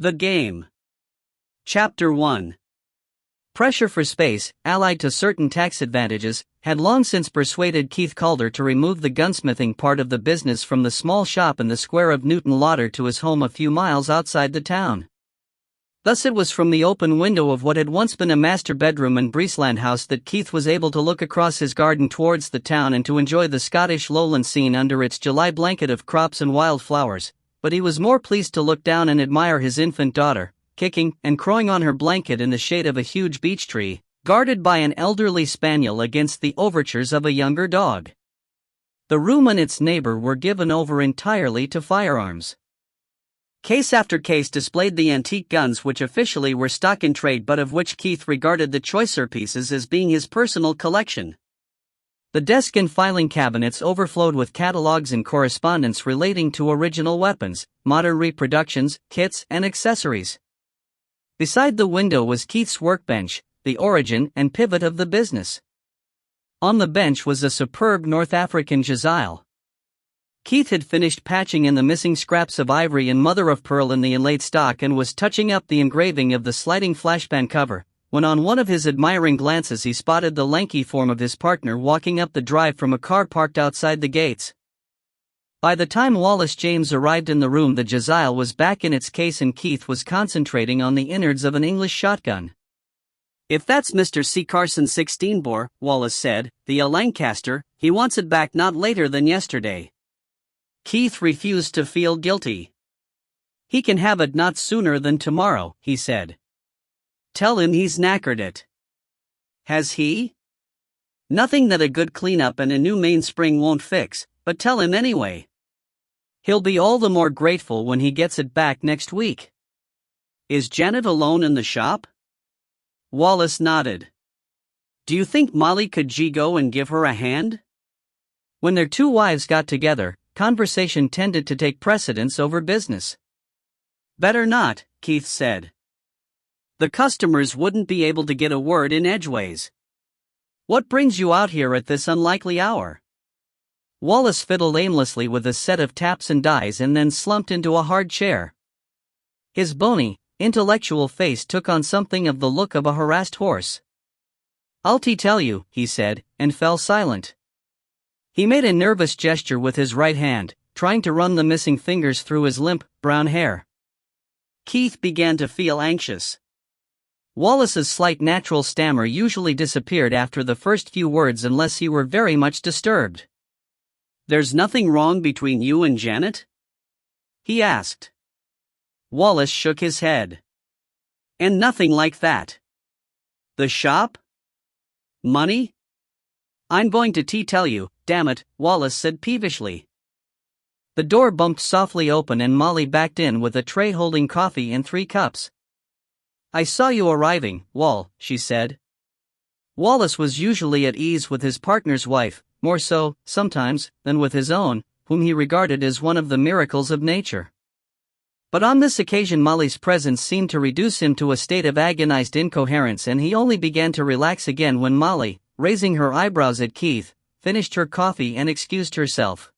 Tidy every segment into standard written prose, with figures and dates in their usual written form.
The game. Chapter 1. Pressure for space, allied to certain tax advantages, had long since persuaded Keith Calder to remove the gunsmithing part of the business from the small shop in the square of Newton Lauder to his home a few miles outside the town. Thus it was from the open window of what had once been a master bedroom in Breesland House that Keith was able to look across his garden towards the town and to enjoy the Scottish lowland scene under its July blanket of crops and wild flowers, but he was more pleased to look down and admire his infant daughter, kicking and crowing on her blanket in the shade of a huge beech tree, guarded by an elderly spaniel against the overtures of a younger dog. The room and its neighbor were given over entirely to firearms. Case after case displayed the antique guns which officially were stock in trade but of which Keith regarded the choicer pieces as being his personal collection. The desk and filing cabinets overflowed with catalogs and correspondence relating to original weapons, modern reproductions, kits, and accessories. Beside the window was Keith's workbench, the origin and pivot of the business. On the bench was a superb North African jazile. Keith had finished patching in the missing scraps of ivory and mother of pearl in the inlaid stock and was touching up the engraving of the sliding flashband cover, when on one of his admiring glances he spotted the lanky form of his partner walking up the drive from a car parked outside the gates. By the time Wallace James arrived in the room, the jazile was back in its case and Keith was concentrating on the innards of an English shotgun. "If that's Mr. C. Carson's 16-bore, Wallace said, "the Lancaster, he wants it back not later than yesterday." Keith refused to feel guilty. "He can have it not sooner than tomorrow," he said. "Tell him he's knackered it." "Has he?" "Nothing that a good cleanup and a new mainspring won't fix, but tell him anyway. He'll be all the more grateful when he gets it back next week." "Is Janet alone in the shop?" Wallace nodded. "Do you think Molly could go and give her a hand?" When their two wives got together, conversation tended to take precedence over business. "Better not," Keith said. "The customers wouldn't be able to get a word in edgeways. What brings you out here at this unlikely hour?" Wallace fiddled aimlessly with a set of taps and dies and then slumped into a hard chair. His bony, intellectual face took on something of the look of a harassed horse. "I'll tell you," he said, and fell silent. He made a nervous gesture with his right hand, trying to run the missing fingers through his limp, brown hair. Keith began to feel anxious. Wallace's slight natural stammer usually disappeared after the first few words unless he were very much disturbed. "There's nothing wrong between you and Janet?" he asked. Wallace shook his head. "And nothing like that. The shop? Money? I'm going to tell you, damn it," Wallace said peevishly. The door bumped softly open and Molly backed in with a tray holding coffee and 3 cups. "I saw you arriving, Wall," she said. Wallace was usually at ease with his partner's wife, more so, sometimes, than with his own, whom he regarded as one of the miracles of nature. But on this occasion Molly's presence seemed to reduce him to a state of agonized incoherence and he only began to relax again when Molly, raising her eyebrows at Keith, finished her coffee and excused herself.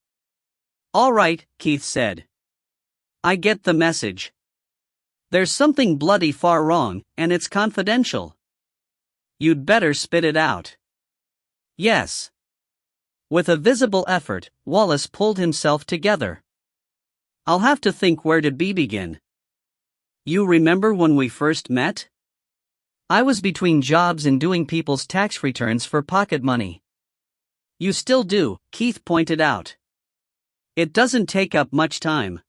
"All right," Keith said. "I get the message. There's something bloody far wrong, and it's confidential. You'd better spit it out." "Yes." With a visible effort, Wallace pulled himself together. "I'll have to think where to begin. You remember when we first met?" "I was between jobs and doing people's tax returns for pocket money." "You still do," Keith pointed out. "It doesn't take up much time.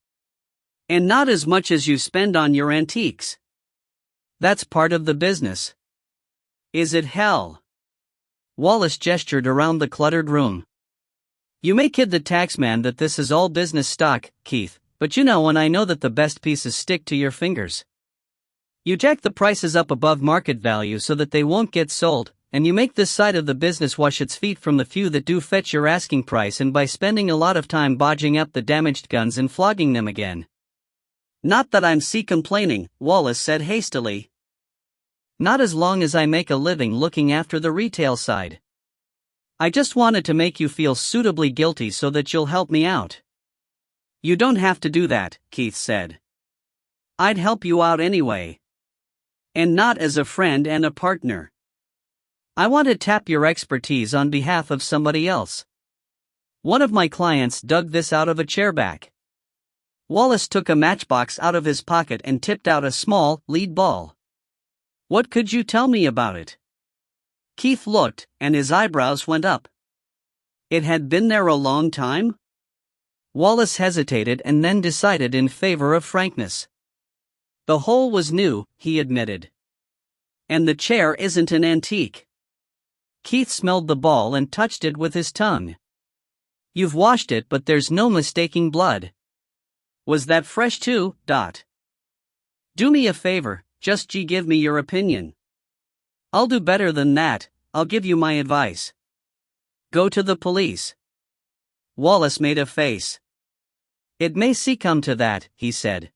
And not as much as you spend on your antiques." "That's part of the business." "Is it hell?" Wallace gestured around the cluttered room. "You may kid the taxman that this is all business stock, Keith, but you know and I know that the best pieces stick to your fingers. You jack the prices up above market value so that they won't get sold, and you make this side of the business wash its feet from the few that do fetch your asking price and by spending a lot of time bodging up the damaged guns and flogging them again." "Not that I'm complaining," Wallace said hastily. "Not as long as I make a living looking after the retail side. I just wanted to make you feel suitably guilty so that you'll help me out." "You don't have to do that," Keith said. I'd help you out anyway. And not as a friend and a partner. I want to tap your expertise on behalf of somebody else. One of my clients dug this out of a chairback. Wallace took a matchbox out of his pocket and tipped out a small, lead ball. What could you tell me about it? Keith looked, and his eyebrows went up. It had been there a long time? Wallace hesitated and then decided in favor of frankness. The hole was new, he admitted. And the chair isn't an antique. Keith smelled the ball and touched it with his tongue. You've washed it, but there's no mistaking blood. Was that fresh too, Dot? Do me a favor, just give me your opinion. I'll do better than that, I'll give you my advice. Go to the police. Wallace made a face. It may come to that, he said.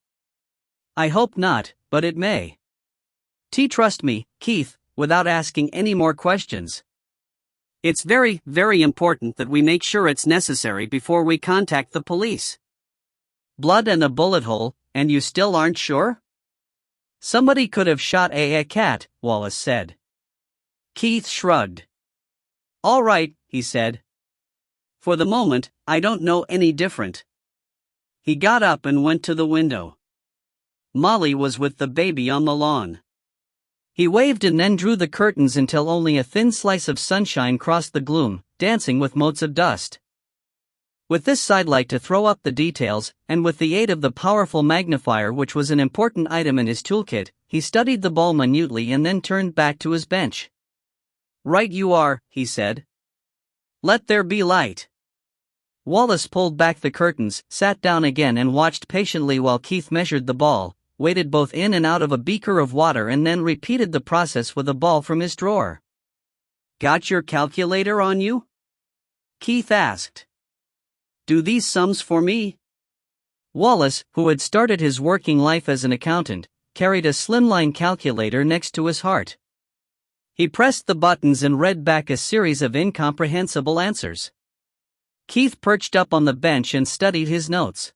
I hope not, but it may. Trust me, Keith, without asking any more questions. It's very, very important that we make sure it's necessary before we contact the police. Blood and a bullet hole, and you still aren't sure? Somebody could have shot a cat, Wallace said. Keith shrugged. All right, he said. For the moment, I don't know any different. He got up and went to the window. Molly was with the baby on the lawn. He waved and then drew the curtains until only a thin slice of sunshine crossed the gloom, dancing with motes of dust. With this sidelight to throw up the details, and with the aid of the powerful magnifier which was an important item in his toolkit, he studied the ball minutely and then turned back to his bench. Right you are, he said. Let there be light. Wallace pulled back the curtains, sat down again and watched patiently while Keith measured the ball, waded both in and out of a beaker of water and then repeated the process with a ball from his drawer. Got your calculator on you? Keith asked. Do these sums for me? Wallace, who had started his working life as an accountant, carried a slimline calculator next to his heart. He pressed the buttons and read back a series of incomprehensible answers. Keith perched up on the bench and studied his notes.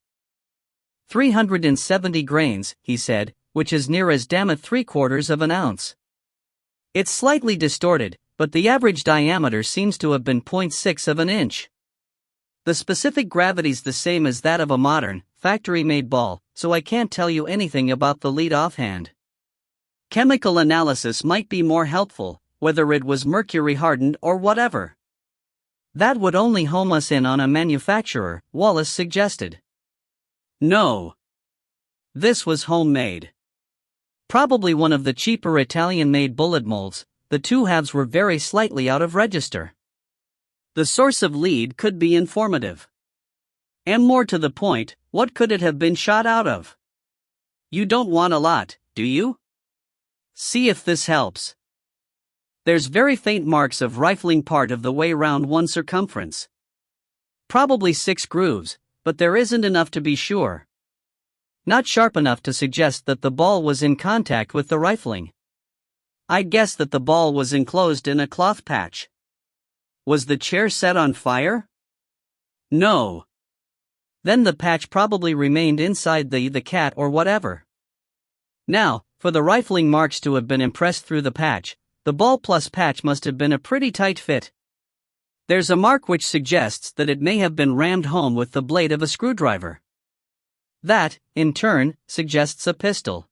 370 grains, he said, which is near as damn it 3/4 of an ounce. It's slightly distorted, but the average diameter seems to have been 0.6 of an inch. The specific gravity's the same as that of a modern, factory-made ball, so I can't tell you anything about the lead offhand. Chemical analysis might be more helpful, whether it was mercury-hardened or whatever. That would only home us in on a manufacturer, Wallace suggested. No. This was homemade. Probably one of the cheaper Italian-made bullet molds, the two halves were very slightly out of register. The source of lead could be informative. And more to the point, what could it have been shot out of? You don't want a lot, do you? See if this helps. There's very faint marks of rifling part of the way round one circumference. Probably 6 grooves, but there isn't enough to be sure. Not sharp enough to suggest that the ball was in contact with the rifling. I'd guess that the ball was enclosed in a cloth patch. Was the chair set on fire? No. Then the patch probably remained inside the cat or whatever. Now, for the rifling marks to have been impressed through the patch, the ball plus patch must have been a pretty tight fit. There's a mark which suggests that it may have been rammed home with the blade of a screwdriver. That, in turn, suggests a pistol.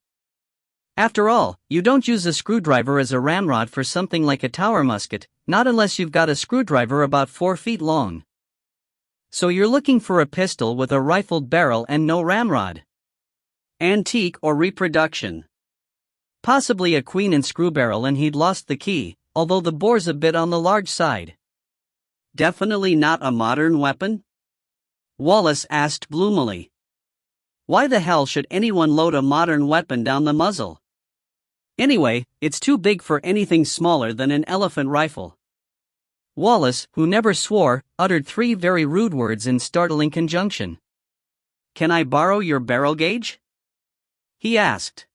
After all, you don't use a screwdriver as a ramrod for something like a tower musket, not unless you've got a screwdriver about 4 feet long. So you're looking for a pistol with a rifled barrel and no ramrod. Antique or reproduction. Possibly a queen and screw barrel and he'd lost the key, although the bore's a bit on the large side. Definitely not a modern weapon? Wallace asked gloomily. Why the hell should anyone load a modern weapon down the muzzle? Anyway, it's too big for anything smaller than an elephant rifle. Wallace, who never swore, uttered 3 very rude words in startling conjunction. Can I borrow your barrel gauge? He asked.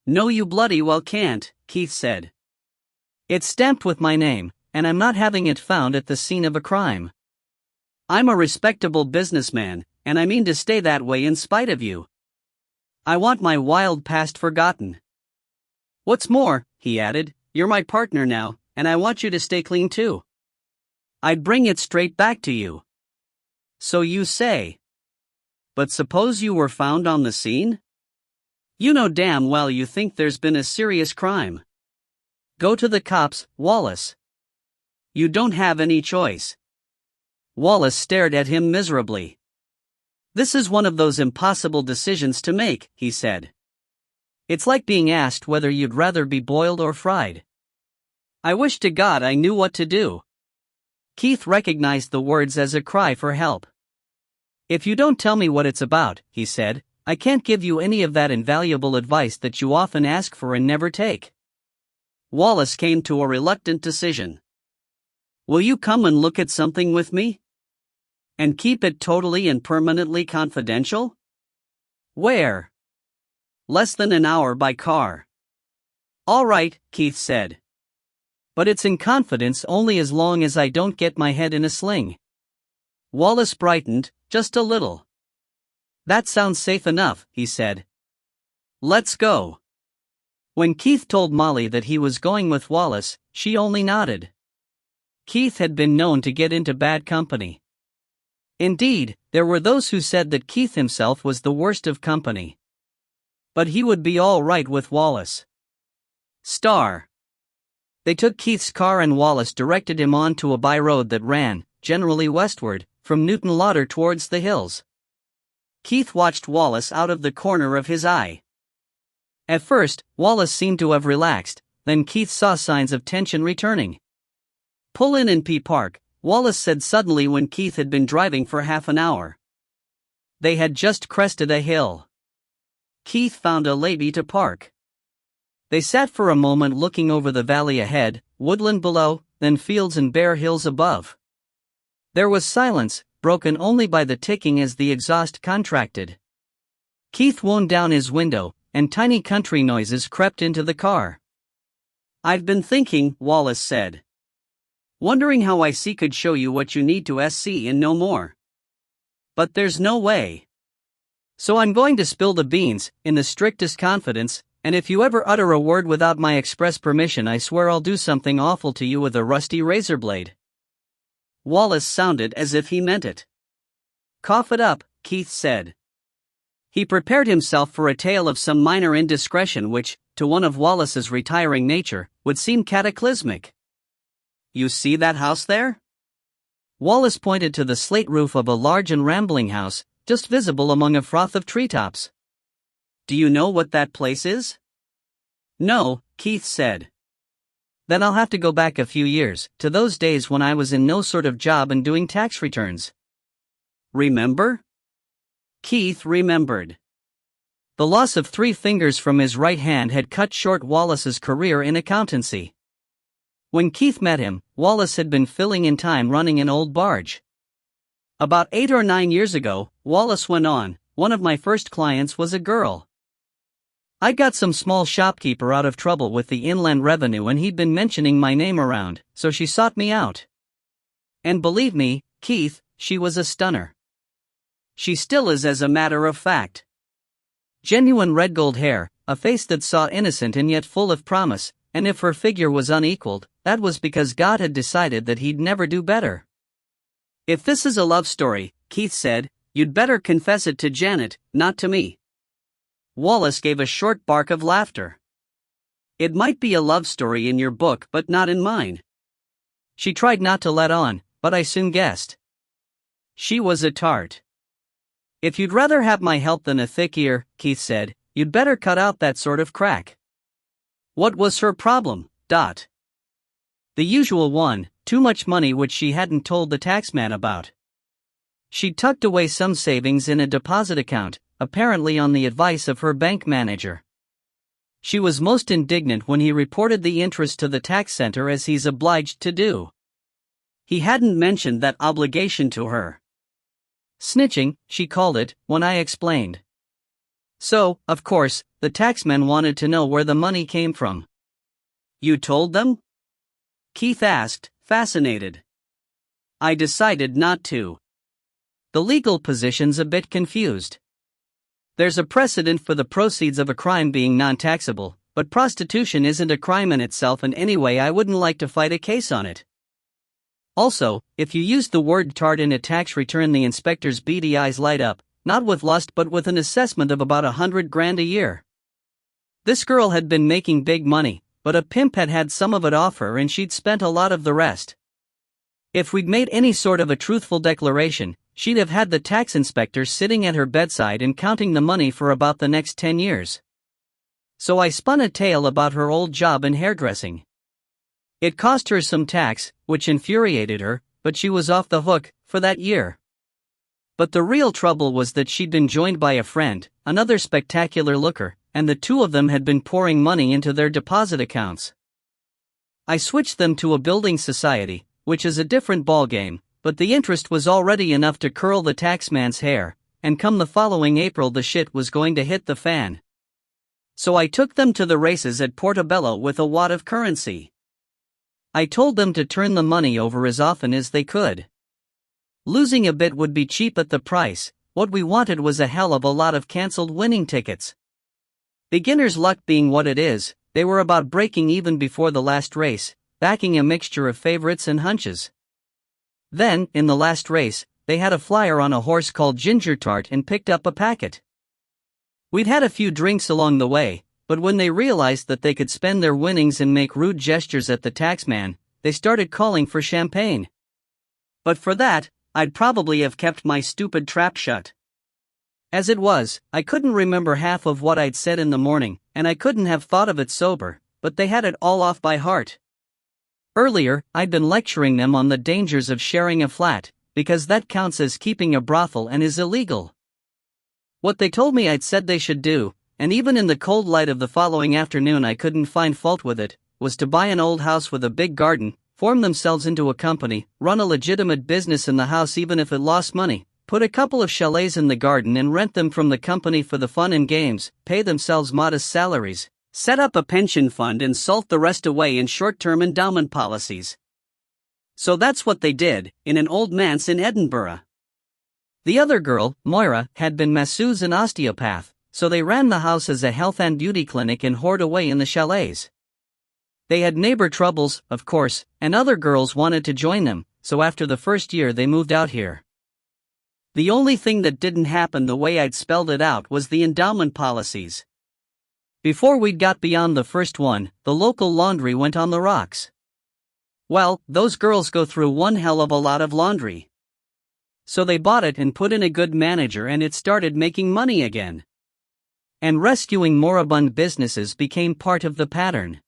No, you bloody well can't, Keith said. It's stamped with my name, and I'm not having it found at the scene of a crime. I'm a respectable businessman, and I mean to stay that way in spite of you. I want my wild past forgotten. What's more," he added, "you're my partner now, and I want you to stay clean too. I'd bring it straight back to you." "So you say. But suppose you were found on the scene? You know damn well you think there's been a serious crime. Go to the cops, Wallace. You don't have any choice." Wallace stared at him miserably. "This is one of those impossible decisions to make," he said. "It's like being asked whether you'd rather be boiled or fried. I wish to God I knew what to do." Keith recognized the words as a cry for help. "If you don't tell me what it's about," he said, "I can't give you any of that invaluable advice that you often ask for and never take." Wallace came to a reluctant decision. "Will you come and look at something with me? And keep it totally and permanently confidential?" "Where?" "Less than an hour by car." "All right," Keith said. "But it's in confidence only as long as I don't get my head in a sling." Wallace brightened, just a little. "That sounds safe enough," he said. "Let's go." When Keith told Molly that he was going with Wallace, she only nodded. Keith had been known to get into bad company. Indeed, there were those who said that Keith himself was the worst of company. But he would be all right with Wallace. They took Keith's car and Wallace directed him on to a by-road that ran, generally westward, from Newton Lauder towards the hills. Keith watched Wallace out of the corner of his eye. At first, Wallace seemed to have relaxed, then Keith saw signs of tension returning. "Pull in P Park," Wallace said suddenly when Keith had been driving for half an hour. They had just crested a hill. Keith found a lady to park. They sat for a moment looking over the valley ahead, woodland below, then fields and bare hills above. There was silence, broken only by the ticking as the exhaust contracted. Keith wound down his window, and tiny country noises crept into the car. "I've been thinking," Wallace said. "Wondering how I could show you what you need to see and no more. But there's no way. So I'm going to spill the beans, in the strictest confidence, and if you ever utter a word without my express permission I swear I'll do something awful to you with a rusty razor blade." Wallace sounded as if he meant it. "Cough it up," Keith said. He prepared himself for a tale of some minor indiscretion which, to one of Wallace's retiring nature, would seem cataclysmic. "You see that house there?" Wallace pointed to the slate roof of a large and rambling house, just visible among a froth of treetops. "Do you know what that place is?" "No," Keith said. "Then I'll have to go back a few years, to those days when I was in no sort of job and doing tax returns." "Remember?" Keith remembered. The loss of 3 fingers from his right hand had cut short Wallace's career in accountancy. When Keith met him, Wallace had been filling in time running an old barge. "About 8 or 9 years ago," Wallace went on, "one of my first clients was a girl. I got some small shopkeeper out of trouble with the Inland Revenue and he'd been mentioning my name around, so she sought me out. And believe me, Keith, she was a stunner. She still is as a matter of fact. Genuine red gold hair, a face that saw innocent and yet full of promise, and if her figure was unequaled, that was because God had decided that he'd never do better." "If this is a love story," Keith said, "you'd better confess it to Janet, not to me." Wallace gave a short bark of laughter. "It might be a love story in your book but not in mine." She tried not to let on, but I soon guessed. She was a tart. "If you'd rather have my help than a thick ear," Keith said, "you'd better cut out that sort of crack." "What was her problem, Dot?" "The usual one, too much money which she hadn't told the taxman about. She'd tucked away some savings in a deposit account, apparently on the advice of her bank manager. She was most indignant when he reported the interest to the tax center as he's obliged to do. He hadn't mentioned that obligation to her. Snitching, she called it, when I explained. So, of course, the taxman wanted to know where the money came from." "You told them?" Keith asked, fascinated. "I decided not to. The legal position's a bit confused. There's a precedent for the proceeds of a crime being non-taxable, but prostitution isn't a crime in itself, and anyway I wouldn't like to fight a case on it. Also, if you used the word tart in a tax return, the inspector's beady eyes light up, not with lust but with an assessment of about $100,000 a year. This girl had been making big money, but a pimp had had some of it off her and she'd spent a lot of the rest. If we'd made any sort of a truthful declaration, she'd have had the tax inspector sitting at her bedside and counting the money for about the next 10 years. So I spun a tale about her old job in hairdressing. It cost her some tax, which infuriated her, but she was off the hook for that year. But the real trouble was that she'd been joined by a friend, another spectacular looker, and the two of them had been pouring money into their deposit accounts. I switched them to a building society, which is a different ballgame, but the interest was already enough to curl the taxman's hair, and come the following April the shit was going to hit the fan. So I took them to the races at Portobello with a wad of currency. I told them to turn the money over as often as they could. Losing a bit would be cheap at the price. What we wanted was a hell of a lot of cancelled winning tickets. Beginner's luck being what it is, they were about breaking even before the last race, backing a mixture of favorites and hunches. Then, in the last race, they had a flyer on a horse called Ginger Tart and picked up a packet. We'd had a few drinks along the way, but when they realized that they could spend their winnings and make rude gestures at the taxman, they started calling for champagne. But for that, I'd probably have kept my stupid trap shut. As it was, I couldn't remember half of what I'd said in the morning, and I couldn't have thought of it sober, but they had it all off by heart. Earlier, I'd been lecturing them on the dangers of sharing a flat, because that counts as keeping a brothel and is illegal. What they told me I'd said they should do, and even in the cold light of the following afternoon I couldn't find fault with it, was to buy an old house with a big garden, form themselves into a company, run a legitimate business in the house even if it lost money, put a couple of chalets in the garden and rent them from the company for the fun and games, pay themselves modest salaries, set up a pension fund and salt the rest away in short-term endowment policies. So that's what they did, in an old manse in Edinburgh. The other girl, Moira, had been masseuse and osteopath, so they ran the house as a health and beauty clinic and whored away in the chalets. They had neighbor troubles, of course, and other girls wanted to join them, so after the first year they moved out here. The only thing that didn't happen the way I'd spelled it out was the endowment policies. Before we'd got beyond the first one, the local laundry went on the rocks. Well, those girls go through one hell of a lot of laundry. So they bought it and put in a good manager and it started making money again. And rescuing moribund businesses became part of the pattern.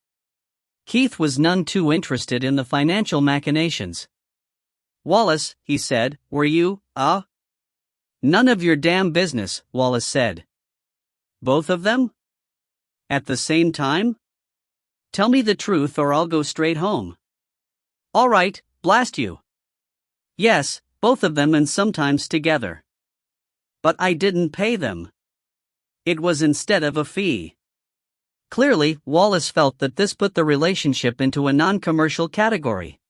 Keith was none too interested in the financial machinations. "Wallace," he said, "were you, None of your damn business," Wallace said. "Both of them? At the same time? Tell me the truth or I'll go straight home." "All right, blast you." "Yes, both of them and sometimes together. But I didn't pay them. It was instead of a fee." Clearly, Wallace felt that this put the relationship into a non-commercial category.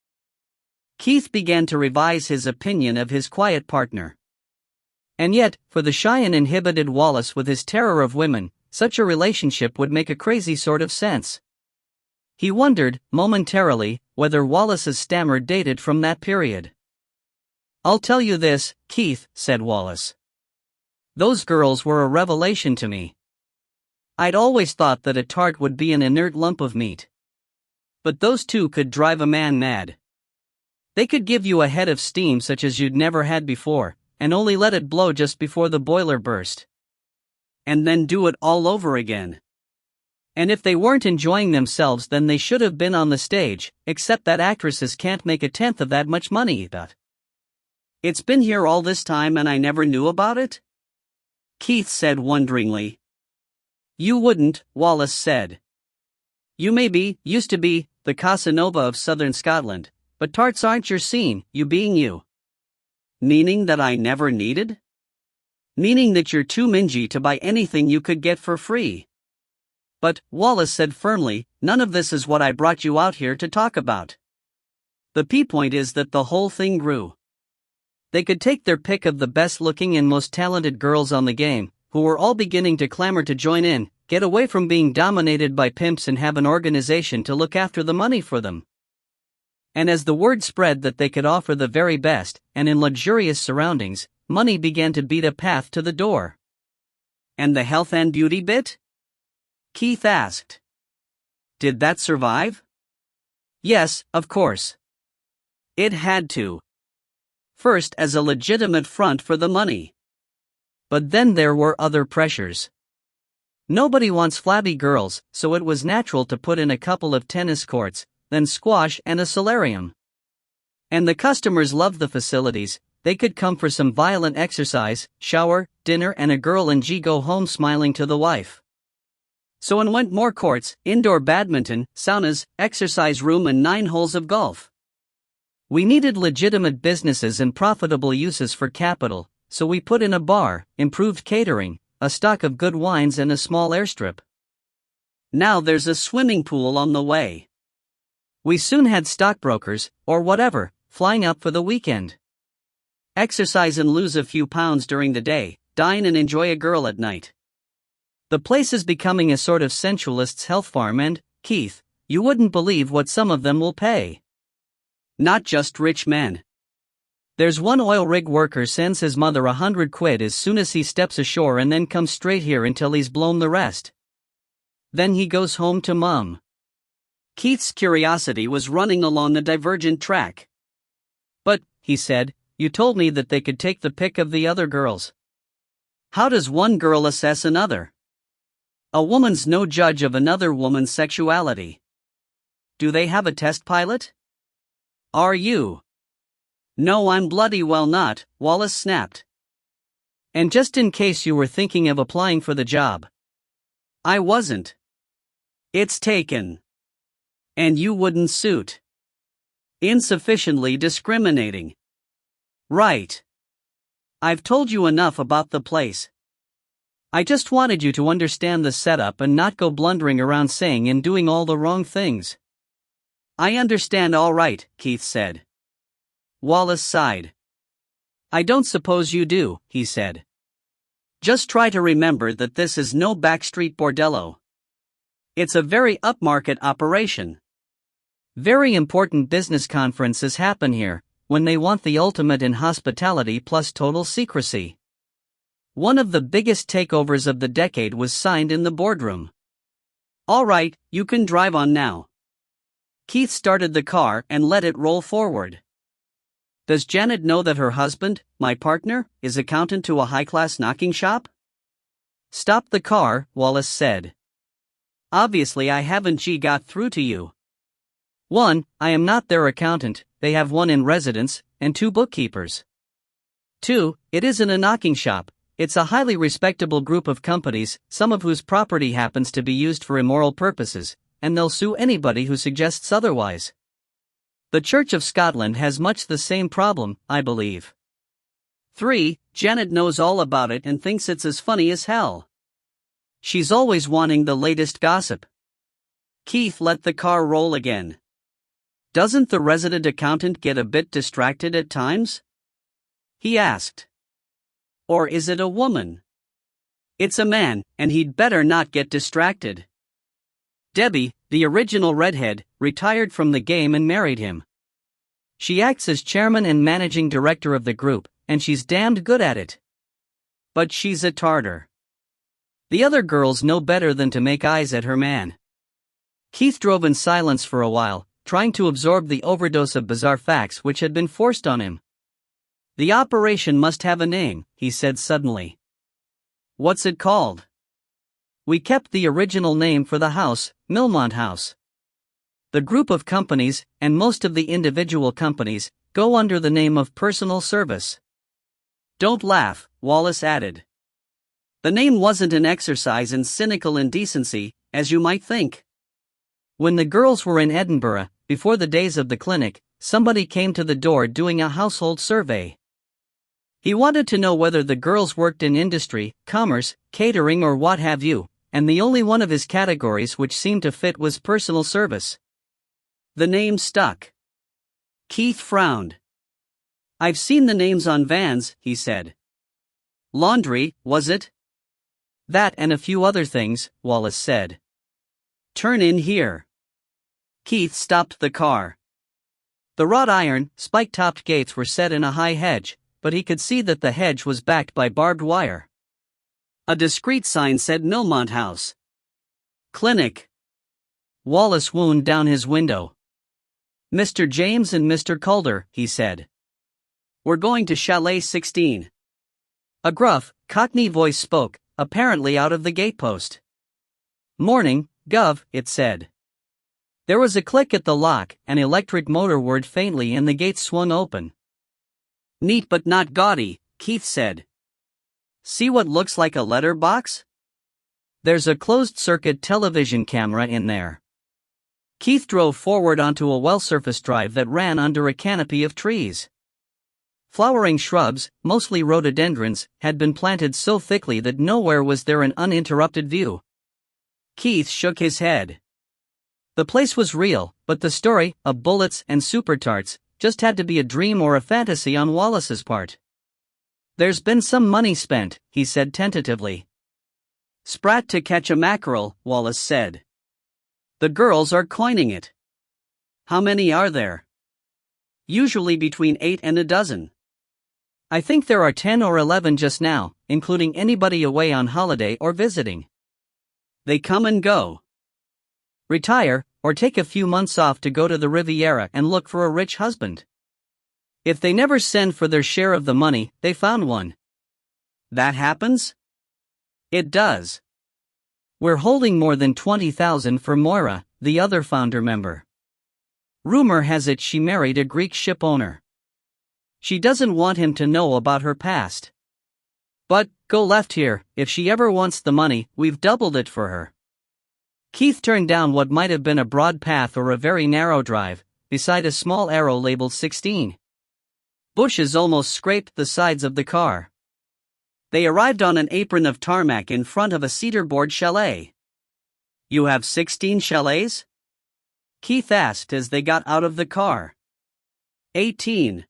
Keith began to revise his opinion of his quiet partner. And yet, for the shy and inhibited Wallace with his terror of women, such a relationship would make a crazy sort of sense. He wondered, momentarily, whether Wallace's stammer dated from that period. "I'll tell you this, Keith," said Wallace. "Those girls were a revelation to me. I'd always thought that a tart would be an inert lump of meat. But those two could drive a man mad. They could give you a head of steam such as you'd never had before, and only let it blow just before the boiler burst. And then do it all over again. And if they weren't enjoying themselves then they should have been on the stage, except that actresses can't make a tenth of that much money, but it's been here all this time and I never knew about it?" Keith said wonderingly. "You wouldn't," Wallace said. "You used to be, the Casanova of southern Scotland, but tarts aren't your scene, you being you." "Meaning that I never needed?" "Meaning that you're too mingy to buy anything you could get for free." "But," Wallace said firmly, "none of this is what I brought you out here to talk about. The point is that the whole thing grew. They could take their pick of the best looking and most talented girls on the game, who were all beginning to clamor to join in, get away from being dominated by pimps and have an organization to look after the money for them. And as the word spread that they could offer the very best, and in luxurious surroundings, money began to beat a path to the door. And the health and beauty bit? Keith asked. Did that survive? Yes, of course. It had to. First as a legitimate front for the money. But then there were other pressures. Nobody wants flabby girls, so it was natural to put in a couple of tennis courts, then squash and a solarium. And the customers loved the facilities. They could come for some violent exercise, shower, dinner, and a girl and go home smiling to the wife. So in went more courts, indoor badminton, saunas, exercise room, and 9 holes of golf. We needed legitimate businesses and profitable uses for capital, so we put in a bar, improved catering, a stock of good wines, and a small airstrip. Now there's a swimming pool on the way. We soon had stockbrokers, or whatever, flying up for the weekend. Exercise and lose a few pounds during the day, dine and enjoy a girl at night. The place is becoming a sort of sensualist's health farm, and, Keith, you wouldn't believe what some of them will pay. Not just rich men. There's one oil rig worker sends his mother £100 as soon as he steps ashore and then comes straight here until he's blown the rest. Then he goes home to mum. Keith's curiosity was running along the divergent track. But, he said, you told me that they could take the pick of the other girls. How does one girl assess another? A woman's no judge of another woman's sexuality. Do they have a test pilot? Are you? No, I'm bloody well not, Wallace snapped. And just in case you were thinking of applying for the job. I wasn't. It's taken. And you wouldn't suit. Insufficiently discriminating. Right. I've told you enough about the place. I just wanted you to understand the setup and not go blundering around saying and doing all the wrong things. I understand all right, Keith said. Wallace sighed. I don't suppose you do, he said. Just try to remember that this is no backstreet bordello. It's a very upmarket operation. Very important business conferences happen here, when they want the ultimate in hospitality plus total secrecy. One of the biggest takeovers of the decade was signed in the boardroom. All right, you can drive on now. Keith started the car and let it roll forward. Does Janet know that her husband, my partner, is accountant to a high-class knocking shop? Stop the car, Wallace said. Obviously I haven't got through to you. 1, I am not their accountant, they have 1 in residence, and 2 bookkeepers. 2, it isn't a knocking shop, it's a highly respectable group of companies, some of whose property happens to be used for immoral purposes, and they'll sue anybody who suggests otherwise. The Church of Scotland has much the same problem, I believe. 3, Janet knows all about it and thinks it's as funny as hell. She's always wanting the latest gossip. Keith let the car roll again. Doesn't the resident accountant get a bit distracted at times? He asked. Or is it a woman? It's a man, and he'd better not get distracted. Debbie, the original redhead, retired from the game and married him. She acts as chairman and managing director of the group, and she's damned good at it. But she's a tartar. The other girls know better than to make eyes at her man. Keith drove in silence for a while, trying to absorb the overdose of bizarre facts which had been forced on him. The operation must have a name, he said suddenly. What's it called? We kept the original name for the house, Milmont House. The group of companies, and most of the individual companies, go under the name of personal service. Don't laugh, Wallace added. The name wasn't an exercise in cynical indecency, as you might think. When the girls were in Edinburgh, before the days of the clinic, somebody came to the door doing a household survey. He wanted to know whether the girls worked in industry, commerce, catering or what have you, and the only one of his categories which seemed to fit was personal service. The name stuck. Keith frowned. I've seen the names on vans, he said. Laundry, was it? That and a few other things, Wallace said. Turn in here. Keith stopped the car. The wrought iron, spike-topped gates were set in a high hedge, but he could see that the hedge was backed by barbed wire. A discreet sign said Millmont House. Clinic. Wallace wound down his window. Mr. James and Mr. Calder, he said. We're going to Chalet 16. A gruff, Cockney voice spoke, apparently out of the gatepost. Morning, Gov, it said. There was a click at the lock, an electric motor whirred faintly and the gates swung open. Neat but not gaudy, Keith said. See what looks like a letter box? There's a closed-circuit television camera in there. Keith drove forward onto a well-surfaced drive that ran under a canopy of trees. Flowering shrubs, mostly rhododendrons, had been planted so thickly that nowhere was there an uninterrupted view. Keith shook his head. The place was real, but the story, of bullets and super tarts, just had to be a dream or a fantasy on Wallace's part. There's been some money spent, he said tentatively. Sprat to catch a mackerel, Wallace said. The girls are coining it. How many are there? Usually between 8 and a dozen. I think there are 10 or 11 just now, including anybody away on holiday or visiting. They come and go. Retire, or take a few months off to go to the Riviera and look for a rich husband. If they never send for their share of the money, they found one. That happens? It does. We're holding more than 20,000 for Moira, the other founder member. Rumor has it she married a Greek ship owner. She doesn't want him to know about her past. But, go left here, if she ever wants the money, we've doubled it for her. Keith turned down what might have been a broad path or a very narrow drive, beside a small arrow labeled 16. Bushes almost scraped the sides of the car. They arrived on an apron of tarmac in front of a cedar-board chalet. You have 16 chalets? Keith asked as they got out of the car. 18.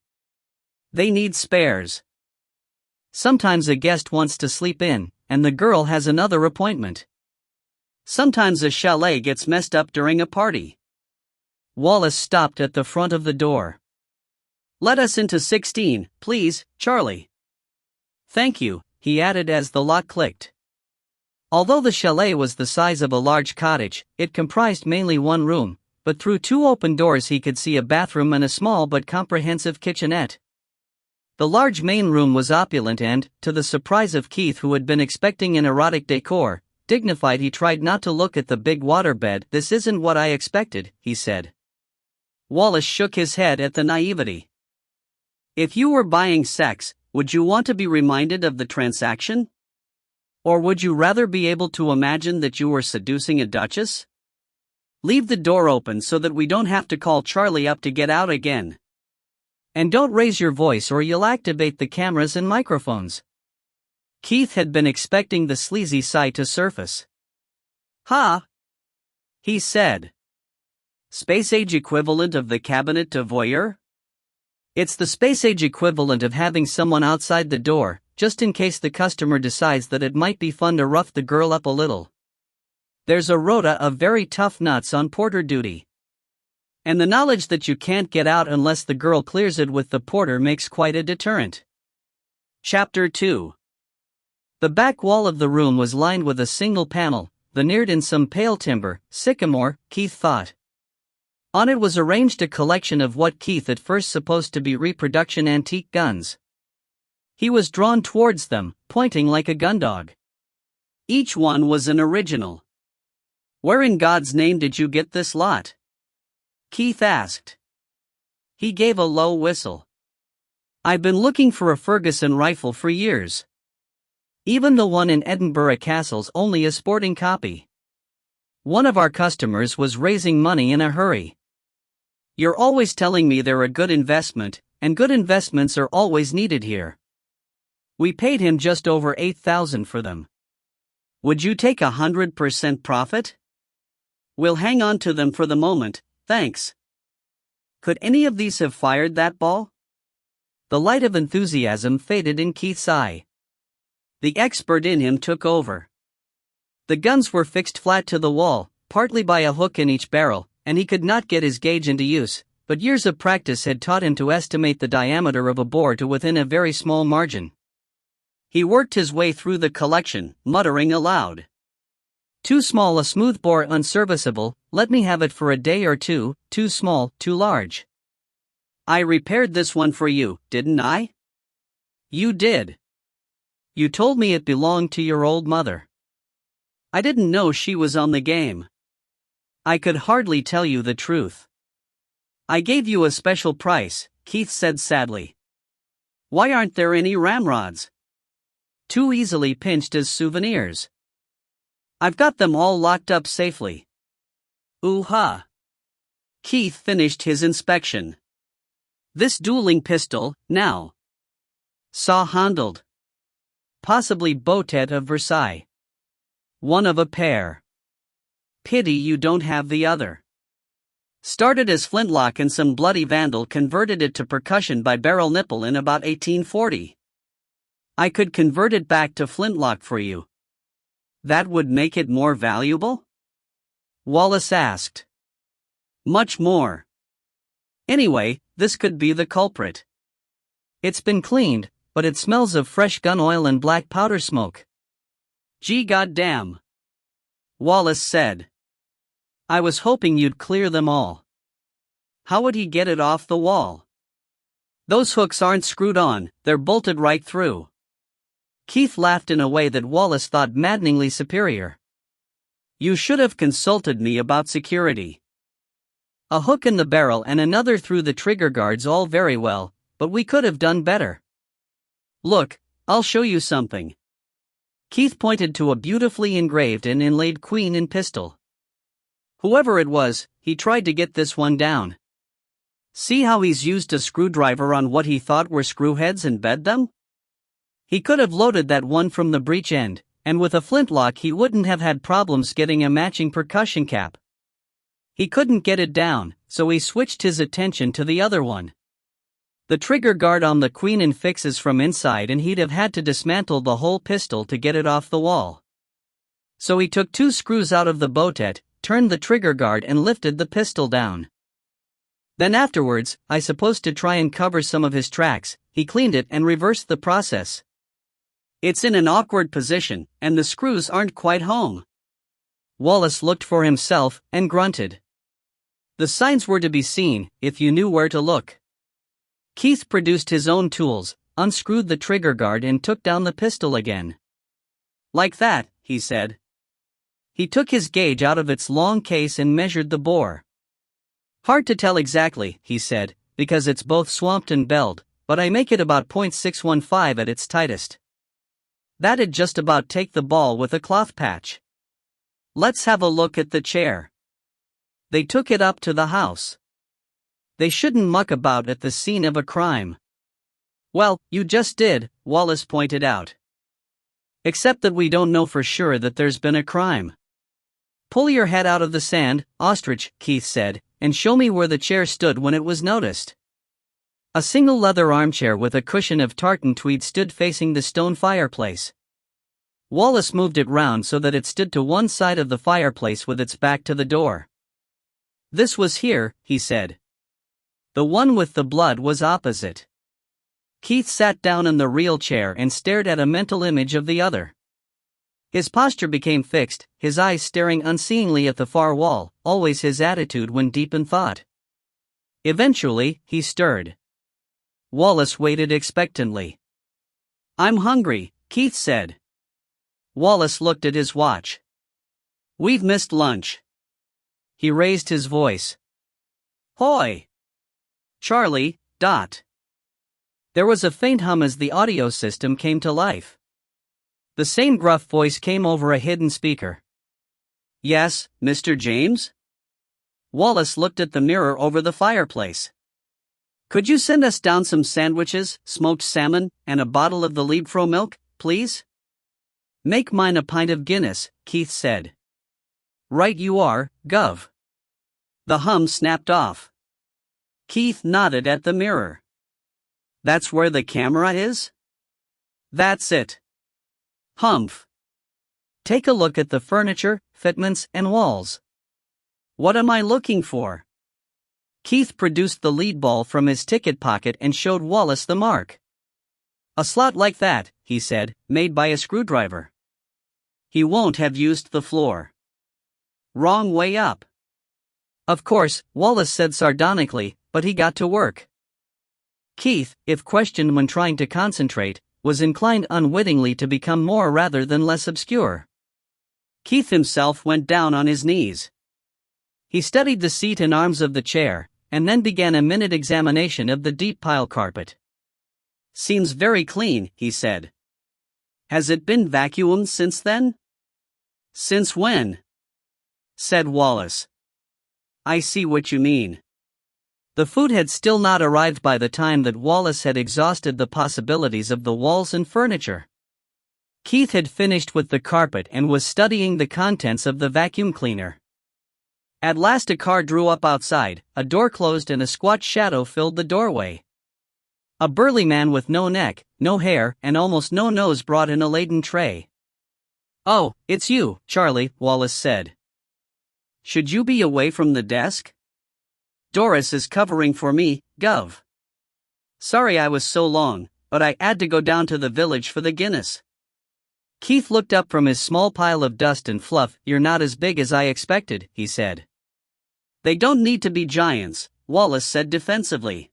They need spares. Sometimes a guest wants to sleep in, and the girl has another appointment. Sometimes a chalet gets messed up during a party. Wallace stopped at the front of the door. Let us into 16, please, Charlie. Thank you, he added as the lock clicked. Although the chalet was the size of a large cottage, it comprised mainly one room, but through two open doors he could see a bathroom and a small but comprehensive kitchenette. The large main room was opulent and, to the surprise of Keith who had been expecting an erotic decor, dignified, he tried not to look at the big waterbed. This isn't what I expected, he said. Wallace shook his head at the naivety. If you were buying sex, would you want to be reminded of the transaction? Or would you rather be able to imagine that you were seducing a duchess? Leave the door open so that we don't have to call Charlie up to get out again. And don't raise your voice or you'll activate the cameras and microphones. Keith had been expecting the sleazy side to surface. Ha! He said. Space-age equivalent of the cabinet de voyeur? It's the space-age equivalent of having someone outside the door, just in case the customer decides that it might be fun to rough the girl up a little. There's a rota of very tough nuts on porter duty. And the knowledge that you can't get out unless the girl clears it with the porter makes quite a deterrent. Chapter 2. The back wall of the room was lined with a single panel, veneered in some pale timber, sycamore, Keith thought. On it was arranged a collection of what Keith at first supposed to be reproduction antique guns. He was drawn towards them, pointing like a gundog. Each one was an original. Where in God's name did you get this lot? Keith asked. He gave a low whistle. I've been looking for a Ferguson rifle for years. Even the one in Edinburgh Castle's only a sporting copy. One of our customers was raising money in a hurry. You're always telling me they're a good investment, and good investments are always needed here. We paid him just over $8,000 for them. Would you take 100% profit? We'll hang on to them for the moment, thanks. Could any of these have fired that ball? The light of enthusiasm faded in Keith's eye. The expert in him took over. The guns were fixed flat to the wall, partly by a hook in each barrel, and he could not get his gauge into use, but years of practice had taught him to estimate the diameter of a bore to within a very small margin. He worked his way through the collection, muttering aloud. Too small a smoothbore unserviceable, let me have it for a day or two, too small, too large. I repaired this one for you, didn't I? You did. You told me it belonged to your old mother. I didn't know she was on the game. I could hardly tell you the truth. I gave you a special price, Keith said sadly. Why aren't there any ramrods? Too easily pinched as souvenirs. I've got them all locked up safely. Ooh-ha. Keith finished his inspection. This dueling pistol, now. Saw-handled. Possibly Beautet of Versailles. One of a pair. Pity you don't have the other. Started as flintlock and some bloody vandal converted it to percussion by barrel nipple in about 1840. I could convert it back to flintlock for you. That would make it more valuable? Wallace asked. Much more. Anyway, this could be the culprit. It's been cleaned, but it smells of fresh gun oil and black powder smoke. Gee goddamn. Wallace said. I was hoping you'd clear them all. How would he get it off the wall? Those hooks aren't screwed on, they're bolted right through. Keith laughed in a way that Wallace thought maddeningly superior. You should have consulted me about security. A hook in the barrel and another through the trigger guards, all very well, but we could have done better. Look, I'll show you something. Keith pointed to a beautifully engraved and inlaid queen and pistol. Whoever it was, he tried to get this one down. See how he's used a screwdriver on what he thought were screw heads and bed them? He could have loaded that one from the breech end, and with a flintlock he wouldn't have had problems getting a matching percussion cap. He couldn't get it down, so he switched his attention to the other one. The trigger guard on the queen and fixes from inside, and he'd have had to dismantle the whole pistol to get it off the wall. So he took 2 screws out of the Beautet, turned the trigger guard and lifted the pistol down. Then afterwards, I suppose to try and cover some of his tracks, he cleaned it and reversed the process. It's in an awkward position, and the screws aren't quite home. Wallace looked for himself and grunted. The signs were to be seen, if you knew where to look. Keith produced his own tools, unscrewed the trigger guard and took down the pistol again. Like that, he said. He took his gauge out of its long case and measured the bore. Hard to tell exactly, he said, because it's both swamped and belled, but I make it about .615 at its tightest. That'd just about take the ball with a cloth patch. Let's have a look at the chair. They took it up to the house. They shouldn't muck about at the scene of a crime. Well, you just did, Wallace pointed out. Except that we don't know for sure that there's been a crime. Pull your head out of the sand, ostrich, Keith said, and show me where the chair stood when it was noticed. A single leather armchair with a cushion of tartan tweed stood facing the stone fireplace. Wallace moved it round so that it stood to one side of the fireplace with its back to the door. This was here, he said. The one with the blood was opposite. Keith sat down in the real chair and stared at a mental image of the other. His posture became fixed, his eyes staring unseeingly at the far wall, always his attitude when deep in thought. Eventually, he stirred. Wallace waited expectantly. I'm hungry, Keith said. Wallace looked at his watch. We've missed lunch. He raised his voice. Hoy! Charlie, dot. There was a faint hum as the audio system came to life. The same gruff voice came over a hidden speaker. Yes, Mr. James? Wallace looked at the mirror over the fireplace. Could you send us down some sandwiches, smoked salmon, and a bottle of the Liebfroh milk, please? Make mine a pint of Guinness, Keith said. Right you are, Gov. The hum snapped off. Keith nodded at the mirror. That's where the camera is? That's it. Humph. Take a look at the furniture, fitments, and walls. What am I looking for? Keith produced the lead ball from his ticket pocket and showed Wallace the mark. A slot like that, he said, made by a screwdriver. He won't have used the floor. Wrong way up. Of course, Wallace said sardonically, but he got to work. Keith, if questioned when trying to concentrate, was inclined unwittingly to become more rather than less obscure. Keith himself went down on his knees. He studied the seat and arms of the chair, and then began a minute examination of the deep pile carpet. Seems very clean, he said. Has it been vacuumed since then? Since when? Said Wallace. I see what you mean. The food had still not arrived by the time that Wallace had exhausted the possibilities of the walls and furniture. Keith had finished with the carpet and was studying the contents of the vacuum cleaner. At last a car drew up outside, a door closed and a squat shadow filled the doorway. A burly man with no neck, no hair, and almost no nose brought in a laden tray. Oh, it's you, Charlie, Wallace said. Should you be away from the desk? Doris is covering for me, Gov. Sorry I was so long, but I had to go down to the village for the Guinness. Keith looked up from his small pile of dust and fluff. You're not as big as I expected, he said. They don't need to be giants, Wallace said defensively.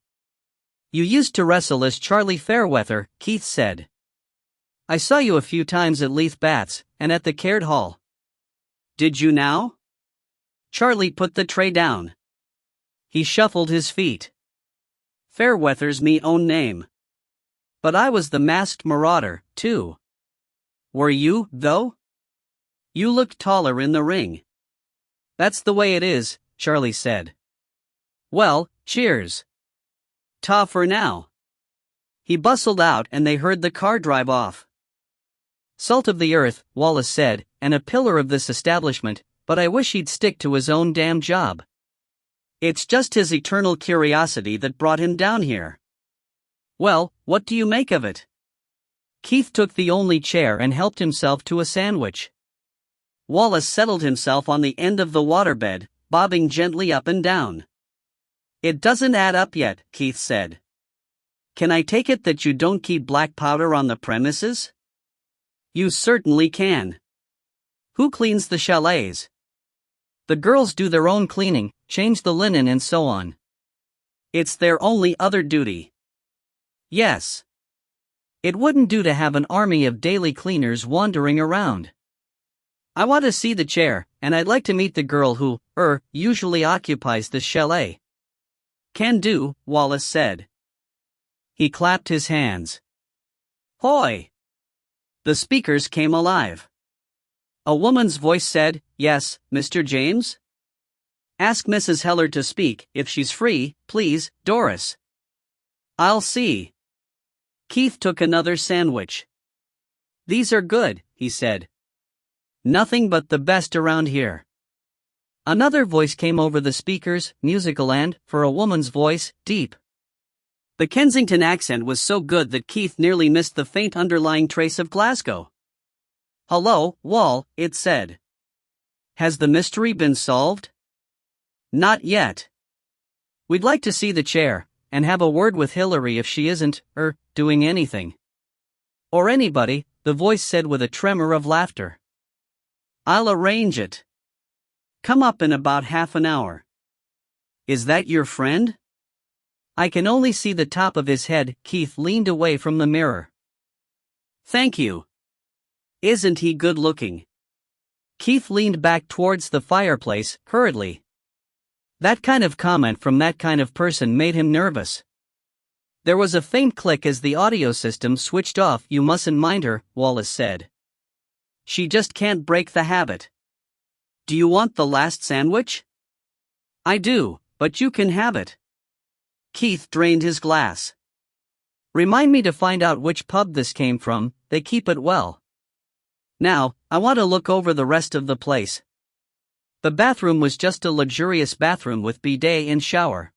You used to wrestle as Charlie Fairweather, Keith said. I saw you a few times at Leith Bats, and at the Caird Hall. Did you now? Charlie put the tray down. He shuffled his feet. Fairweather's me own name. But I was the masked marauder, too. Were you, though? You looked taller in the ring. That's the way it is, Charlie said. Well, cheers. Ta for now. He bustled out and they heard the car drive off. Salt of the earth, Wallace said, and a pillar of this establishment, but I wish he'd stick to his own damn job. It's just his eternal curiosity that brought him down here. Well, what do you make of it? Keith took the only chair and helped himself to a sandwich. Wallace settled himself on the end of the waterbed, bobbing gently up and down. It doesn't add up yet, Keith said. Can I take it that you don't keep black powder on the premises? You certainly can. Who cleans the chalets? The girls do their own cleaning, change the linen and so on. It's their only other duty. Yes. It wouldn't do to have an army of daily cleaners wandering around. I want to see the chair, and I'd like to meet the girl who, usually occupies the chalet. Can do, Wallace said. He clapped his hands. Hoy! The speakers came alive. A woman's voice said, Yes, Mr. James? Ask Mrs. Heller to speak, if she's free, please, Doris. I'll see. Keith took another sandwich. These are good, he said. Nothing but the best around here. Another voice came over the speakers, musical and, for a woman's voice, deep. The Kensington accent was so good that Keith nearly missed the faint underlying trace of Glasgow. Hello, Wall, it said. Has the mystery been solved? Not yet. We'd like to see the chair, and have a word with Hillary if she isn't, doing anything. Or anybody, the voice said with a tremor of laughter. I'll arrange it. Come up in about half an hour. Is that your friend? I can only see the top of his head. Keith leaned away from the mirror. Thank you. Isn't he good looking? Keith leaned back towards the fireplace, hurriedly. That kind of comment from that kind of person made him nervous. There was a faint click as the audio system switched off. You mustn't mind her, Wallace said. She just can't break the habit. Do you want the last sandwich? I do, but you can have it. Keith drained his glass. Remind me to find out which pub this came from, they keep it well. Now, I want to look over the rest of the place. The bathroom was just a luxurious bathroom with bidet and shower.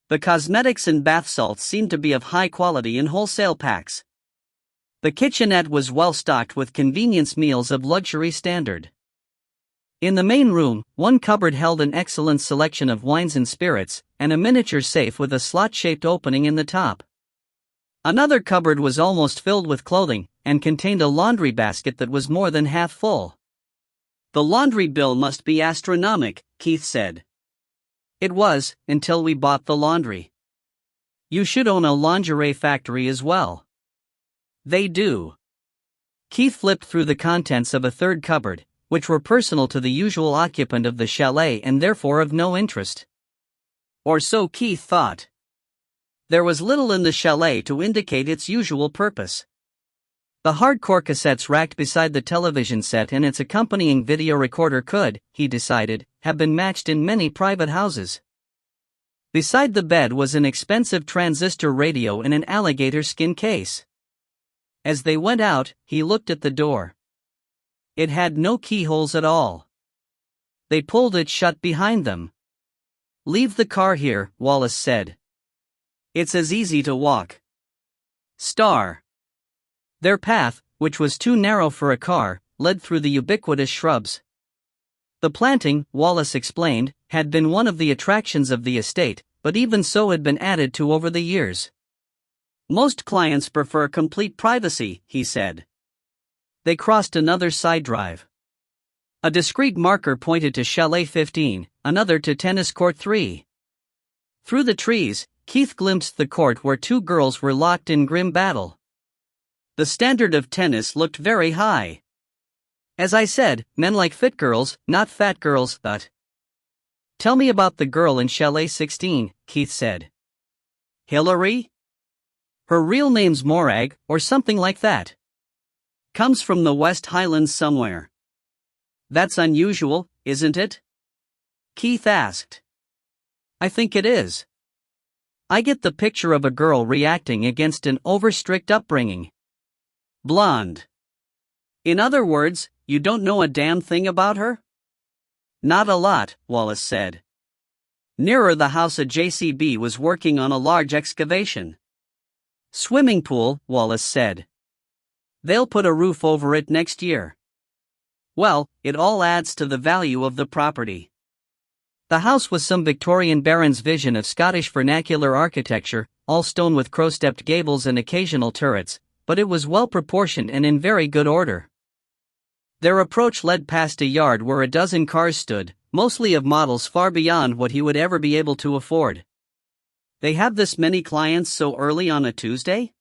The cosmetics and bath salts seemed to be of high quality in wholesale packs. The kitchenette was well stocked with convenience meals of luxury standard. In the main room, one cupboard held an excellent selection of wines and spirits, and a miniature safe with a slot-shaped opening in the top. Another cupboard was almost filled with clothing, and contained a laundry basket that was more than half full. "The laundry bill must be astronomical," Keith said. It was, until we bought the laundry. "You should own a lingerie factory as well." "They do." Keith flipped through the contents of a third cupboard, which were personal to the usual occupant of the chalet and therefore of no interest. Or so Keith thought. There was little in the chalet to indicate its usual purpose. The hardcore cassettes racked beside the television set and its accompanying video recorder could, he decided, have been matched in many private houses. Beside the bed was an expensive transistor radio in an alligator skin case. As they went out, he looked at the door. It had no keyholes at all. They pulled it shut behind them. "Leave the car here," Wallace said. "It's as easy to walk." Their path, which was too narrow for a car, led through the ubiquitous shrubs. The planting, Wallace explained, had been one of the attractions of the estate, but even so had been added to over the years. "Most clients prefer complete privacy," he said. They crossed another side drive. A discreet marker pointed to Chalet 15, another to Tennis Court 3. Through the trees, Keith glimpsed the court where two girls were locked in grim battle. The standard of tennis looked very high. "As I said, men like fit girls, not fat girls, but." "Tell me about the girl in Chalet 16, Keith said. "Hillary? Her real name's Morag, or something like that. Comes from the West Highlands somewhere." "That's unusual, isn't it?" Keith asked. "I think it is. I get the picture of a girl reacting against an over-strict upbringing. Blonde. In other words, you don't know a damn thing about her?" "Not a lot," Wallace said. Nearer the house a JCB was working on a large excavation. "Swimming pool," Wallace said. "They'll put a roof over it next year." "Well, it all adds to the value of the property." The house was some Victorian baron's vision of Scottish vernacular architecture, all stone with crow-stepped gables and occasional turrets, but it was well proportioned and in very good order. Their approach led past a yard where a dozen cars stood, mostly of models far beyond what he would ever be able to afford. "They have this many clients so early on a Tuesday?"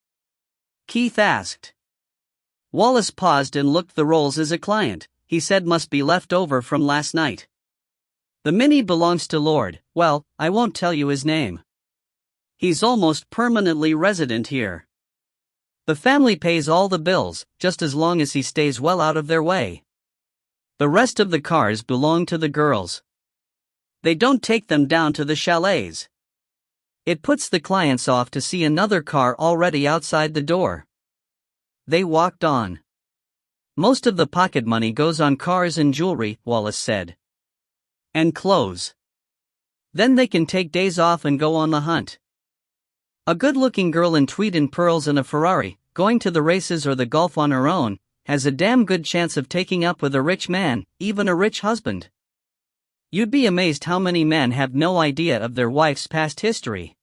Keith asked. Wallace paused and looked the rolls as a client, he said must be left over from last night. "The Mini belongs to Lord, well, I won't tell you his name. He's almost permanently resident here. The family pays all the bills, just as long as he stays well out of their way. The rest of the cars belong to the girls. They don't take them down to the chalets. It puts the clients off to see another car already outside the door." They walked on. "Most of the pocket money goes on cars and jewelry," Wallace said. "And clothes. Then they can take days off and go on the hunt. A good-looking girl in tweed and pearls and a Ferrari, going to the races or the golf on her own, has a damn good chance of taking up with a rich man, even a rich husband. You'd be amazed how many men have no idea of their wife's past history."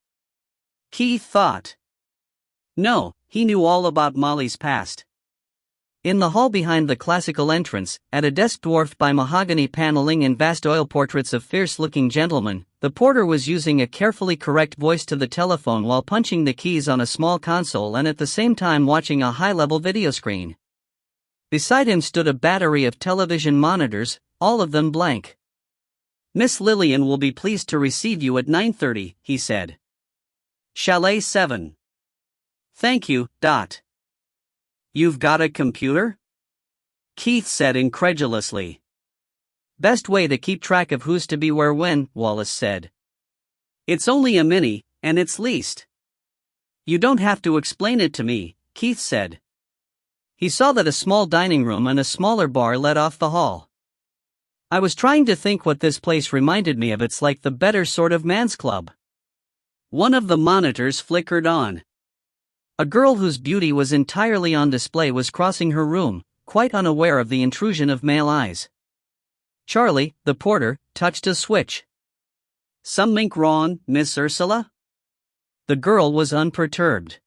Keith thought. No, he knew all about Molly's past. In the hall behind the classical entrance, at a desk dwarfed by mahogany paneling and vast oil portraits of fierce-looking gentlemen, the porter was using a carefully correct voice to the telephone while punching the keys on a small console and at the same time watching a high-level video screen. Beside him stood a battery of television monitors, all of them blank. "Miss Lillian will be pleased to receive you at 9:30, he said. "Chalet 7. "Thank you, Dot." "You've got a computer?" Keith said incredulously. "Best way to keep track of who's to be where when," Wallace said. "It's only a Mini, and it's leased." "You don't have to explain it to me," Keith said. He saw that a small dining room and a smaller bar led off the hall. "I was trying to think what this place reminded me of. It's like the better sort of man's club." One of the monitors flickered on. A girl whose beauty was entirely on display was crossing her room, quite unaware of the intrusion of male eyes. Charlie, the porter, touched a switch. "Something wrong, Miss Ursula?" The girl was unperturbed.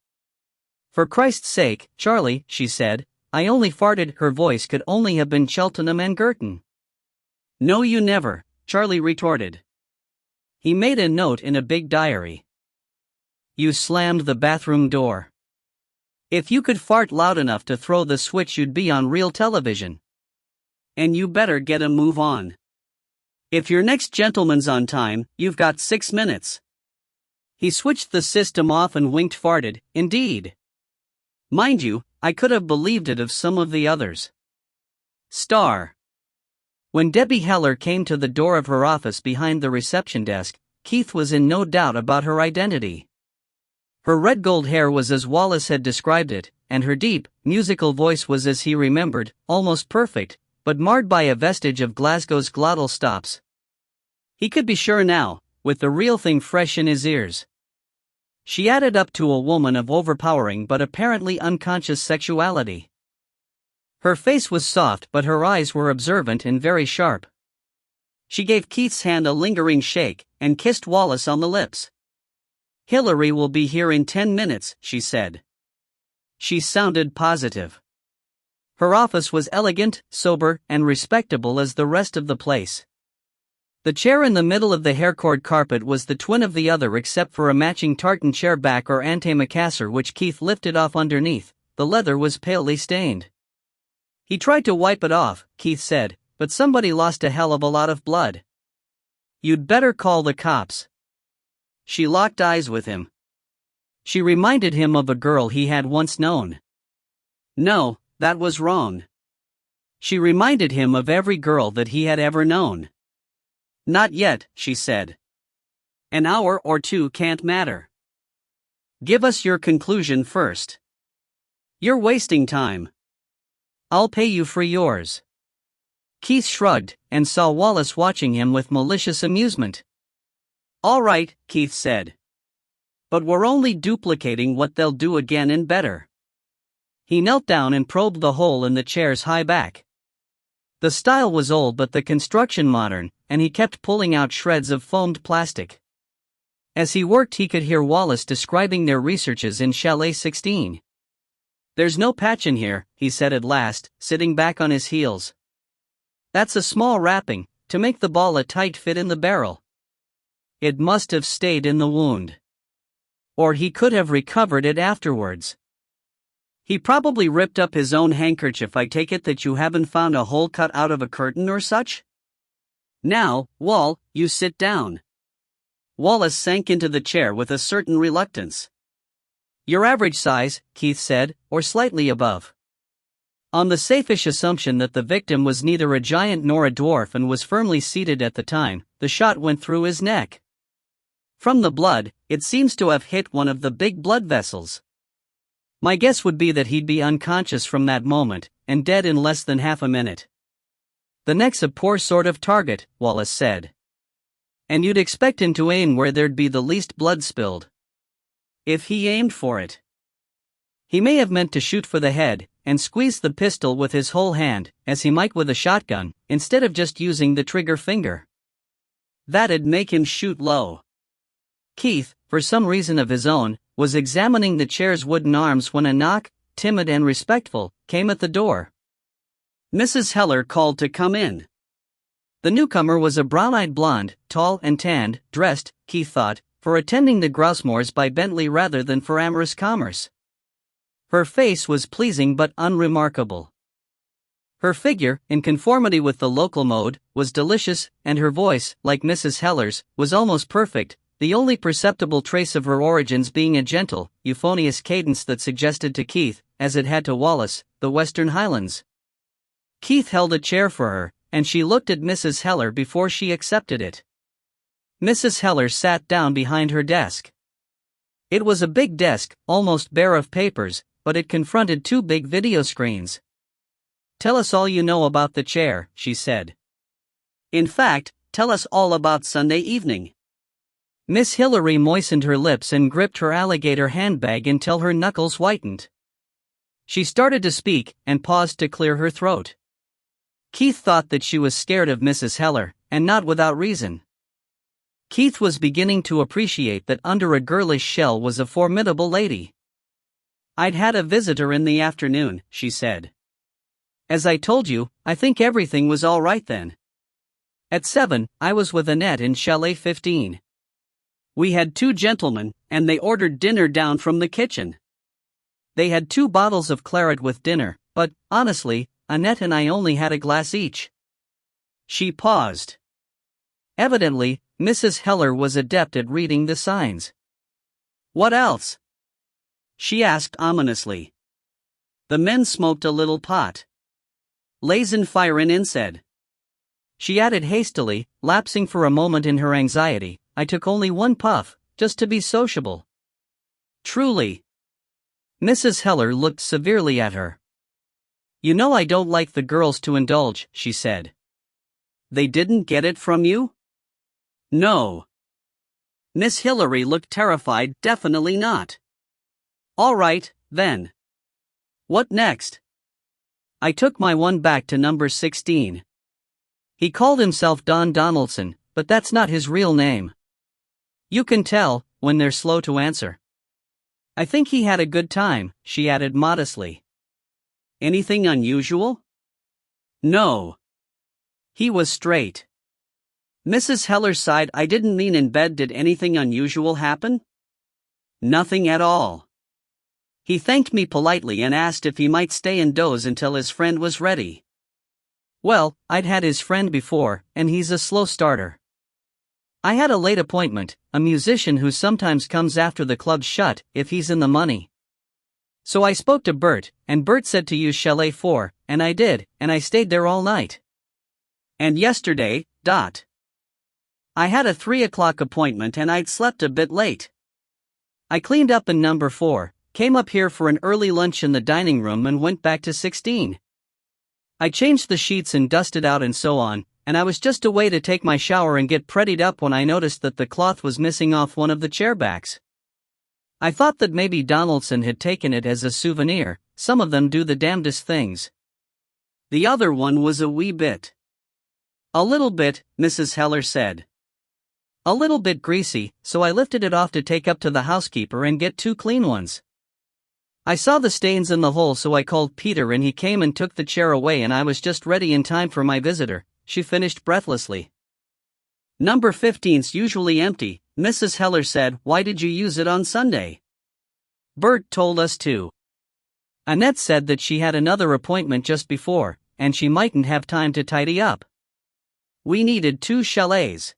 "For Christ's sake, Charlie," she said, "I only farted." Her voice could only have been Cheltenham and Girton. "No, you never," Charlie retorted. He made a note in a big diary. "You slammed the bathroom door. If you could fart loud enough to throw the switch, you'd be on real television. And you better get a move on. If your next gentleman's on time, you've got 6 minutes." He switched the system off and winked. "Farted, indeed. Mind you, I could have believed it of some of the others." Star. When Debbie Heller came to the door of her office behind the reception desk, Keith was in no doubt about her identity. Her red gold hair was as Wallace had described it, and her deep, musical voice was as he remembered, almost perfect, but marred by a vestige of Glasgow's glottal stops. He could be sure now, with the real thing fresh in his ears. She added up to a woman of overpowering but apparently unconscious sexuality. Her face was soft, but her eyes were observant and very sharp. She gave Keith's hand a lingering shake, and kissed Wallace on the lips. "Hillary will be here in 10 minutes, she said." She sounded positive. Her office was elegant, sober, and respectable as the rest of the place. The chair in the middle of the haircord carpet was the twin of the other except for a matching tartan chair back or antimacassar which Keith lifted off underneath. The leather was palely stained. "He tried to wipe it off," Keith said, "but somebody lost a hell of a lot of blood. You'd better call the cops." She locked eyes with him. She reminded him of a girl he had once known. No, that was wrong. She reminded him of every girl that he had ever known. "Not yet," she said. "An hour or two can't matter. Give us your conclusion first. You're wasting time. I'll pay you for yours." Keith shrugged, and saw Wallace watching him with malicious amusement. "All right," Keith said. "But we're only duplicating what they'll do again and better." He knelt down and probed the hole in the chair's high back. The style was old but the construction modern, and he kept pulling out shreds of foamed plastic. As he worked, he could hear Wallace describing their researches in Chalet 16. "There's no patch in here," he said at last, sitting back on his heels. "That's a small wrapping, to make the ball a tight fit in the barrel. It must have stayed in the wound. Or he could have recovered it afterwards. He probably ripped up his own handkerchief. I take it that you haven't found a hole cut out of a curtain or such? Now, Wall, you sit down." Wallace sank into the chair with a certain reluctance. "Your average size," Keith said, "or slightly above." On the safeish assumption that the victim was neither a giant nor a dwarf and was firmly seated at the time, the shot went through his neck. From the blood, it seems to have hit one of the big blood vessels. My guess would be that he'd be unconscious from that moment, and dead in less than half a minute. "The neck's a poor sort of target," Wallace said. "And you'd expect him to aim where there'd be the least blood spilled. If he aimed for it. He may have meant to shoot for the head, and squeeze the pistol with his whole hand, as he might with a shotgun, instead of just using the trigger finger. That'd make him shoot low." Keith, for some reason of his own, was examining the chair's wooden arms when a knock, timid and respectful, came at the door. Mrs. Heller called to come in. The newcomer was a brown-eyed blonde, tall and tanned, dressed, Keith thought, for attending the Grousemores by Bentley rather than for amorous commerce. Her face was pleasing but unremarkable. Her figure, in conformity with the local mode, was delicious, and her voice, like Mrs. Heller's, was almost perfect, the only perceptible trace of her origins being a gentle, euphonious cadence that suggested to Keith, as it had to Wallace, the Western Highlands. Keith held a chair for her, and she looked at Mrs. Heller before she accepted it. Mrs. Heller sat down behind her desk. It was a big desk, almost bare of papers, but it confronted 2 big video screens. "Tell us all you know about the chair," she said. "In fact, tell us all about Sunday evening." Miss Hillary moistened her lips and gripped her alligator handbag until her knuckles whitened. She started to speak and paused to clear her throat. Keith thought that she was scared of Mrs. Heller, and not without reason. Keith was beginning to appreciate that under a girlish shell was a formidable lady. "I'd had a visitor in the afternoon," she said. "As I told you, I think everything was all right then. At 7, I was with Annette in Chalet 15. We had 2 gentlemen, and they ordered dinner down from the kitchen. They had 2 bottles of claret with dinner, but, honestly, Annette and I only had a glass each." She paused. Evidently, Mrs. Heller was adept at reading the signs. "What else?" she asked ominously. "The men smoked a little pot. Lazen firin' in said." She added hastily, lapsing for a moment in her anxiety, "I took only 1 puff, just to be sociable." "Truly?" Mrs. Heller looked severely at her. "You know I don't like the girls to indulge," she said. "They didn't get it from you?" "No." Miss Hillary looked terrified. "Definitely not." "All right, then. What next?" "I took my one back to number 16. He called himself Don Donaldson, but that's not his real name. You can tell when they're slow to answer. I think he had a good time," she added modestly. "Anything unusual?" "No. He was straight." Mrs. Heller sighed. "I didn't mean in bed. Did anything unusual happen?" "Nothing at all. He thanked me politely and asked if he might stay and doze until his friend was ready." "Well, I'd had his friend before, and he's a slow starter. I had a late appointment, a musician who sometimes comes after the club's shut, if he's in the money. So I spoke to Bert, and Bert said to use Chalet 4, and I did, and I stayed there all night." "And yesterday, I had a 3 o'clock appointment and I'd slept a bit late. I cleaned up in number 4, came up here for an early lunch in the dining room and went back to 16. I changed the sheets and dusted out and so on, and I was just away to take my shower and get prettied up when I noticed that the cloth was missing off one of the chair backs. I thought that maybe Donaldson had taken it as a souvenir. Some of them do the damnedest things." "The other one was a wee bit." "A little bit," Mrs. Heller said. "A little bit greasy, so I lifted it off to take up to the housekeeper and get 2 clean ones. I saw the stains in the hole, so I called Peter and he came and took the chair away and I was just ready in time for my visitor," she finished breathlessly. "Number 15's usually empty," Mrs. Heller said. "Why did you use it on Sunday?" "Bert told us to. Annette said that she had another appointment just before, and she mightn't have time to tidy up. We needed 2 chalets.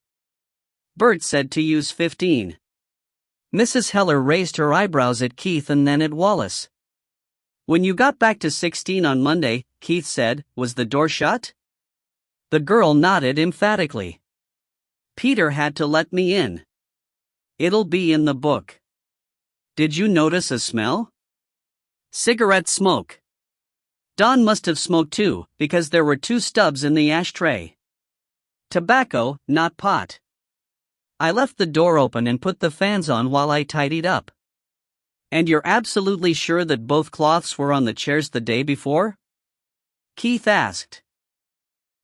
Bert said to use 15. Mrs. Heller raised her eyebrows at Keith and then at Wallace. "When you got back to 16 on Monday," Keith said, "was the door shut?" The girl nodded emphatically. "Peter had to let me in. It'll be in the book." "Did you notice a smell?" "Cigarette smoke. Don must have smoked too, because there were 2 stubs in the ashtray. Tobacco, not pot. I left the door open and put the fans on while I tidied up." "And you're absolutely sure that both cloths were on the chairs the day before?" Keith asked.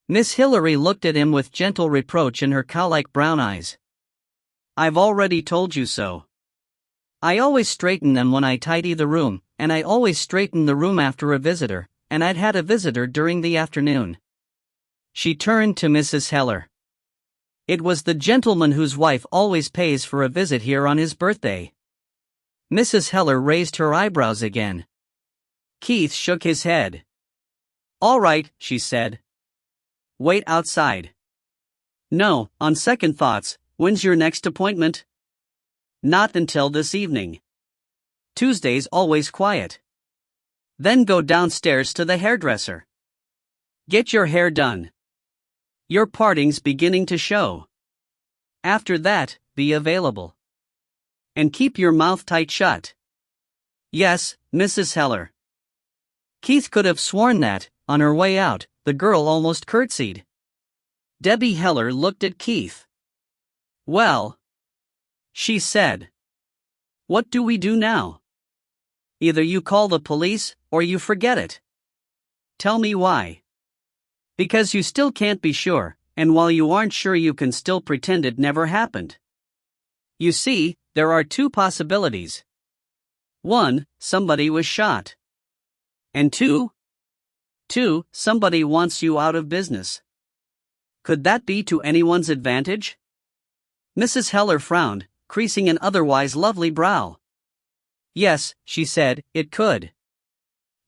Miss Hillary looked at him with gentle reproach in her cow-like brown eyes. "I've already told you so. I always straighten them when I tidy the room, and I always straighten the room after a visitor, and I'd had a visitor during the afternoon." She turned to Mrs. Heller. "It was the gentleman whose wife always pays for a visit here on his birthday." Mrs. Heller raised her eyebrows again. Keith shook his head. "All right," she said. "Wait outside." "No, on second thoughts, when's your next appointment?" "Not until this evening. Tuesday's always quiet. Then go downstairs to the hairdresser. Get your hair done. Your parting's beginning to show. After that, be available. And keep your mouth tight shut." "Yes, Mrs. Heller." Keith could have sworn that, on her way out, the girl almost curtsied. Debbie Heller looked at Keith. "Well, she said. What do we do now? Either you call the police, or you forget it. Tell me why. Because you still can't be sure, and while you aren't sure you can still pretend it never happened. You see, there are two possibilities. 1, somebody was shot. And 2, somebody wants you out of business. Could that be to anyone's advantage? Mrs. Heller frowned, creasing an otherwise lovely brow. Yes, she said, it could.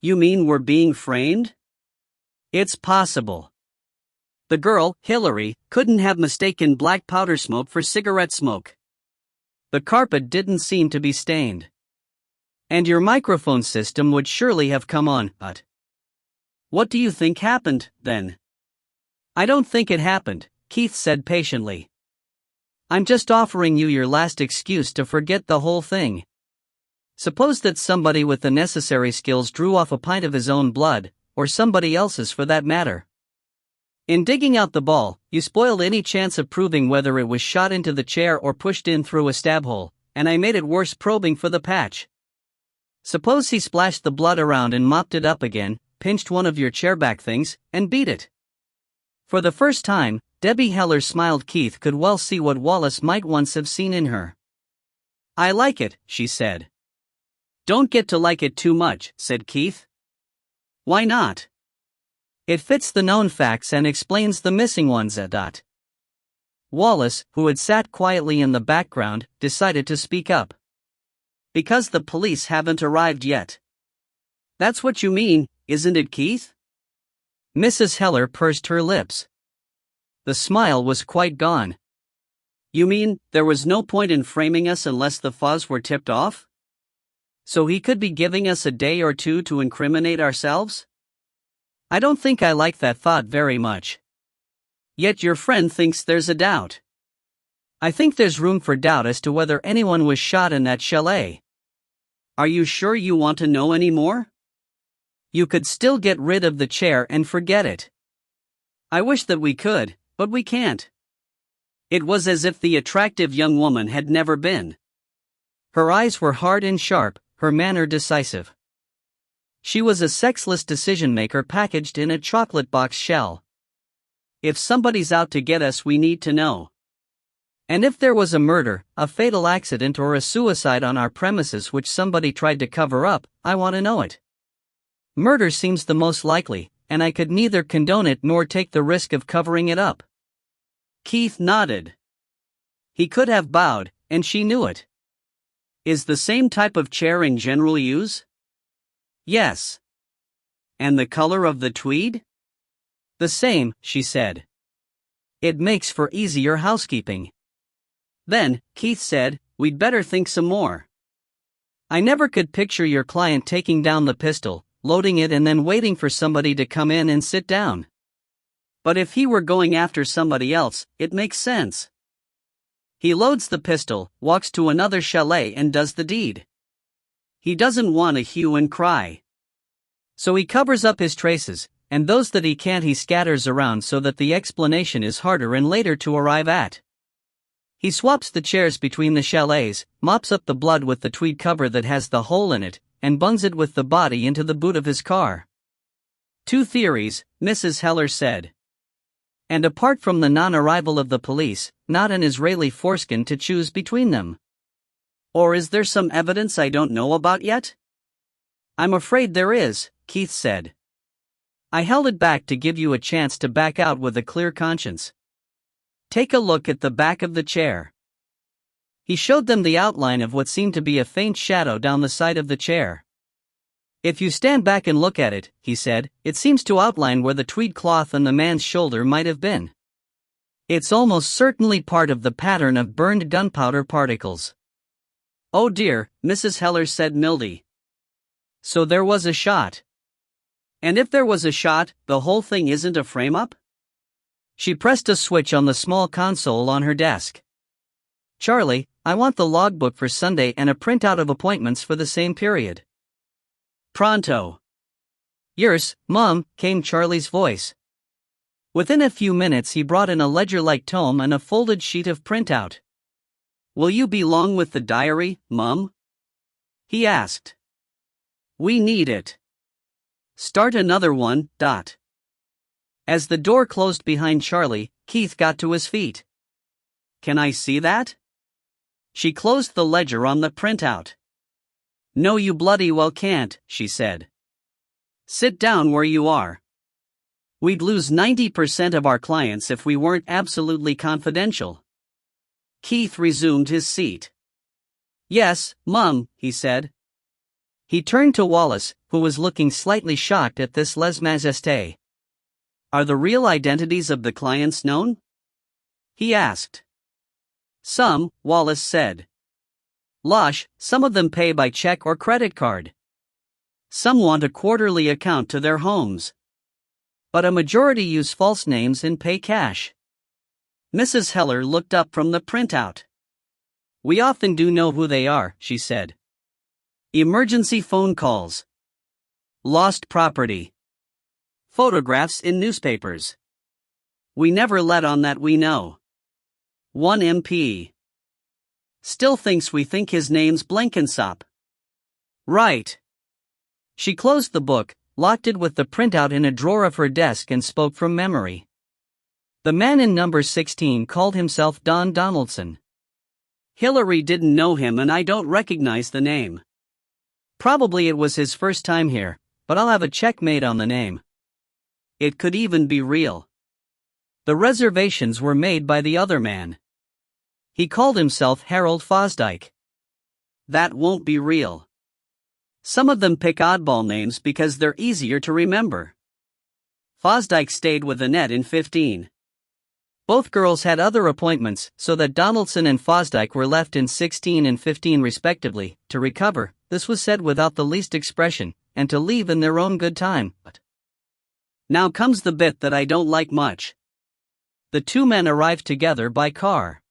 You mean we're being framed? It's possible. The girl, Hillary, couldn't have mistaken black powder smoke for cigarette smoke. The carpet didn't seem to be stained. And your microphone system would surely have come on, but... What do you think happened, then? I don't think it happened, Keith said patiently. I'm just offering you your last excuse to forget the whole thing. Suppose that somebody with the necessary skills drew off a pint of his own blood, or somebody else's for that matter. In digging out the ball, you spoiled any chance of proving whether it was shot into the chair or pushed in through a stab hole, and I made it worse probing for the patch. Suppose he splashed the blood around and mopped it up again, pinched one of your chairback things, and beat it. For the first time, Debbie Heller smiled. Keith could well see what Wallace might once have seen in her. I like it, she said. Don't get to like it too much, said Keith. Why not? It fits the known facts and explains the missing ones. Wallace, who had sat quietly in the background, decided to speak up. Because the police haven't arrived yet. That's what you mean, isn't it, Keith? Mrs. Heller pursed her lips. The smile was quite gone. You mean, there was no point in framing us unless the fuzz were tipped off? So he could be giving us a day or two to incriminate ourselves? I don't think I like that thought very much. Yet your friend thinks there's a doubt. I think there's room for doubt as to whether anyone was shot in that chalet. Are you sure you want to know any more? You could still get rid of the chair and forget it. I wish that we could, but we can't. It was as if the attractive young woman had never been. Her eyes were hard and sharp, her manner decisive. She was a sexless decision-maker packaged in a chocolate box shell. If somebody's out to get us, we need to know. And if there was a murder, a fatal accident or a suicide on our premises which somebody tried to cover up, I want to know it. Murder seems the most likely, and I could neither condone it nor take the risk of covering it up. Keith nodded. He could have bowed, and she knew it. Is the same type of chair in general use? Yes. And the color of the tweed? The same, she said. It makes for easier housekeeping. Then, Keith said, we'd better think some more. I never could picture your client taking down the pistol, loading it and then waiting for somebody to come in and sit down. But if he were going after somebody else, it makes sense. He loads the pistol, walks to another chalet and does the deed. He doesn't want a hue and cry. So he covers up his traces, and those that he can't he scatters around so that the explanation is harder and later to arrive at. He swaps the chairs between the chalets, mops up the blood with the tweed cover that has the hole in it, and bungs it with the body into the boot of his car. Two theories, Mrs. Heller said. And apart from the non-arrival of the police, not an Israeli foreskin to choose between them. Or is there some evidence I don't know about yet? I'm afraid there is, Keith said. I held it back to give you a chance to back out with a clear conscience. Take a look at the back of the chair. He showed them the outline of what seemed to be a faint shadow down the side of the chair. If you stand back and look at it, he said, it seems to outline where the tweed cloth on the man's shoulder might have been. It's almost certainly part of the pattern of burned gunpowder particles. Oh dear, Mrs. Heller said mildly. So there was a shot. And if there was a shot, the whole thing isn't a frame-up? She pressed a switch on the small console on her desk. Charlie, I want the logbook for Sunday and a printout of appointments for the same period. Pronto. Yours, Mom, came Charlie's voice. Within a few minutes he brought in a ledger-like tome and a folded sheet of printout. Will you be long with the diary, Mum? He asked. We need it. Start another one. As the door closed behind Charlie, Keith got to his feet. Can I see that? She closed the ledger on the printout. No, you bloody well can't, she said. Sit down where you are. We'd lose 90% of our clients if we weren't absolutely confidential. Keith resumed his seat. Yes, Mum, he said. He turned to Wallace, who was looking slightly shocked at this lèse-majesté. Are the real identities of the clients known? He asked. Some, Wallace said. Lush, some of them pay by check or credit card. Some want a quarterly account to their homes. But a majority use false names and pay cash. Mrs. Heller looked up from the printout. We often do know who they are, she said. Emergency phone calls. Lost property. Photographs in newspapers. We never let on that we know. One MP. Still thinks we think his name's Blenkinsop. Right. She closed the book, locked it with the printout in a drawer of her desk and spoke from memory. The man in number 16 called himself Don Donaldson. Hillary didn't know him and I don't recognize the name. Probably it was his first time here, but I'll have a check made on the name. It could even be real. The reservations were made by the other man. He called himself Harold Fosdyke. That won't be real. Some of them pick oddball names because they're easier to remember. Fosdyke stayed with Annette in 15. Both girls had other appointments, so that Donaldson and Fosdyke were left in 16 and 15 respectively, to recover. This was said without the least expression, and to leave in their own good time. But now comes the bit that I don't like much. The two men arrived together by car.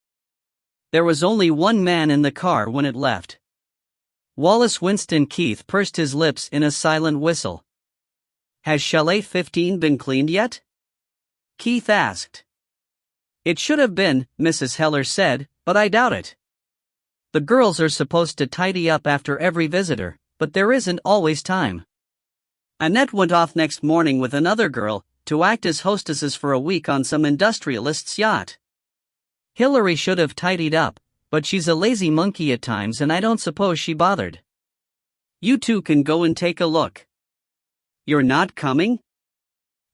There was only one man in the car when it left. Wallace Winston Keith pursed his lips in a silent whistle. Has Chalet 15 been cleaned yet? Keith asked. It should have been, Mrs. Heller said, but I doubt it. The girls are supposed to tidy up after every visitor, but there isn't always time. Annette went off next morning with another girl, to act as hostesses for a week on some industrialist's yacht. Hillary should have tidied up, but she's a lazy monkey at times and I don't suppose she bothered. You two can go and take a look. You're not coming?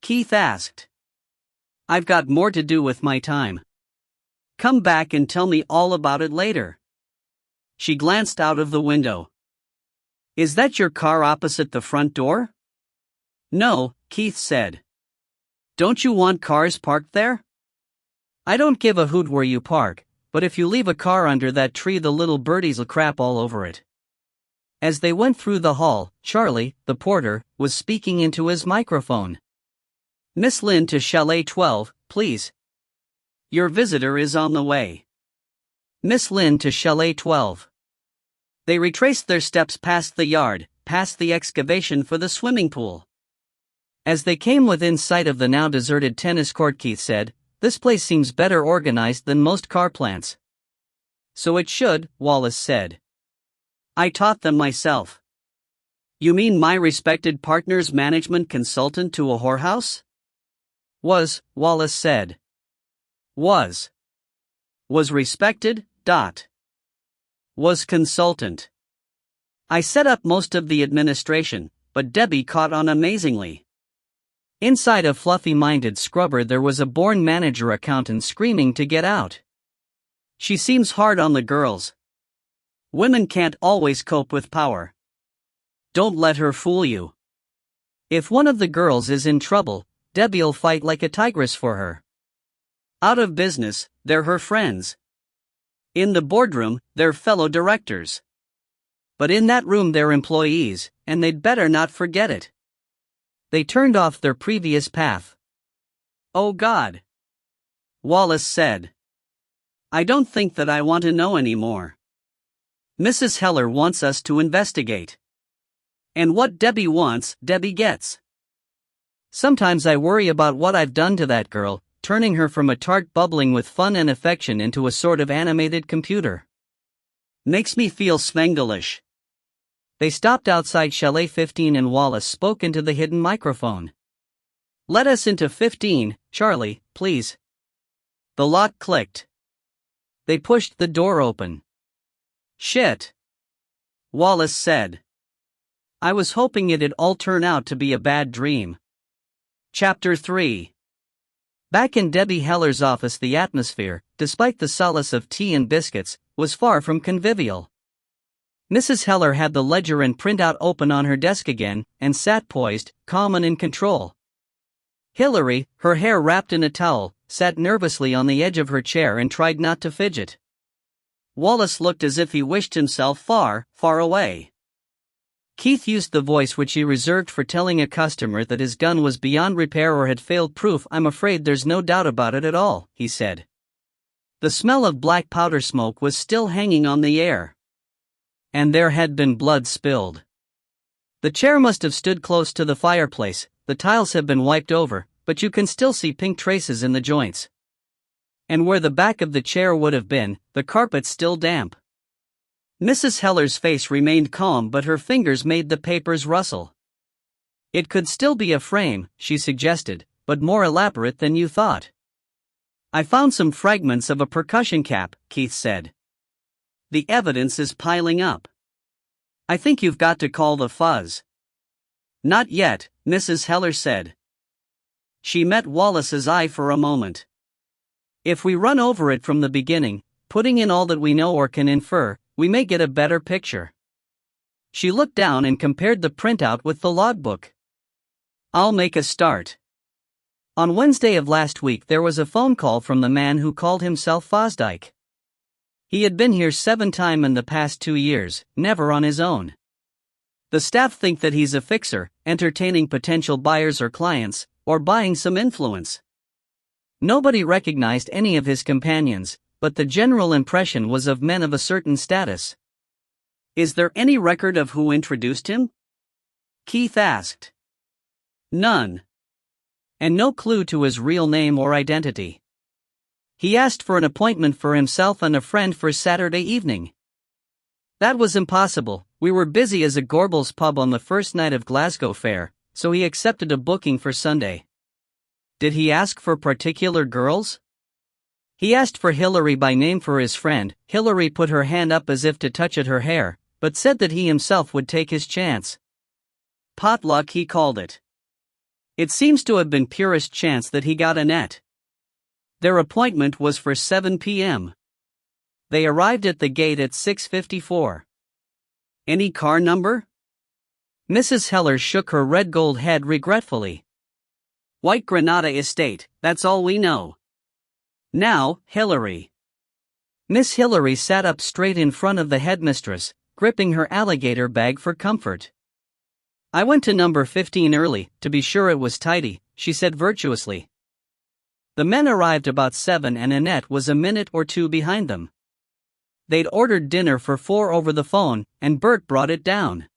Keith asked. I've got more to do with my time. Come back and tell me all about it later. She glanced out of the window. Is that your car opposite the front door? No, Keith said. Don't you want cars parked there? I don't give a hoot where you park, but if you leave a car under that tree the little birdies'll crap all over it. As they went through the hall, Charlie, the porter, was speaking into his microphone. Miss Lynn to Chalet 12, please. Your visitor is on the way. Miss Lynn to Chalet 12. They retraced their steps past the yard, past the excavation for the swimming pool. As they came within sight of the now deserted tennis court, Keith said, This place seems better organized than most car plants. So it should, Wallace said. I taught them myself. You mean my respected partner's management consultant to a whorehouse? Was, Wallace said. Was respected, Was consultant. I set up most of the administration, but Debbie caught on amazingly. Inside a fluffy-minded scrubber there was a born manager accountant screaming to get out. She seems hard on the girls. Women can't always cope with power. Don't let her fool you. If one of the girls is in trouble, Debbie'll fight like a tigress for her. Out of business, they're her friends. In the boardroom, they're fellow directors. But in that room they're employees, and they'd better not forget it. They turned off their previous path. Oh God. Wallace said. I don't think that I want to know anymore. Mrs. Heller wants us to investigate. And what Debbie wants, Debbie gets. Sometimes I worry about what I've done to that girl, turning her from a tart bubbling with fun and affection into a sort of animated computer. Makes me feel Svengalish. They stopped outside Chalet 15 and Wallace spoke into the hidden microphone. Let us into 15, Charlie, please. The lock clicked. They pushed the door open. Shit, Wallace said. I was hoping it'd all turn out to be a bad dream. Chapter 3. Back in Debbie Heller's office, the atmosphere, despite the solace of tea and biscuits, was far from convivial. Mrs. Heller had the ledger and printout open on her desk again, and sat poised, calm and in control. Hillary, her hair wrapped in a towel, sat nervously on the edge of her chair and tried not to fidget. Wallace looked as if he wished himself far, far away. Keith used the voice which he reserved for telling a customer that his gun was beyond repair or had failed proof. I'm afraid there's no doubt about it at all, he said. The smell of black powder smoke was still hanging on the air. And there had been blood spilled. The chair must have stood close to the fireplace, the tiles have been wiped over, but you can still see pink traces in the joints. And where the back of the chair would have been, the carpet's still damp. Mrs. Heller's face remained calm, but her fingers made the papers rustle. It could still be a frame, she suggested, but more elaborate than you thought. I found some fragments of a percussion cap, Keith said. The evidence is piling up. I think you've got to call the fuzz. Not yet, Mrs. Heller said. She met Wallace's eye for a moment. If we run over it from the beginning, putting in all that we know or can infer, we may get a better picture. She looked down and compared the printout with the logbook. I'll make a start. On Wednesday of last week there was a phone call from the man who called himself Fosdyke. He had been here 7 times in the past 2 years, never on his own. The staff think that he's a fixer, entertaining potential buyers or clients, or buying some influence. Nobody recognized any of his companions, but the general impression was of men of a certain status. Is there any record of who introduced him? Keith asked. None. And no clue to his real name or identity. He asked for an appointment for himself and a friend for Saturday evening. That was impossible. We were busy as a Gorbals pub on the first night of Glasgow Fair, so he accepted a booking for Sunday. Did he ask for particular girls? He asked for Hillary by name for his friend. Hillary put her hand up as if to touch at her hair, but said that he himself would take his chance. Potluck, he called it. It seems to have been purest chance that he got Annette. Their appointment was for 7 p.m. They arrived at the gate at 6:54. Any car number? Mrs. Heller shook her red gold head regretfully. White Granada Estate, that's all we know. Now, Hillary. Miss Hillary sat up straight in front of the headmistress, gripping her alligator bag for comfort. I went to number 15 early, to be sure it was tidy, she said virtuously. The men arrived about 7 and Annette was a minute or 2 behind them. They'd ordered dinner for 4 over the phone, and Bert brought it down.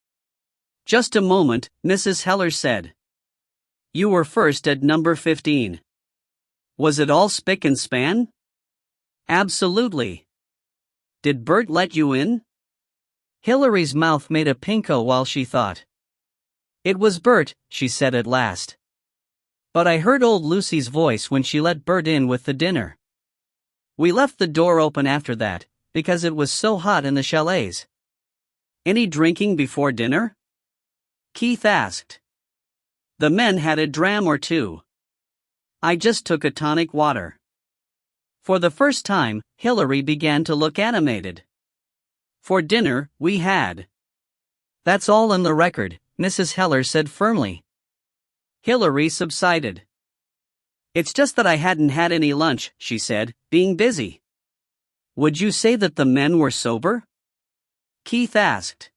Just a moment, Mrs. Heller said. You were first at number 15. Was it all spick and span? Absolutely. Did Bert let you in? Hillary's mouth made a pinko while she thought. It was Bert, she said at last. But I heard old Lucy's voice when she let Bert in with the dinner. We left the door open after that, because it was so hot in the chalets. Any drinking before dinner? Keith asked. The men had a dram or 2. I just took a tonic water. For the first time, Hillary began to look animated. For dinner, we had. That's all in the record, Mrs. Heller said firmly. Hillary subsided. It's just that I hadn't had any lunch, she said, being busy. Would you say that the men were sober? Keith asked.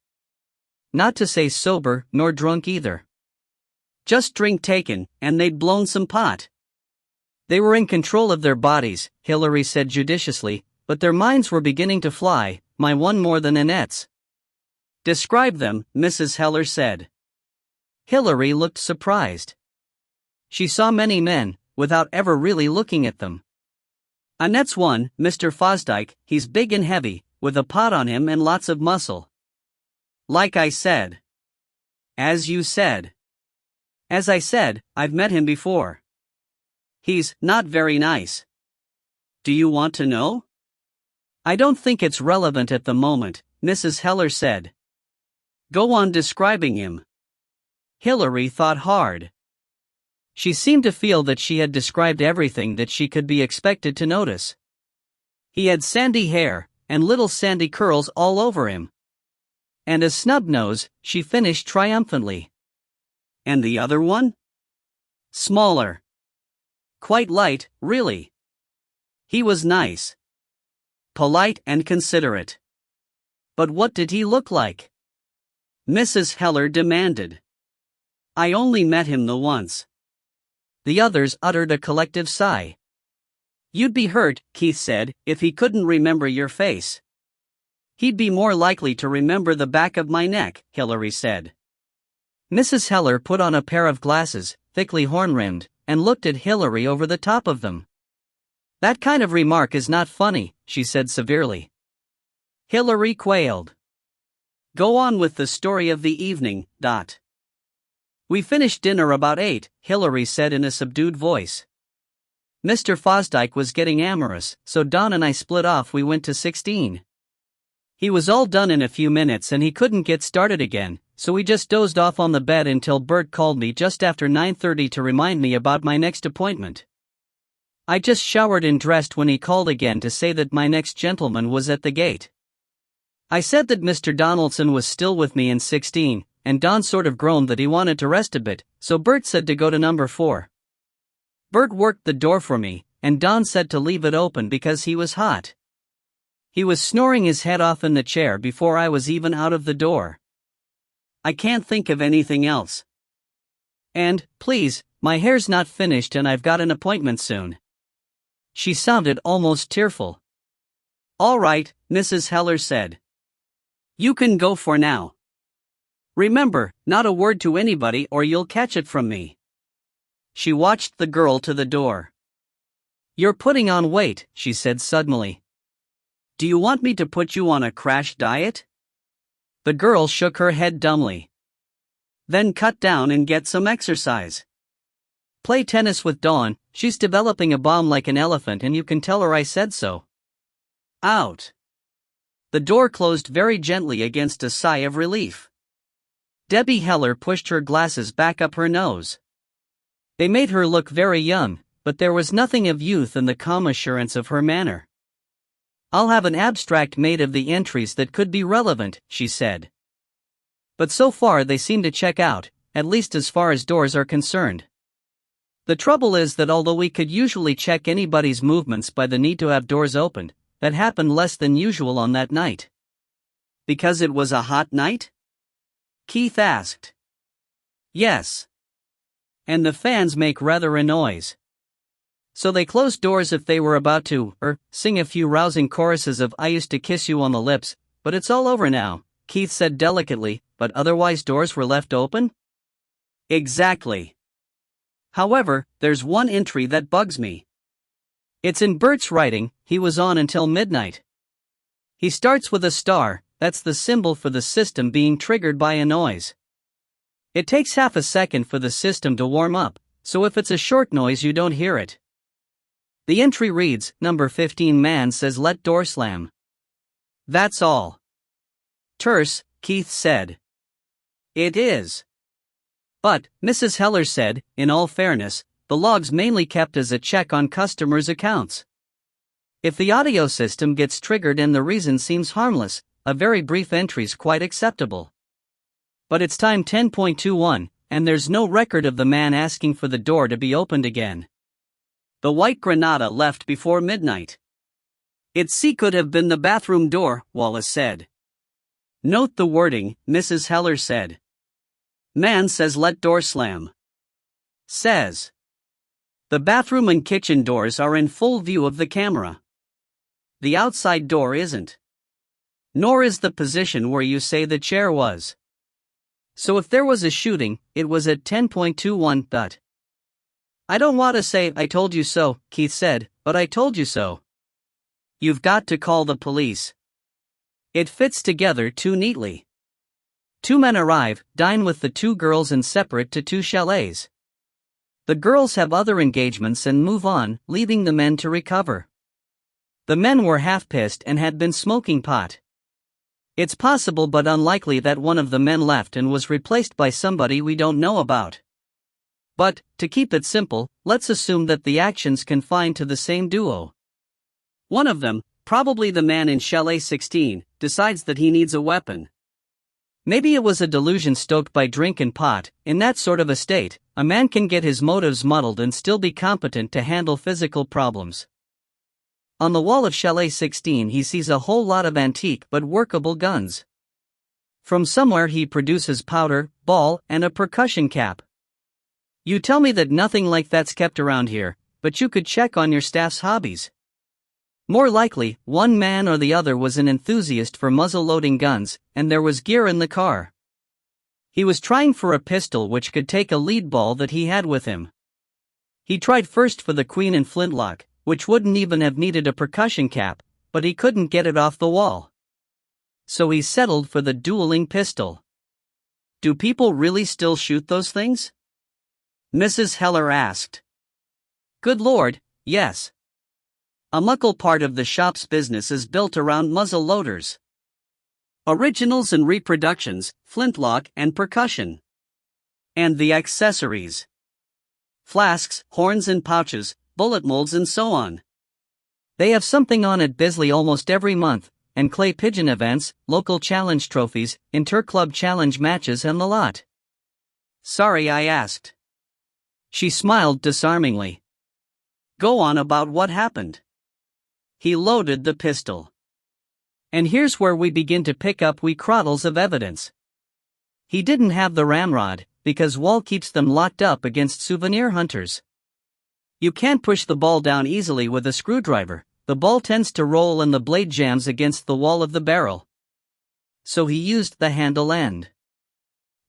Not to say sober, nor drunk either. Just drink taken, and they'd blown some pot. They were in control of their bodies, Hillary said judiciously, but their minds were beginning to fly, my one more than Annette's. Describe them, Mrs. Heller said. Hillary looked surprised. She saw many men, without ever really looking at them. Annette's one, Mr. Fosdyke, he's big and heavy, with a pot on him and lots of muscle. Like I said. As you said. As I said, I've met him before. He's not very nice. Do you want to know? I don't think it's relevant at the moment, Mrs. Heller said. Go on describing him. Hillary thought hard. She seemed to feel that she had described everything that she could be expected to notice. He had sandy hair, and little sandy curls all over him. And a snub nose, she finished triumphantly. And the other one? Smaller. Quite light, really. He was nice. Polite and considerate. But what did he look like? Mrs. Heller demanded. I only met him the once. The others uttered a collective sigh. You'd be hurt, Keith said, if he couldn't remember your face. He'd be more likely to remember the back of my neck, Hillary said. Mrs. Heller put on a pair of glasses, thickly horn-rimmed, and looked at Hillary over the top of them. That kind of remark is not funny, she said severely. Hillary quailed. Go on with the story of the evening, Dot. We finished dinner about 8, Hillary said in a subdued voice. Mr. Fosdyke was getting amorous, so Don and I split off. We went to 16. He was all done in a few minutes and he couldn't get started again, so we just dozed off on the bed until Bert called me just after 9:30 to remind me about my next appointment. I just showered and dressed when he called again to say that my next gentleman was at the gate. I said that Mr. Donaldson was still with me in 16, and Don sort of groaned that he wanted to rest a bit, so Bert said to go to number 4. Bert worked the door for me, and Don said to leave it open because he was hot. He was snoring his head off in the chair before I was even out of the door. I can't think of anything else. And, please, my hair's not finished and I've got an appointment soon. She sounded almost tearful. All right, Mrs. Heller said. You can go for now. Remember, not a word to anybody or you'll catch it from me. She watched the girl to the door. You're putting on weight, she said suddenly. Do you want me to put you on a crash diet? The girl shook her head dumbly. Then cut down and get some exercise. Play tennis with Dawn, she's developing a bomb like an elephant and you can tell her I said so. Out. The door closed very gently against a sigh of relief. Debbie Heller pushed her glasses back up her nose. They made her look very young, but there was nothing of youth in the calm assurance of her manner. I'll have an abstract made of the entries that could be relevant, she said. But so far they seem to check out, at least as far as doors are concerned. The trouble is that although we could usually check anybody's movements by the need to have doors opened, that happened less than usual on that night. Because it was a hot night? Keith asked. Yes. And the fans make rather a noise. So they closed doors if they were about to, sing a few rousing choruses of I used to kiss you on the lips, but it's all over now, Keith said delicately, but otherwise doors were left open? Exactly. However, there's one entry that bugs me. It's in Bert's writing, he was on until midnight. He starts with a star, that's the symbol for the system being triggered by a noise. It takes half a second for the system to warm up, so if it's a short noise you don't hear it. The entry reads, number 15 man says let door slam. That's all. Terse, Keith said. It is. But, Mrs. Heller said, in all fairness, the log's mainly kept as a check on customers' accounts. If the audio system gets triggered and the reason seems harmless, a very brief entry's quite acceptable. But it's time 10.21, and there's no record of the man asking for the door to be opened again. The white Granada left before midnight. It could have been the bathroom door, Wallace said. Note the wording, Mrs. Heller said. Man says let door slam. Says. The bathroom and kitchen doors are in full view of the camera. The outside door isn't. Nor is the position where you say the chair was. So if there was a shooting, it was at 10.21. I don't want to say I told you so, Keith said, but I told you so. You've got to call the police. It fits together too neatly. Two men arrive, dine with the two girls and separate to two chalets. The girls have other engagements and move on, leaving the men to recover. The men were half pissed and had been smoking pot. It's possible but unlikely that one of the men left and was replaced by somebody we don't know about. But, to keep it simple, let's assume that the action's confined to the same duo. One of them, probably the man in Chalet 16, decides that he needs a weapon. Maybe it was a delusion stoked by drink and pot. In that sort of a state, a man can get his motives muddled and still be competent to handle physical problems. On the wall of Chalet 16 he sees a whole lot of antique but workable guns. From somewhere he produces powder, ball, and a percussion cap. You tell me that nothing like that's kept around here, but you could check on your staff's hobbies. More likely, one man or the other was an enthusiast for muzzle-loading guns, and there was gear in the car. He was trying for a pistol which could take a lead ball that he had with him. He tried first for the Queen and flintlock, which wouldn't even have needed a percussion cap, but he couldn't get it off the wall. So he settled for the dueling pistol. Do people really still shoot those things? Mrs. Heller asked. Good Lord, yes. A muckle part of the shop's business is built around muzzle loaders. Originals and reproductions, flintlock and percussion. And the accessories. Flasks, horns and pouches, bullet molds and so on. They have something on at Bisley almost every month, and clay pigeon events, local challenge trophies, inter-club challenge matches and the lot. Sorry I asked. She smiled disarmingly. Go on about what happened. He loaded the pistol. And here's where we begin to pick up wee crottles of evidence. He didn't have the ramrod, because Wall keeps them locked up against souvenir hunters. You can't push the ball down easily with a screwdriver, the ball tends to roll and the blade jams against the wall of the barrel. So he used the handle end.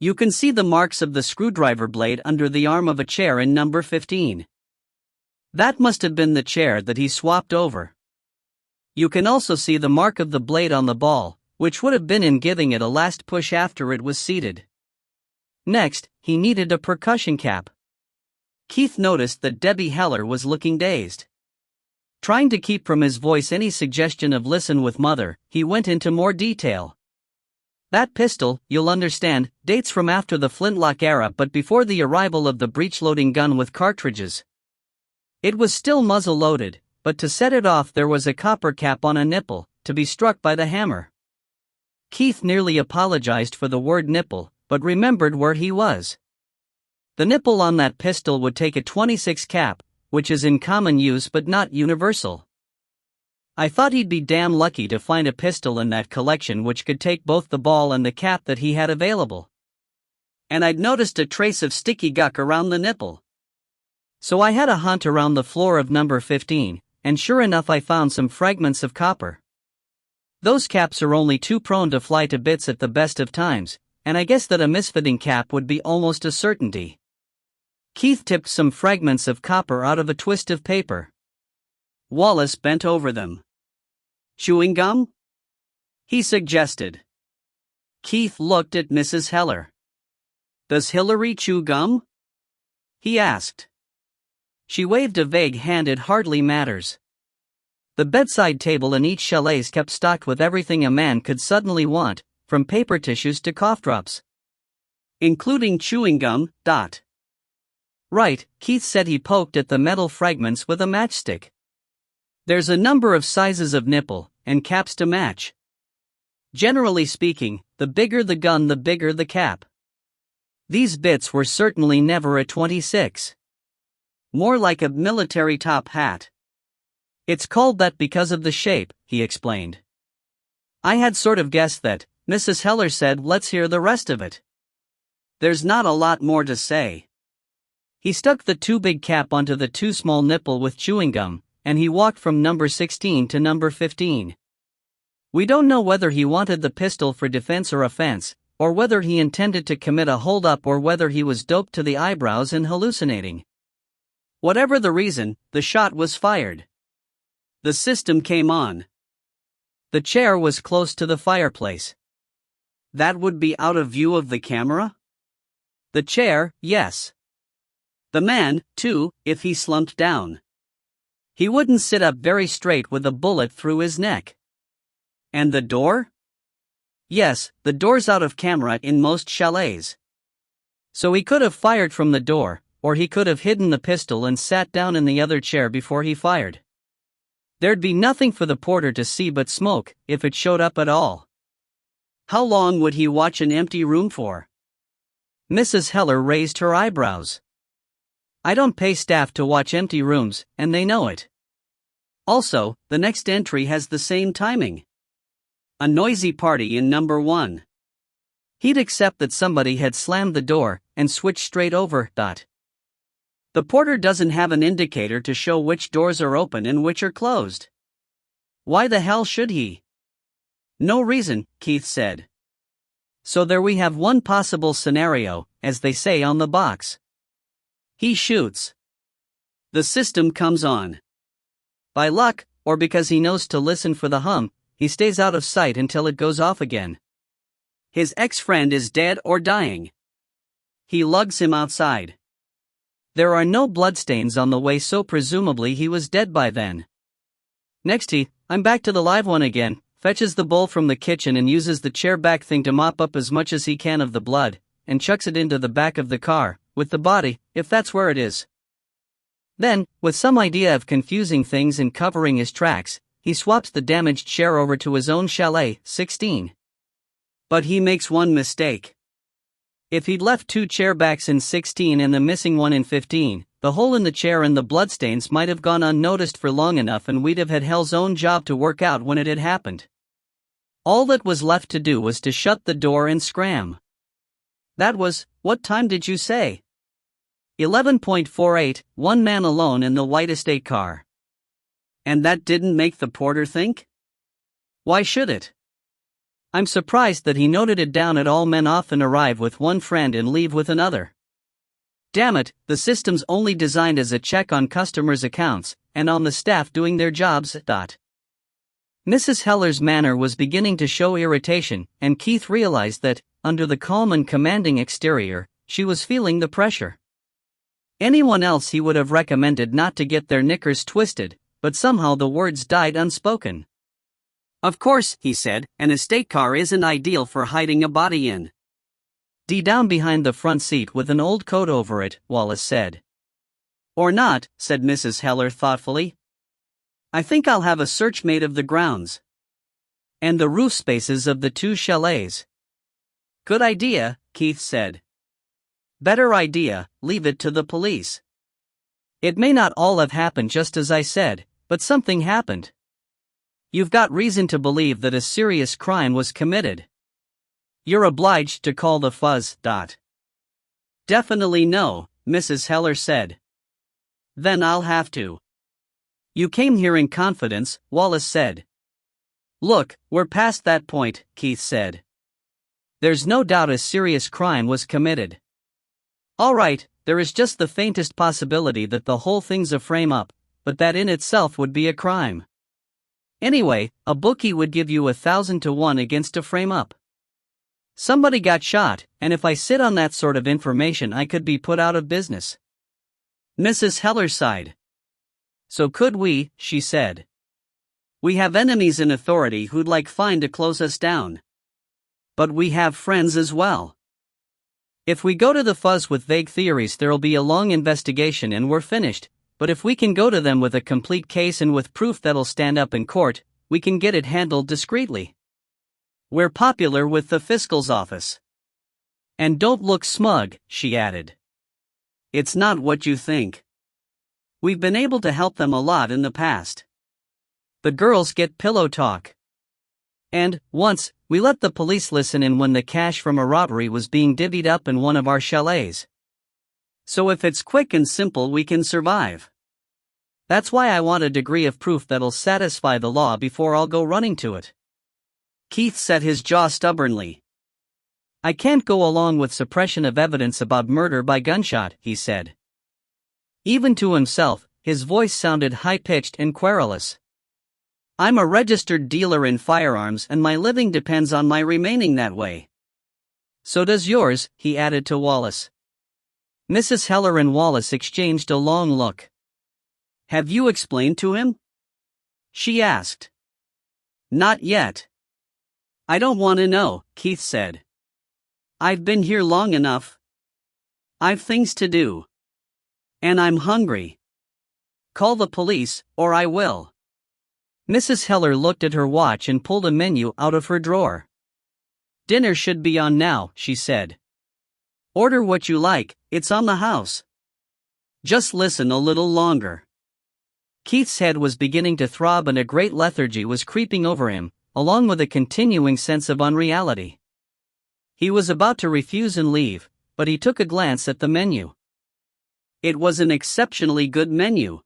You can see the marks of the screwdriver blade under the arm of a chair in number 15. That must have been the chair that he swapped over. You can also see the mark of the blade on the ball, which would have been in giving it a last push after it was seated. Next, he needed a percussion cap. Keith noticed that Debbie Heller was looking dazed. Trying to keep from his voice any suggestion of listen with mother, he went into more detail. That pistol, you'll understand, dates from after the flintlock era but before the arrival of the breech-loading gun with cartridges. It was still muzzle-loaded, but to set it off there was a copper cap on a nipple, to be struck by the hammer. Keith nearly apologized for the word nipple, but remembered where he was. The nipple on that pistol would take a 26 cap, which is in common use but not universal. I thought he'd be damn lucky to find a pistol in that collection which could take both the ball and the cap that he had available. And I'd noticed a trace of sticky guck around the nipple. So I had a hunt around the floor of number 15, and sure enough I found some fragments of copper. Those caps are only too prone to fly to bits at the best of times, and I guess that a misfitting cap would be almost a certainty. Keith tipped some fragments of copper out of a twist of paper. Wallace bent over them. Chewing gum? He suggested. Keith looked at Mrs. Heller. Does Hillary chew gum? He asked. She waved a vague hand. It hardly matters. The bedside table in each chalet kept stocked with everything a man could suddenly want, from paper tissues to cough drops. Including chewing gum. Right, Keith said. He poked at the metal fragments with a matchstick. There's a number of sizes of nipple, and caps to match. Generally speaking, the bigger the gun the bigger the cap. These bits were certainly never a 26. More like a military top hat. It's called that because of the shape, he explained. I had sort of guessed that. Mrs. Heller said, let's hear the rest of it. There's not a lot more to say. He stuck the too big cap onto the too small nipple with chewing gum, and he walked from number 16 to number 15. We don't know whether he wanted the pistol for defense or offense, or whether he intended to commit a hold-up, or whether he was doped to the eyebrows and hallucinating. Whatever the reason, the shot was fired. The system came on. The chair was close to the fireplace. That would be out of view of the camera? The chair, yes. The man, too, if he slumped down. He wouldn't sit up very straight with a bullet through his neck. And the door? Yes, the door's out of camera in most chalets. So he could have fired from the door, or he could have hidden the pistol and sat down in the other chair before he fired. There'd be nothing for the porter to see but smoke, if it showed up at all. How long would he watch an empty room for? Mrs. Heller raised her eyebrows. I don't pay staff to watch empty rooms, and they know it. Also, the next entry has the same timing. A noisy party in number 1. He'd accept that somebody had slammed the door and switched straight over. The porter doesn't have an indicator to show which doors are open and which are closed. Why the hell should he? No reason, Keith said. So there we have one possible scenario, as they say on the box. He shoots. The system comes on. By luck, or because he knows to listen for the hum, he stays out of sight until it goes off again. His ex-friend is dead or dying. He lugs him outside. There are no bloodstains on the way, so presumably he was dead by then. Next I'm back to the live one again, fetches the bowl from the kitchen and uses the chair back thing to mop up as much as he can of the blood, and chucks it into the back of the car, with the body, if that's where it is. Then, with some idea of confusing things and covering his tracks, he swaps the damaged chair over to his own chalet, 16. But he makes one mistake. If he'd left 2 chair backs in 16 and the missing one in 15, the hole in the chair and the bloodstains might have gone unnoticed for long enough and we'd have had hell's own job to work out when it had happened. All that was left to do was to shut the door and scram. That was, what time did you say? 11:48, one man alone in the white estate car. And that didn't make the porter think? Why should it? I'm surprised that he noted it down at all men often arrive with one friend and leave with another. Damn it, the system's only designed as a check on customers' accounts, and on the staff doing their jobs. Mrs. Heller's manner was beginning to show irritation, and Keith realized that, under the calm and commanding exterior, she was feeling the pressure. Anyone else he would have recommended not to get their knickers twisted, but somehow the words died unspoken. Of course, he said, an estate car isn't ideal for hiding a body in. Down behind the front seat with an old coat over it, Wallace said. Or not, said Mrs. Heller thoughtfully. I think I'll have a search made of the grounds. And the roof spaces of the 2 chalets. Good idea, Keith said. Better idea, leave it to the police. It may not all have happened just as I said, but something happened. You've got reason to believe that a serious crime was committed. You're obliged to call the fuzz. Definitely no, Mrs. Heller said. Then I'll have to. You came here in confidence, Wallace said. Look, we're past that point, Keith said. There's no doubt a serious crime was committed. All right, there is just the faintest possibility that the whole thing's a frame-up, but that in itself would be a crime. Anyway, a bookie would give you 1,000 to 1 against a frame-up. Somebody got shot, and if I sit on that sort of information I could be put out of business. Mrs. Heller sighed. So could we, she said. We have enemies in authority who'd like fine to close us down. But we have friends as well. If we go to the fuzz with vague theories there'll be a long investigation and we're finished. But if we can go to them with a complete case and with proof that'll stand up in court, we can get it handled discreetly. We're popular with the fiscal's office. And don't look smug, she added. It's not what you think. We've been able to help them a lot in the past. The girls get pillow talk. And, once, we let the police listen in when the cash from a robbery was being divvied up in one of our chalets. So if it's quick and simple we can survive. That's why I want a degree of proof that'll satisfy the law before I'll go running to it. Keith set his jaw stubbornly. I can't go along with suppression of evidence about murder by gunshot, he said. Even to himself, his voice sounded high-pitched and querulous. I'm a registered dealer in firearms and my living depends on my remaining that way. So does yours, he added to Wallace. Mrs. Heller and Wallace exchanged a long look. Have you explained to him? She asked. Not yet. I don't want to know, Keith said. I've been here long enough. I've things to do. And I'm hungry. Call the police, or I will. Mrs. Heller looked at her watch and pulled a menu out of her drawer. Dinner should be on now, she said. Order what you like, it's on the house. Just listen a little longer. Keith's head was beginning to throb and a great lethargy was creeping over him, along with a continuing sense of unreality. He was about to refuse and leave, but he took a glance at the menu. It was an exceptionally good menu.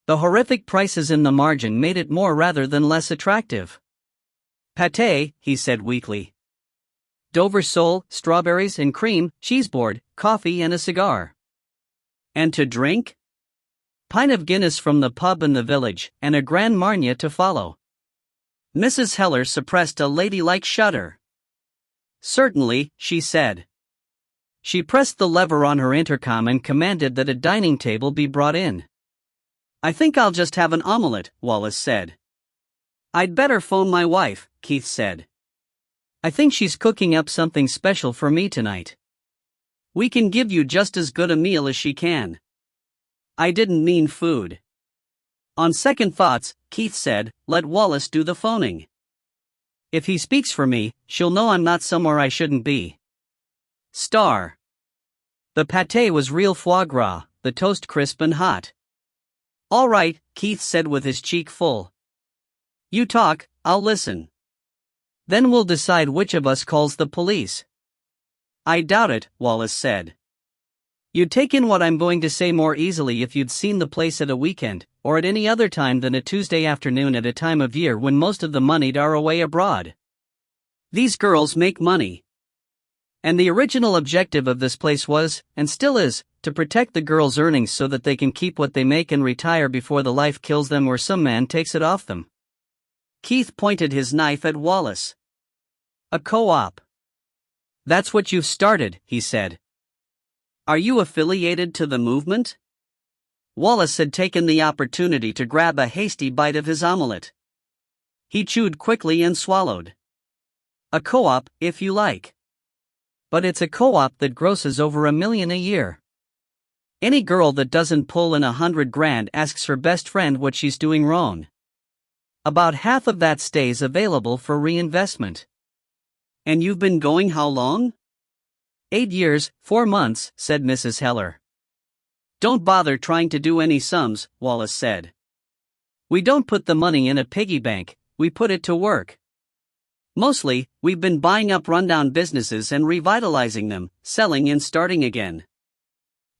The horrific prices in the margin made it more rather than less attractive. Pâté, he said weakly. Dover sole, strawberries and cream, cheeseboard, coffee and a cigar. And to drink? Pint of Guinness from the pub in the village, and a Grand Marnier to follow. Mrs. Heller suppressed a ladylike shudder. Certainly, she said. She pressed the lever on her intercom and commanded that a dining table be brought in. I think I'll just have an omelette, Wallace said. I'd better phone my wife, Keith said. I think she's cooking up something special for me tonight. We can give you just as good a meal as she can. I didn't mean food. On second thoughts, Keith said, let Wallace do the phoning. If he speaks for me, she'll know I'm not somewhere I shouldn't be. Star. The pâté was real foie gras, the toast crisp and hot. All right, Keith said with his cheek full. You talk, I'll listen. Then we'll decide which of us calls the police. I doubt it, Wallace said. You'd take in what I'm going to say more easily if you'd seen the place at a weekend, or at any other time than a Tuesday afternoon at a time of year when most of the money'd are away abroad. These girls make money. And the original objective of this place was, and still is, to protect the girls' earnings so that they can keep what they make and retire before the life kills them or some man takes it off them. Keith pointed his knife at Wallace. A co-op. That's what you've started, he said. Are you affiliated to the movement? Wallace had taken the opportunity to grab a hasty bite of his omelette. He chewed quickly and swallowed. A co-op, if you like. But it's a co-op that grosses over $1 million a year. Any girl that doesn't pull in $100,000 asks her best friend what she's doing wrong. About half of that stays available for reinvestment. And you've been going how long? 8 years, 4 months, said Mrs. Heller. Don't bother trying to do any sums, Wallace said. We don't put the money in a piggy bank, we put it to work. Mostly, we've been buying up rundown businesses and revitalizing them, selling and starting again.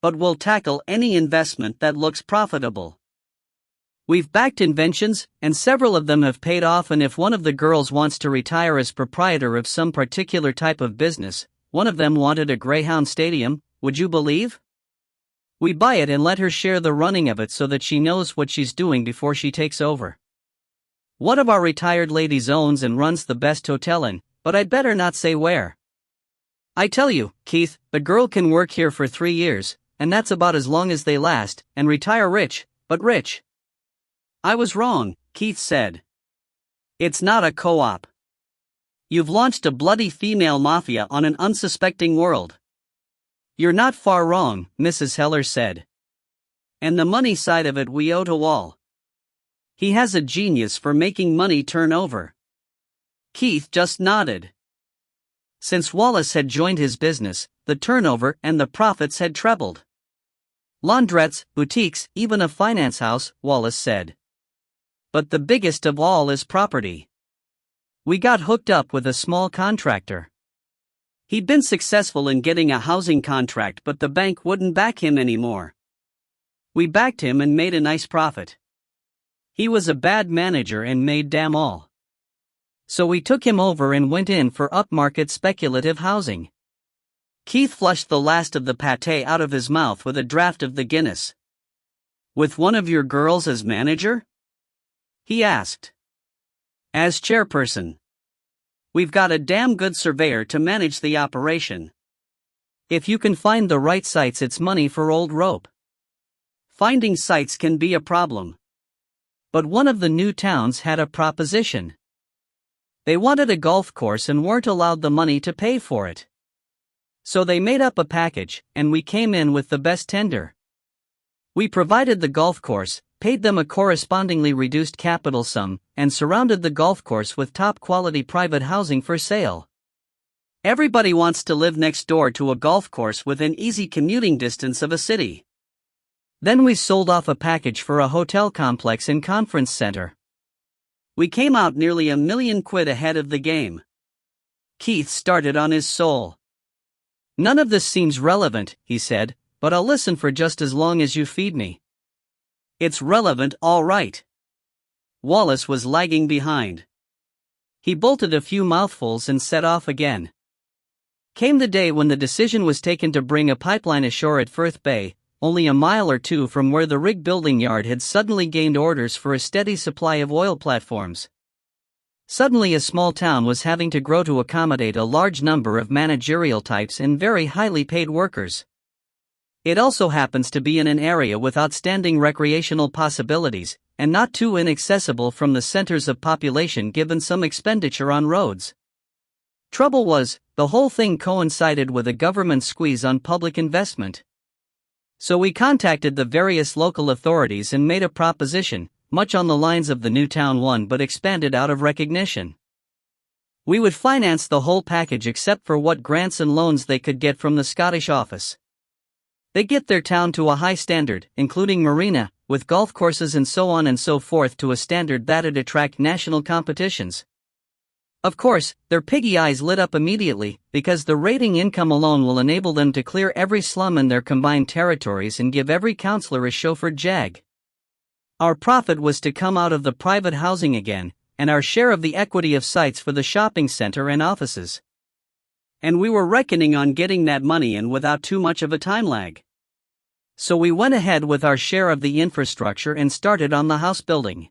But we'll tackle any investment that looks profitable. We've backed inventions, and several of them have paid off, and if one of the girls wants to retire as proprietor of some particular type of business, one of them wanted a Greyhound stadium, would you believe? We buy it and let her share the running of it so that she knows what she's doing before she takes over. One of our retired ladies owns and runs the best hotel in, but I'd better not say where. I tell you, Keith, the girl can work here for 3 years, and that's about as long as they last, and retire rich, but rich. I was wrong, Keith said. It's not a co-op. You've launched a bloody female mafia on an unsuspecting world. You're not far wrong, Mrs. Heller said. And the money side of it we owe to Wall. He has a genius for making money turn over. Keith just nodded. Since Wallace had joined his business, the turnover and the profits had trebled. Laundrettes, boutiques, even a finance house, Wallace said. But the biggest of all is property. We got hooked up with a small contractor. He'd been successful in getting a housing contract, but the bank wouldn't back him anymore. We backed him and made a nice profit. He was a bad manager and made damn all. So we took him over and went in for upmarket speculative housing. Keith flushed the last of the pâté out of his mouth with a draught of the Guinness. With one of your girls as manager? He asked. As chairperson, we've got a damn good surveyor to manage the operation. If you can find the right sites, it's money for old rope. Finding sites can be a problem. But one of the new towns had a proposition. They wanted a golf course and weren't allowed the money to pay for it. So they made up a package, and we came in with the best tender. We provided the golf course, paid them a correspondingly reduced capital sum, and surrounded the golf course with top-quality private housing for sale. Everybody wants to live next door to a golf course within easy commuting distance of a city. Then we sold off a package for a hotel complex and conference center. We came out nearly £1 million ahead of the game. Keith started on his soul. None of this seems relevant, he said, but I'll listen for just as long as you feed me. It's relevant, all right. Wallace was lagging behind. He bolted a few mouthfuls and set off again. Came the day when the decision was taken to bring a pipeline ashore at Firth Bay, only a mile or two from where the rig building yard had suddenly gained orders for a steady supply of oil platforms. Suddenly a small town was having to grow to accommodate a large number of managerial types and very highly paid workers. It also happens to be in an area with outstanding recreational possibilities, and not too inaccessible from the centers of population given some expenditure on roads. Trouble was, the whole thing coincided with a government squeeze on public investment. So we contacted the various local authorities and made a proposition, much on the lines of the Newtown one but expanded out of recognition. We would finance the whole package except for what grants and loans they could get from the Scottish office. They get their town to a high standard, including marina, with golf courses and so on and so forth, to a standard that'd attract national competitions. Of course, their piggy eyes lit up immediately, because the rating income alone will enable them to clear every slum in their combined territories and give every councillor a chauffeured jag. Our profit was to come out of the private housing again, and our share of the equity of sites for the shopping centre and offices. And we were reckoning on getting that money in without too much of a time lag. So we went ahead with our share of the infrastructure and started on the house building.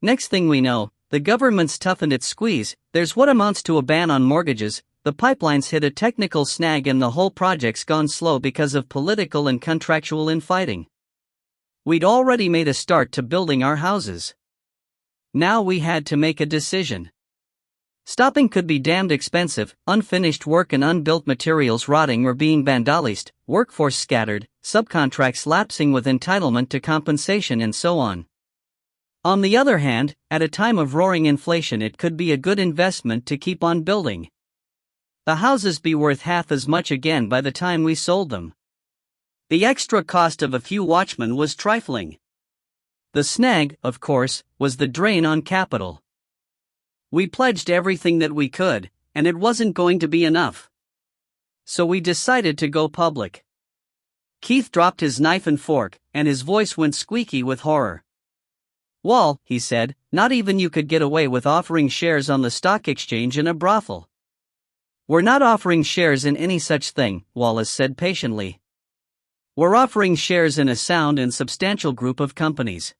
Next thing we know, the government's toughened its squeeze, there's what amounts to a ban on mortgages, the pipelines hit a technical snag and the whole project's gone slow because of political and contractual infighting. We'd already made a start to building our houses. Now we had to make a decision. Stopping could be damned expensive, unfinished work and unbuilt materials rotting or being vandalized, workforce scattered, subcontracts lapsing with entitlement to compensation and so on. On the other hand, at a time of roaring inflation it could be a good investment to keep on building. The houses be worth half as much again by the time we sold them. The extra cost of a few watchmen was trifling. The snag, of course, was the drain on capital. We pledged everything that we could, and it wasn't going to be enough. So we decided to go public. Keith dropped his knife and fork, and his voice went squeaky with horror. Wall, he said, not even you could get away with offering shares on the stock exchange in a brothel. We're not offering shares in any such thing, Wallace said patiently. We're offering shares in a sound and substantial group of companies.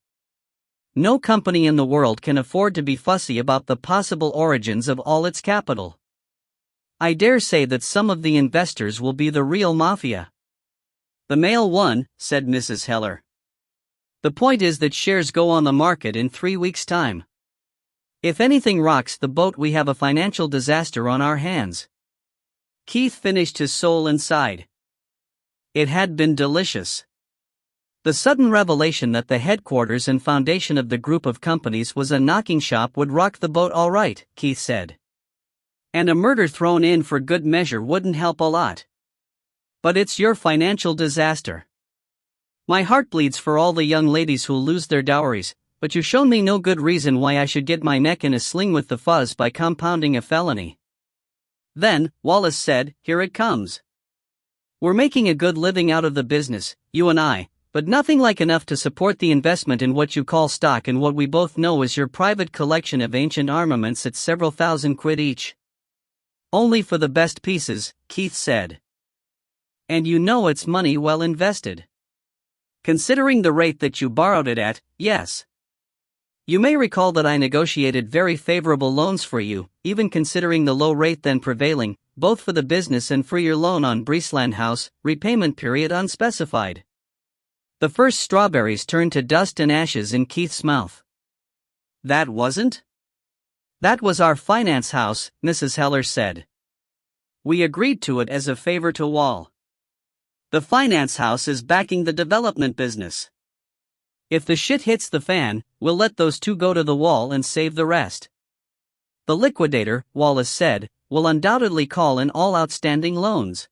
No company in the world can afford to be fussy about the possible origins of all its capital. I dare say that some of the investors will be the real mafia. The male one, said Mrs. Heller. The point is that shares go on the market in 3 weeks' time. If anything rocks the boat, we have a financial disaster on our hands. Keith finished his soul and sighed. It had been delicious. The sudden revelation that the headquarters and foundation of the group of companies was a knocking shop would rock the boat all right, Keith said. And a murder thrown in for good measure wouldn't help a lot. But it's your financial disaster. My heart bleeds for all the young ladies who'll lose their dowries, but you've shown me no good reason why I should get my neck in a sling with the fuzz by compounding a felony. Then, Wallace said, here it comes. We're making a good living out of the business, you and I, but nothing like enough to support the investment in what you call stock and what we both know is your private collection of ancient armaments at several £1,000 each. Only for the best pieces, Keith said. And you know it's money well invested. Considering the rate that you borrowed it at, yes. You may recall that I negotiated very favorable loans for you, even considering the low rate then prevailing, both for the business and for your loan on Breesland House, repayment period unspecified. The first strawberries turned to dust and ashes in Keith's mouth. That wasn't? That was our finance house, Mrs. Heller said. We agreed to it as a favor to Wall. The finance house is backing the development business. If the shit hits the fan, we'll let those two go to the wall and save the rest. The liquidator, Wallace said, will undoubtedly call in all outstanding loans.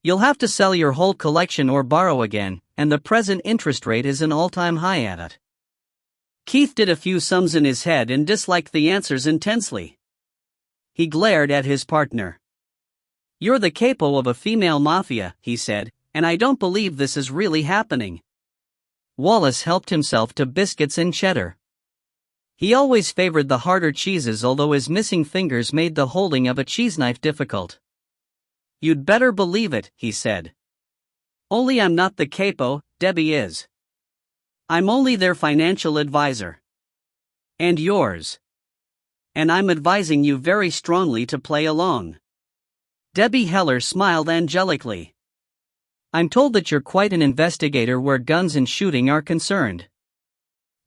You'll have to sell your whole collection or borrow again, and the present interest rate is an all-time high at it. Keith did a few sums in his head and disliked the answers intensely. He glared at his partner. You're the capo of a female mafia, he said, and I don't believe this is really happening. Wallace helped himself to biscuits and cheddar. He always favored the harder cheeses, although his missing fingers made the holding of a cheese knife difficult. You'd better believe it, he said. Only I'm not the capo, Debbie is. I'm only their financial advisor. And yours. And I'm advising you very strongly to play along. Debbie Heller smiled angelically. I'm told that you're quite an investigator where guns and shooting are concerned.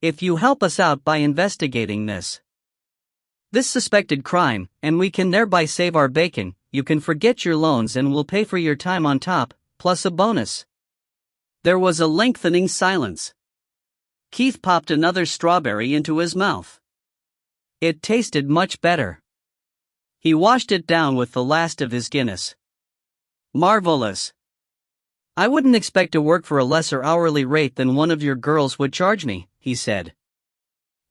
If you help us out by investigating this suspected crime, and we can thereby save our bacon, you can forget your loans and we'll pay for your time on top, plus a bonus. There was a lengthening silence. Keith popped another strawberry into his mouth. It tasted much better. He washed it down with the last of his Guinness. Marvelous. I wouldn't expect to work for a lesser hourly rate than one of your girls would charge me, he said.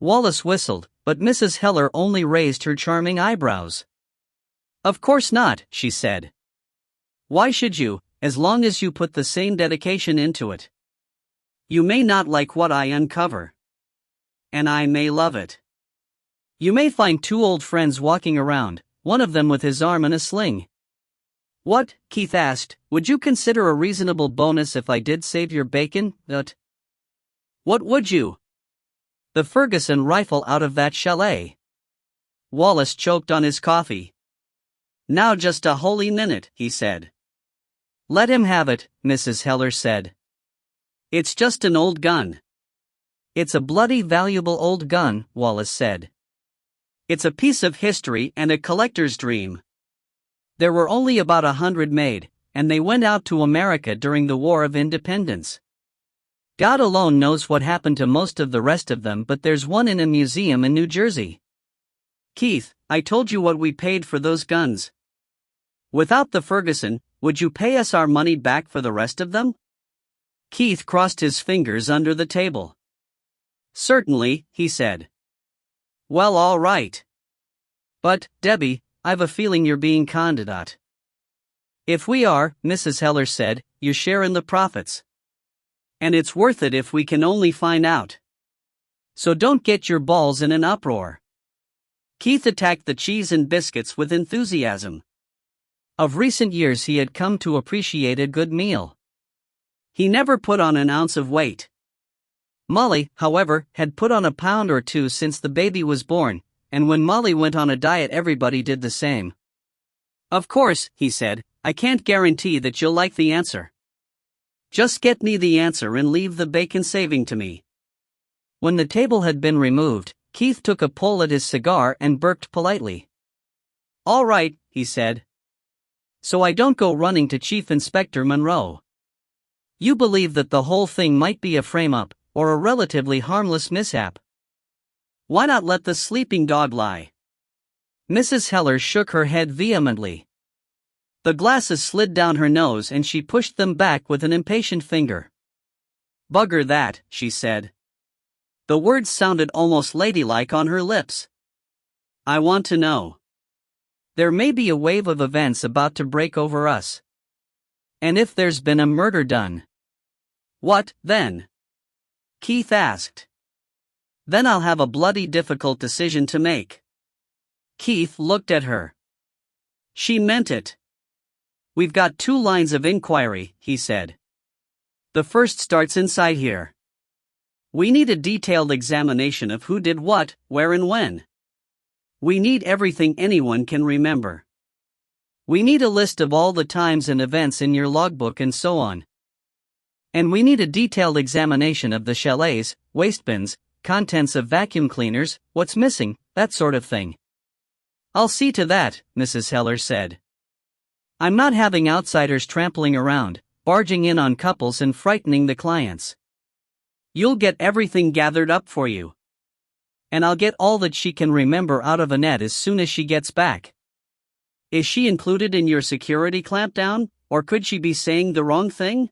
Wallace whistled, but Mrs. Heller only raised her charming eyebrows. Of course not, she said. Why should you, as long as you put the same dedication into it? You may not like what I uncover. And I may love it. You may find two old friends walking around, one of them with his arm in a sling. What, Keith asked, would you consider a reasonable bonus if I did save your bacon? What would you? The Ferguson rifle out of that chalet. Wallace choked on his coffee. Now just a holy minute, he said. Let him have it, Mrs. Heller said. It's just an old gun. It's a bloody valuable old gun, Wallace said. It's a piece of history and a collector's dream. There were only about 100 made, and they went out to America during the War of Independence. God alone knows what happened to most of the rest of them, but there's one in a museum in New Jersey. Keith, I told you what we paid for those guns. Without the Ferguson, would you pay us our money back for the rest of them? Keith crossed his fingers under the table. Certainly, he said. Well, all right. But, Debbie, I've a feeling you're being conned at. If we are, Mrs. Heller said, you share in the profits. And it's worth it if we can only find out. So don't get your balls in an uproar. Keith attacked the cheese and biscuits with enthusiasm. Of recent years he had come to appreciate a good meal. He never put on an ounce of weight. Molly, however, had put on a pound or two since the baby was born, and when Molly went on a diet everybody did the same. Of course, he said, I can't guarantee that you'll like the answer. Just get me the answer and leave the bacon saving to me. When the table had been removed, Keith took a pull at his cigar and burped politely. All right, he said. So I don't go running to Chief Inspector Monroe. You believe that the whole thing might be a frame-up, or a relatively harmless mishap. Why not let the sleeping dog lie? Mrs. Heller shook her head vehemently. The glasses slid down her nose and she pushed them back with an impatient finger. Bugger that, she said. The words sounded almost ladylike on her lips. I want to know. There may be a wave of events about to break over us. And if there's been a murder done. What, then? Keith asked. Then I'll have a bloody difficult decision to make. Keith looked at her. She meant it. We've got 2 lines of inquiry, he said. The first starts inside here. We need a detailed examination of who did what, where and when. We need everything anyone can remember. We need a list of all the times and events in your logbook and so on. And we need a detailed examination of the chalets, waste bins, contents of vacuum cleaners, what's missing, that sort of thing. I'll see to that, Mrs. Heller said. I'm not having outsiders trampling around, barging in on couples and frightening the clients. You'll get everything gathered up for you. And I'll get all that she can remember out of Annette as soon as she gets back. Is she included in your security clampdown, or could she be saying the wrong thing?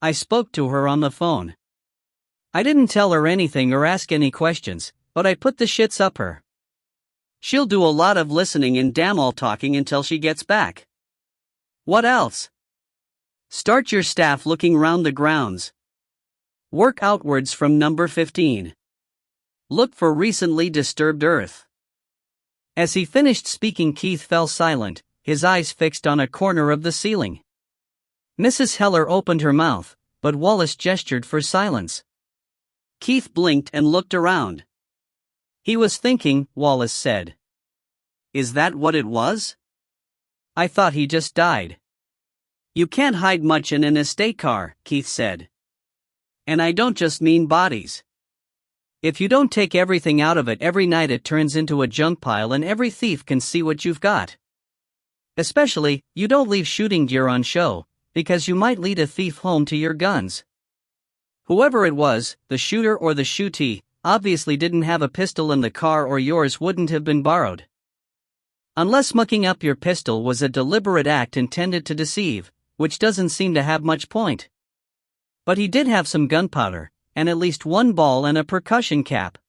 I spoke to her on the phone. I didn't tell her anything or ask any questions, but I put the shits up her. She'll do a lot of listening and damn all talking until she gets back. What else? Start your staff looking round the grounds. Work outwards from number 15. Look for recently disturbed earth. As he finished speaking, Keith fell silent, his eyes fixed on a corner of the ceiling. Mrs. Heller opened her mouth, but Wallace gestured for silence. Keith blinked and looked around. He was thinking, Wallace said. Is that what it was? I thought he just died. You can't hide much in an estate car, Keith said. And I don't just mean bodies. If you don't take everything out of it every night, it turns into a junk pile and every thief can see what you've got. Especially, you don't leave shooting gear on show, because you might lead a thief home to your guns. Whoever it was, the shooter or the shootee, obviously didn't have a pistol in the car or yours wouldn't have been borrowed. Unless mucking up your pistol was a deliberate act intended to deceive, which doesn't seem to have much point. But he did have some gunpowder, and at least one ball and a percussion cap.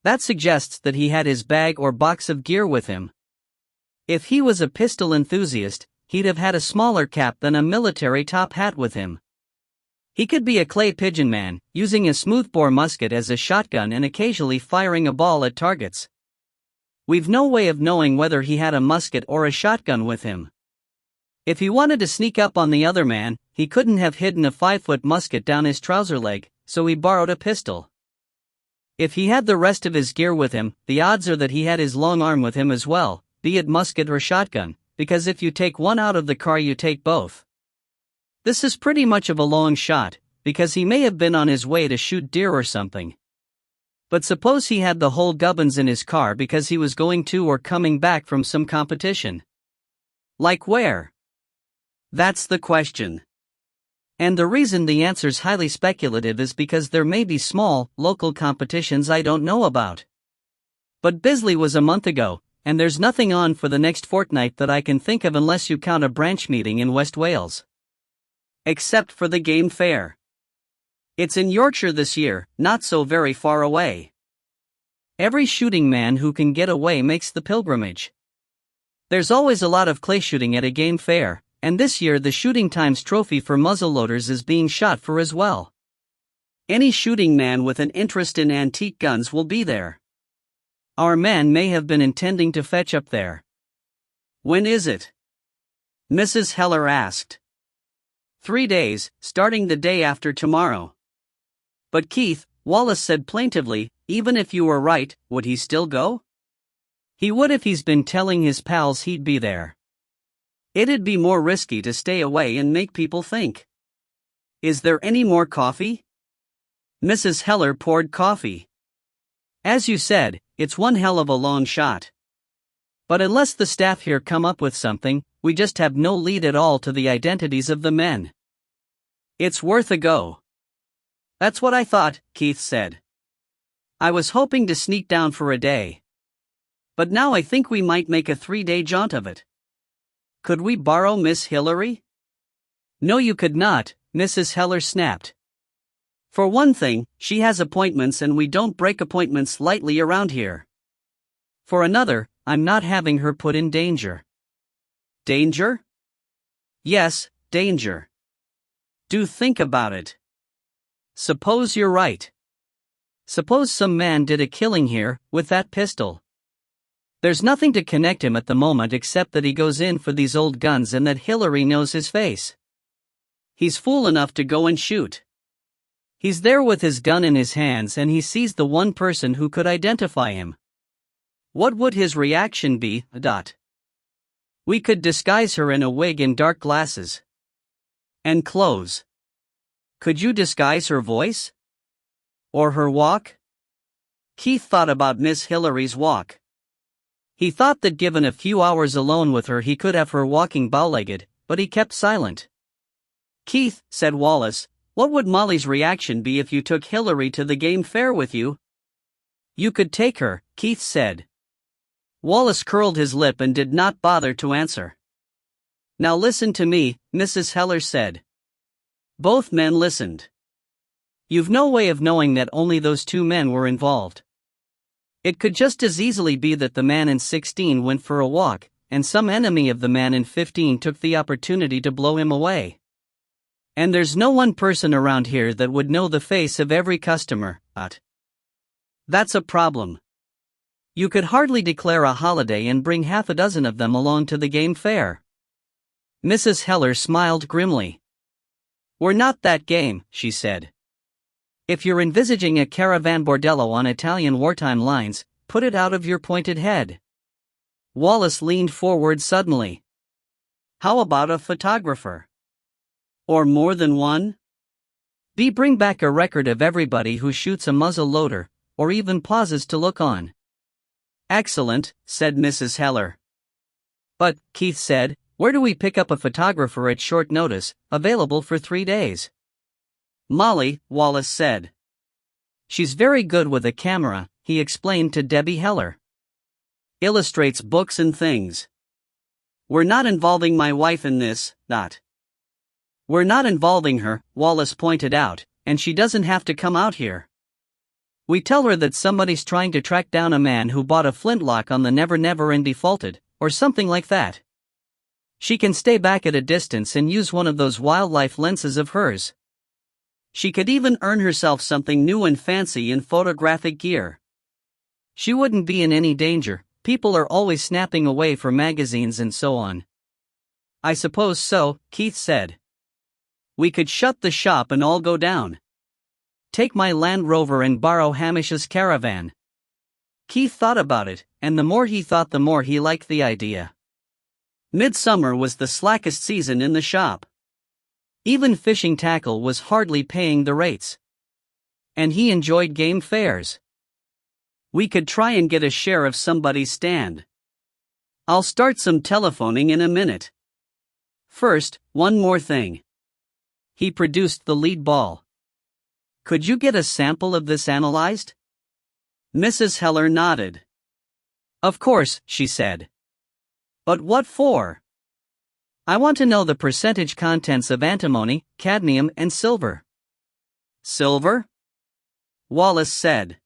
That suggests that he had his bag or box of gear with him. If he was a pistol enthusiast, he'd have had a smaller cap than a military top hat with him. He could be a clay pigeon man, using a smoothbore musket as a shotgun and occasionally firing a ball at targets. We've no way of knowing whether he had a musket or a shotgun with him. If he wanted to sneak up on the other man, he couldn't have hidden a 5-foot musket down his trouser leg, so he borrowed a pistol. If he had the rest of his gear with him, the odds are that he had his long arm with him as well, be it musket or shotgun, because if you take one out of the car you take both. This is pretty much of a long shot, because he may have been on his way to shoot deer or something. But suppose he had the whole gubbins in his car because he was going to or coming back from some competition. Like where? That's the question. And the reason the answer's highly speculative is because there may be small, local competitions I don't know about. But Bisley was a month ago, and there's nothing on for the next fortnight that I can think of unless you count a branch meeting in West Wales. Except for the game fair. It's in Yorkshire this year, not so very far away. Every shooting man who can get away makes the pilgrimage. There's always a lot of clay shooting at a game fair, and this year the Shooting Times trophy for muzzleloaders is being shot for as well. Any shooting man with an interest in antique guns will be there. Our man may have been intending to fetch up there. When is it? Mrs. Heller asked. 3 days, starting the day after tomorrow. But Keith, Wallace said plaintively, even if you were right, would he still go? He would if he's been telling his pals he'd be there. It'd be more risky to stay away and make people think. Is there any more coffee? Mrs. Heller poured coffee. As you said, it's one hell of a long shot. But unless the staff here come up with something, we just have no lead at all to the identities of the men. It's worth a go. That's what I thought, Keith said. I was hoping to sneak down for a day. But now I think we might make a 3-day jaunt of it. Could we borrow Miss Hillary? No, you could not, Mrs. Heller snapped. For one thing, she has appointments and we don't break appointments lightly around here. For another, I'm not having her put in danger. Danger? Yes, danger. Do think about it. Suppose you're right. Suppose some man did a killing here, with that pistol. There's nothing to connect him at the moment except that he goes in for these old guns and that Hillary knows his face. He's fool enough to go and shoot. He's there with his gun in his hands and he sees the one person who could identify him. What would his reaction be? We could disguise her in a wig and dark glasses. And clothes. Could you disguise her voice? Or her walk? Keith thought about Miss Hillary's walk. He thought that given a few hours alone with her he could have her walking bow-legged, but he kept silent. Keith, said Wallace, what would Molly's reaction be if you took Hillary to the game fair with you? You could take her, Keith said. Wallace curled his lip and did not bother to answer. Now listen to me, Mrs. Heller said. Both men listened. You've no way of knowing that only those two men were involved. It could just as easily be that the man in 16 went for a walk, and some enemy of the man in 15 took the opportunity to blow him away. And there's no one person around here that would know the face of every customer. That's a problem. You could hardly declare a holiday and bring half a dozen of them along to the game fair. Mrs. Heller smiled grimly. We're not that game, she said. If you're envisaging a caravan bordello on Italian wartime lines, put it out of your pointed head. Wallace leaned forward suddenly. How about a photographer? Or more than one? Bring back a record of everybody who shoots a muzzle loader, or even pauses to look on. Excellent, said Mrs. Heller. But, Keith said, where do we pick up a photographer at short notice, available for 3 days? Molly, Wallace said. She's very good with a camera, he explained to Debbie Heller. Illustrates books and things. We're not involving my wife in this, We're not involving her, Wallace pointed out, and she doesn't have to come out here. We tell her that somebody's trying to track down a man who bought a flintlock on the Never Never and defaulted, or something like that. She can stay back at a distance and use one of those wildlife lenses of hers. She could even earn herself something new and fancy in photographic gear. She wouldn't be in any danger, people are always snapping away for magazines and so on. I suppose so, Keith said. We could shut the shop and all go down. Take my Land Rover and borrow Hamish's caravan. Keith thought about it, and the more he thought the more he liked the idea. Midsummer was the slackest season in the shop. Even fishing tackle was hardly paying the rates. And he enjoyed game fairs. We could try and get a share of somebody's stand. I'll start some telephoning in a minute. First, one more thing. He produced the lead ball. Could you get a sample of this analyzed? Mrs. Heller nodded. Of course, she said. But what for? I want to know the percentage contents of antimony, cadmium, and silver. Silver? Wallace said.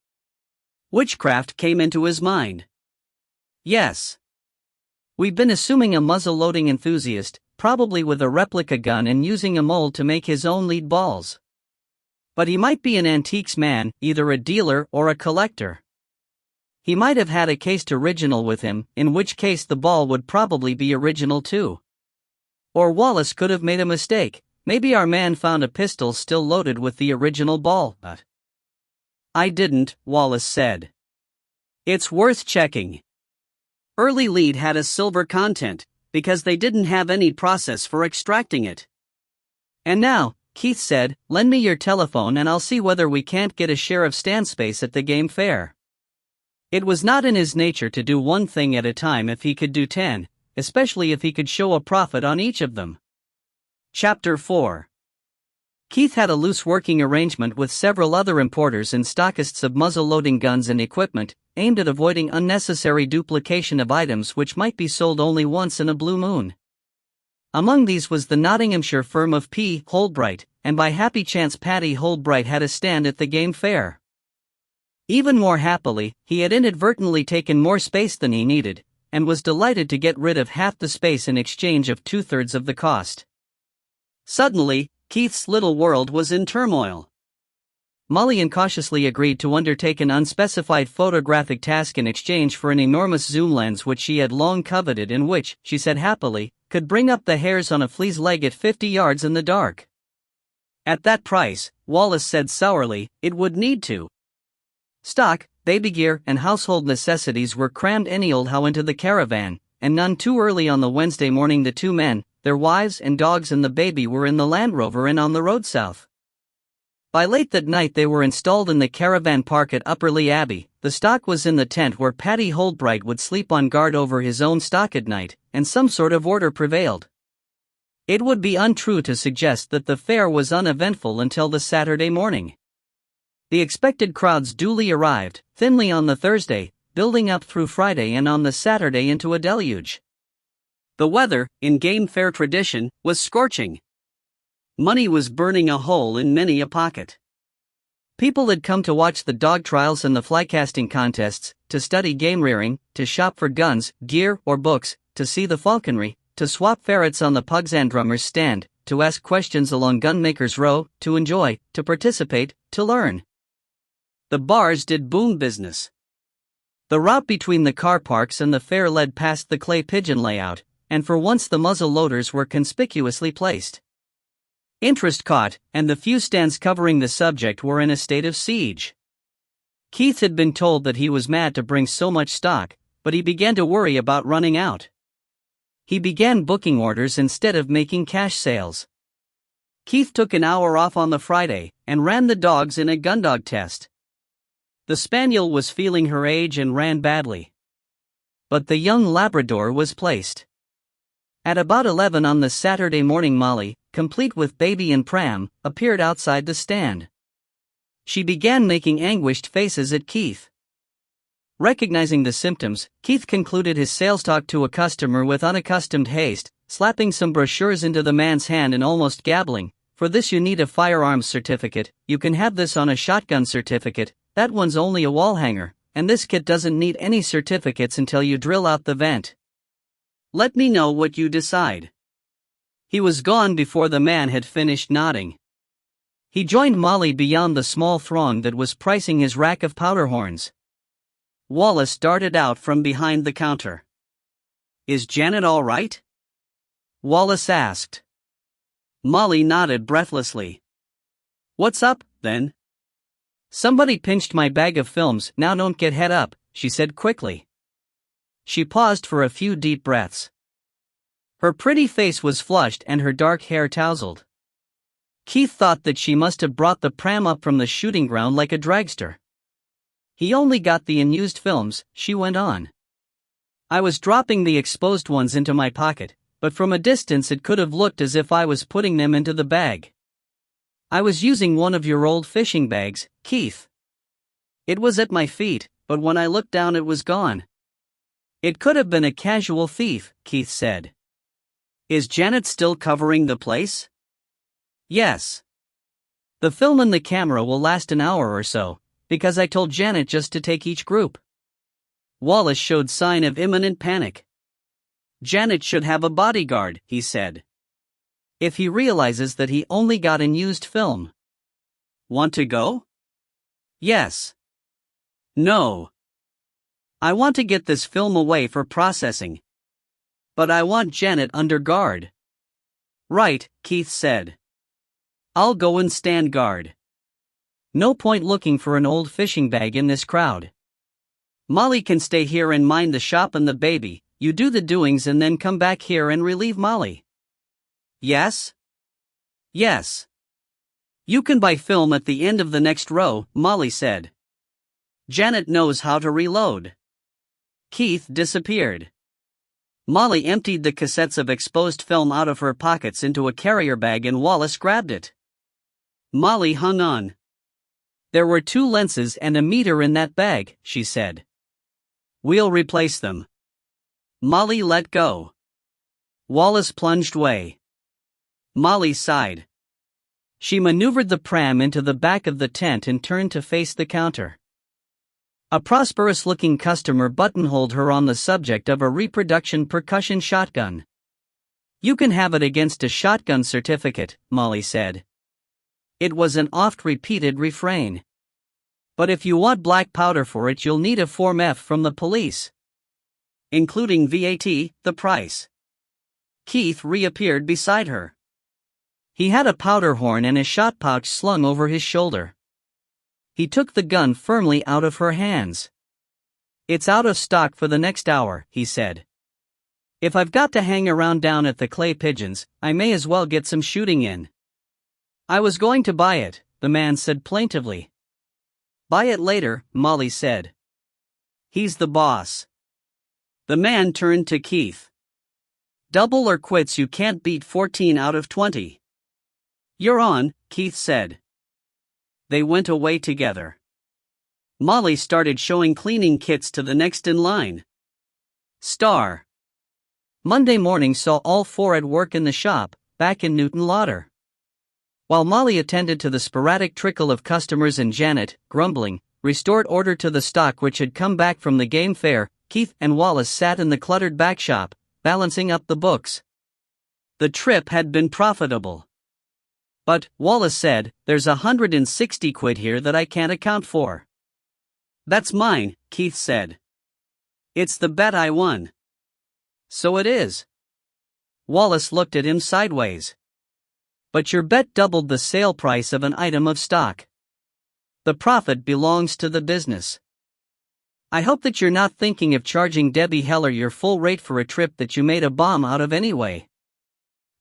Witchcraft came into his mind. Yes. We've been assuming a muzzle-loading enthusiast, probably with a replica gun and using a mold to make his own lead balls. But he might be an antiques man, either a dealer or a collector. He might have had a cased original with him, in which case the ball would probably be original too. Or Wallace could have made a mistake, maybe our man found a pistol still loaded with the original ball. I didn't, Wallace said. It's worth checking. Early lead had a silver content, because they didn't have any process for extracting it. And now, Keith said, lend me your telephone and I'll see whether we can't get a share of stand space at the game fair. It was not in his nature to do one thing at a time if he could do 10, especially if he could show a profit on each of them. Chapter 4. Keith had a loose working arrangement with several other importers and stockists of muzzle-loading guns and equipment, aimed at avoiding unnecessary duplication of items which might be sold only once in a blue moon. Among these was the Nottinghamshire firm of P. Holbright, and by happy chance Paddy Holbright had a stand at the game fair. Even more happily, he had inadvertently taken more space than he needed, and was delighted to get rid of half the space in exchange of 2/3 of the cost. Suddenly, Keith's little world was in turmoil. Molly incautiously agreed to undertake an unspecified photographic task in exchange for an enormous zoom lens which she had long coveted and which, she said happily, could bring up the hairs on a flea's leg at 50 yards in the dark. At that price, Wallace said sourly, it would need to. Stock, baby gear, and household necessities were crammed anyhow into the caravan, and none too early on the Wednesday morning the two men, their wives and dogs and the baby were in the Land Rover and on the road south. By late that night they were installed in the caravan park at Upperley Abbey. The stock was in the tent where Paddy Holdbright would sleep on guard over his own stock at night, and some sort of order prevailed. It would be untrue to suggest that the fair was uneventful until the Saturday morning. The expected crowds duly arrived, thinly on the Thursday, building up through Friday and on the Saturday into a deluge. The weather, in game fair tradition, was scorching. Money was burning a hole in many a pocket. People had come to watch the dog trials and the flycasting contests, to study game rearing, to shop for guns, gear, or books, to see the falconry, to swap ferrets on the pugs and drummers' stand, to ask questions along Gunmakers Row, to enjoy, to participate, to learn. The bars did boom business. The route between the car parks and the fair led past the clay pigeon layout, and for once the muzzle loaders were conspicuously placed. Interest caught, and the few stands covering the subject were in a state of siege. Keith had been told that he was mad to bring so much stock, but he began to worry about running out. He began booking orders instead of making cash sales. Keith took an hour off on the Friday, and ran the dogs in a gundog test. The spaniel was feeling her age and ran badly. But the young Labrador was placed. At about 11 on the Saturday morning Molly, complete with baby and pram, appeared outside the stand. She began making anguished faces at Keith. Recognizing the symptoms, Keith concluded his sales talk to a customer with unaccustomed haste, slapping some brochures into the man's hand and almost gabbling, "For this you need a firearms certificate, you can have this on a shotgun certificate, that one's only a wall hanger, and this kit doesn't need any certificates until you drill out the vent. Let me know what you decide." He was gone before the man had finished nodding. He joined Molly beyond the small throng that was pricing his rack of powder horns. Wallace darted out from behind the counter. "Is Janet all right?" Wallace asked. Molly nodded breathlessly. "What's up, then?" "Somebody pinched my bag of films, now don't get head up," she said quickly. She paused for a few deep breaths. Her pretty face was flushed and her dark hair tousled. Keith thought that she must have brought the pram up from the shooting ground like a dragster. "He only got the unused films," she went on. "I was dropping the exposed ones into my pocket, but from a distance it could have looked as if I was putting them into the bag. I was using one of your old fishing bags, Keith. It was at my feet, but when I looked down it was gone." "It could have been a casual thief," Keith said. "Is Janet still covering the place?" "Yes. The film and the camera will last an hour or so, because I told Janet just to take each group." Wallace showed sign of imminent panic. "Janet should have a bodyguard," he said. "If he realizes that he only got unused film." "Want to go?" "Yes." "No. I want to get this film away for processing. But I want Janet under guard." "Right," Keith said. "I'll go and stand guard. No point looking for an old fishing bag in this crowd. Molly can stay here and mind the shop and the baby, you do the doings and then come back here and relieve Molly." "Yes?" "Yes. You can buy film at the end of the next row," Molly said. "Janet knows how to reload." Keith disappeared. Molly emptied the cassettes of exposed film out of her pockets into a carrier bag and Wallace grabbed it. Molly hung on. "There were 2 lenses and a meter in that bag," she said. "We'll replace them." Molly let go. Wallace plunged away. Molly sighed. She maneuvered the pram into the back of the tent and turned to face the counter. A prosperous-looking customer buttonholed her on the subject of a reproduction percussion shotgun. "You can have it against a shotgun certificate," Molly said. It was an oft-repeated refrain. "But if you want black powder for it you'll need a Form F from the police. Including VAT, the price." Keith reappeared beside her. He had a powder horn and a shot pouch slung over his shoulder. He took the gun firmly out of her hands. "It's out of stock for the next hour," he said. "If I've got to hang around down at the Clay Pigeons, I may as well get some shooting in." "I was going to buy it," the man said plaintively. "Buy it later," Molly said. "He's the boss." The man turned to Keith. "Double or quits, you can't beat 14 out of 20. "You're on," Keith said. They went away together. Molly started showing cleaning kits to the next in line. Star. Monday morning saw all four at work in the shop, back in Newton Lauder. While Molly attended to the sporadic trickle of customers and Janet, grumbling, restored order to the stock which had come back from the game fair, Keith and Wallace sat in the cluttered back shop, balancing up the books. The trip had been profitable. "But," Wallace said, "there's £160 here that I can't account for." "That's mine," Keith said. "It's the bet I won." "So it is." Wallace looked at him sideways. "But your bet doubled the sale price of an item of stock. The profit belongs to the business. I hope that you're not thinking of charging Debbie Heller your full rate for a trip that you made a bomb out of anyway."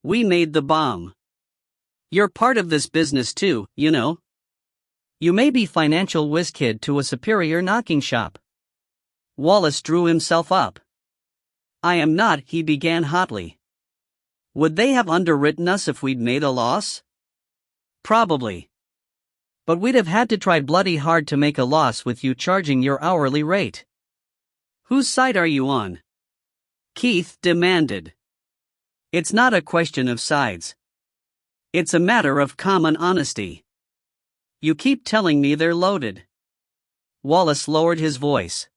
"We made the bomb. You're part of this business too, you know. You may be financial whiz kid to a superior knocking shop." Wallace drew himself up. "I am not," he began hotly. "Would they have underwritten us if we'd made a loss?" "Probably. But we'd have had to try bloody hard to make a loss with you charging your hourly rate." "Whose side are you on?" Keith demanded. "It's not a question of sides. It's a matter of common honesty. You keep telling me they're loaded." Wallace lowered his voice.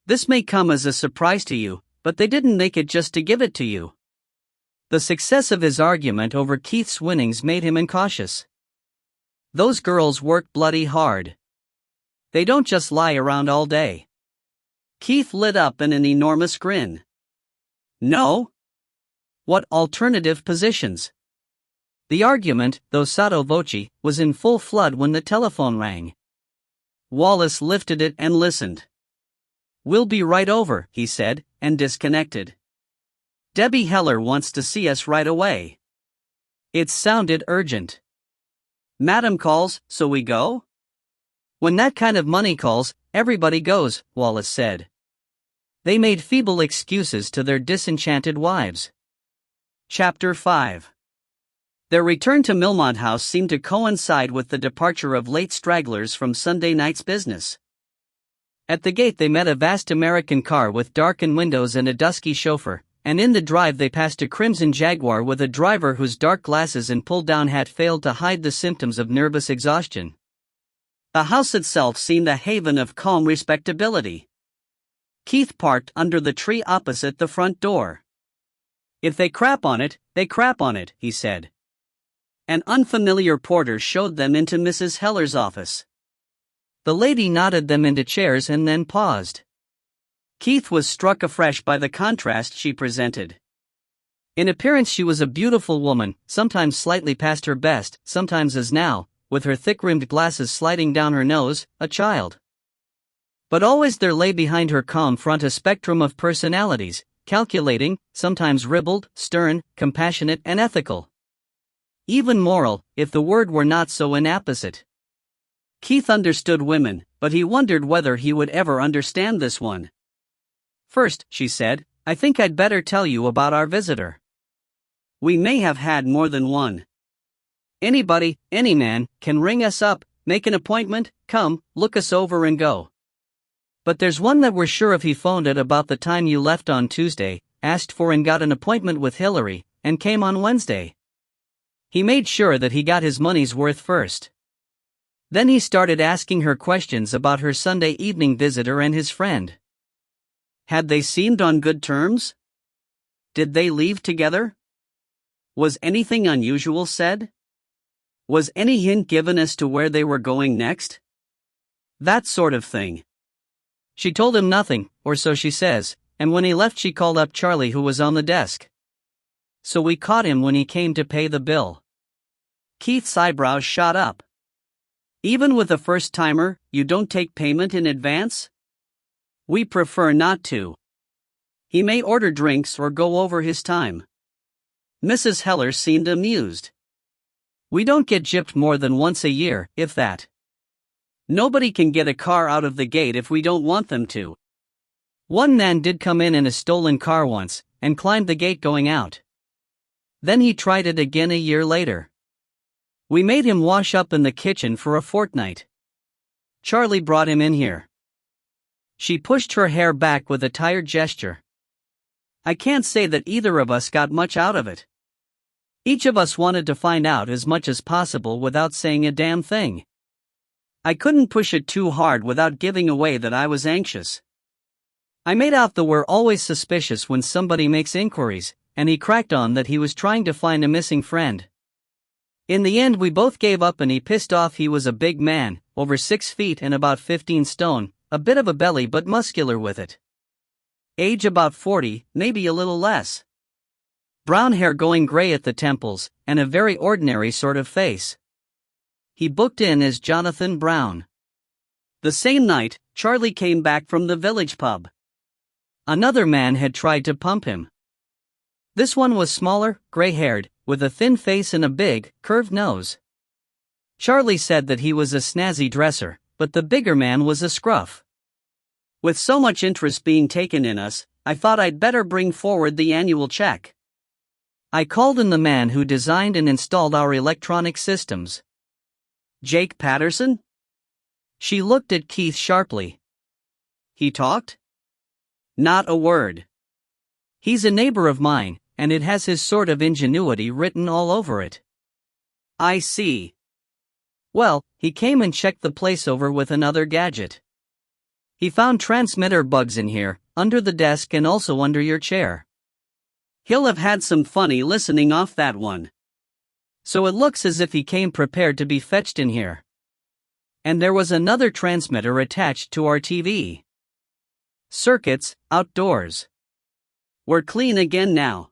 "This may come as a surprise to you, but they didn't make it just to give it to you." The success of his argument over Keith's winnings made him incautious. "Those girls work bloody hard. They don't just lie around all day." Keith lit up in an enormous grin. "No? What alternative positions?" The argument, though sotto voce, was in full flood when the telephone rang. Wallace lifted it and listened. "We'll be right over," he said, and disconnected. "Debbie Heller wants to see us right away." It sounded urgent. "Madam calls, so we go?" "When that kind of money calls, everybody goes," Wallace said. They made feeble excuses to their disenchanted wives. Chapter 5. Their return to Millmont House seemed to coincide with the departure of late stragglers from Sunday night's business. At the gate they met a vast American car with darkened windows and a dusky chauffeur, and in the drive they passed a crimson Jaguar with a driver whose dark glasses and pulled-down hat failed to hide the symptoms of nervous exhaustion. The house itself seemed a haven of calm respectability. Keith parked under the tree opposite the front door. "If they crap on it, they crap on it," he said. An unfamiliar porter showed them into Mrs. Heller's office. The lady nodded them into chairs and then paused. Keith was struck afresh by the contrast she presented. In appearance she was a beautiful woman, sometimes slightly past her best, sometimes as now, with her thick-rimmed glasses sliding down her nose, a child. But always there lay behind her calm front a spectrum of personalities, calculating, sometimes ribald, stern, compassionate and ethical. Even moral, if the word were not so inapposite. Keith understood women, but he wondered whether he would ever understand this one. "First," she said, "I think I'd better tell you about our visitor. We may have had more than one. Anybody, any man, can ring us up, make an appointment, come, look us over and go. But there's one that we're sure of. He phoned at about the time you left on Tuesday, asked for and got an appointment with Hillary, and came on Wednesday. He made sure that he got his money's worth first. Then he started asking her questions about her Sunday evening visitor and his friend. Had they seemed on good terms? Did they leave together? Was anything unusual said? Was any hint given as to where they were going next? That sort of thing. She told him nothing, or so she says, and when he left she called up Charlie, who was on the desk. So we caught him when he came to pay the bill. Keith's eyebrows shot up. Even with a first-timer, you don't take payment in advance? We prefer not to. He may order drinks or go over his time. Mrs. Heller seemed amused. We don't get gypped more than once a year, if that. Nobody can get a car out of the gate if we don't want them to. One man did come in a stolen car once, and climbed the gate going out. Then he tried it again a year later. We made him wash up in the kitchen for a fortnight. Charlie brought him in here. She pushed her hair back with a tired gesture. I can't say that either of us got much out of it. Each of us wanted to find out as much as possible without saying a damn thing. I couldn't push it too hard without giving away that I was anxious. I made out that we're always suspicious when somebody makes inquiries, and he cracked on that he was trying to find a missing friend. In the end we both gave up and he pissed off. He was a big man, over 6 feet and about 15 stone, a bit of a belly but muscular with it. Age about 40, maybe a little less. Brown hair going gray at the temples, and a very ordinary sort of face. He booked in as Jonathan Brown. The same night, Charlie came back from the village pub. Another man had tried to pump him. This one was smaller, gray-haired, with a thin face and a big, curved nose. Charlie said that he was a snazzy dresser, but the bigger man was a scruff. With so much interest being taken in us, I thought I'd better bring forward the annual check. I called in the man who designed and installed our electronic systems. Jake Patterson? She looked at Keith sharply. He talked? Not a word. He's a neighbor of mine, and it has his sort of ingenuity written all over it. I see. Well, he came and checked the place over with another gadget. He found transmitter bugs in here, under the desk and also under your chair. He'll have had some funny listening off that one. So it looks as if he came prepared to be fetched in here. And there was another transmitter attached to our TV. Circuits, outdoors. We're clean again now.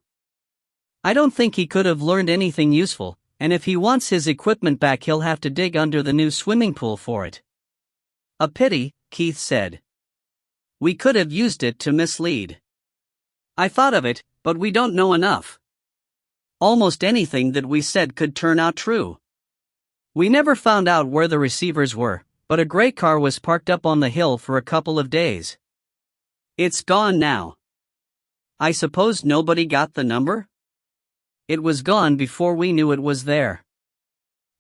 I don't think he could have learned anything useful, and if he wants his equipment back he'll have to dig under the new swimming pool for it. A pity, Keith said. We could have used it to mislead. I thought of it, but we don't know enough. Almost anything that we said could turn out true. We never found out where the receivers were, but a gray car was parked up on the hill for a couple of days. It's gone now. I suppose nobody got the number? It was gone before we knew it was there.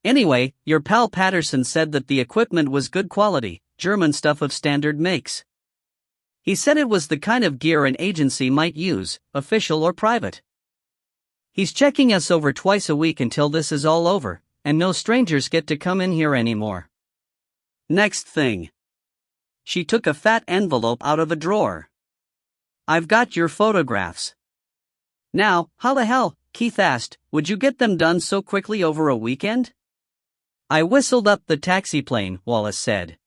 Anyway, your pal Patterson said that the equipment was good quality, German stuff of standard makes. He said it was the kind of gear an agency might use, official or private. He's checking us over twice a week until this is all over, and no strangers get to come in here anymore. Next thing. She took a fat envelope out of a drawer. I've got your photographs. Now, how the hell, Keith asked, would you get them done so quickly over a weekend? I whistled up the taxi plane, Wallace said.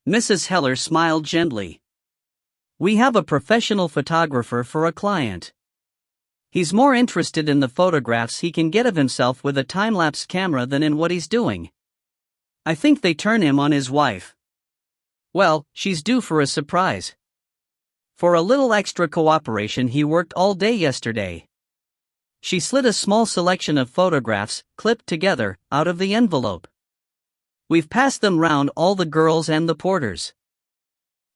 Mrs. Heller smiled gently. We have a professional photographer for a client. He's more interested in the photographs he can get of himself with a time-lapse camera than in what he's doing. I think they turn him on his wife. Well, she's due for a surprise. For a little extra cooperation he worked all day yesterday. She slid a small selection of photographs, clipped together, out of the envelope. We've passed them round all the girls and the porters.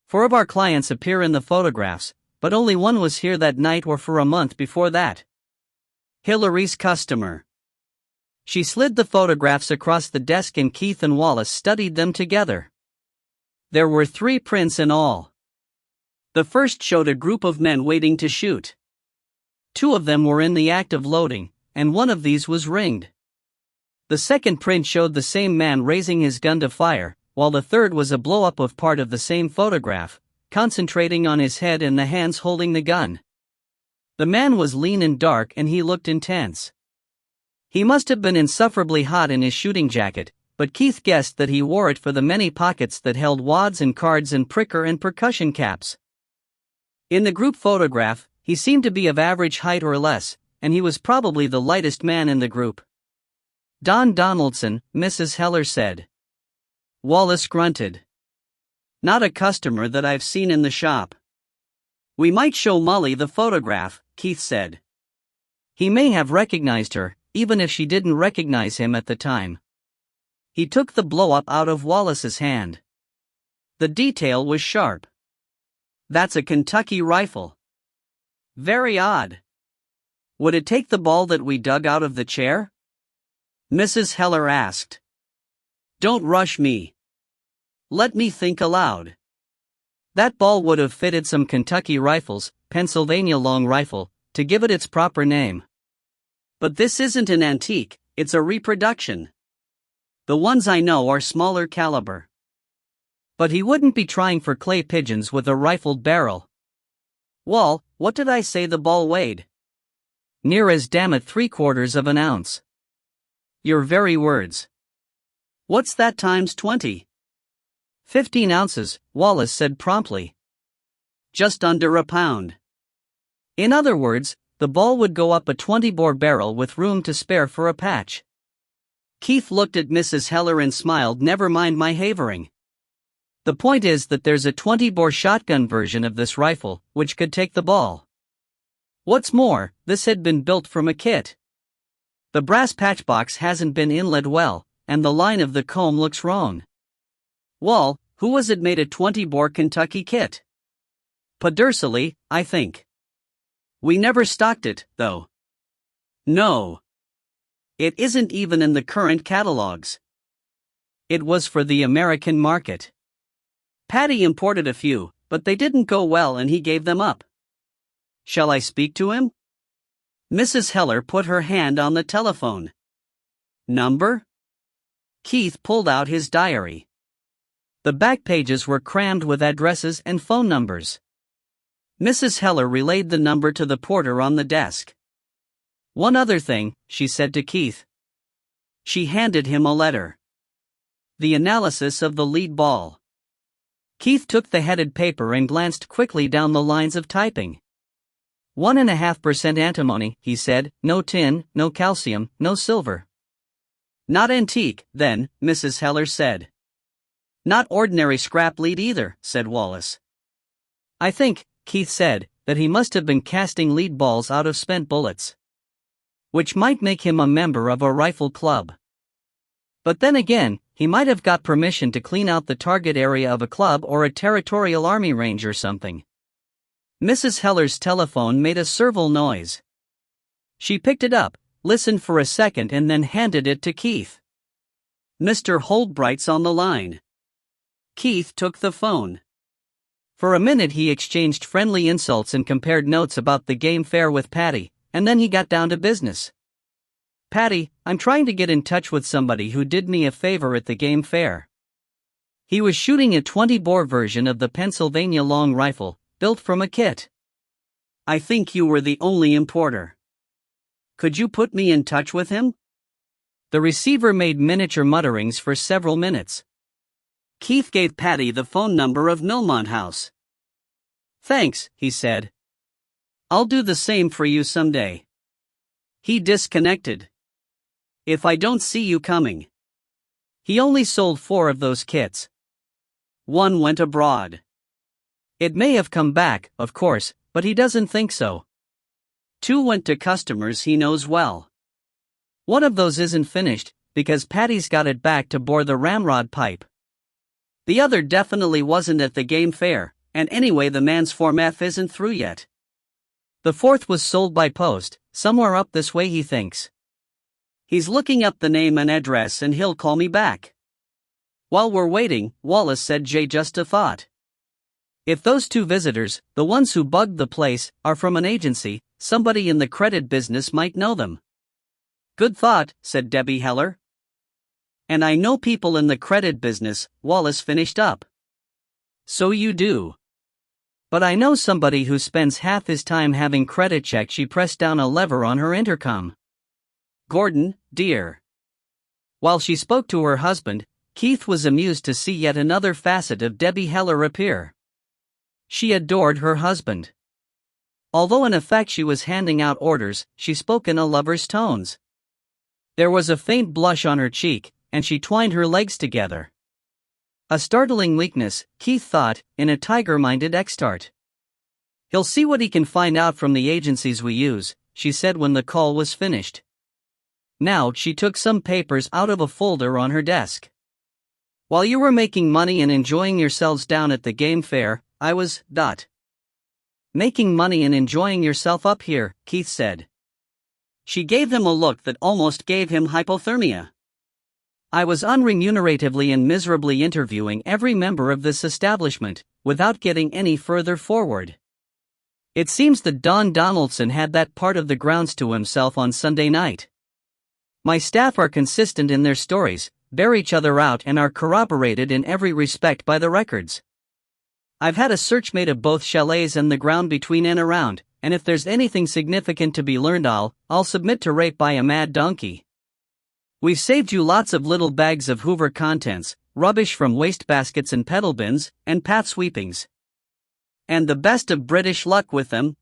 4 of our clients appear in the photographs, but only one was here that night or for a month before that. Hillary's customer. She slid the photographs across the desk and Keith and Wallace studied them together. There were 3 prints in all. The first showed a group of men waiting to shoot. 2 of them were in the act of loading, and one of these was ringed. The second print showed the same man raising his gun to fire, while the third was a blow-up of part of the same photograph, concentrating on his head and the hands holding the gun. The man was lean and dark and he looked intense. He must have been insufferably hot in his shooting jacket, but Keith guessed that he wore it for the many pockets that held wads and cards and pricker and percussion caps. In the group photograph, he seemed to be of average height or less, and he was probably the lightest man in the group. Don Donaldson, Mrs. Heller said. Wallace grunted. Not a customer that I've seen in the shop. We might show Molly the photograph, Keith said. He may have recognized her, even if she didn't recognize him at the time. He took the blow-up out of Wallace's hand. The detail was sharp. That's a Kentucky rifle. Very odd. Would it take the ball that we dug out of the chair? Mrs. Heller asked. Don't rush me. Let me think aloud. That ball would have fitted some Kentucky rifles, Pennsylvania long rifle, to give it its proper name. But this isn't an antique, it's a reproduction. The ones I know are smaller caliber. But he wouldn't be trying for clay pigeons with a rifled barrel. Wall, what did I say the ball weighed? Near as damn it 3/4 of an ounce. Your very words. What's that times 20? 15 ounces, Wallace said promptly. Just under a pound. In other words, the ball would go up a 20-bore barrel with room to spare for a patch. Keith looked at Mrs. Heller and smiled. Never mind my havering. The point is that there's a 20-bore shotgun version of this rifle, which could take the ball. What's more, this had been built from a kit. The brass patchbox hasn't been inlaid well, and the line of the comb looks wrong. Wall, who was it made a 20-bore Kentucky kit? Pedersely, I think. We never stocked it, though. No. It isn't even in the current catalogs. It was for the American market. Patty imported a few, but they didn't go well and he gave them up. Shall I speak to him? Mrs. Heller put her hand on the telephone. Number? Keith pulled out his diary. The back pages were crammed with addresses and phone numbers. Mrs. Heller relayed the number to the porter on the desk. One other thing, she said to Keith. She handed him a letter. The analysis of the lead ball. Keith took the headed paper and glanced quickly down the lines of typing. 1.5% antimony, he said, no tin, no calcium, no silver. Not antique, then, Mrs. Heller said. Not ordinary scrap lead either, said Wallace. I think, Keith said, that he must have been casting lead balls out of spent bullets. Which might make him a member of a rifle club. But then again, he might have got permission to clean out the target area of a club or a territorial army range or something. Mrs. Heller's telephone made a serval noise. She picked it up, listened for a second and then handed it to Keith. Mr. Holdbright's on the line. Keith took the phone. For a minute he exchanged friendly insults and compared notes about the game fair with Patty, and then he got down to business. Patty, I'm trying to get in touch with somebody who did me a favor at the game fair. He was shooting a 20-bore version of the Pennsylvania long rifle, built from a kit. I think you were the only importer. Could you put me in touch with him? The receiver made miniature mutterings for several minutes. Keith gave Patty the phone number of Millmont House. Thanks, he said. I'll do the same for you someday. He disconnected. If I don't see you coming. He only sold 4 of those kits. 1 went abroad. It may have come back, of course, but he doesn't think so. 2 went to customers he knows well. One of those isn't finished, because Patty's got it back to bore the ramrod pipe. The other definitely wasn't at the game fair, and anyway the man's Form F isn't through yet. The 4th was sold by post, somewhere up this way he thinks. He's looking up the name and address and he'll call me back. While we're waiting, Wallace said, just a thought. If those 2 visitors, the ones who bugged the place, are from an agency, somebody in the credit business might know them. Good thought, said Debbie Heller. And I know people in the credit business, Wallace finished up. So you do. But I know somebody who spends half his time having credit checked. She pressed down a lever on her intercom. Gordon, dear. While she spoke to her husband, Keith was amused to see yet another facet of Debbie Heller appear. She adored her husband. Although in effect she was handing out orders, she spoke in a lover's tones. There was a faint blush on her cheek, and she twined her legs together. A startling weakness, Keith thought, in a tiger-minded extart. He'll see what he can find out from the agencies we use, she said when the call was finished. Now she took some papers out of a folder on her desk. While you were making money and enjoying yourselves down at the game fair, I was, Making money and enjoying yourself up here, Keith said. She gave him a look that almost gave him hypothermia. I was unremuneratively and miserably interviewing every member of this establishment, without getting any further forward. It seems that Don Donaldson had that part of the grounds to himself on Sunday night. My staff are consistent in their stories, bear each other out and are corroborated in every respect by the records. I've had a search made of both chalets and the ground between and around, and if there's anything significant to be learned I'll submit to rape by a mad donkey. We've saved you lots of little bags of Hoover contents, rubbish from wastebaskets and pedal bins, and path sweepings. And the best of British luck with them,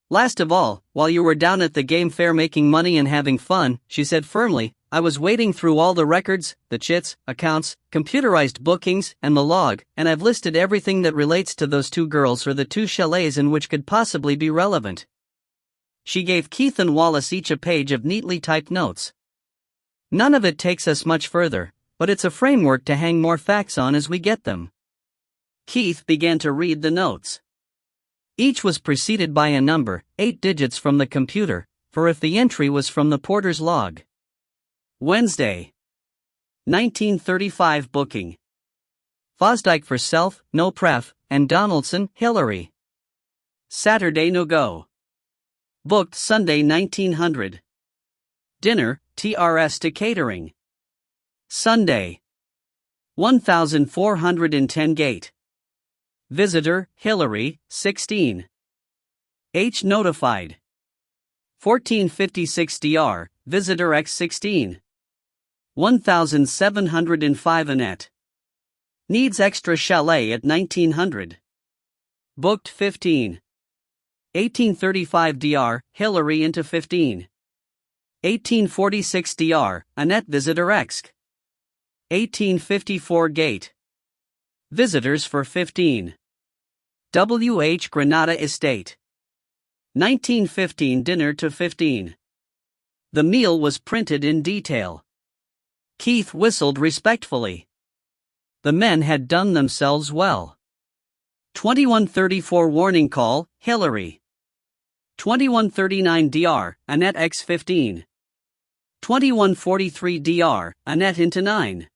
Last of all, while you were down at the game fair making money and having fun, she said firmly, I was wading through all the records, the chits, accounts, computerized bookings, and the log, and I've listed everything that relates to those two girls or the two chalets in which could possibly be relevant. She gave Keith and Wallace each a page of neatly typed notes. None of it takes us much further, but it's a framework to hang more facts on as we get them. Keith began to read the notes. Each was preceded by a number, 8 digits from the computer, for if the entry was from the porter's log. Wednesday. 1935 booking. Fosdyke for self, no pref, and Donaldson, Hillary. Saturday no go. Booked Sunday 1900. Dinner, TRS to catering. Sunday. 1410 gate. Visitor, Hillary, 16. H notified. 1456 DR, Visitor X 16. 1705 Annette. Needs extra chalet at 1900. Booked 15. 1835 DR, Hillary into 15. 1846 DR, Annette Visitor X. 1854 gate. Visitors for 15. W.H. Granada Estate. 1915 dinner to 15. The meal was printed in detail. Keith whistled respectfully. The men had done themselves well. 2134 warning call, Hillary. 2139 DR, Annette X 15. 2143 DR, Annette into 9.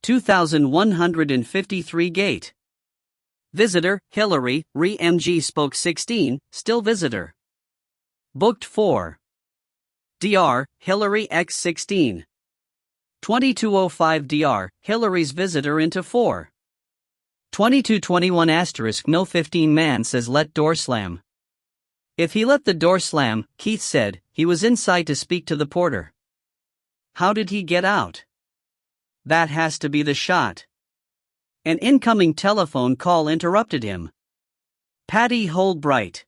2153 gate. Visitor, Hillary, Re-MG spoke 16, still visitor. Booked 4. DR, Hillary X 16. 2205 DR, Hillary's visitor into 4. 2221 asterisk no 15 man says let door slam. If he let the door slam, Keith said, he was inside to speak to the porter. How did he get out? That has to be the shot. An incoming telephone call interrupted him. Patty Holdbright.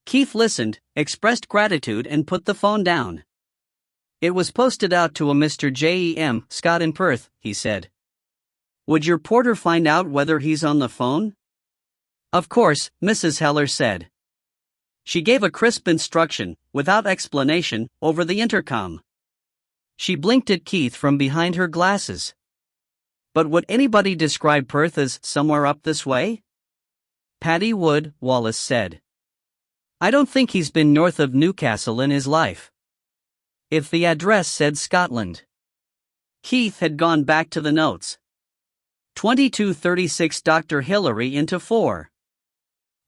Keith listened, expressed gratitude and put the phone down. It was posted out to a Mr. J.E.M. Scott in Perth, he said. Would your porter find out whether he's on the phone? Of course, Mrs. Heller said. She gave a crisp instruction, without explanation, over the intercom. She blinked at Keith from behind her glasses. But would anybody describe Perth as somewhere up this way? Paddy would, Wallace said. I don't think he's been north of Newcastle in his life. If the address said Scotland. Keith had gone back to the notes. 2236 Dr. Hillary into 4.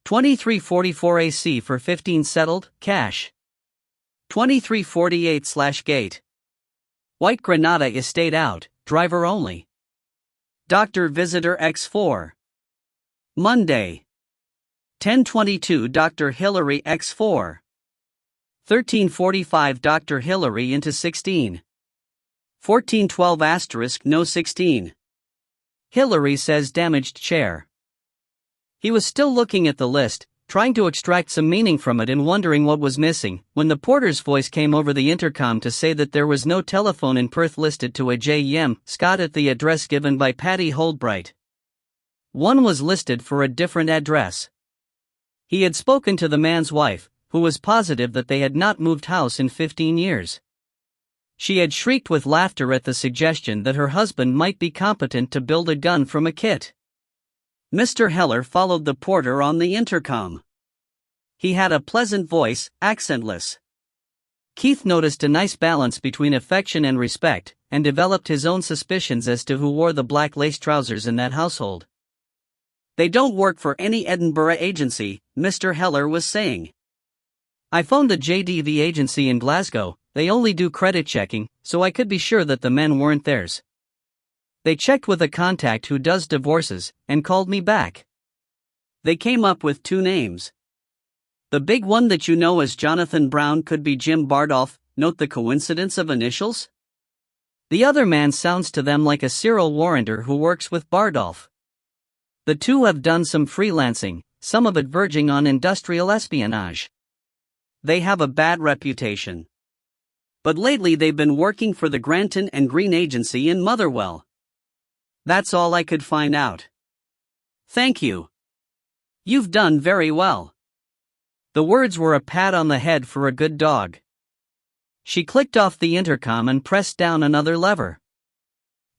2344 AC for 15 settled, cash. 2348/gate. White Granada Estate out, driver only. Dr. Visitor X4. Monday. 1022 Dr. Hillary X4. 1345 Dr. Hillary into 16. 1412 asterisk no 16. Hillary says damaged chair. He was still looking at the list, trying to extract some meaning from it and wondering what was missing, when the porter's voice came over the intercom to say that there was no telephone in Perth listed to a J.M. Scott at the address given by Paddy Holdbright. One was listed for a different address. He had spoken to the man's wife, who was positive that they had not moved house in 15 years. She had shrieked with laughter at the suggestion that her husband might be competent to build a gun from a kit. Mr. Heller followed the porter on the intercom. He had a pleasant voice, accentless. Keith noticed a nice balance between affection and respect, and developed his own suspicions as to who wore the black lace trousers in that household. "They don't work for any Edinburgh agency," Mr. Heller was saying. "I phoned the JDV agency in Glasgow. They only do credit checking, so I could be sure that the men weren't theirs. They checked with a contact who does divorces, and called me back. They came up with 2 names. The big one that you know as Jonathan Brown could be Jim Bardolph. Note the coincidence of initials? The other man sounds to them like a serial warranter who works with Bardolph. The 2 have done some freelancing, some of it verging on industrial espionage. They have a bad reputation. But lately they've been working for the Granton and Green agency in Motherwell. That's all I could find out. Thank you. You've done very well." The words were a pat on the head for a good dog. She clicked off the intercom and pressed down another lever.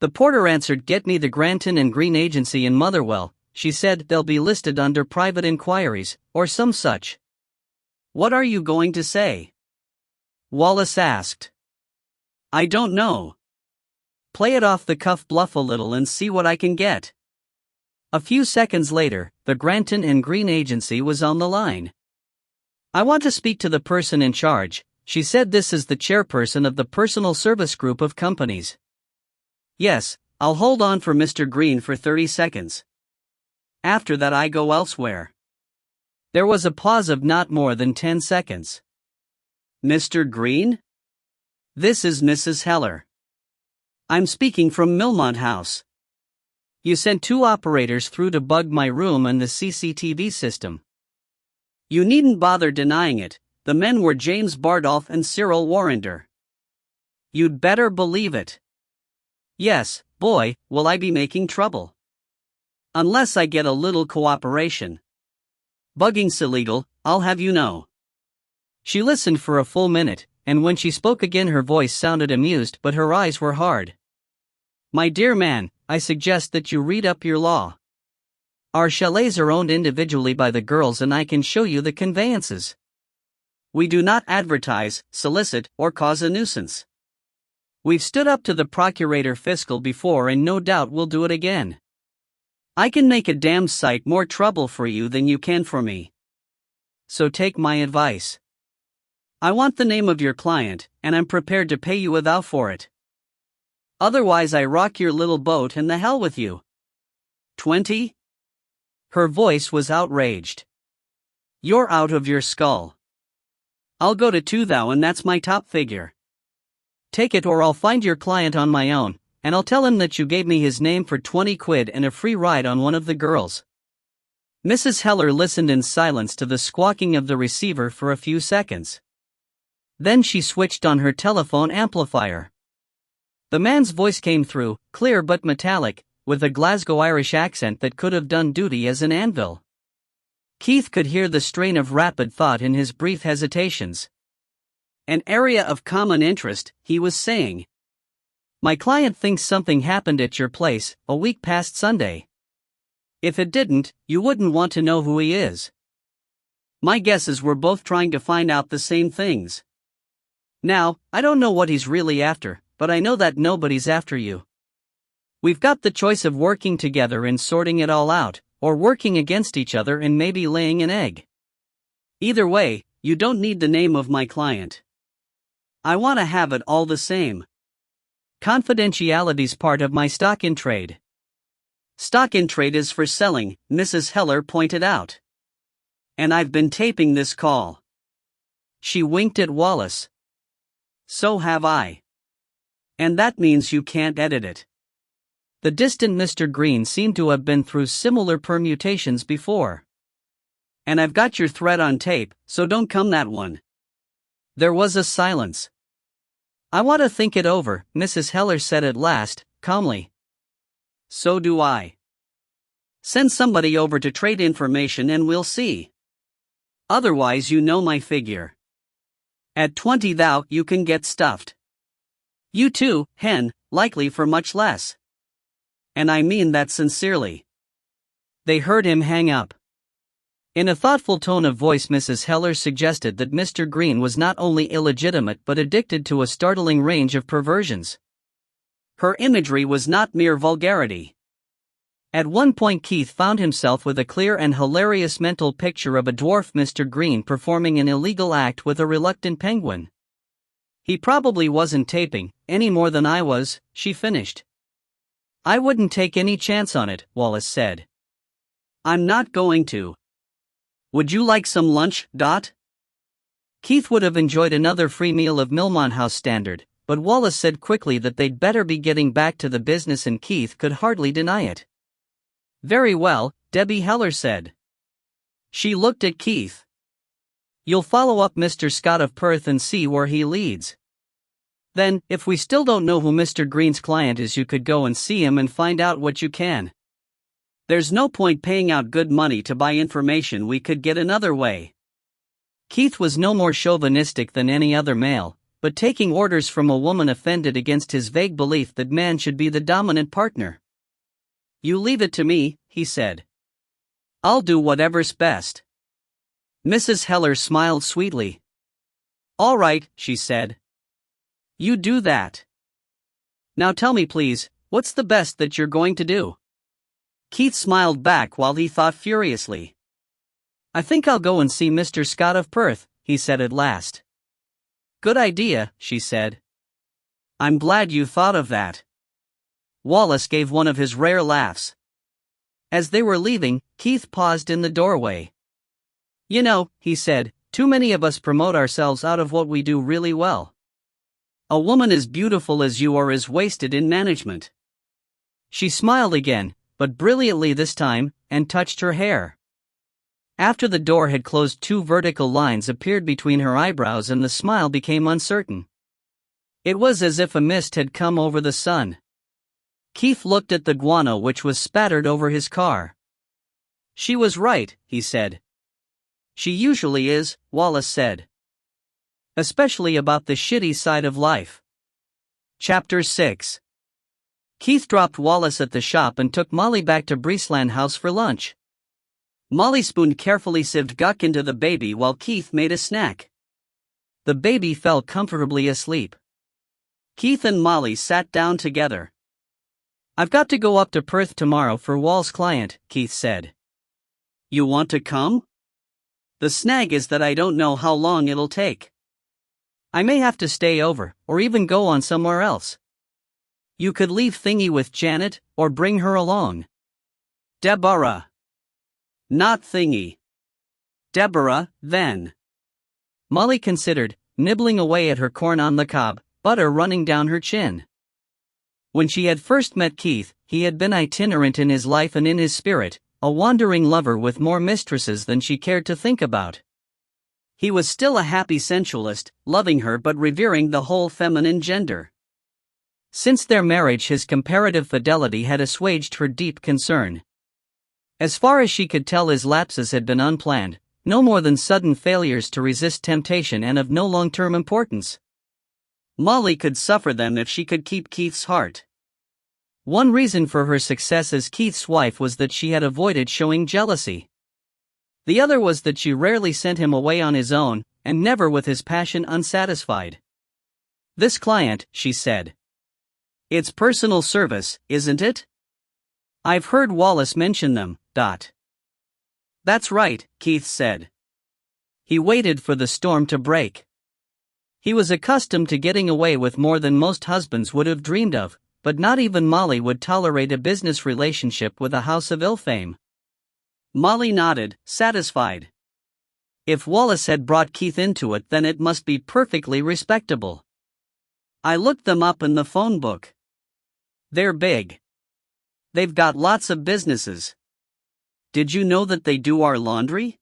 The porter answered, "Get me the Granton and Green agency in Motherwell," she said. "They'll be listed under private inquiries, or some such." "What are you going to say?" Wallace asked. "I don't know. Play it off the cuff, bluff a little and see what I can get." A few seconds later, the Granton and Green agency was on the line. "I want to speak to the person in charge," she said. "This is the chairperson of the Personal Service Group of Companies." "Yes, I'll hold on for Mr. Green for 30 seconds. After that I go elsewhere." There was a pause of not more than 10 seconds. "Mr. Green? This is Mrs. Heller. I'm speaking from Millmont House. You sent 2 operators through to bug my room and the CCTV system. You needn't bother denying it. The men were James Bardolph and Cyril Warrender. You'd better believe it. Yes, boy, will I be making trouble. Unless I get a little cooperation. Bugging's illegal, I'll have you know." She listened for a full minute, and when she spoke again her voice sounded amused but her eyes were hard. "My dear man, I suggest that you read up your law. Our chalets are owned individually by the girls and I can show you the conveyances. We do not advertise, solicit, or cause a nuisance. We've stood up to the Procurator Fiscal before and no doubt will do it again. I can make a damned sight more trouble for you than you can for me. So take my advice. I want the name of your client, and I'm prepared to pay you a thou for it. Otherwise I rock your little boat and the hell with you. 20? Her voice was outraged. You're out of your skull. I'll go to 2 thou and that's my top figure. Take it or I'll find your client on my own, and I'll tell him that you gave me his name for 20 quid and a free ride on one of the girls." Mrs. Heller listened in silence to the squawking of the receiver for a few seconds. Then she switched on her telephone amplifier. The man's voice came through, clear but metallic, with a Glasgow Irish accent that could have done duty as an anvil. Keith could hear the strain of rapid thought in his brief hesitations. "An area of common interest," he was saying. "My client thinks something happened at your place a week past Sunday. If it didn't, you wouldn't want to know who he is. My guess is we're both trying to find out the same things. Now, I don't know what he's really after, but I know that nobody's after you. We've got the choice of working together and sorting it all out, or working against each other and maybe laying an egg. Either way, you don't need the name of my client. I want to have it all the same. Confidentiality's part of my stock in trade." "Stock in trade is for selling," Mrs. Heller pointed out. "And I've been taping this call." She winked at Wallace. "So have I. And that means you can't edit it." The distant Mr. Green seemed to have been through similar permutations before. And I've got your threat on tape, so don't come that one. There was a silence. I want to think it over, Mrs. Heller said at last, calmly. So do I. Send somebody over to trade information and we'll see. Otherwise you know my figure. At 20 thou you can get stuffed. You too, hen, likely for much less. And I mean that sincerely. They heard him hang up. In a thoughtful tone of voice Mrs. Heller suggested that Mr. Green was not only illegitimate but addicted to a startling range of perversions. Her imagery was not mere vulgarity. At one point Keith found himself with a clear and hilarious mental picture of a dwarf Mr. Green performing an illegal act with a reluctant penguin. He probably wasn't taping, any more than I was, she finished. I wouldn't take any chance on it, Wallace said. I'm not going to. Would you like some lunch, Dot? Keith would have enjoyed another free meal of Millmont House standard, but Wallace said quickly that they'd better be getting back to the business and Keith could hardly deny it. Very well, Debbie Heller said. She looked at Keith. You'll follow up Mr. Scott of Perth and see where he leads. Then, if we still don't know who Mr. Green's client is, you could go and see him and find out what you can. There's no point paying out good money to buy information we could get another way. Keith was no more chauvinistic than any other male, but taking orders from a woman offended against his vague belief that man should be the dominant partner. You leave it to me, he said. I'll do whatever's best. Mrs. Heller smiled sweetly. All right, she said. You do that. Now tell me please, what's the best that you're going to do? Keith smiled back while he thought furiously. I think I'll go and see Mr. Scott of Perth, he said at last. Good idea, she said. I'm glad you thought of that. Wallace gave one of his rare laughs. As they were leaving, Keith paused in the doorway. You know, he said, too many of us promote ourselves out of what we do really well. A woman as beautiful as you are is wasted in management. She smiled again, but brilliantly this time, and touched her hair. After the door had closed, 2 vertical lines appeared between her eyebrows and the smile became uncertain. It was as if a mist had come over the sun. Keith looked at the guano which was spattered over his car. She was right, he said. She usually is, Wallace said. Especially about the shitty side of life. Chapter 6. Keith dropped Wallace at the shop and took Molly back to Breesland House for lunch. Molly spooned carefully sieved guck into the baby while Keith made a snack. The baby fell comfortably asleep. Keith and Molly sat down together. I've got to go up to Perth tomorrow for Wall's client, Keith said. You want to come? The snag is that I don't know how long it'll take. I may have to stay over, or even go on somewhere else. You could leave Thingy with Janet, or bring her along. Deborah. Not Thingy. Deborah, then. Molly considered, nibbling away at her corn on the cob, butter running down her chin. When she had first met Keith, he had been itinerant in his life and in his spirit, a wandering lover with more mistresses than she cared to think about. He was still a happy sensualist, loving her but revering the whole feminine gender. Since their marriage his comparative fidelity had assuaged her deep concern. As far as she could tell his lapses had been unplanned, no more than sudden failures to resist temptation and of no long-term importance. Molly could suffer them if she could keep Keith's heart. One reason for her success as Keith's wife was that she had avoided showing jealousy. The other was that she rarely sent him away on his own, and never with his passion unsatisfied. This client, she said. It's personal service, isn't it? I've heard Wallace mention them, Dot. That's right, Keith said. He waited for the storm to break. He was accustomed to getting away with more than most husbands would have dreamed of, but not even Molly would tolerate a business relationship with a house of ill fame. Molly nodded, satisfied. If Wallace had brought Keith into it, then it must be perfectly respectable. I looked them up in the phone book. They're big. They've got lots of businesses. Did you know that they do our laundry?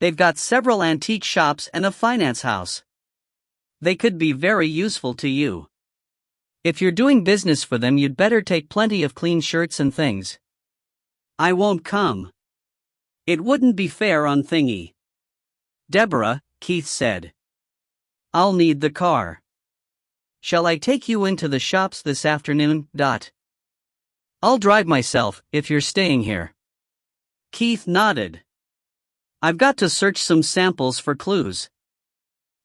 They've got several antique shops and a finance house. They could be very useful to you. If you're doing business for them, you'd better take plenty of clean shirts and things. I won't come. It wouldn't be fair on Thingy. Deborah, Keith said. I'll need the car. Shall I take you into the shops this afternoon? I'll drive myself, if you're staying here. Keith nodded. I've got to search some samples for clues.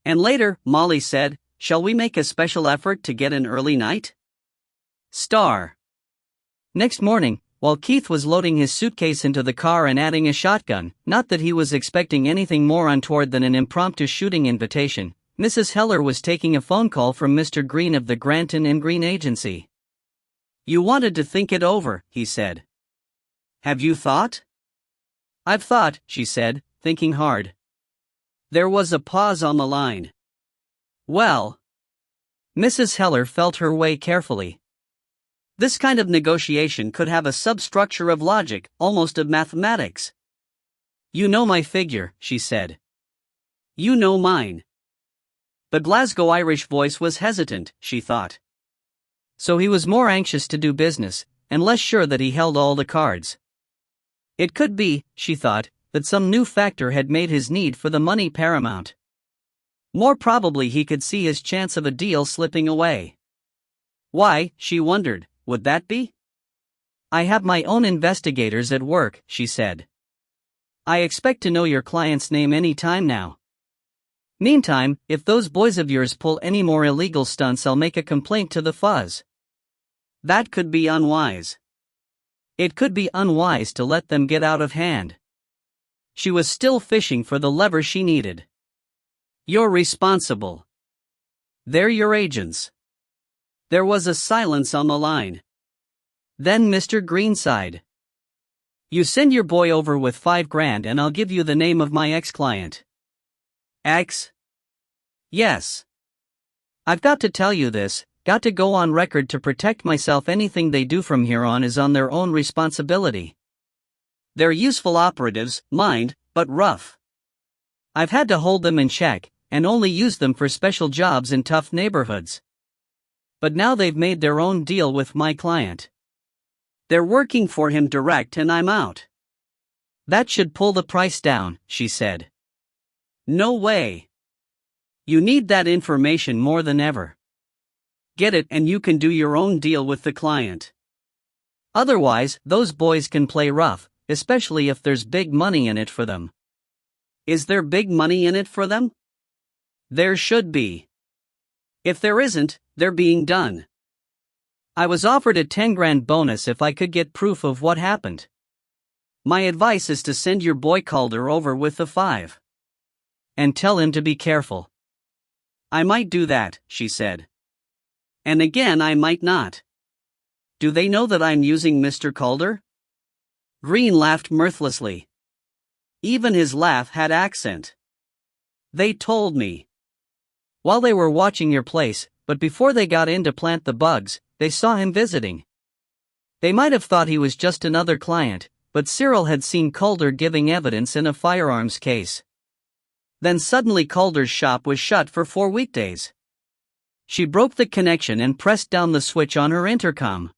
And later, Molly said, shall we make a special effort to get an early night? Next morning, while Keith was loading his suitcase into the car and adding a shotgun, not that he was expecting anything more untoward than an impromptu shooting invitation, Mrs. Heller was taking a phone call from Mr. Green of the Granton and Green Agency. You wanted to think it over, he said. Have you thought? I've thought, she said, thinking hard. There was a pause on the line. Well. Mrs. Heller felt her way carefully. This kind of negotiation could have a substructure of logic, almost of mathematics. You know my figure, she said. You know mine. The Glasgow Irish voice was hesitant, she thought. So he was more anxious to do business, and less sure that he held all the cards. It could be, she thought, that some new factor had made his need for the money paramount. More probably he could see his chance of a deal slipping away. Why, she wondered, would that be? I have my own investigators at work, she said. I expect to know your client's name any time now. Meantime, if those boys of yours pull any more illegal stunts, I'll make a complaint to the fuzz. That could be unwise. It could be unwise to let them get out of hand. She was still fishing for the lever she needed. You're responsible. They're your agents. There was a silence on the line. Then Mr. Green sighed. You send your boy over with $5,000 and I'll give you the name of my ex-client. Ex? Yes. I've got to tell you this, got to go on record to protect myself. Anything they do from here on is on their own responsibility. They're useful operatives, mind, but rough. I've had to hold them in check, and only use them for special jobs in tough neighborhoods. But now they've made their own deal with my client. They're working for him direct and I'm out. That should pull the price down, she said. No way. You need that information more than ever. Get it and you can do your own deal with the client. Otherwise, those boys can play rough, especially if there's big money in it for them. Is there big money in it for them? There should be. If there isn't, they're being done. I was offered a $10,000 bonus if I could get proof of what happened. My advice is to send your boy Calder over with the $5,000. And tell him to be careful. I might do that, she said. And again I might not. Do they know that I'm using Mr. Calder? Green laughed mirthlessly. Even his laugh had accent. They told me. While they were watching your place, but before they got in to plant the bugs, they saw him visiting. They might have thought he was just another client, but Cyril had seen Calder giving evidence in a firearms case. Then suddenly Calder's shop was shut for 4 weekdays. She broke the connection and pressed down the switch on her intercom.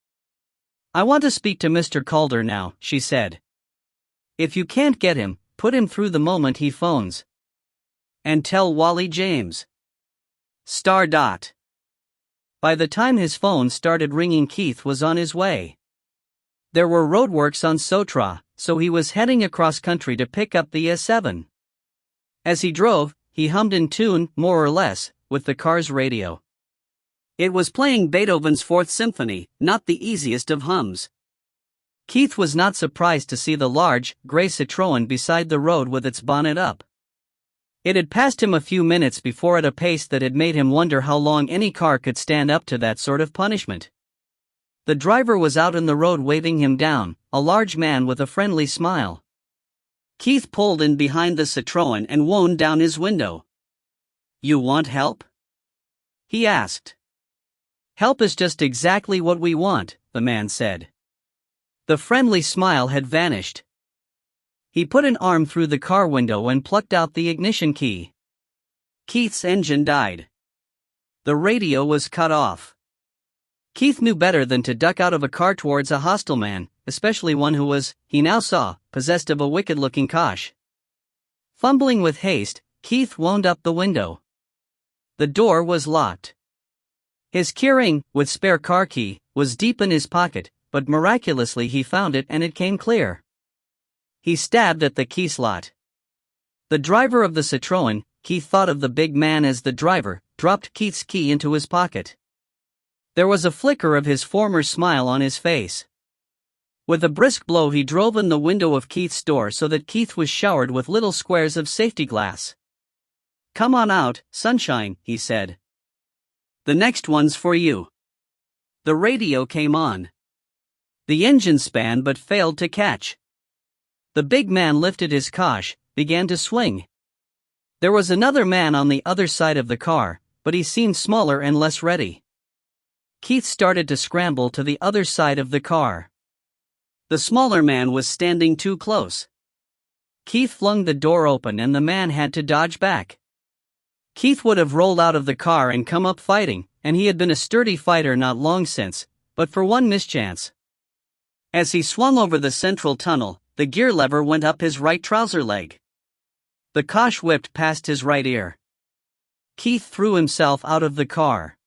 I want to speak to Mr. Calder now, she said. If you can't get him, put him through the moment he phones. And tell Wally James. By the time his phone started ringing, Keith was on his way. There were roadworks on Sotra, so he was heading across country to pick up the S7. As he drove, he hummed in tune, more or less, with the car's radio. It was playing Beethoven's Fourth Symphony, not the easiest of hums. Keith was not surprised to see the large, gray Citroën beside the road with its bonnet up. It had passed him a few minutes before at a pace that had made him wonder how long any car could stand up to that sort of punishment. The driver was out in the road waving him down, a large man with a friendly smile. Keith pulled in behind the Citroën and wound down his window. You want help? He asked. Help is just exactly what we want, the man said. The friendly smile had vanished. He put an arm through the car window and plucked out the ignition key. Keith's engine died. The radio was cut off. Keith knew better than to duck out of a car towards a hostile man, especially one who was, he now saw, possessed of a wicked-looking kosh. Fumbling with haste, Keith wound up the window. The door was locked. His keyring, with spare car key, was deep in his pocket, but miraculously he found it and it came clear. He stabbed at the key slot. The driver of the Citroën, Keith thought of the big man as the driver, dropped Keith's key into his pocket. There was a flicker of his former smile on his face. With a brisk blow he drove in the window of Keith's door so that Keith was showered with little squares of safety glass. "Come on out, sunshine," he said. "The next one's for you." The radio came on. The engine span but failed to catch. The big man lifted his kosh, began to swing. There was another man on the other side of the car, but he seemed smaller and less ready. Keith started to scramble to the other side of the car. The smaller man was standing too close. Keith flung the door open and the man had to dodge back. Keith would have rolled out of the car and come up fighting, and he had been a sturdy fighter not long since, but for one mischance. As he swung over the central tunnel, the gear lever went up his right trouser leg. The kosh whipped past his right ear. Keith threw himself out of the car.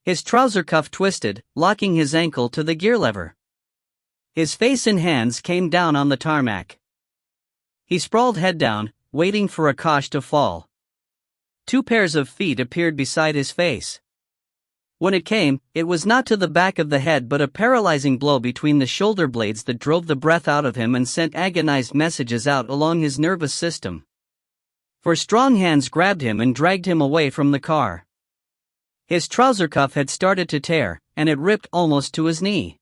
His trouser cuff twisted, locking his ankle to the gear lever. His face and hands came down on the tarmac. He sprawled head down, waiting for a kosh to fall. 2 pairs of feet appeared beside his face. When it came, it was not to the back of the head but a paralyzing blow between the shoulder blades that drove the breath out of him and sent agonized messages out along his nervous system. For strong hands grabbed him and dragged him away from the car. His trouser cuff had started to tear, and it ripped almost to his knee.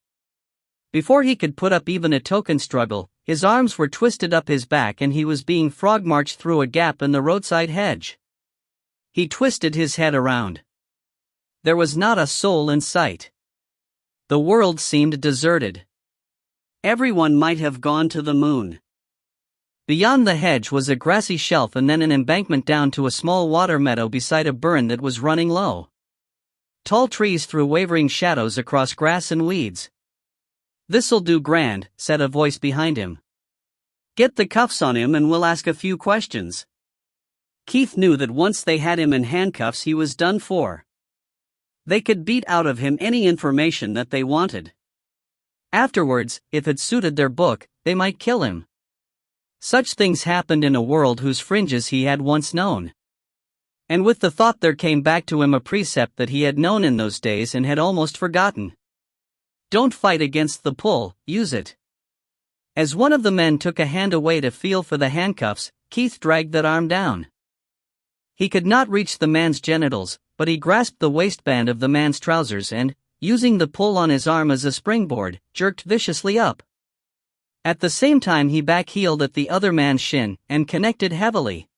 Before he could put up even a token struggle, his arms were twisted up his back and he was being frog-marched through a gap in the roadside hedge. He twisted his head around. There was not a soul in sight. The world seemed deserted. Everyone might have gone to the moon. Beyond the hedge was a grassy shelf and then an embankment down to a small water meadow beside a burn that was running low. Tall trees threw wavering shadows across grass and weeds. "This'll do grand," said a voice behind him. "Get the cuffs on him and we'll ask a few questions." Keith knew that once they had him in handcuffs he was done for. They could beat out of him any information that they wanted. Afterwards, if it suited their book, they might kill him. Such things happened in a world whose fringes he had once known. And with the thought there came back to him a precept that he had known in those days and had almost forgotten. Don't fight against the pull, use it. As one of the men took a hand away to feel for the handcuffs, Keith dragged that arm down. He could not reach the man's genitals, but he grasped the waistband of the man's trousers and, using the pull on his arm as a springboard, jerked viciously up. At the same time he back-heeled at the other man's shin and connected heavily.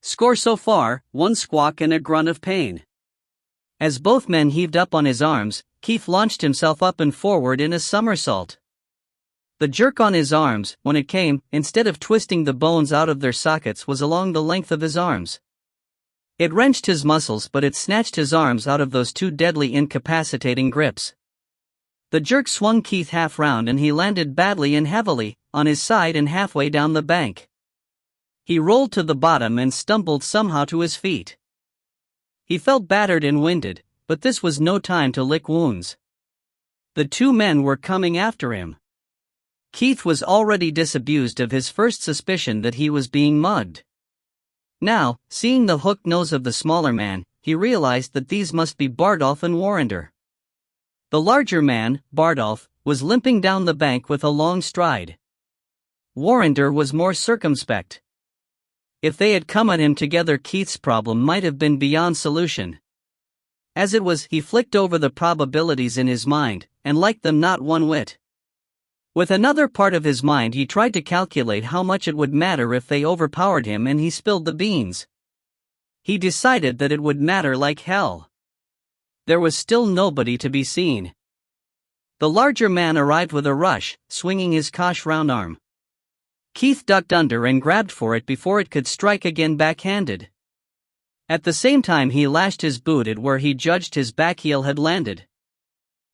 Score so far, 1 squawk and a grunt of pain. As both men heaved up on his arms, Keith launched himself up and forward in a somersault. The jerk on his arms, when it came, instead of twisting the bones out of their sockets, was along the length of his arms. It wrenched his muscles, but it snatched his arms out of those 2 deadly incapacitating grips. The jerk swung Keith half round and he landed badly and heavily, on his side and halfway down the bank. He rolled to the bottom and stumbled somehow to his feet. He felt battered and winded, but this was no time to lick wounds. The 2 men were coming after him. Keith was already disabused of his first suspicion that he was being mugged. Now, seeing the hooked nose of the smaller man, he realized that these must be Bardolph and Warrender. The larger man, Bardolph, was limping down the bank with a long stride. Warrender was more circumspect. If they had come at him together, Keith's problem might have been beyond solution. As it was, he flicked over the probabilities in his mind, and liked them not one whit. With another part of his mind he tried to calculate how much it would matter if they overpowered him and he spilled the beans. He decided that it would matter like hell. There was still nobody to be seen. The larger man arrived with a rush, swinging his kosh round arm. Keith ducked under and grabbed for it before it could strike again backhanded. At the same time he lashed his boot at where he judged his back heel had landed.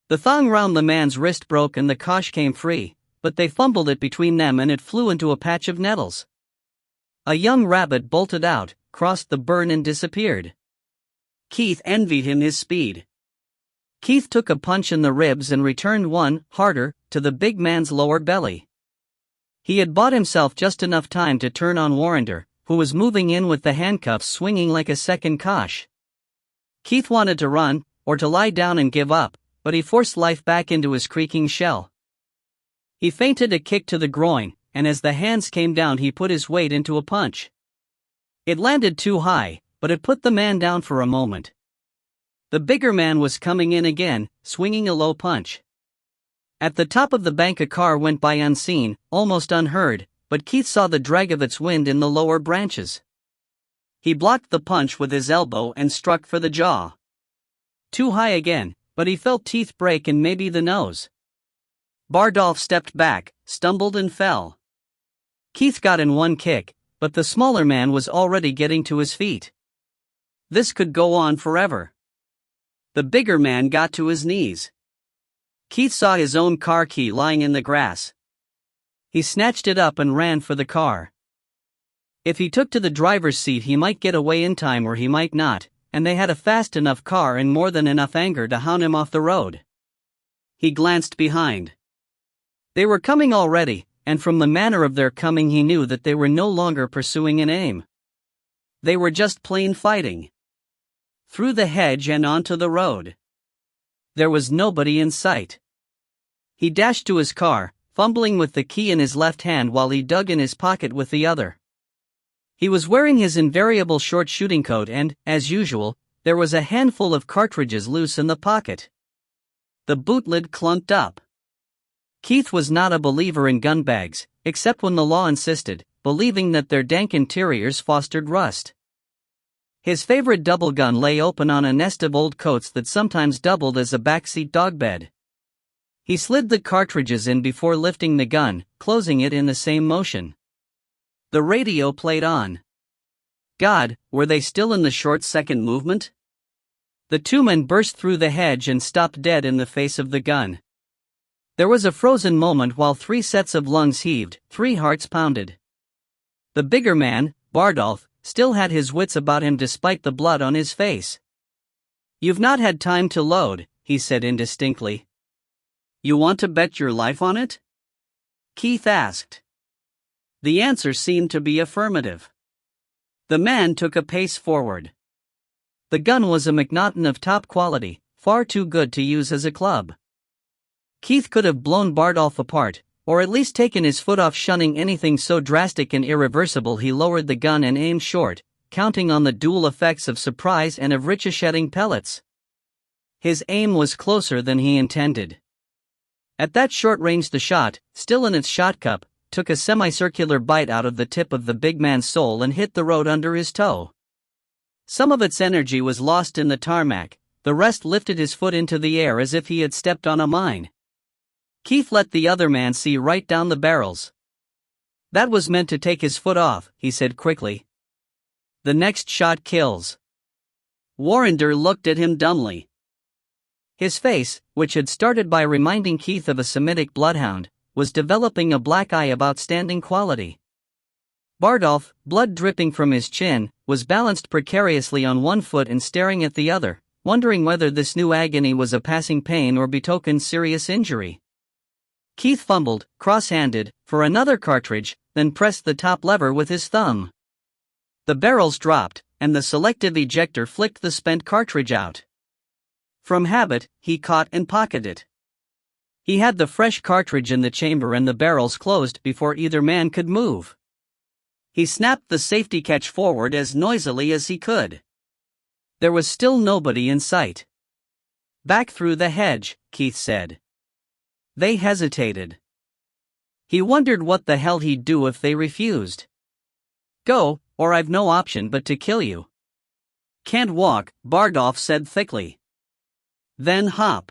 The thong round the man's wrist broke and the cosh came free, but they fumbled it between them and it flew into a patch of nettles. A young rabbit bolted out, crossed the burn and disappeared. Keith envied him his speed. Keith took a punch in the ribs and returned one, harder, to the big man's lower belly. He had bought himself just enough time to turn on Warrender, who was moving in with the handcuffs swinging like a second cosh. Keith wanted to run, or to lie down and give up, but he forced life back into his creaking shell. He feinted a kick to the groin, and as the hands came down he put his weight into a punch. It landed too high, but it put the man down for a moment. The bigger man was coming in again, swinging a low punch. At the top of the bank a car went by unseen, almost unheard, but Keith saw the drag of its wind in the lower branches. He blocked the punch with his elbow and struck for the jaw. Too high again, but he felt teeth break and maybe the nose. Bardolph stepped back, stumbled and fell. Keith got in one kick, but the smaller man was already getting to his feet. This could go on forever. The bigger man got to his knees. Keith saw his own car key lying in the grass. He snatched it up and ran for the car. If he took to the driver's seat he might get away in time or he might not, and they had a fast enough car and more than enough anger to hound him off the road. He glanced behind. They were coming already, and from the manner of their coming he knew that they were no longer pursuing an aim. They were just plain fighting. Through the hedge and onto the road. There was nobody in sight. He dashed to his car, fumbling with the key in his left hand while he dug in his pocket with the other. He was wearing his invariable short shooting coat and, as usual, there was a handful of cartridges loose in the pocket. The boot lid clunked up. Keith was not a believer in gun bags, except when the law insisted, believing that their dank interiors fostered rust. His favorite double gun lay open on a nest of old coats that sometimes doubled as a backseat dog bed. He slid the cartridges in before lifting the gun, closing it in the same motion. The radio played on. God, were they still in the short-second movement? The two men burst through the hedge and stopped dead in the face of the gun. There was a frozen moment while 3 sets of lungs heaved, 3 hearts pounded. The bigger man, Bardolph, still had his wits about him despite the blood on his face. "You've not had time to load," he said indistinctly. "You want to bet your life on it?" Keith asked. The answer seemed to be affirmative. The man took a pace forward. The gun was a McNaughton of top quality, far too good to use as a club. Keith could have blown Bardolph apart, or at least taken his foot off. Shunning anything so drastic and irreversible, he lowered the gun and aimed short, counting on the dual effects of surprise and of ricocheting pellets. His aim was closer than he intended. At that short range the shot, still in its shot cup, took a semicircular bite out of the tip of the big man's sole and hit the road under his toe. Some of its energy was lost in the tarmac, the rest lifted his foot into the air as if he had stepped on a mine. Keith let the other man see right down the barrels. "That was meant to take his foot off," he said quickly. "The next shot kills." Warrender looked at him dumbly. His face, which had started by reminding Keith of a Semitic bloodhound, was developing a black eye of outstanding quality. Bardolph, blood dripping from his chin, was balanced precariously on one foot and staring at the other, wondering whether this new agony was a passing pain or betokened serious injury. Keith fumbled, cross-handed, for another cartridge, then pressed the top lever with his thumb. The barrels dropped, and the selective ejector flicked the spent cartridge out. From habit, he caught and pocketed it. He had the fresh cartridge in the chamber and the barrels closed before either man could move. He snapped the safety catch forward as noisily as he could. There was still nobody in sight. "Back through the hedge," Keith said. They hesitated. He wondered what the hell he'd do if they refused. "Go, or I've no option but to kill you." "Can't walk," Bardolph said thickly. "Then hop.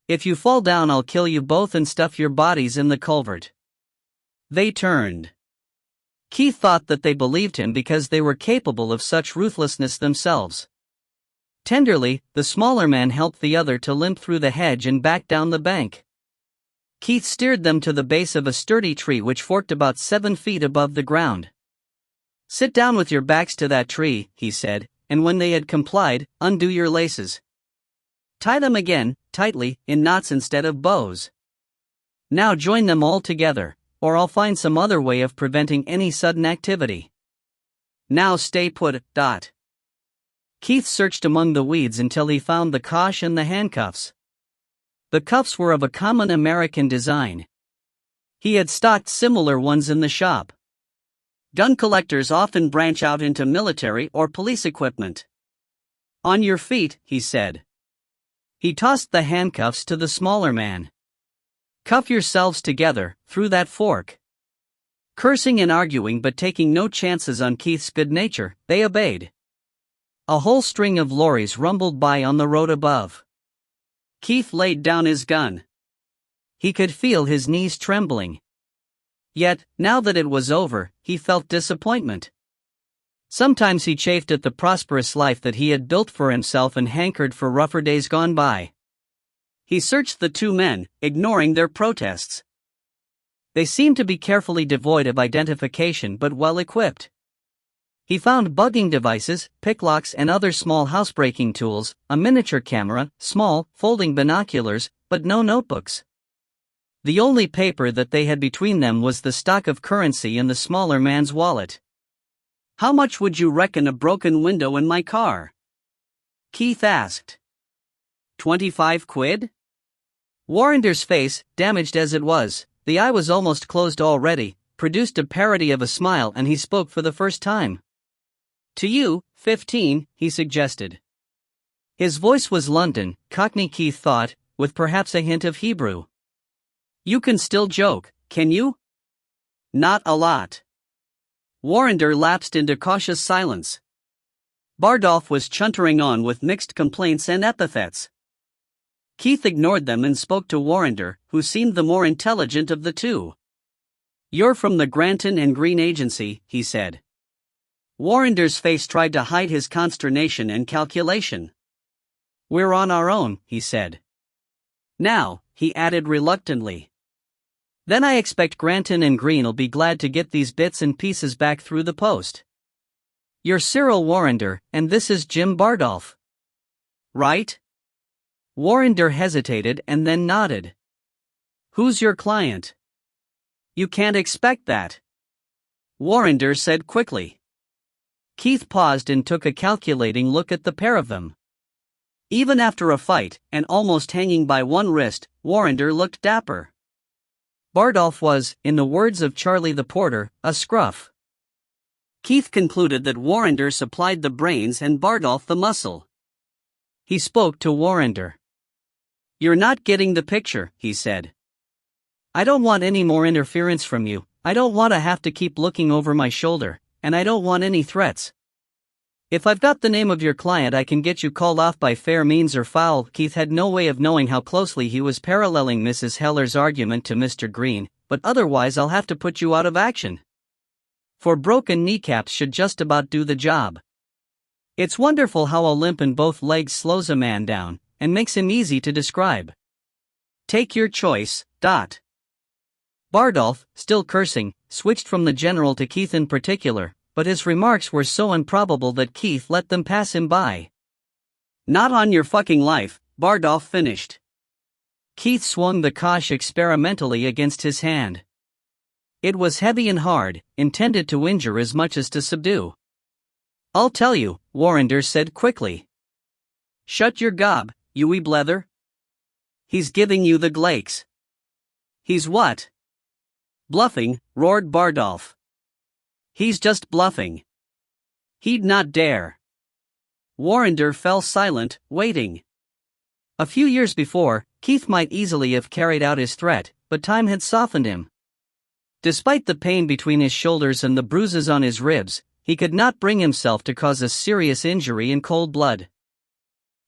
If you fall down I'll kill you both and stuff your bodies in the culvert." They turned. Keith thought that they believed him because they were capable of such ruthlessness themselves. Tenderly, the smaller man helped the other to limp through the hedge and back down the bank. Keith steered them to the base of a sturdy tree which forked about 7 feet above the ground. "Sit down with your backs to that tree," he said, and when they had complied, "undo your laces. Tie them again, tightly, in knots instead of bows. Now join them all together, or I'll find some other way of preventing any sudden activity. Now stay put. Keith searched among the weeds until he found the cosh and the handcuffs. The cuffs were of a common American design. He had stocked similar ones in the shop. Gun collectors often branch out into military or police equipment. "On your feet," he said. He tossed the handcuffs to the smaller man. "Cuff yourselves together, through that fork." Cursing and arguing but taking no chances on Keith's good nature, they obeyed. A whole string of lorries rumbled by on the road above. Keith laid down his gun. He could feel his knees trembling. Yet, now that it was over, he felt disappointment. Sometimes he chafed at the prosperous life that he had built for himself and hankered for rougher days gone by. He searched the two men, ignoring their protests. They seemed to be carefully devoid of identification but well equipped. He found bugging devices, picklocks and other small housebreaking tools, a miniature camera, small, folding binoculars, but no notebooks. The only paper that they had between them was the stock of currency in the smaller man's wallet. "How much would you reckon a broken window in my car?" Keith asked. 25 quid? Warrender's face, damaged as it was, the eye was almost closed already, produced a parody of a smile and he spoke for the first time. "To you, 15, he suggested. His voice was London, Cockney Keith thought, with perhaps a hint of Hebrew. "You can still joke, can you?" "Not a lot." Warrender lapsed into cautious silence. Bardolph was chuntering on with mixed complaints and epithets. Keith ignored them and spoke to Warrender, who seemed the more intelligent of the two. "You're from the Granton and Green Agency," he said. Warrender's face tried to hide his consternation and calculation. "We're on our own," he said. "Now," he added reluctantly. "Then I expect Granton and Green'll be glad to get these bits and pieces back through the post. You're Cyril Warrender, and this is Jim Bardolph. Right?" Warrender hesitated and then nodded. "Who's your client?" "You can't expect that," Warrender said quickly. Keith paused and took a calculating look at the pair of them. Even after a fight, and almost hanging by one wrist, Warrender looked dapper. Bardolph was, in the words of Charlie the Porter, a scruff. Keith concluded that Warrender supplied the brains and Bardolph the muscle. He spoke to Warrender. "You're not getting the picture," he said. "I don't want any more interference from you, I don't want to have to keep looking over my shoulder, and I don't want any threats. If I've got the name of your client I can get you called off by fair means or foul." Keith had no way of knowing how closely he was paralleling Mrs. Heller's argument to Mr. Green, "but otherwise I'll have to put you out of action. For broken kneecaps should just about do the job. It's wonderful how a limp in both legs slows a man down, and makes him easy to describe. Take your choice. Bardolph, still cursing, switched from the general to Keith in particular, but his remarks were so improbable that Keith let them pass him by. "Not on your fucking life," Bardolph finished. Keith swung the cosh experimentally against his hand. It was heavy and hard, intended to injure as much as to subdue. "I'll tell you," Warrender said quickly. "Shut your gob, you wee blether. He's giving you the glakes." "He's what?" "Bluffing," roared Bardolph. "He's just bluffing. He'd not dare." Warrender fell silent, waiting. A few years before, Keith might easily have carried out his threat, but time had softened him. Despite the pain between his shoulders and the bruises on his ribs, he could not bring himself to cause a serious injury in cold blood.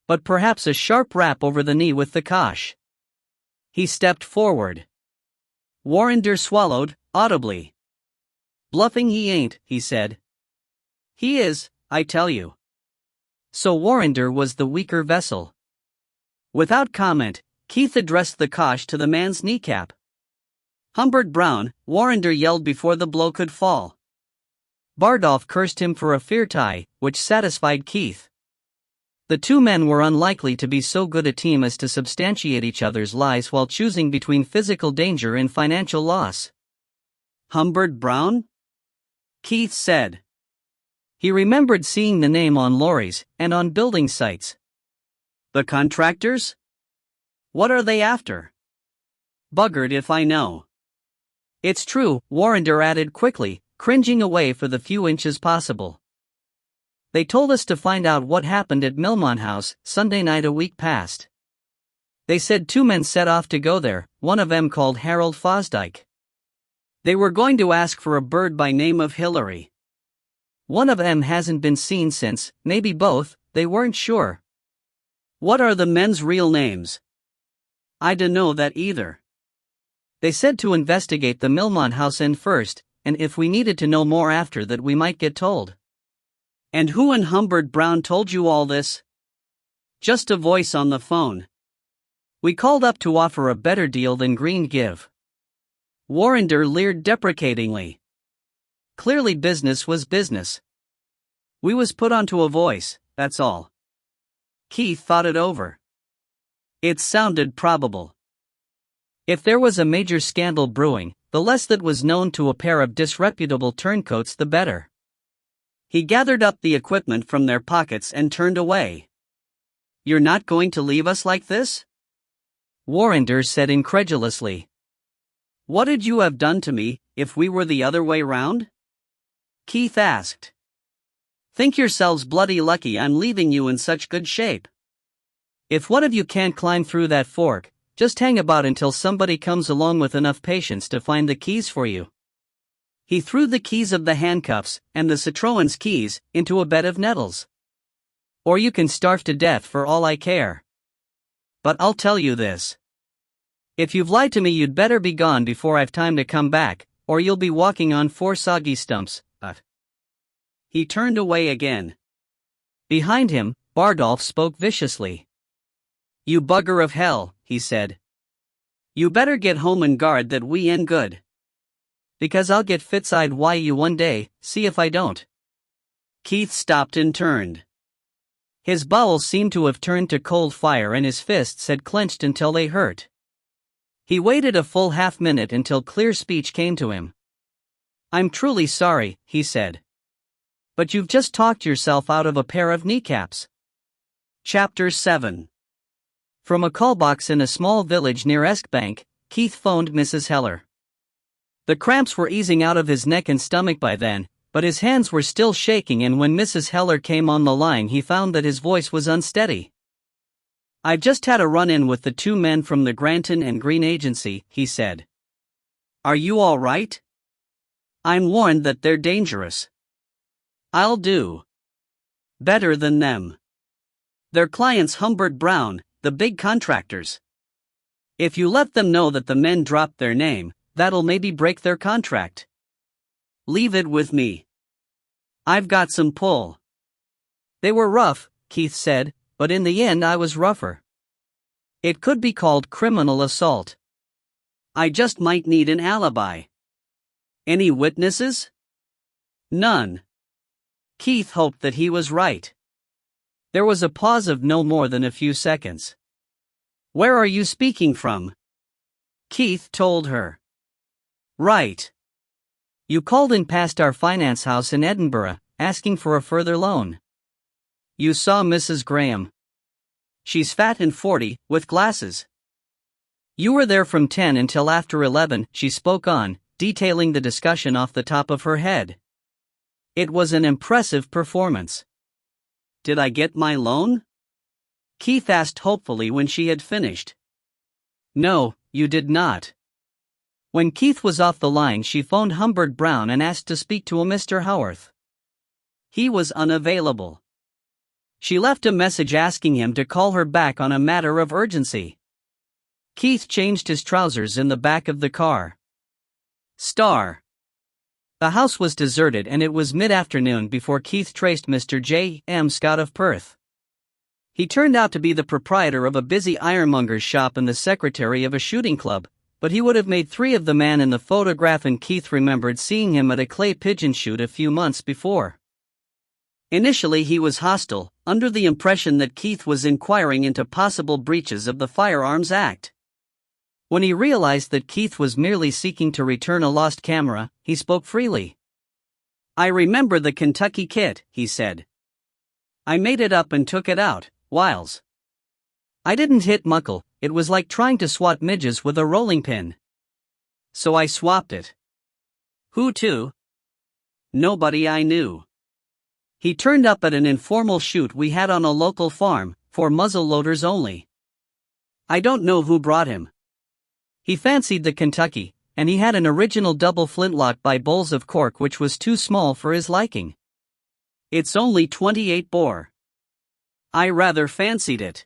But perhaps a sharp rap over the knee with the cosh. He stepped forward. Warrender swallowed, audibly. "Bluffing he ain't," he said. "He is, I tell you." So Warrender was the weaker vessel. Without comment, Keith addressed the cosh to the man's kneecap. "Humbert Brown," Warrender yelled before the blow could fall. Bardolph cursed him for a fear-tie, which satisfied Keith. The two men were unlikely to be so good a team as to substantiate each other's lies while choosing between physical danger and financial loss. "Humbert Brown?" Keith said. He remembered seeing the name on lorries and on building sites. "The contractors? What are they after?" "Buggered if I know." "It's true," Warrender added quickly, cringing away for the few inches possible. "They told us to find out what happened at Milmont House Sunday night a week past. They said two men set off to go there, one of them called Harold Fosdyke. They were going to ask for a bird by name of Hillary. One of them hasn't been seen since, maybe both, they weren't sure." "What are the men's real names?" "I dunno that either. They said to investigate the Milmont House end first, and if we needed to know more after that we might get told." "And who in Humbert Brown told you all this?" "Just a voice on the phone. We called up to offer a better deal than Green give." Warrender leered deprecatingly. Clearly business was business. "We was put onto a voice, that's all." Keith thought it over. It sounded probable. If there was a major scandal brewing, the less that was known to a pair of disreputable turncoats the better. He gathered up the equipment from their pockets and turned away. "You're not going to leave us like this?" Warrender said incredulously. "What'd you have done to me, if we were the other way round?" Keith asked. "Think yourselves bloody lucky I'm leaving you in such good shape. If one of you can't climb through that fork, just hang about until somebody comes along with enough patience to find the keys for you." He threw the keys of the handcuffs, and the Citroen's keys, into a bed of nettles. "Or you can starve to death for all I care. But I'll tell you this. If you've lied to me you'd better be gone before I've time to come back, or you'll be walking on 4 soggy stumps." He turned away again. Behind him, Bardolph spoke viciously. "You bugger of hell," he said. "You better get home and guard that we ain't good. Because I'll get fits-eyed why you one day, see if I don't." Keith stopped and turned. His bowels seemed to have turned to cold fire and his fists had clenched until they hurt. He waited a full half-minute until clear speech came to him. "I'm truly sorry," he said. "But you've just talked yourself out of a pair of kneecaps." Chapter 7. From a callbox in a small village near Eskbank, Keith phoned Mrs. Heller. The cramps were easing out of his neck and stomach by then, but his hands were still shaking, and when Mrs. Heller came on the line he found that his voice was unsteady. "I've just had a run-in with the two men from the Granton and Green Agency," he said. "Are you all right?" "I'm warned that they're dangerous." "I'll do better than them. Their client's Humbert Brown, the big contractors. If you let them know that the men dropped their name, that'll maybe break their contract. Leave it with me. I've got some pull." "They were rough," Keith said, "but in the end I was rougher. It could be called criminal assault. I just might need an alibi." "Any witnesses?" "None." Keith hoped that he was right. There was a pause of no more than a few seconds. "Where are you speaking from?" Keith told her. "Right. You called in past our finance house in Edinburgh, asking for a further loan. You saw Mrs. Graham. She's fat and 40, with glasses. You were there from 10 until after 11, she spoke on, detailing the discussion off the top of her head. It was an impressive performance. "Did I get my loan?" Keith asked hopefully when she had finished. "No, you did not." When Keith was off the line she phoned Humbert Brown and asked to speak to a Mr. Howarth. He was unavailable. She left a message asking him to call her back on a matter of urgency. Keith changed his trousers in the back of the car. Star. The house was deserted and it was mid-afternoon before Keith traced Mr. J. M. Scott of Perth. He turned out to be the proprietor of a busy ironmonger's shop and the secretary of a shooting club, but he would have made 3 of the man in the photograph, and Keith remembered seeing him at a clay pigeon shoot a few months before. Initially he was hostile, under the impression that Keith was inquiring into possible breaches of the Firearms Act. When he realized that Keith was merely seeking to return a lost camera, he spoke freely. "I remember the Kentucky kit," he said. "I made it up and took it out, whiles. I didn't hit muckle, it was like trying to swat midges with a rolling pin. So I swapped it." "Who to?" "Nobody I knew. He turned up at an informal shoot we had on a local farm, for muzzle loaders only. I don't know who brought him. He fancied the Kentucky, and he had an original double flintlock by Bowles of Cork which was too small for his liking. It's only 28 bore. I rather fancied it.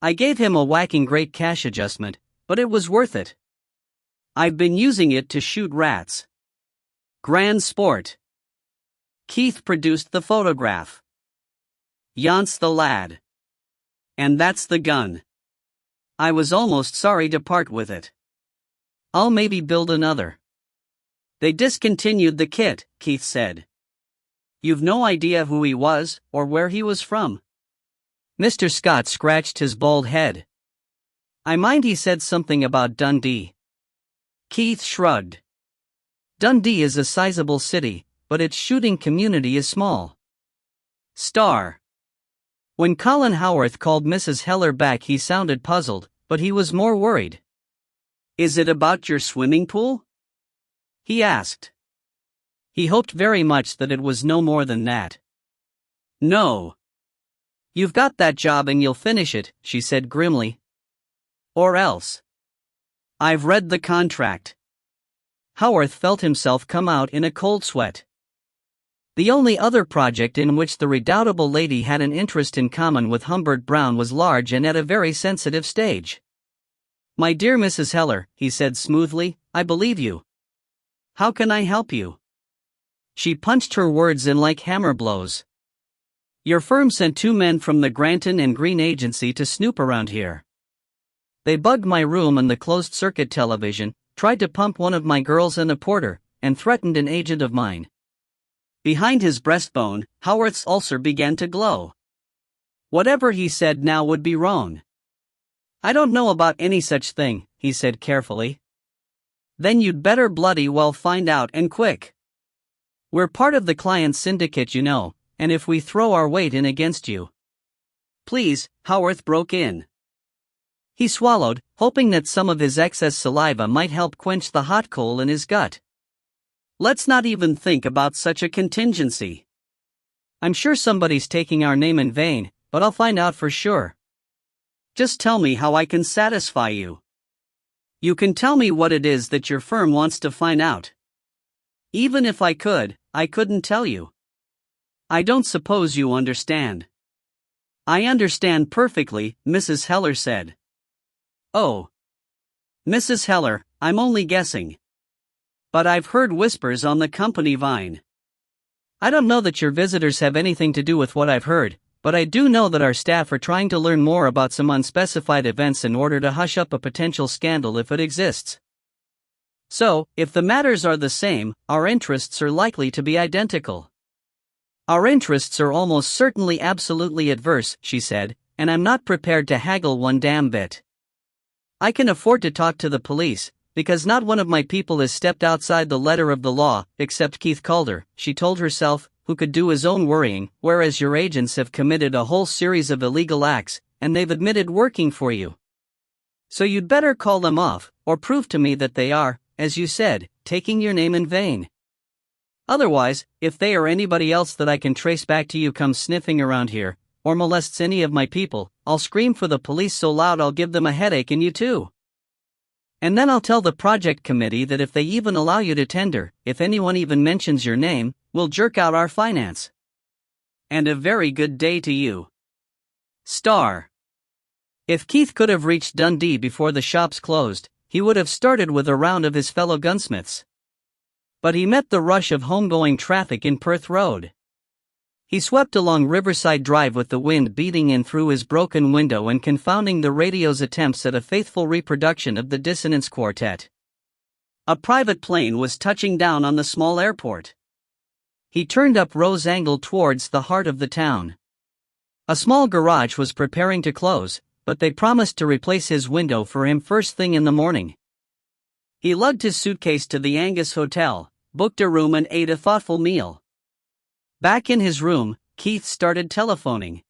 I gave him a whacking great cash adjustment, but it was worth it. I've been using it to shoot rats. Grand sport." Keith produced the photograph. "Yonce the lad. And that's the gun. I was almost sorry to part with it. I'll maybe build another." "They discontinued the kit," Keith said. "You've no idea who he was, or where he was from?" Mr. Scott scratched his bald head. "I mind he said something about Dundee." Keith shrugged. "Dundee is a sizable city, but its shooting community is small." Star. When Colin Howarth called Mrs. Heller back he sounded puzzled, but he was more worried. "Is it about your swimming pool?" he asked. He hoped very much that it was no more than that. "No. You've got that job and you'll finish it," she said grimly. "Or else. I've read the contract." Howarth felt himself come out in a cold sweat. The only other project in which the redoubtable lady had an interest in common with Humbert Brown was large and at a very sensitive stage. "My dear Mrs. Heller," he said smoothly, "I believe you. How can I help you?" She punched her words in like hammer blows. "Your firm sent 2 men from the Granton and Green agency to snoop around here. They bugged my room and the closed-circuit television, tried to pump one of my girls and a porter, and threatened an agent of mine." Behind his breastbone, Howarth's ulcer began to glow. Whatever he said now would be wrong. "I don't know about any such thing," he said carefully. "Then you'd better bloody well find out, and quick. We're part of the client syndicate, you know, and if we throw our weight in against you—" "Please," Howarth broke in. He swallowed, hoping that some of his excess saliva might help quench the hot coal in his gut. "Let's not even think about such a contingency. I'm sure somebody's taking our name in vain, but I'll find out for sure. Just tell me how I can satisfy you." "You can tell me what it is that your firm wants to find out." "Even if I could, I couldn't tell you. I don't suppose you understand." "I understand perfectly," Mrs. Heller said. "Oh. Mrs. Heller, I'm only guessing. But I've heard whispers on the company vine. I don't know that your visitors have anything to do with what I've heard, but I do know that our staff are trying to learn more about some unspecified events in order to hush up a potential scandal if it exists. So, if the matters are the same, our interests are likely to be identical." "Our interests are almost certainly absolutely adverse," she said, "and I'm not prepared to haggle one damn bit. I can afford to talk to the police, because not one of my people has stepped outside the letter of the law, except Keith Calder," she told herself, "who could do his own worrying, whereas your agents have committed a whole series of illegal acts, and they've admitted working for you. So you'd better call them off, or prove to me that they are, as you said, taking your name in vain. Otherwise, if they or anybody else that I can trace back to you comes sniffing around here, or molests any of my people, I'll scream for the police so loud I'll give them a headache, and you too. And then I'll tell the project committee that if they even allow you to tender, if anyone even mentions your name, we'll jerk out our finance. And a very good day to you." Star. If Keith could have reached Dundee before the shops closed, he would have started with a round of his fellow gunsmiths. But he met the rush of homegoing traffic in Perth Road. He swept along Riverside Drive with the wind beating in through his broken window and confounding the radio's attempts at a faithful reproduction of the Dissonance Quartet. A private plane was touching down on the small airport. He turned up Rose Angle towards the heart of the town. A small garage was preparing to close, but they promised to replace his window for him first thing in the morning. He lugged his suitcase to the Angus Hotel, booked a room and ate a thoughtful meal. Back in his room, Keith started telephoning.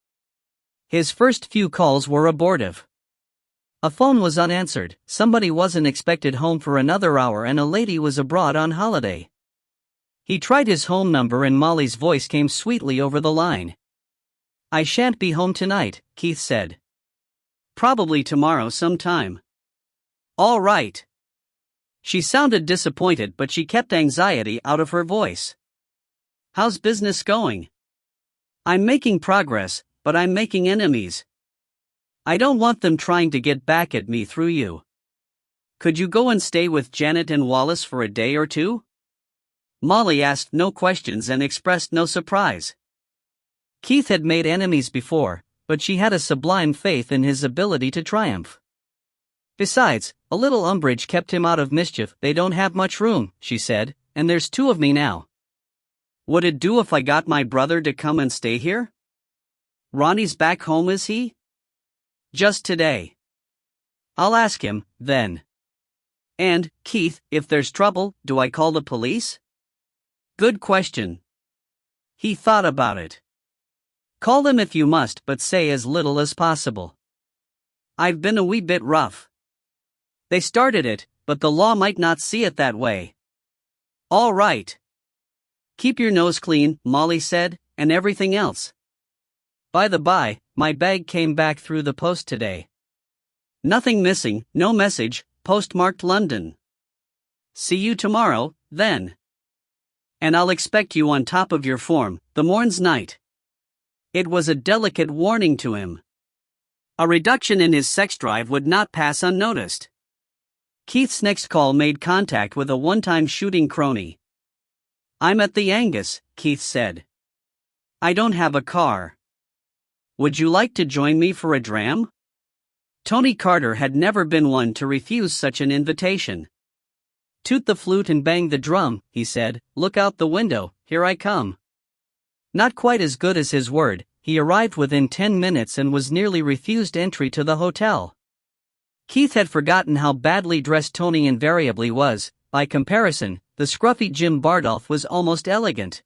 His first few calls were abortive. A phone was unanswered, somebody wasn't expected home for another hour, and a lady was abroad on holiday. He tried his home number and Molly's voice came sweetly over the line. "I shan't be home tonight," Keith said. "Probably tomorrow sometime." "All right." She sounded disappointed, but she kept anxiety out of her voice. "How's business going?" "I'm making progress, but I'm making enemies. I don't want them trying to get back at me through you. Could you go and stay with Janet and Wallace for a day or two?" Molly asked no questions and expressed no surprise. Keith had made enemies before, but she had a sublime faith in his ability to triumph. Besides, a little umbrage kept him out of mischief. "They don't have much room," she said, "and there's two of me now. Would it do if I got my brother to come and stay here?" "Ronnie's back home, is he?" "Just today." "I'll ask him, then." "And, Keith, if there's trouble, do I call the police?" "Good question." He thought about it. "Call them if you must, but say as little as possible. I've been a wee bit rough. They started it, but the law might not see it that way." "All right." "Keep your nose clean," Molly said, "and everything else. By the by, my bag came back through the post today. Nothing missing, no message, postmarked London. See you tomorrow, then. And I'll expect you on top of your form, the morn's night." It was a delicate warning to him. A reduction in his sex drive would not pass unnoticed. Keith's next call made contact with a one-time shooting crony. "I'm at the Angus," Keith said. "I don't have a car. Would you like to join me for a dram?" Tony Carter had never been one to refuse such an invitation. "Toot the flute and bang the drum," he said. "Look out the window, here I come." Not quite as good as his word, he arrived within 10 minutes and was nearly refused entry to the hotel. Keith had forgotten how badly dressed Tony invariably was. By comparison, the scruffy Jim Bardolph was almost elegant.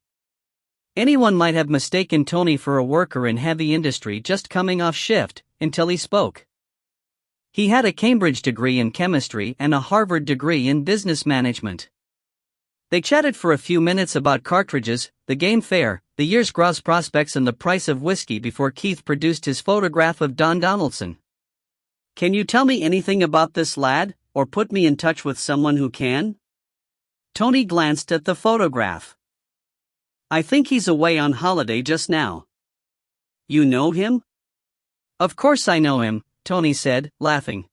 Anyone might have mistaken Tony for a worker in heavy industry just coming off shift, until he spoke. He had a Cambridge degree in chemistry and a Harvard degree in business management. They chatted for a few minutes about cartridges, the game fair, the year's grouse prospects and the price of whiskey before Keith produced his photograph of Don Donaldson. "Can you tell me anything about this lad, or put me in touch with someone who can?" Tony glanced at the photograph. "I think he's away on holiday just now." "You know him?" "Of course I know him," Tony said, laughing.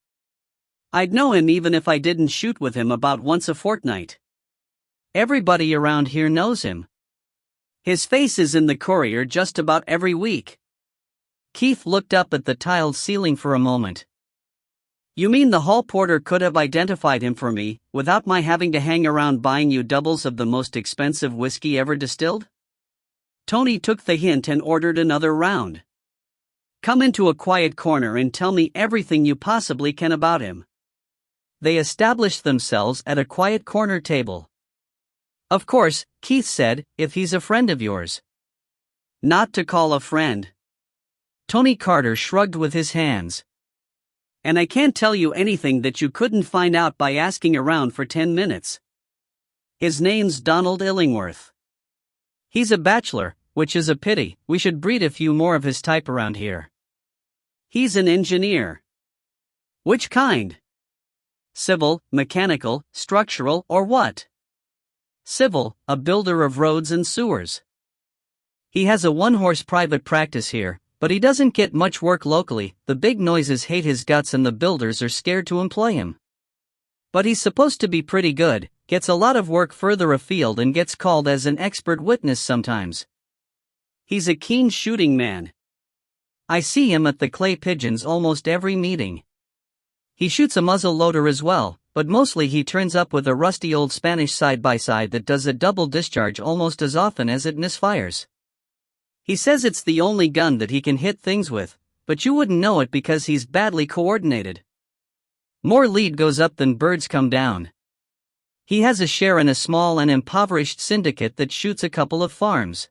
"I'd know him even if I didn't shoot with him about once a fortnight. Everybody around here knows him. His face is in the Courier just about every week." Keith looked up at the tiled ceiling for a moment. "You mean the hall porter could have identified him for me, without my having to hang around buying you doubles of the most expensive whiskey ever distilled?" Tony took the hint and ordered another round. "Come into a quiet corner and tell me everything you possibly can about him." They established themselves at a quiet corner table. "Of course," Keith said, "if he's a friend of yours." "Not to call a friend." Tony Carter shrugged with his hands. "And I can't tell you anything that you couldn't find out by asking around for 10 minutes. His name's Donald Illingworth. He's a bachelor, which is a pity. We should breed a few more of his type around here. He's an engineer." "Which kind? Civil, mechanical, structural, or what?" "Civil, a builder of roads and sewers. He has a one-horse private practice here, but he doesn't get much work locally. The big noises hate his guts and the builders are scared to employ him. But he's supposed to be pretty good, Gets a lot of work further afield and gets called as an expert witness sometimes. He's a keen shooting man. I see him at the clay pigeons almost every meeting. He shoots a muzzle loader as well, but mostly he turns up with a rusty old Spanish side-by-side that does a double discharge almost as often as it misfires. He says it's the only gun that he can hit things with, but you wouldn't know it because he's badly coordinated. More lead goes up than birds come down. He has a share in a small and impoverished syndicate that shoots a couple of farms.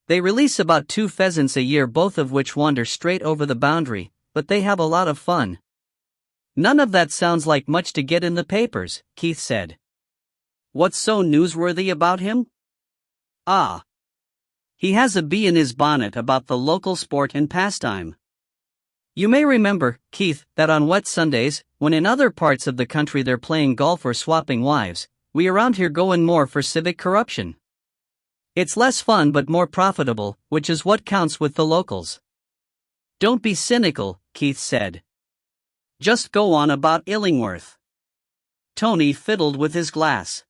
They release about 2 pheasants a year, both of which wander straight over the boundary, but they have a lot of fun. None of that sounds like much to get in the papers, Keith said. What's so newsworthy about him? Ah. He has a bee in his bonnet about the local sport and pastime. You may remember, Keith, that on wet Sundays, when in other parts of the country they're playing golf or swapping wives, we around here go in more for civic corruption. It's less fun but more profitable, which is what counts with the locals. Don't be cynical, Keith said. Just go on about Illingworth. Tony fiddled with his glass.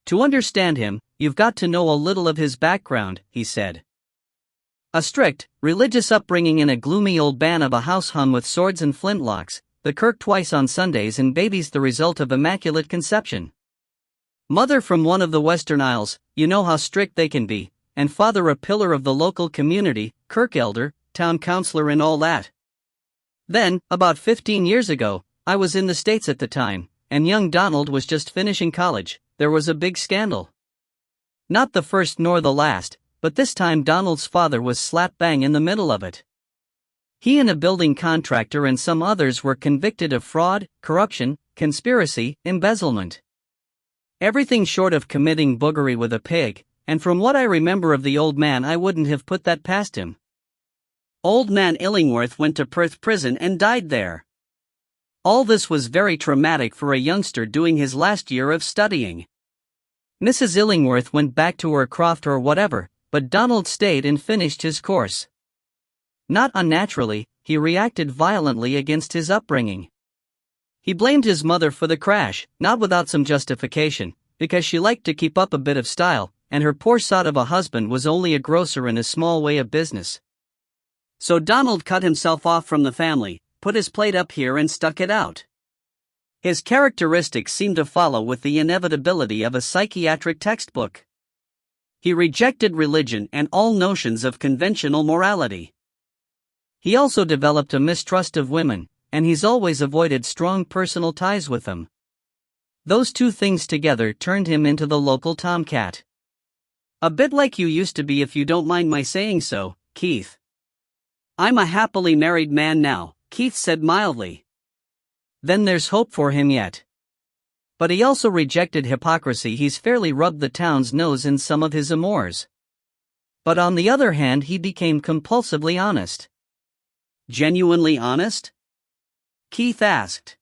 To understand him, you've got to know a little of his background, he said. A strict, religious upbringing in a gloomy old ban of a house hung with swords and flintlocks, the kirk twice on Sundays, and babies the result of immaculate conception. Mother from one of the Western Isles, you know how strict they can be, and father a pillar of the local community, kirk elder, town councilor and all that. Then, about 15 years ago, I was in the States at the time, and young Donald was just finishing college. There was a big scandal. Not the first nor the last, but this time Donald's father was slap bang in the middle of it. He and a building contractor and some others were convicted of fraud, corruption, conspiracy, embezzlement. Everything short of committing boogery with a pig, and from what I remember of the old man, I wouldn't have put that past him. Old man Illingworth went to Perth prison and died there. All this was very traumatic for a youngster doing his last year of studying. Mrs. Illingworth went back to her croft or whatever, but Donald stayed and finished his course. Not unnaturally, he reacted violently against his upbringing. He blamed his mother for the crash, not without some justification, because she liked to keep up a bit of style, and her poor sod of a husband was only a grocer in a small way of business. So Donald cut himself off from the family, put his plate up here and stuck it out. His characteristics seemed to follow with the inevitability of a psychiatric textbook. He rejected religion and all notions of conventional morality. He also developed a mistrust of women, and he's always avoided strong personal ties with them. Those two things together turned him into the local tomcat. A bit like you used to be, if you don't mind my saying so, Keith. I'm a happily married man now, Keith said mildly. Then there's hope for him yet. But he also rejected hypocrisy. He's fairly rubbed the town's nose in some of his amours. But on the other hand, he became compulsively honest. Genuinely honest? Keith asked.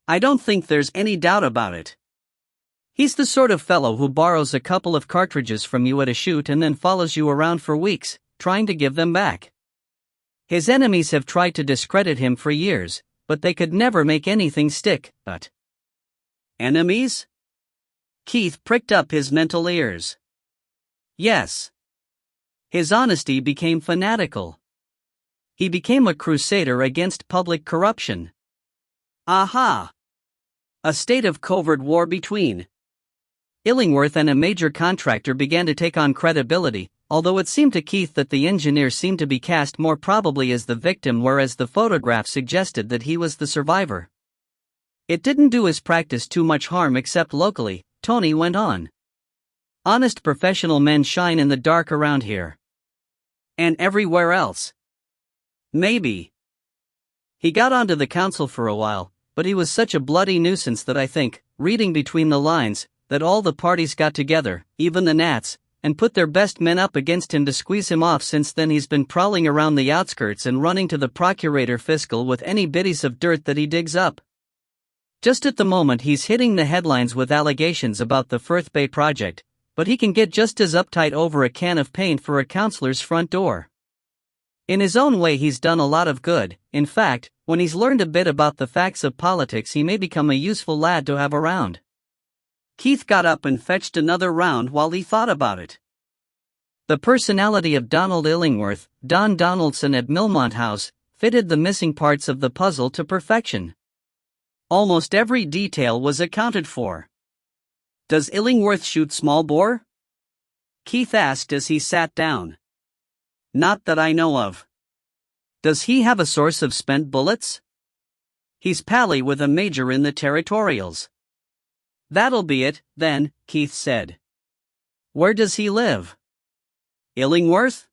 I don't think there's any doubt about it. He's the sort of fellow who borrows a couple of cartridges from you at a shoot and then follows you around for weeks, trying to give them back. His enemies have tried to discredit him for years, but they could never make anything stick. But enemies? Keith pricked up his mental ears. Yes. His honesty became fanatical. He became a crusader against public corruption. Aha! A state of covert war between Illingworth and a major contractor began to take on credibility, although it seemed to Keith that the engineer seemed to be cast more probably as the victim, whereas the photograph suggested that he was the survivor. It didn't do his practice too much harm except locally, Tony went on. Honest professional men shine in the dark around here. And everywhere else. Maybe. He got onto the council for a while, but he was such a bloody nuisance that I think, reading between the lines, that all the parties got together, even the Nats, and put their best men up against him to squeeze him off. Since then he's been prowling around the outskirts and running to the procurator fiscal with any biddies of dirt that he digs up. Just at the moment he's hitting the headlines with allegations about the Firth Bay project, but he can get just as uptight over a can of paint for a councillor's front door. In his own way he's done a lot of good. In fact, when he's learned a bit about the facts of politics, he may become a useful lad to have around. Keith got up and fetched another round while he thought about it. The personality of Donald Illingworth, Don Donaldson at Milmont House, fitted the missing parts of the puzzle to perfection. Almost every detail was accounted for. "Does Illingworth shoot small bore?" Keith asked as he sat down. "Not that I know of." "Does he have a source of spent bullets?" "He's pally with a major in the territorials." "That'll be it, then," Keith said. "Where does he live?" "Illingworth?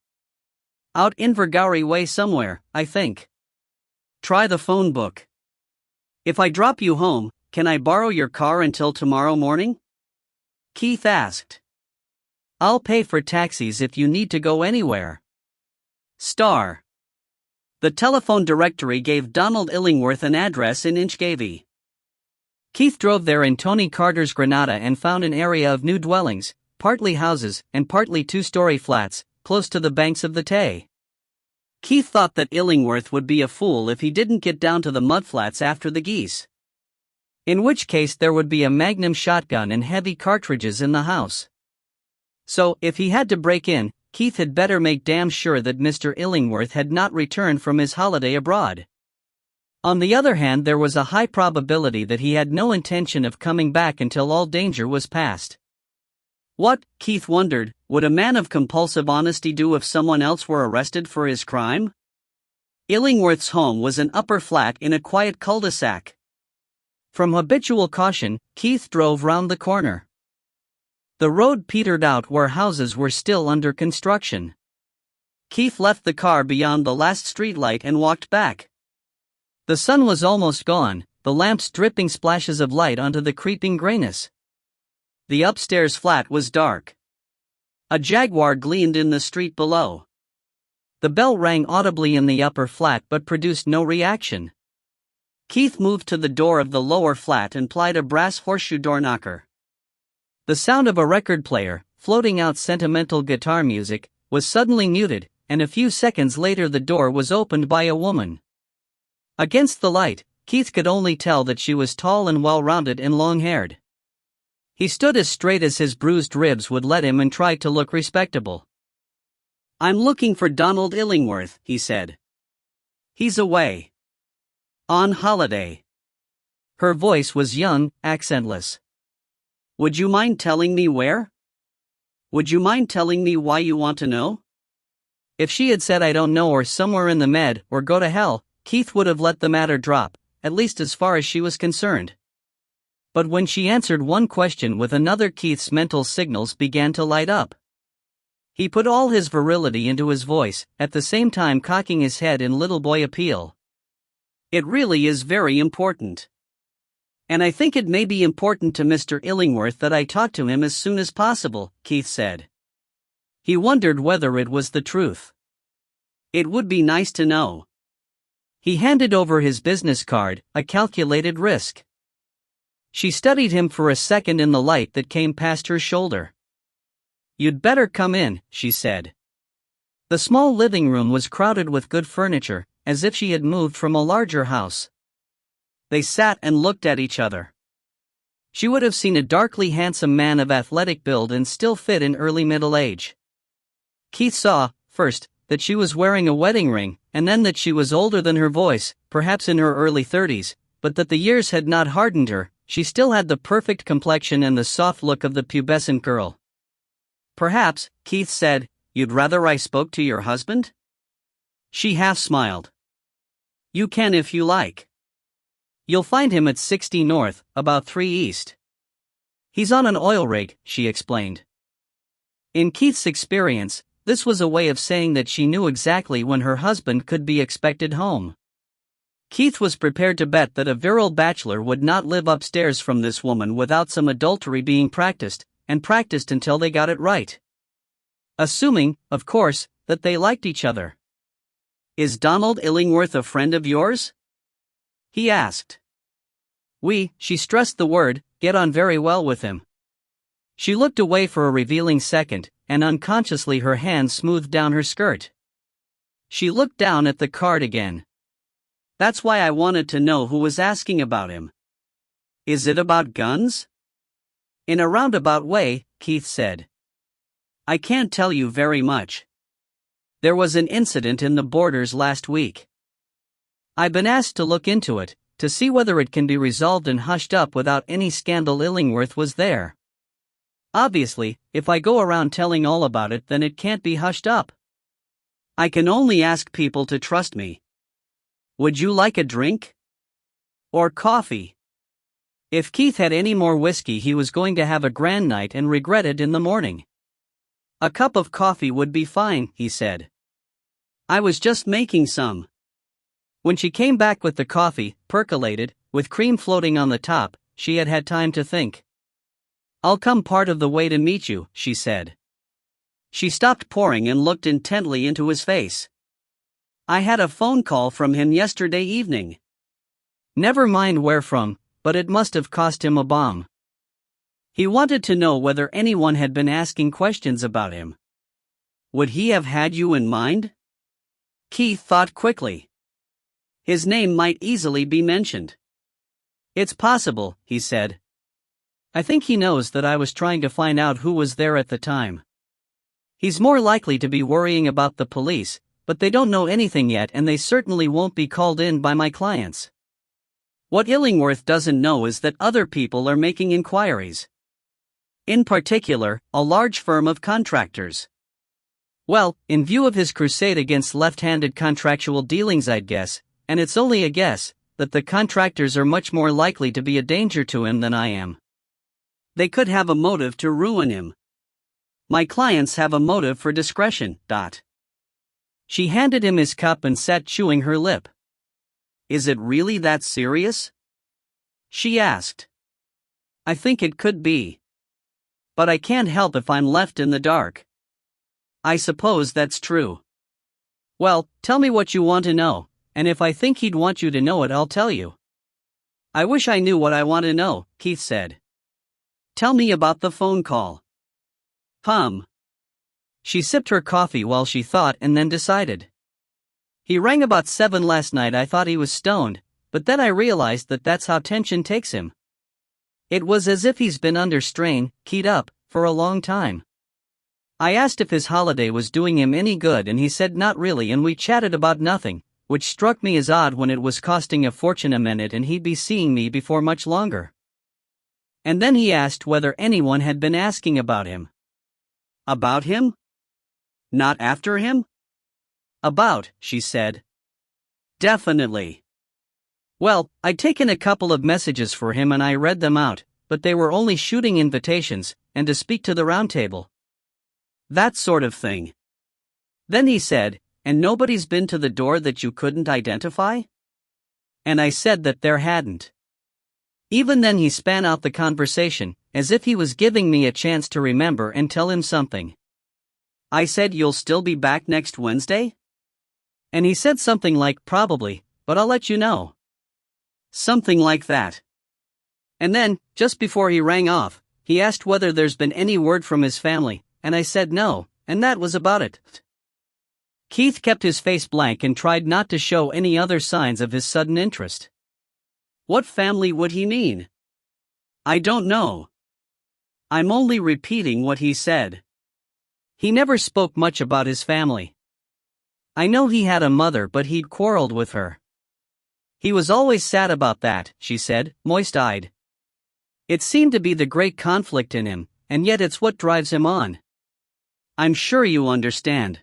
Out Invergowrie way somewhere, I think. Try the phone book." "If I drop you home, can I borrow your car until tomorrow morning?" Keith asked. "I'll pay for taxis if you need to go anywhere." Star. The telephone directory gave Donald Illingworth an address in Inchgavie. Keith drove there in Tony Carter's Granada and found an area of new dwellings, partly houses and partly two-story flats, close to the banks of the Tay. Keith thought that Illingworth would be a fool if he didn't get down to the mudflats after the geese. In which case there would be a Magnum shotgun and heavy cartridges in the house. So, if he had to break in, Keith had better make damn sure that Mr. Illingworth had not returned from his holiday abroad. On the other hand, there was a high probability that he had no intention of coming back until all danger was past. What, Keith wondered, would a man of compulsive honesty do if someone else were arrested for his crime? Illingworth's home was an upper flat in a quiet cul-de-sac. From habitual caution, Keith drove round the corner. The road petered out where houses were still under construction. Keith left the car beyond the last streetlight and walked back. The sun was almost gone, the lamps dripping splashes of light onto the creeping grayness. The upstairs flat was dark. A Jaguar gleamed in the street below. The bell rang audibly in the upper flat but produced no reaction. Keith moved to the door of the lower flat and plied a brass horseshoe door knocker. The sound of a record player, floating out sentimental guitar music, was suddenly muted, and a few seconds later the door was opened by a woman. Against the light, Keith could only tell that she was tall and well-rounded and long-haired. He stood as straight as his bruised ribs would let him and tried to look respectable. "I'm looking for Donald Illingworth," he said. "He's away. On holiday." Her voice was young, accentless. "Would you mind telling me where? Would you mind telling me why you want to know?" If she had said "I don't know" or "somewhere in the Med" or "go to hell," Keith would have let the matter drop, at least as far as she was concerned. But when she answered one question with another, Keith's mental signals began to light up. He put all his virility into his voice, at the same time cocking his head in little boy appeal. "It really is very important. And I think it may be important to Mr. Illingworth that I talk to him as soon as possible," Keith said. He wondered whether it was the truth. It would be nice to know. He handed over his business card, a calculated risk. She studied him for a second in the light that came past her shoulder. "You'd better come in," she said. The small living room was crowded with good furniture, as if she had moved from a larger house. They sat and looked at each other. She would have seen a darkly handsome man of athletic build and still fit in early middle age. Keith saw, first, that she was wearing a wedding ring, and then that she was older than her voice, perhaps in her early 30s, but that the years had not hardened her. She still had the perfect complexion and the soft look of the pubescent girl. "Perhaps," Keith said, "you'd rather I spoke to your husband?" She half smiled. "You can if you like. You'll find him at 60 North, about 3 East. He's on an oil rig," she explained. In Keith's experience, this was a way of saying that she knew exactly when her husband could be expected home. Keith was prepared to bet that a virile bachelor would not live upstairs from this woman without some adultery being practiced, and practiced until they got it right. Assuming, of course, that they liked each other. "Is Donald Illingworth a friend of yours?" he asked. She stressed the word, get on very well with him. She looked away for a revealing second, and unconsciously her hand smoothed down her skirt. She looked down at the card again. "That's why I wanted to know who was asking about him. Is it about guns?" In a roundabout way, Keith said. I can't tell you very much. There was an incident in the borders last week. I've been asked to look into it, to see whether it can be resolved and hushed up without any scandal. Illingworth was there. Obviously, if I go around telling all about it, then it can't be hushed up. I can only ask people to trust me. Would you like a drink? Or coffee? If Keith had any more whiskey, he was going to have a grand night and regret it in the morning. A cup of coffee would be fine, he said. I was just making some. When she came back with the coffee, percolated, with cream floating on the top, she had had time to think. I'll come part of the way to meet you, she said. She stopped pouring and looked intently into his face. I had a phone call from him yesterday evening. Never mind where from, but it must have cost him a bomb. He wanted to know whether anyone had been asking questions about him. Would he have had you in mind? Keith thought quickly. His name might easily be mentioned. It's possible, he said. I think he knows that I was trying to find out who was there at the time. He's more likely to be worrying about the police, but they don't know anything yet and they certainly won't be called in by my clients. What Illingworth doesn't know is that other people are making inquiries. In particular, a large firm of contractors. Well, in view of his crusade against left-handed contractual dealings, I'd guess, and it's only a guess, that the contractors are much more likely to be a danger to him than I am. They could have a motive to ruin him. My clients have a motive for discretion. She handed him his cup and sat chewing her lip. Is it really that serious? She asked. I think it could be. But I can't help if I'm left in the dark. I suppose that's true. Well, tell me what you want to know. And if I think he'd want you to know it, I'll tell you. I wish I knew what I want to know, Keith said. Tell me about the phone call. She sipped her coffee while she thought and then decided. He rang about 7 last night. I thought he was stoned, but then I realized that that's how tension takes him. It was as if he's been under strain, keyed up, for a long time. I asked if his holiday was doing him any good and he said not really, and we chatted about nothing, which struck me as odd when it was costing a fortune a minute and he'd be seeing me before much longer. And then he asked whether anyone had been asking about him. About him? Not after him? About, she said. Definitely. Well, I'd taken a couple of messages for him and I read them out, but they were only shooting invitations, and to speak to the round table. That sort of thing. Then he said, and nobody's been to the door that you couldn't identify? And I said that there hadn't. Even then he span out the conversation, as if he was giving me a chance to remember and tell him something. I said, you'll still be back next Wednesday? And he said something like, probably, but I'll let you know. Something like that. And then, just before he rang off, he asked whether there's been any word from his family, and I said no, and that was about it. Keith kept his face blank and tried not to show any other signs of his sudden interest. What family would he mean? I don't know. I'm only repeating what he said. He never spoke much about his family. I know he had a mother, but he'd quarreled with her. He was always sad about that, she said, moist-eyed. It seemed to be the great conflict in him, and yet it's what drives him on. I'm sure you understand.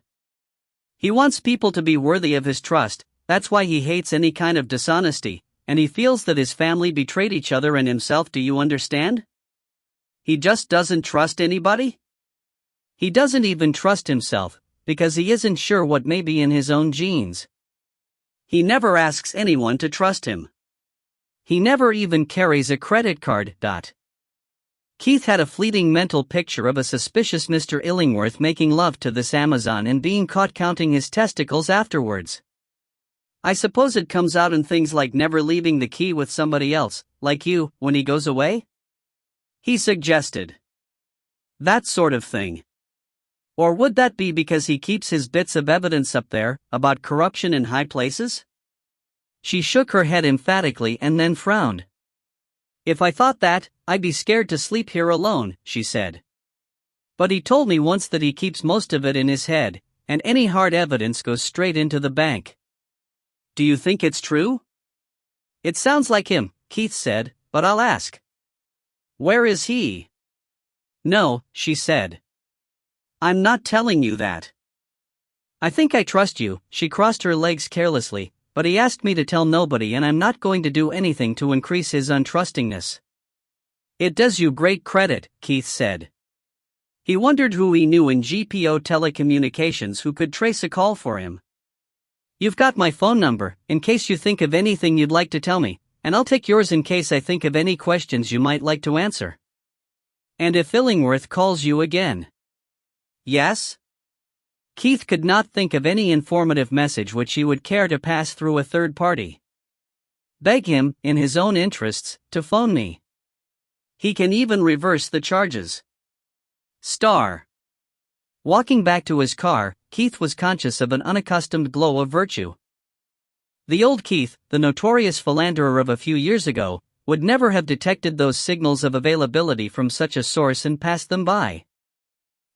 He wants people to be worthy of his trust, that's why he hates any kind of dishonesty, and he feels that his family betrayed each other and himself. Do you understand? He just doesn't trust anybody? He doesn't even trust himself, because he isn't sure what may be in his own genes. He never asks anyone to trust him. He never even carries a credit card. Keith had a fleeting mental picture of a suspicious Mr. Illingworth making love to this Amazon and being caught counting his testicles afterwards. I suppose it comes out in things like never leaving the key with somebody else, like you, when he goes away? He suggested. That sort of thing. Or would that be because he keeps his bits of evidence up there, about corruption in high places? She shook her head emphatically and then frowned. If I thought that, I'd be scared to sleep here alone, she said. But he told me once that he keeps most of it in his head, and any hard evidence goes straight into the bank. Do you think it's true? It sounds like him, Keith said, but I'll ask. Where is he? No, she said. I'm not telling you that. I think I trust you, she crossed her legs carelessly, but he asked me to tell nobody and I'm not going to do anything to increase his untrustingness. It does you great credit, Keith said. He wondered who he knew in GPO telecommunications who could trace a call for him. You've got my phone number, in case you think of anything you'd like to tell me, and I'll take yours in case I think of any questions you might like to answer. And if Illingworth calls you again. Yes? Keith could not think of any informative message which he would care to pass through a third party. Beg him, in his own interests, to phone me. He can even reverse the charges. Star. Walking back to his car, Keith was conscious of an unaccustomed glow of virtue. The old Keith, the notorious philanderer of a few years ago, would never have detected those signals of availability from such a source and passed them by.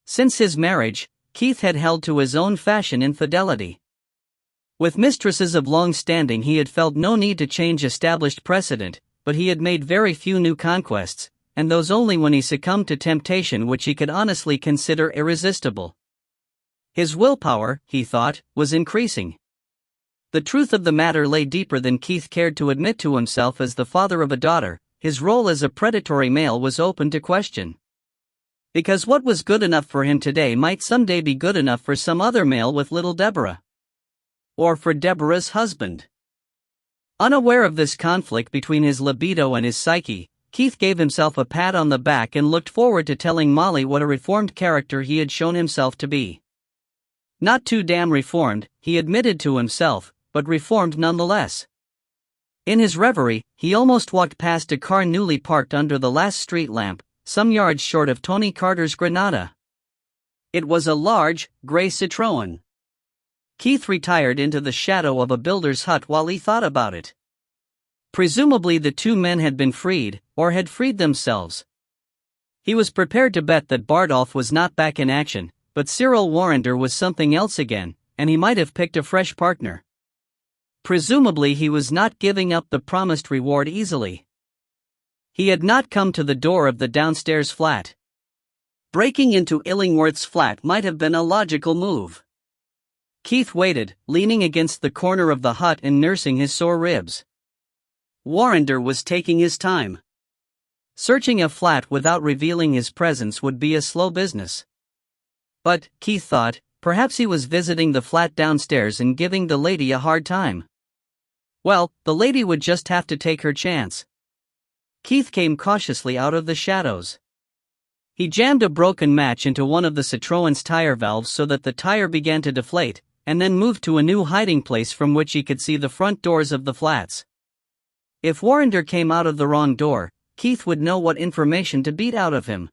Since his marriage, Keith had held to his own fashion in fidelity. With mistresses of long standing he had felt no need to change established precedent, but he had made very few new conquests, and those only when he succumbed to temptation which he could honestly consider irresistible. His willpower, he thought, was increasing. The truth of the matter lay deeper than Keith cared to admit to himself. As the father of a daughter, his role as a predatory male was open to question. Because what was good enough for him today might someday be good enough for some other male with little Deborah. Or for Deborah's husband. Unaware of this conflict between his libido and his psyche, Keith gave himself a pat on the back and looked forward to telling Molly what a reformed character he had shown himself to be. Not too damn reformed, he admitted to himself, but reformed nonetheless. In his reverie, he almost walked past a car newly parked under the last street lamp, some yards short of Tony Carter's Granada. It was a large, gray Citroën. Keith retired into the shadow of a builder's hut while he thought about it. Presumably the two men had been freed, or had freed themselves. He was prepared to bet that Bardolph was not back in action, but Cyril Warrender was something else again, and he might have picked a fresh partner. Presumably he was not giving up the promised reward easily. He had not come to the door of the downstairs flat. Breaking into Illingworth's flat might have been a logical move. Keith waited, leaning against the corner of the hut and nursing his sore ribs. Warrender was taking his time. Searching a flat without revealing his presence would be a slow business. But, Keith thought, perhaps he was visiting the flat downstairs and giving the lady a hard time. Well, the lady would just have to take her chance. Keith came cautiously out of the shadows. He jammed a broken match into one of the Citroën's tire valves so that the tire began to deflate, and then moved to a new hiding place from which he could see the front doors of the flats. If Warrender came out of the wrong door, Keith would know what information to beat out of him.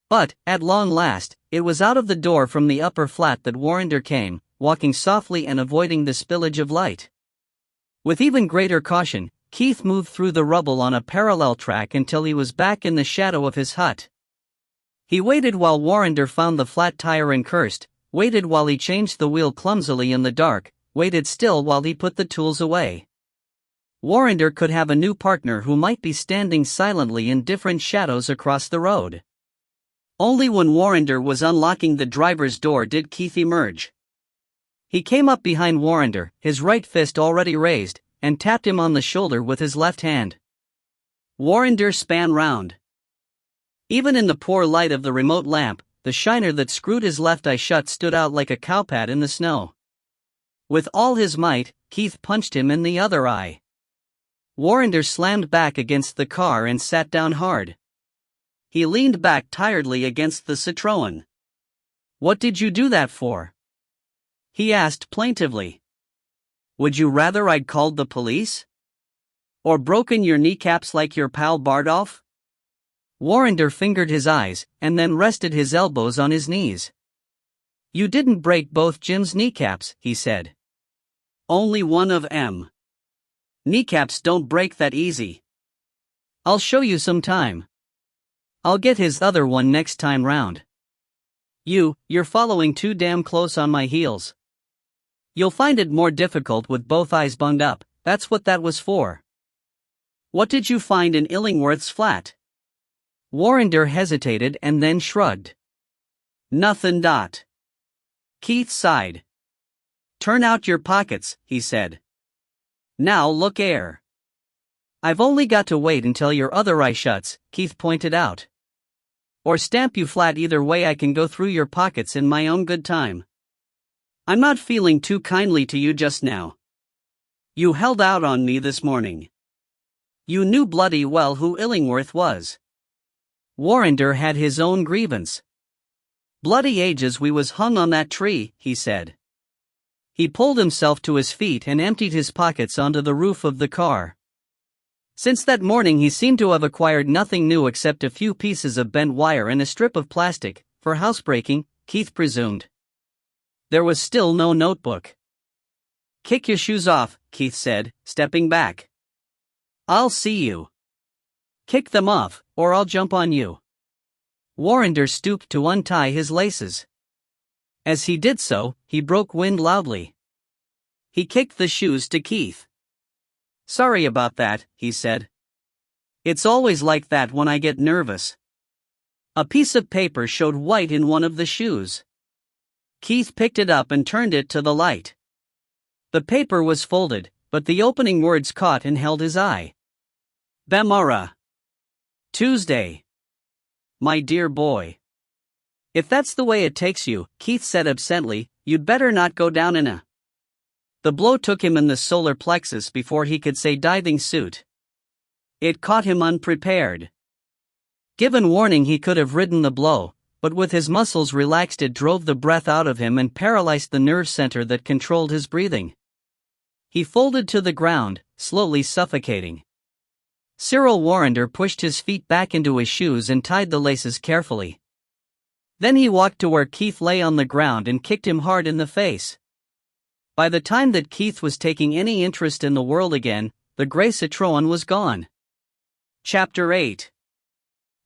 But, at long last, it was out of the door from the upper flat that Warrender came, walking softly and avoiding the spillage of light. With even greater caution, Keith moved through the rubble on a parallel track until he was back in the shadow of his hut. He waited while Warrender found the flat tire and cursed, waited while he changed the wheel clumsily in the dark, waited still while he put the tools away. Warrender could have a new partner who might be standing silently in different shadows across the road. Only when Warrender was unlocking the driver's door did Keith emerge. He came up behind Warrender, his right fist already raised, and tapped him on the shoulder with his left hand. Warrender span round. Even in the poor light of the remote lamp, the shiner that screwed his left eye shut stood out like a cowpat in the snow. With all his might, Keith punched him in the other eye. Warrender slammed back against the car and sat down hard. He leaned back tiredly against the Citroën. "What did you do that for?" he asked plaintively. "Would you rather I'd called the police? Or broken your kneecaps like your pal Bardolph?" Warrender fingered his eyes, and then rested his elbows on his knees. "You didn't break both Jim's kneecaps," he said. "Only one of 'em. Kneecaps don't break that easy." I'll show you some time. I'll get his other one next time round. You're following too damn close on my heels. You'll find it more difficult with both eyes bunged up, that's what that was for. What did you find in Illingworth's flat? Warrender hesitated and then shrugged. Nothin'. Keith sighed. Turn out your pockets, he said. Now look 'ere. I've only got to wait until your other eye shuts, Keith pointed out. Or stamp you flat, either way I can go through your pockets in my own good time. I'm not feeling too kindly to you just now. You held out on me this morning. You knew bloody well who Illingworth was. Warrender had his own grievance. Bloody ages we was hung on that tree, he said. He pulled himself to his feet and emptied his pockets onto the roof of the car. Since that morning he seemed to have acquired nothing new except a few pieces of bent wire and a strip of plastic, for housebreaking, Keith presumed. There was still no notebook. Kick your shoes off, Keith said, stepping back. I'll see you. Kick them off, or I'll jump on you. Warrender stooped to untie his laces. As he did so, he broke wind loudly. He kicked the shoes to Keith. Sorry about that, he said. It's always like that when I get nervous. A piece of paper showed white in one of the shoes. Keith picked it up and turned it to the light. The paper was folded, but the opening words caught and held his eye. Bemara. Tuesday. My dear boy. If that's the way it takes you, Keith said absently, you'd better not go down in a... The blow took him in the solar plexus before he could say diving suit. It caught him unprepared. Given warning he could have ridden the blow, but with his muscles relaxed it drove the breath out of him and paralyzed the nerve center that controlled his breathing. He folded to the ground, slowly suffocating. Cyril Warrender pushed his feet back into his shoes and tied the laces carefully. Then he walked to where Keith lay on the ground and kicked him hard in the face. By the time that Keith was taking any interest in the world again, the gray Citroën was gone. Chapter 8.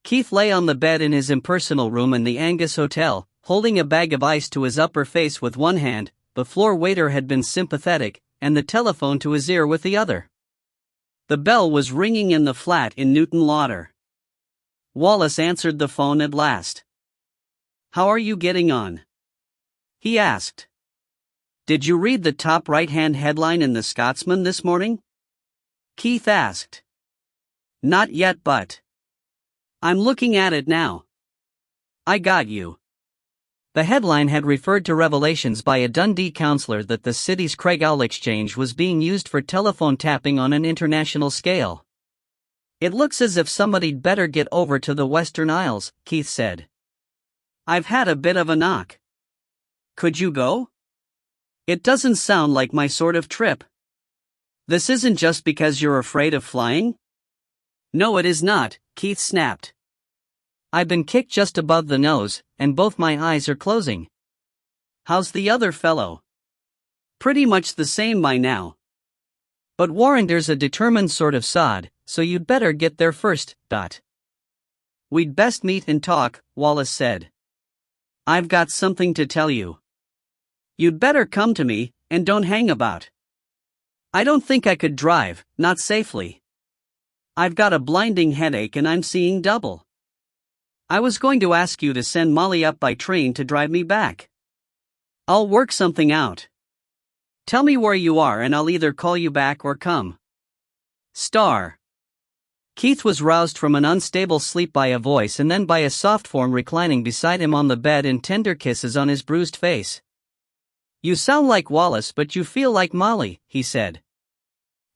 Keith lay on the bed in his impersonal room in the Angus Hotel, holding a bag of ice to his upper face with one hand. The floor waiter had been sympathetic, and the telephone to his ear with the other. The bell was ringing in the flat in Newton Lauder. Wallace answered the phone at last. How are you getting on? He asked. Did you read the top right-hand headline in the Scotsman this morning? Keith asked. Not yet, but I'm looking at it now. I got you. The headline had referred to revelations by a Dundee councillor that the city's Craigowl Exchange was being used for telephone tapping on an international scale. It looks as if somebody'd better get over to the Western Isles, Keith said. I've had a bit of a knock. Could you go? It doesn't sound like my sort of trip. This isn't just because you're afraid of flying? No, it is not, Keith snapped. I've been kicked just above the nose, and both my eyes are closing. How's the other fellow? Pretty much the same by now. But Warrender's a determined sort of sod, so you'd better get there first. We'd best meet and talk, Wallace said. I've got something to tell you. You'd better come to me, and don't hang about. I don't think I could drive, not safely. I've got a blinding headache and I'm seeing double. I was going to ask you to send Molly up by train to drive me back. I'll work something out. Tell me where you are and I'll either call you back or come. Star. Keith was roused from an unstable sleep by a voice and then by a soft form reclining beside him on the bed and tender kisses on his bruised face. You sound like Wallace but you feel like Molly, he said.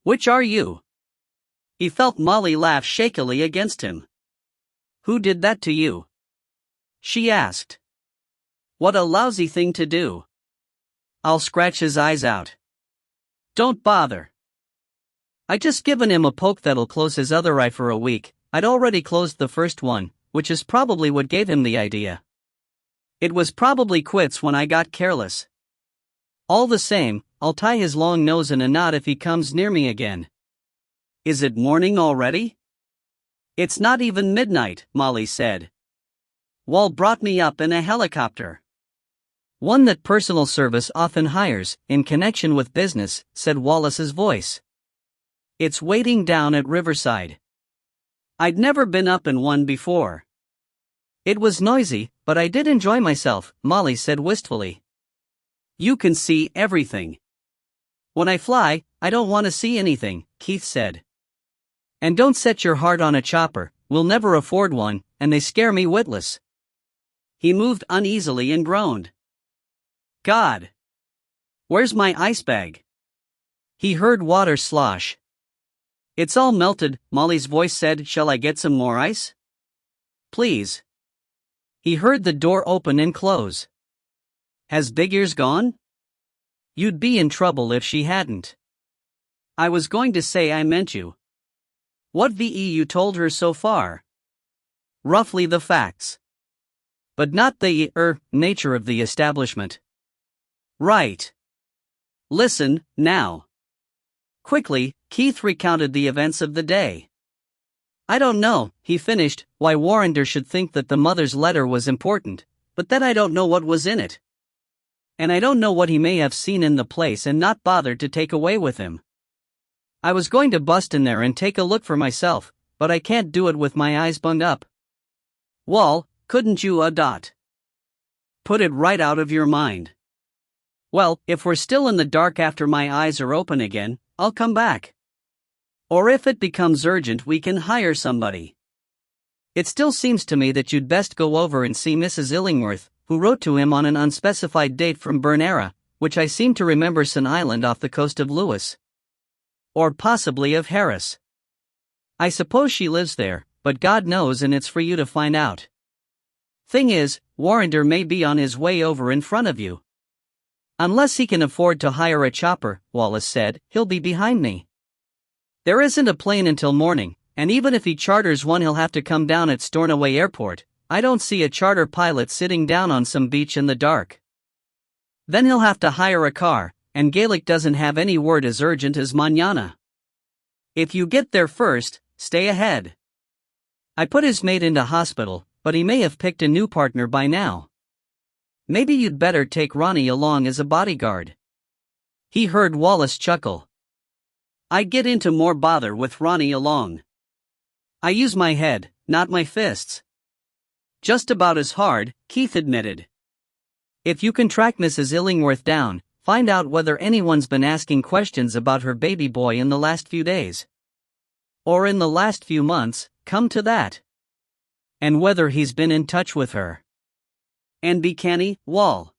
Which are you? He felt Molly laugh shakily against him. Who did that to you? She asked. What a lousy thing to do. I'll scratch his eyes out. Don't bother. I just given him a poke that'll close his other eye for a week. I'd already closed the first one, which is probably what gave him the idea. It was probably quits when I got careless. All the same, I'll tie his long nose in a knot if he comes near me again. Is it morning already? It's not even midnight, Molly said. Wall brought me up in a helicopter. One that personal service often hires, in connection with business, said Wallace's voice. It's waiting down at Riverside. I'd never been up in one before. It was noisy, but I did enjoy myself, Molly said wistfully. You can see everything. When I fly, I don't want to see anything, Keith said. And don't set your heart on a chopper, we'll never afford one, and they scare me witless. He moved uneasily and groaned. God! Where's my ice bag? He heard water slosh. It's all melted, Molly's voice said. Shall I get some more ice? Please. He heard the door open and close. Has Big Ears gone? You'd be in trouble if she hadn't. I was going to say I meant you. What VE you told her so far? Roughly the facts. But not the, nature of the establishment. Right. Listen, now. Quickly, Keith recounted the events of the day. I don't know, he finished, why Warrender should think that the mother's letter was important, but then I don't know what was in it. And I don't know what he may have seen in the place and not bothered to take away with him. I was going to bust in there and take a look for myself, but I can't do it with my eyes bunged up. Wall, couldn't you put it right out of your mind? Well, if we're still in the dark after my eyes are open again, I'll come back. Or if it becomes urgent, we can hire somebody. It still seems to me that you'd best go over and see Mrs. Illingworth, who wrote to him on an unspecified date from Bernera, which I seem to remember Sun Island off the coast of Lewis. Or possibly of Harris. I suppose she lives there, but God knows, and it's for you to find out. Thing is, Warrender may be on his way over in front of you. Unless he can afford to hire a chopper, Wallace said, he'll be behind me. There isn't a plane until morning, and even if he charters one he'll have to come down at Stornoway Airport. I don't see a charter pilot sitting down on some beach in the dark. Then he'll have to hire a car, and Gaelic doesn't have any word as urgent as mañana. If you get there first, stay ahead. I put his mate into hospital, but he may have picked a new partner by now. Maybe you'd better take Ronnie along as a bodyguard. He heard Wallace chuckle. I'd get into more bother with Ronnie along. I use my head, not my fists. Just about as hard, Keith admitted. If you can track Mrs. Illingworth down, find out whether anyone's been asking questions about her baby boy in the last few days. Or in the last few months, come to that. And whether he's been in touch with her. And be canny, Wall.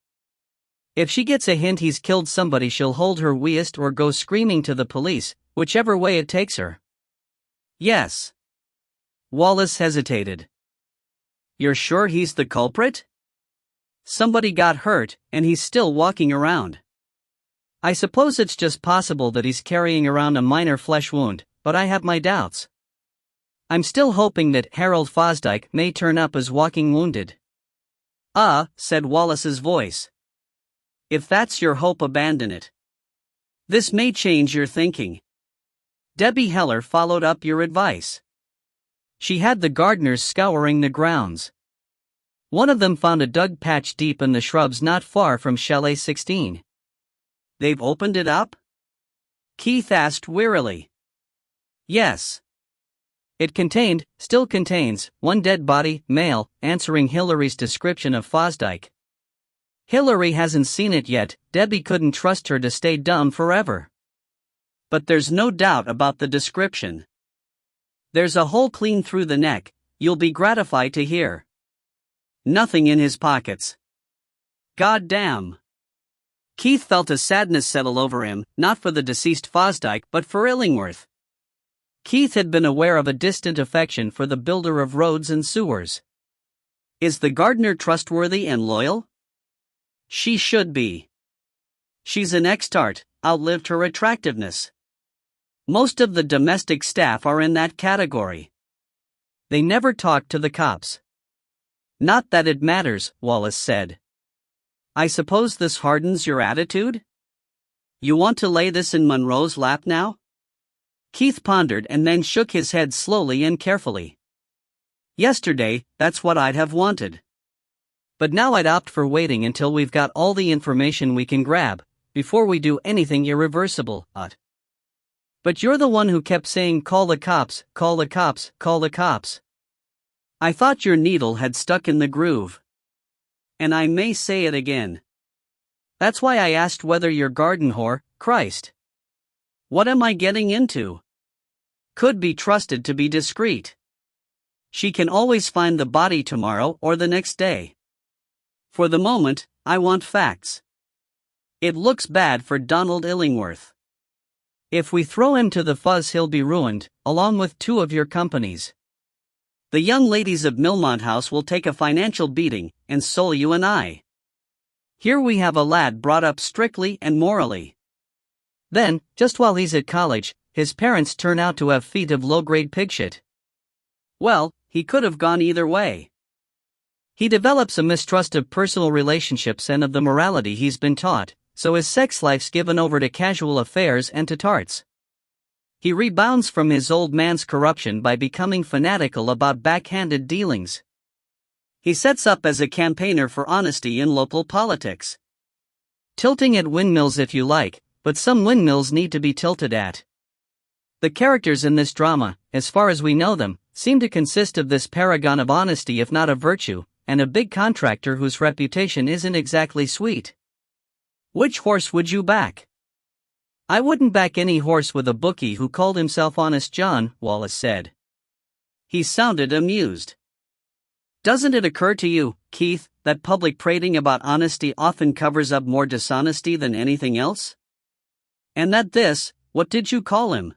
If she gets a hint he's killed somebody, she'll hold her weist or go screaming to the police, whichever way it takes her. Yes. Wallace hesitated. You're sure he's the culprit? Somebody got hurt, and he's still walking around. I suppose it's just possible that he's carrying around a minor flesh wound, but I have my doubts. I'm still hoping that Harold Fosdyke may turn up as walking wounded. Said Wallace's voice. If that's your hope, abandon it. This may change your thinking. Debbie Heller followed up your advice. She had the gardeners scouring the grounds. One of them found a dug patch deep in the shrubs not far from Chalet 16. They've opened it up? Keith asked wearily. Yes. It still contains, one dead body, male, answering Hillary's description of Fosdyke. Hillary hasn't seen it yet. Debbie couldn't trust her to stay dumb forever. But there's no doubt about the description. There's a hole clean through the neck, you'll be gratified to hear. Nothing in his pockets. God damn. Keith felt a sadness settle over him, not for the deceased Fosdyke but for Illingworth. Keith had been aware of a distant affection for the builder of roads and sewers. Is the gardener trustworthy and loyal? She should be. She's an extart, outlived her attractiveness. Most of the domestic staff are in that category. They never talk to the cops. Not that it matters, Wallace said. I suppose this hardens your attitude? You want to lay this in Monroe's lap now? Keith pondered and then shook his head slowly and carefully. Yesterday, that's what I'd have wanted. But now I'd opt for waiting until we've got all the information we can grab, before we do anything irreversible. But you're the one who kept saying call the cops, call the cops, call the cops. I thought your needle had stuck in the groove. And I may say it again. That's why I asked whether you're garden whore, Christ. What am I getting into? Could be trusted to be discreet. She can always find the body tomorrow or the next day. For the moment, I want facts. It looks bad for Donald Illingworth. If we throw him to the fuzz, he'll be ruined, along with 2 of your companies. The young ladies of Millmont House will take a financial beating, and so you and I. Here we have a lad brought up strictly and morally. Then, just while he's at college, his parents turn out to have feet of low-grade pigshit. Well, he could have gone either way. He develops a mistrust of personal relationships and of the morality he's been taught, so his sex life's given over to casual affairs and to tarts. He rebounds from his old man's corruption by becoming fanatical about backhanded dealings. He sets up as a campaigner for honesty in local politics. Tilting at windmills if you like, but some windmills need to be tilted at. The characters in this drama, as far as we know them, seem to consist of this paragon of honesty if not of virtue, and a big contractor whose reputation isn't exactly sweet. Which horse would you back? I wouldn't back any horse with a bookie who called himself Honest John, Wallace said. He sounded amused. Doesn't it occur to you, Keith, that public prating about honesty often covers up more dishonesty than anything else? And that this, what did you call him?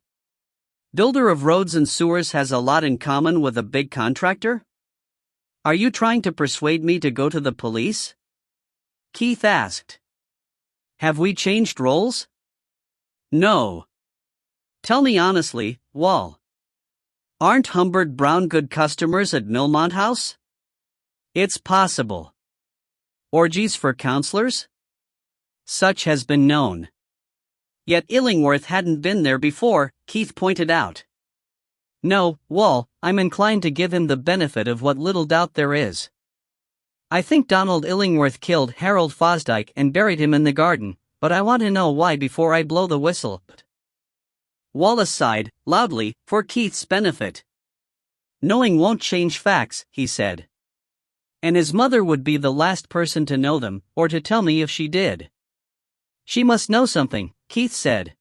Builder of roads and sewers has a lot in common with a big contractor? Are you trying to persuade me to go to the police? Keith asked. Have we changed roles? No. Tell me honestly, Wall. Aren't Humbert Brown good customers at Millmont House? It's possible. Orgies for counselors? Such has been known. Yet Illingworth hadn't been there before, Keith pointed out. No, Wall, I'm inclined to give him the benefit of what little doubt there is. I think Donald Illingworth killed Harold Fosdyke and buried him in the garden, but I want to know why before I blow the whistle. Wallace sighed, loudly, for Keith's benefit. Knowing won't change facts, he said. And his mother would be the last person to know them, or to tell me if she did. She must know something, Keith said.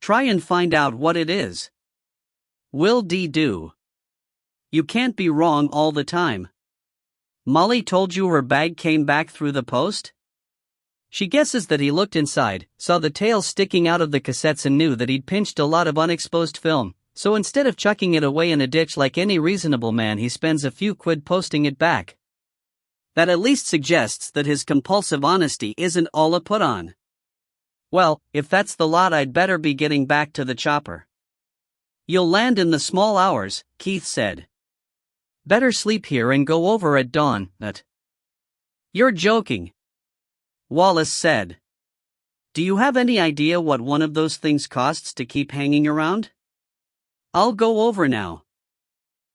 Try and find out what it is. Will-de-do. You can't be wrong all the time. Molly told you her bag came back through the post? She guesses that he looked inside, saw the tail sticking out of the cassettes and knew that he'd pinched a lot of unexposed film, so instead of chucking it away in a ditch like any reasonable man, he spends a few quid posting it back. That at least suggests that his compulsive honesty isn't all a put-on. Well, if that's the lot, I'd better be getting back to the chopper. You'll land in the small hours, Keith said. Better sleep here and go over at dawn, You're joking, Wallace said. Do you have any idea what one of those things costs to keep hanging around? I'll go over now.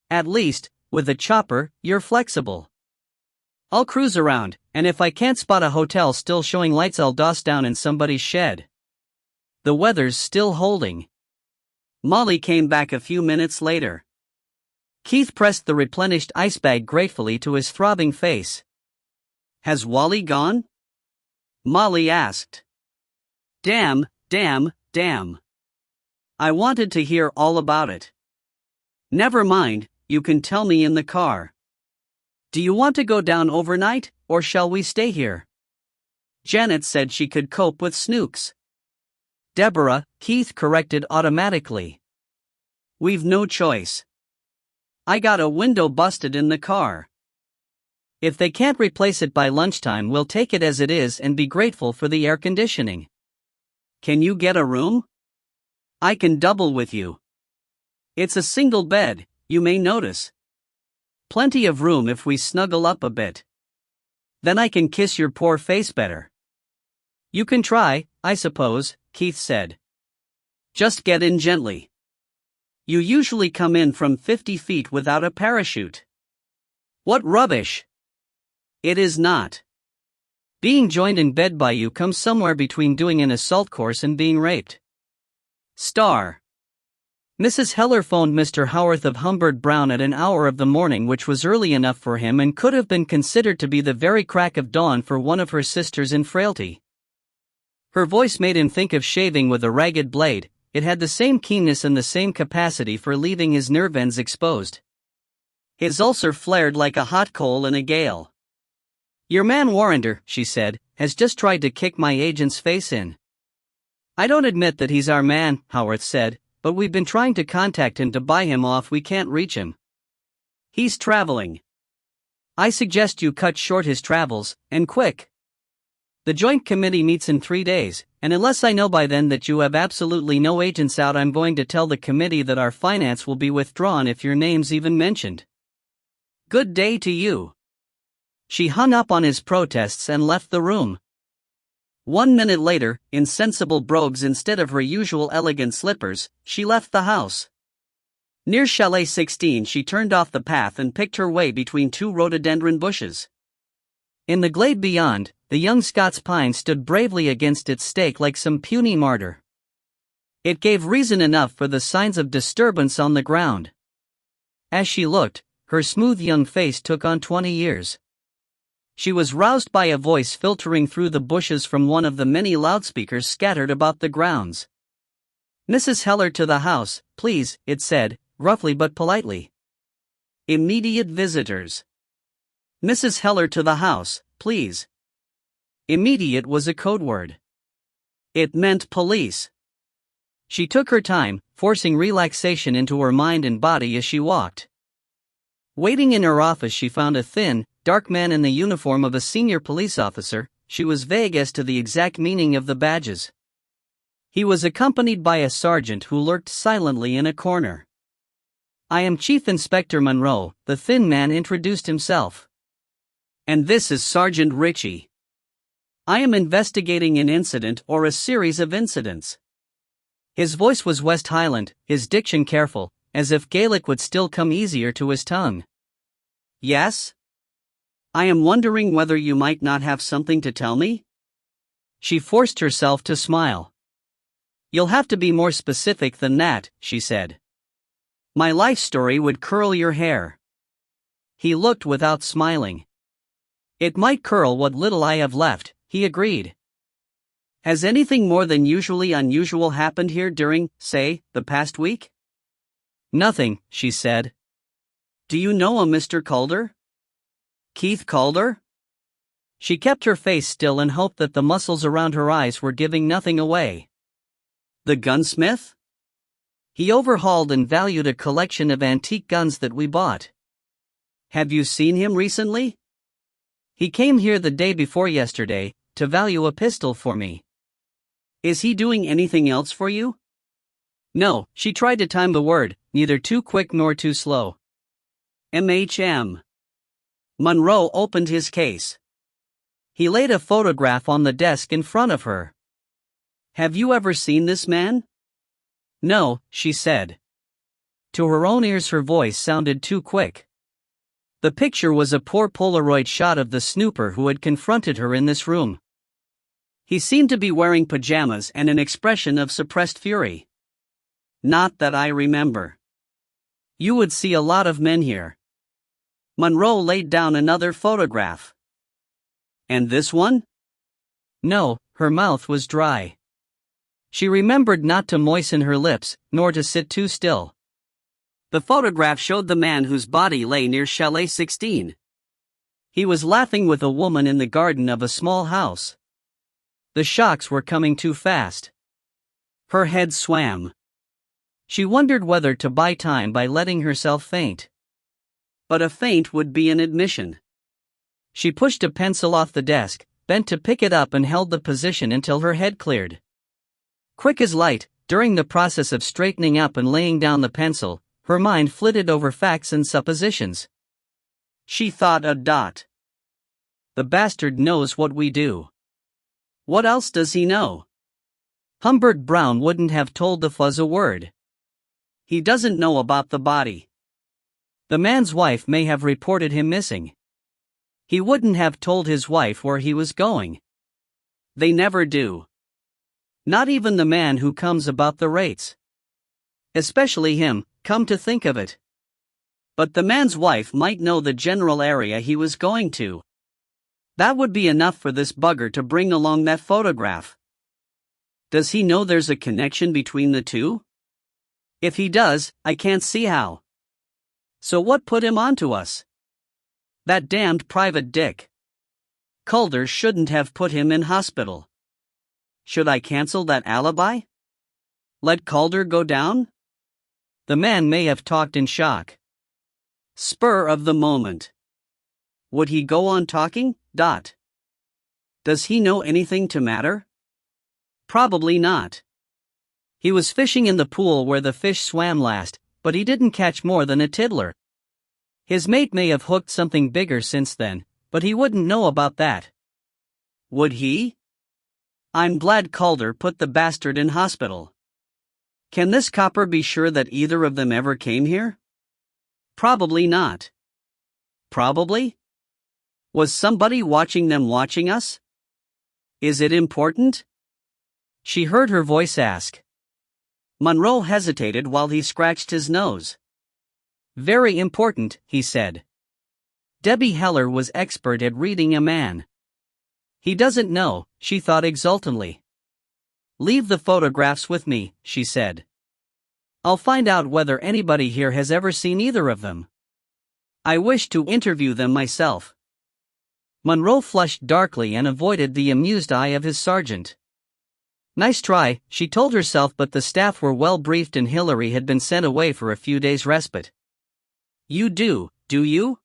At least, with a chopper, you're flexible. I'll cruise around, and if I can't spot a hotel still showing lights, I'll doss down in somebody's shed. The weather's still holding. Molly came back a few minutes later. Keith pressed the replenished ice bag gratefully to his throbbing face. Has Wally gone? Molly asked. Damn. I wanted to hear all about it. Never mind, you can tell me in the car. Do you want to go down overnight, or shall we stay here? Janet said she could cope with Snooks. Deborah, Keith corrected automatically. We've no choice. I got a window busted in the car. If they can't replace it by lunchtime, we'll take it as it is and be grateful for the air conditioning. Can you get a room? I can double with you. It's a single bed, you may notice. Plenty of room if we snuggle up a bit. Then I can kiss your poor face better. You can try, I suppose, Keith said. Just get in gently. You usually come in from 50 feet without a parachute. What rubbish! It is not. Being joined in bed by you comes somewhere between doing an assault course and being raped. Star. Mrs. Heller phoned Mr. Howarth of Humbird Brown at an hour of the morning which was early enough for him and could have been considered to be the very crack of dawn for one of her sisters in frailty. Her voice made him think of shaving with a ragged blade. It had the same keenness and the same capacity for leaving his nerve ends exposed. His ulcer flared like a hot coal in a gale. Your man Warrender, she said, has just tried to kick my agent's face in. I don't admit that he's our man, Howarth said, but we've been trying to contact him to buy him off. We can't reach him. He's traveling. I suggest you cut short his travels, and quick. The Joint Committee meets in 3 days, and unless I know by then that you have absolutely no agents out, I'm going to tell the committee that our finance will be withdrawn if your name's even mentioned. Good day to you. She hung up on his protests and left the room. 1 minute later, in sensible brogues instead of her usual elegant slippers, she left the house. Near Chalet 16 she turned off the path and picked her way between 2 rhododendron bushes. In the glade beyond, the young Scots pine stood bravely against its stake like some puny martyr. It gave reason enough for the signs of disturbance on the ground. As she looked, her smooth young face took on 20 years. She was roused by a voice filtering through the bushes from one of the many loudspeakers scattered about the grounds. Mrs. Heller to the house, please, it said, roughly but politely. Immediate visitors. Mrs. Heller to the house, please. Immediate was a code word. It meant police. She took her time, forcing relaxation into her mind and body as she walked. Waiting in her office she found a thin, dark man in the uniform of a senior police officer. She was vague as to the exact meaning of the badges. He was accompanied by a sergeant who lurked silently in a corner. I am Chief Inspector Monroe, the thin man introduced himself. And this is Sergeant Ritchie. I am investigating an incident or a series of incidents. His voice was West Highland, his diction careful, as if Gaelic would still come easier to his tongue. Yes? I am wondering whether you might not have something to tell me? She forced herself to smile. You'll have to be more specific than that, she said. My life story would curl your hair. He looked without smiling. It might curl what little I have left, he agreed. Has anything more than usually unusual happened here during, say, the past week? Nothing, she said. Do you know a Mr. Calder? Keith Calder? She kept her face still and hoped that the muscles around her eyes were giving nothing away. The gunsmith? He overhauled and valued a collection of antique guns that we bought. Have you seen him recently? He came here the day before yesterday, to value a pistol for me. Is he doing anything else for you? No, she tried to time the word, neither too quick nor too slow. MHM. Monroe opened his case. He laid a photograph on the desk in front of her. Have you ever seen this man? No, she said. To her own ears her voice sounded too quick. The picture was a poor Polaroid shot of the snooper who had confronted her in this room. He seemed to be wearing pajamas and an expression of suppressed fury. Not that I remember. You would see a lot of men here. Monroe laid down another photograph. And this one? No, her mouth was dry. She remembered not to moisten her lips, nor to sit too still. The photograph showed the man whose body lay near Chalet 16. He was laughing with a woman in the garden of a small house. The shocks were coming too fast. Her head swam. She wondered whether to buy time by letting herself faint. But a faint would be an admission. She pushed a pencil off the desk, bent to pick it up and held the position until her head cleared. Quick as light, during the process of straightening up and laying down the pencil, her mind flitted over facts and suppositions. She thought a dot. The bastard knows what we do. What else does he know? Humbird Brown wouldn't have told the fuzz a word. He doesn't know about the body. The man's wife may have reported him missing. He wouldn't have told his wife where he was going. They never do. Not even the man who comes about the rates. Especially him, come to think of it. But the man's wife might know the general area he was going to. That would be enough for this bugger to bring along that photograph. Does he know there's a connection between the two? If he does, I can't see how. So what put him onto us? That damned private dick. Calder shouldn't have put him in hospital. Should I cancel that alibi? Let Calder go down? The man may have talked in shock. Spur of the moment. Would he go on talking? Does he know anything to matter? Probably not. He was fishing in the pool where the fish swam last, but he didn't catch more than a tiddler. His mate may have hooked something bigger since then, but he wouldn't know about that. Would he? I'm glad Calder put the bastard in hospital. Can this copper be sure that either of them ever came here? Probably not. Probably? Was somebody watching them watching us? Is it important? She heard her voice ask. Monroe hesitated while he scratched his nose. Very important, he said. Debbie Heller was expert at reading a man. He doesn't know, she thought exultantly. Leave the photographs with me, she said. I'll find out whether anybody here has ever seen either of them. I wish to interview them myself. Monroe flushed darkly and avoided the amused eye of his sergeant. Nice try, she told herself, but the staff were well briefed and Hillary had been sent away for a few days' respite. You do you?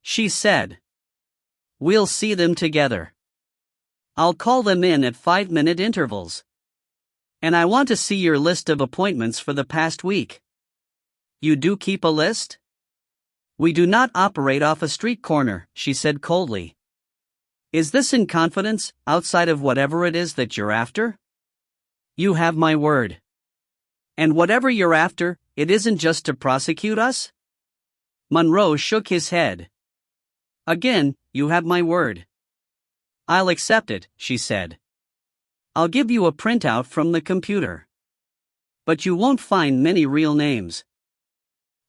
She said. We'll see them together. I'll call them in at 5-minute intervals. And I want to see your list of appointments for the past week. You do keep a list? We do not operate off a street corner, she said coldly. Is this in confidence, outside of whatever it is that you're after? You have my word. And whatever you're after, it isn't just to prosecute us? Monroe shook his head. Again, you have my word. I'll accept it, she said. I'll give you a printout from the computer. But you won't find many real names.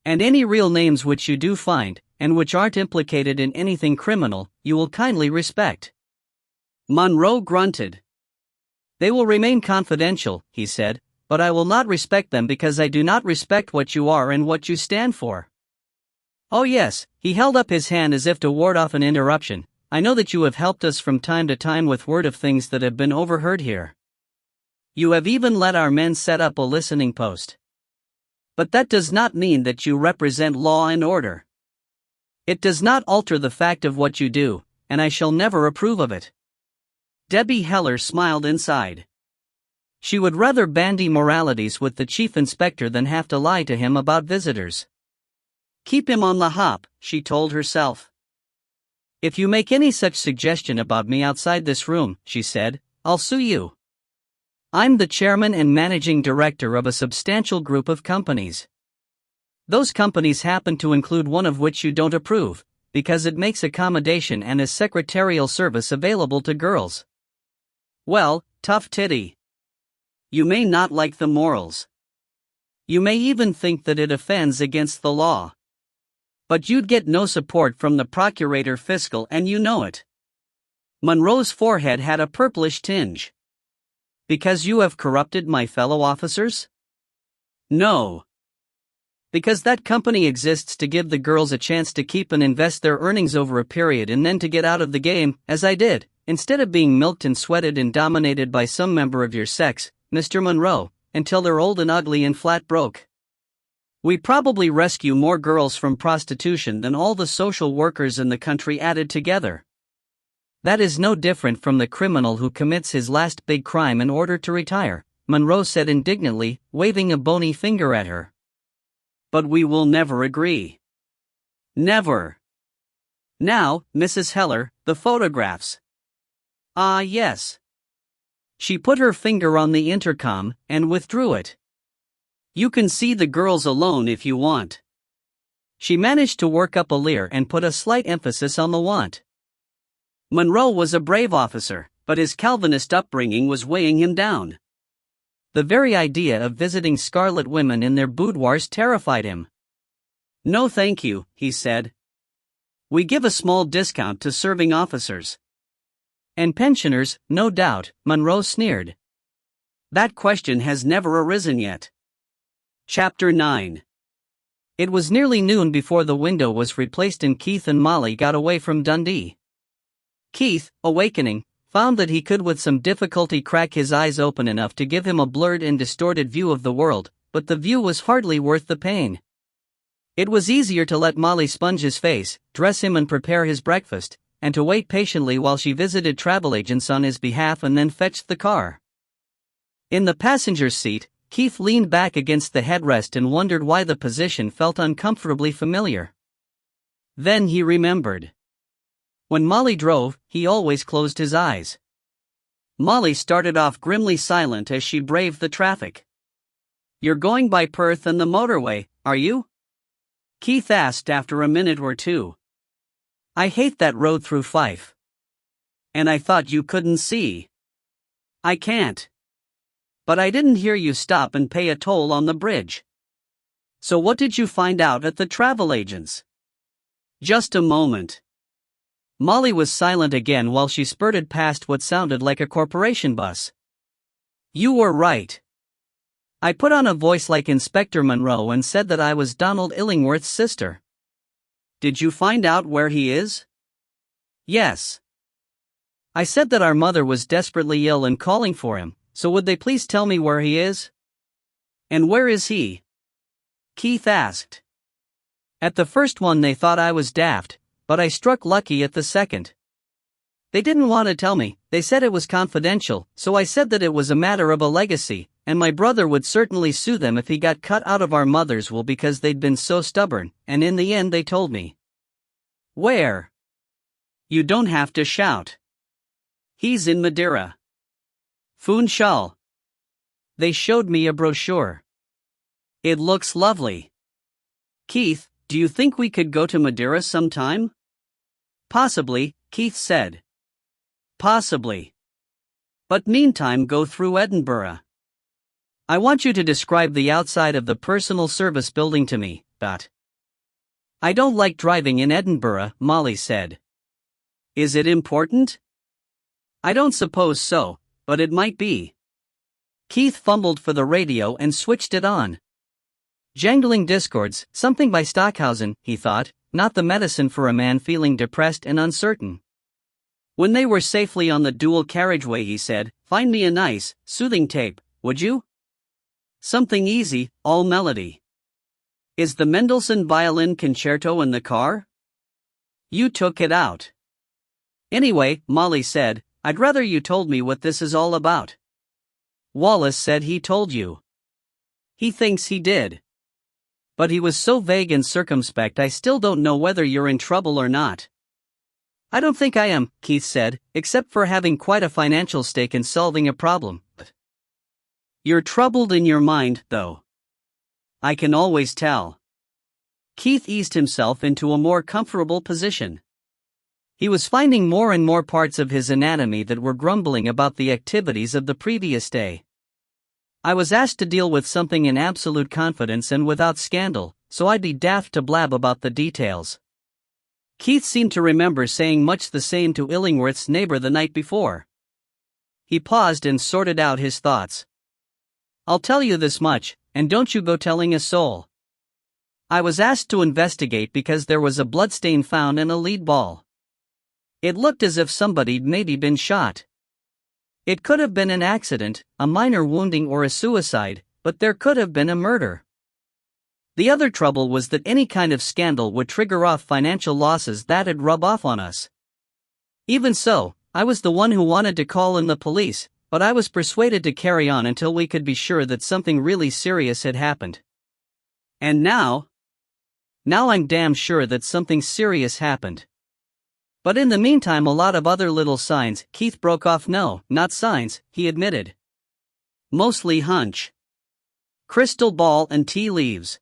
And any real names which you do find, and which aren't implicated in anything criminal, you will kindly respect. Monroe grunted. They will remain confidential, he said, but I will not respect them because I do not respect what you are and what you stand for. Oh yes, he held up his hand as if to ward off an interruption. I know that you have helped us from time to time with word of things that have been overheard here. You have even let our men set up a listening post. But that does not mean that you represent law and order. It does not alter the fact of what you do, and I shall never approve of it. Debbie Heller smiled inside. She would rather bandy moralities with the chief inspector than have to lie to him about visitors. Keep him on the hop, she told herself. If you make any such suggestion about me outside this room, she said, I'll sue you. I'm the chairman and managing director of a substantial group of companies. Those companies happen to include one of which you don't approve, because it makes accommodation and a secretarial service available to girls. Well, tough titty. You may not like the morals. You may even think that it offends against the law. But you'd get no support from the procurator fiscal and you know it. Monroe's forehead had a purplish tinge. Because you have corrupted my fellow officers? No. Because that company exists to give the girls a chance to keep and invest their earnings over a period and then to get out of the game, as I did, instead of being milked and sweated and dominated by some member of your sex, Mr. Monroe, until they're old and ugly and flat broke. We probably rescue more girls from prostitution than all the social workers in the country added together. That is no different from the criminal who commits his last big crime in order to retire, Monroe said indignantly, waving a bony finger at her. But we will never agree. Never. Now, Mrs. Heller, the photographs. Ah, yes. She put her finger on the intercom and withdrew it. You can see the girls alone if you want. She managed to work up a leer and put a slight emphasis on the want. Monroe was a brave officer, but his Calvinist upbringing was weighing him down. The very idea of visiting scarlet women in their boudoirs terrified him. "No thank you," he said. "We give a small discount to serving officers." "And pensioners, no doubt," Monroe sneered. "That question has never arisen yet." Chapter 9. It was nearly noon before the window was replaced and Keith and Molly got away from Dundee. Keith, awakening, found that he could with some difficulty crack his eyes open enough to give him a blurred and distorted view of the world, but the view was hardly worth the pain. It was easier to let Molly sponge his face, dress him and prepare his breakfast, and to wait patiently while she visited travel agents on his behalf and then fetched the car. In the passenger's seat, Keith leaned back against the headrest and wondered why the position felt uncomfortably familiar. Then he remembered. When Molly drove, he always closed his eyes. Molly started off grimly silent as she braved the traffic. "You're going by Perth and the motorway, are you?" Keith asked after a minute or two. "I hate that road through Fife." "And I thought you couldn't see." "I can't. But I didn't hear you stop and pay a toll on the bridge." "So what did you find out at the travel agents?" "Just a moment." Molly was silent again while she spurted past what sounded like a corporation bus. "You were right. I put on a voice like Inspector Monroe and said that I was Donald Illingworth's sister." "Did you find out where he is?" "Yes. I said that our mother was desperately ill and calling for him, so would they please tell me where he is?" "And where is he?" Keith asked. "At the first one they thought I was daft, but I struck lucky at the second. They didn't want to tell me, they said it was confidential, so I said that it was a matter of a legacy, and my brother would certainly sue them if he got cut out of our mother's will because they'd been so stubborn, and in the end they told me." "Where?" "You don't have to shout." "He's in Madeira. Funchal. They showed me a brochure. It looks lovely." "Keith, do you think we could go to Madeira sometime?" "Possibly," Keith said. "Possibly. But meantime go through Edinburgh. I want you to describe the outside of the personal service building to me, Dot." "I don't like driving in Edinburgh," Molly said. "Is it important?" "I don't suppose so, but it might be." Keith fumbled for the radio and switched it on. Jangling discords, something by Stockhausen, he thought, not the medicine for a man feeling depressed and uncertain. When they were safely on the dual carriageway he said, "Find me a nice, soothing tape, would you? Something easy, all melody. Is the Mendelssohn Violin Concerto in the car?" "You took it out." "Anyway," Molly said, "I'd rather you told me what this is all about." "Wallace said he told you." "He thinks he did. But he was so vague and circumspect I still don't know whether you're in trouble or not." "I don't think I am," Keith said, "except for having quite a financial stake in solving a problem." "You're troubled in your mind, though. I can always tell." Keith eased himself into a more comfortable position. He was finding more and more parts of his anatomy that were grumbling about the activities of the previous day. "I was asked to deal with something in absolute confidence and without scandal, so I'd be daft to blab about the details." Keith seemed to remember saying much the same to Illingworth's neighbor the night before. He paused and sorted out his thoughts. "I'll tell you this much, and don't you go telling a soul. I was asked to investigate because there was a bloodstain found in a lead ball. It looked as if somebody'd maybe been shot. It could have been an accident, a minor wounding or a suicide, but there could have been a murder. The other trouble was that any kind of scandal would trigger off financial losses that'd rub off on us. Even so, I was the one who wanted to call in the police, but I was persuaded to carry on until we could be sure that something really serious had happened. And now I'm damn sure that something serious happened. But in the meantime a lot of other little signs." Keith broke off. "No, not signs," he admitted. "Mostly hunch. Crystal ball and tea leaves."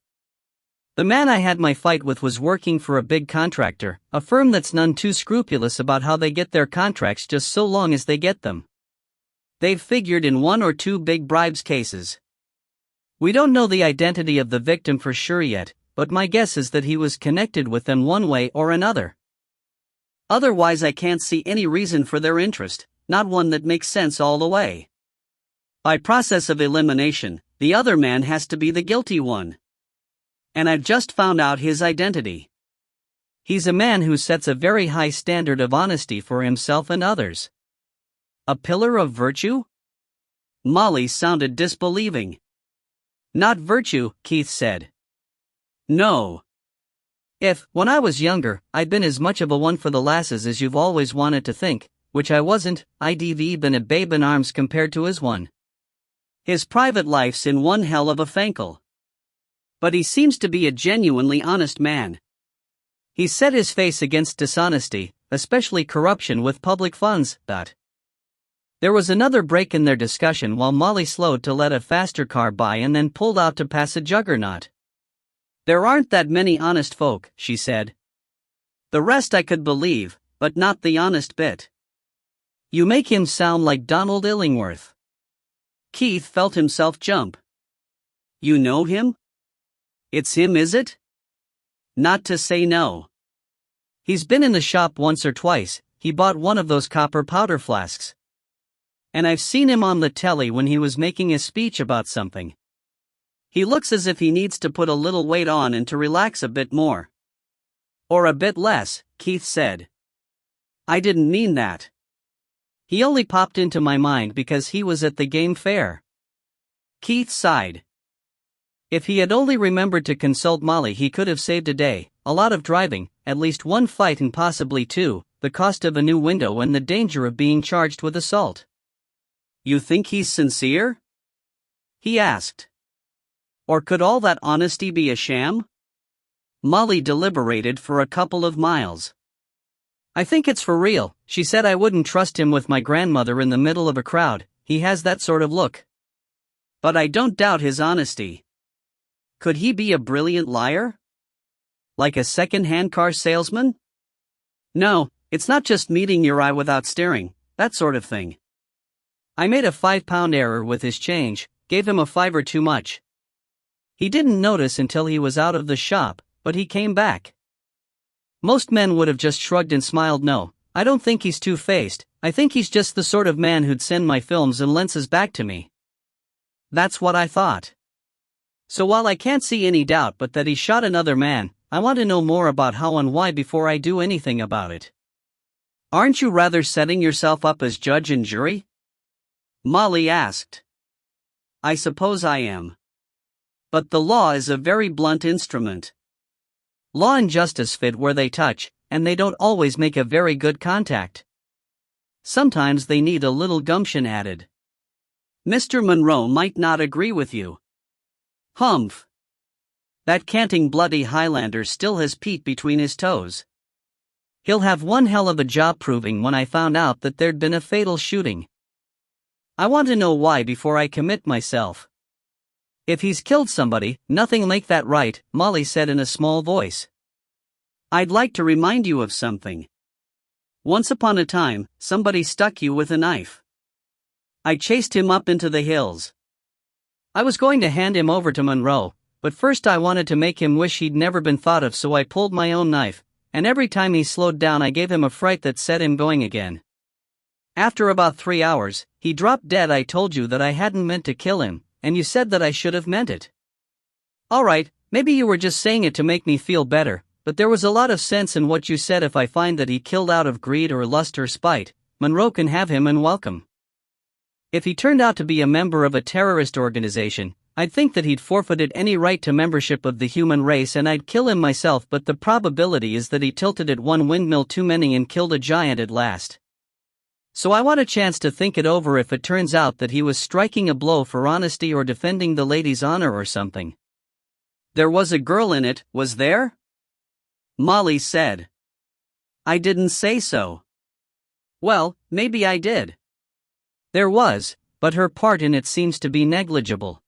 The man I had my fight with was working for a big contractor, a firm that's none too scrupulous about how they get their contracts just so long as they get them. They've figured in 1 or 2 big bribes cases. We don't know the identity of the victim for sure yet, but my guess is that he was connected with them one way or another. Otherwise I can't see any reason for their interest, not one that makes sense all the way. By process of elimination, the other man has to be the guilty one. And I've just found out his identity. He's a man who sets a very high standard of honesty for himself and others. A pillar of virtue? Molly sounded disbelieving. Not virtue, Keith said. No. If, when I was younger, I'd been as much of a one for the lasses as you've always wanted to think, which I wasn't, I'd been a babe in arms compared to his one. His private life's in one hell of a fankle. But he seems to be a genuinely honest man. He's set his face against dishonesty, especially corruption with public funds. There was another break in their discussion while Molly slowed to let a faster car by and then pulled out to pass a juggernaut. There aren't that many honest folk, she said. The rest I could believe, but not the honest bit. You make him sound like Donald Illingworth. Keith felt himself jump. You know him? It's him, is it? Not to say no. He's been in the shop once or twice. He bought one of those copper powder flasks. And I've seen him on the telly when he was making a speech about something. He looks as if he needs to put a little weight on and to relax a bit more. Or a bit less, Keith said. I didn't mean that. He only popped into my mind because he was at the game fair. Keith sighed. If he had only remembered to consult Molly, he could have saved a day, a lot of driving, at least 1 fight and possibly 2, the cost of a new window and the danger of being charged with assault. You think he's sincere? He asked. Or could all that honesty be a sham? Molly deliberated for a couple of miles. I think it's for real. She said I wouldn't trust him with my grandmother in the middle of a crowd. He has that sort of look. But I don't doubt his honesty. Could he be a brilliant liar? Like a second-hand car salesman? No, it's not just meeting your eye without staring, that sort of thing. I made a 5-pound error with his change, gave him a fiver too much. He didn't notice until he was out of the shop, but he came back. Most men would have just shrugged and smiled. No, I don't think he's two-faced. I think he's just the sort of man who'd send my films and lenses back to me. That's what I thought. So while I can't see any doubt but that he shot another man, I want to know more about how and why before I do anything about it. Aren't you rather setting yourself up as judge and jury? Molly asked. I suppose I am. But the law is a very blunt instrument. Law and justice fit where they touch, and they don't always make a very good contact. Sometimes they need a little gumption added. Mr. Monroe might not agree with you. Humph. That canting bloody Highlander still has Pete between his toes. He'll have one hell of a job proving when I found out that there'd been a fatal shooting. I want to know why before I commit myself. If he's killed somebody, nothing'll make that right, Molly said in a small voice. I'd like to remind you of something. Once upon a time, somebody stuck you with a knife. I chased him up into the hills. I was going to hand him over to Monroe, but first I wanted to make him wish he'd never been thought of, so I pulled my own knife, and every time he slowed down I gave him a fright that set him going again. After about 3 hours, he dropped dead. I told you that I hadn't meant to kill him, and you said that I should have meant it. Alright, maybe you were just saying it to make me feel better, but there was a lot of sense in what you said. If I find that he killed out of greed or lust or spite, Monroe can have him and welcome. If he turned out to be a member of a terrorist organization, I'd think that he'd forfeited any right to membership of the human race and I'd kill him myself, but the probability is that he tilted at one windmill too many and killed a giant at last. So I want a chance to think it over if it turns out that he was striking a blow for honesty or defending the lady's honor or something. There was a girl in it, was there? Molly said. I didn't say so. Well, maybe I did. There was, but her part in it seems to be negligible.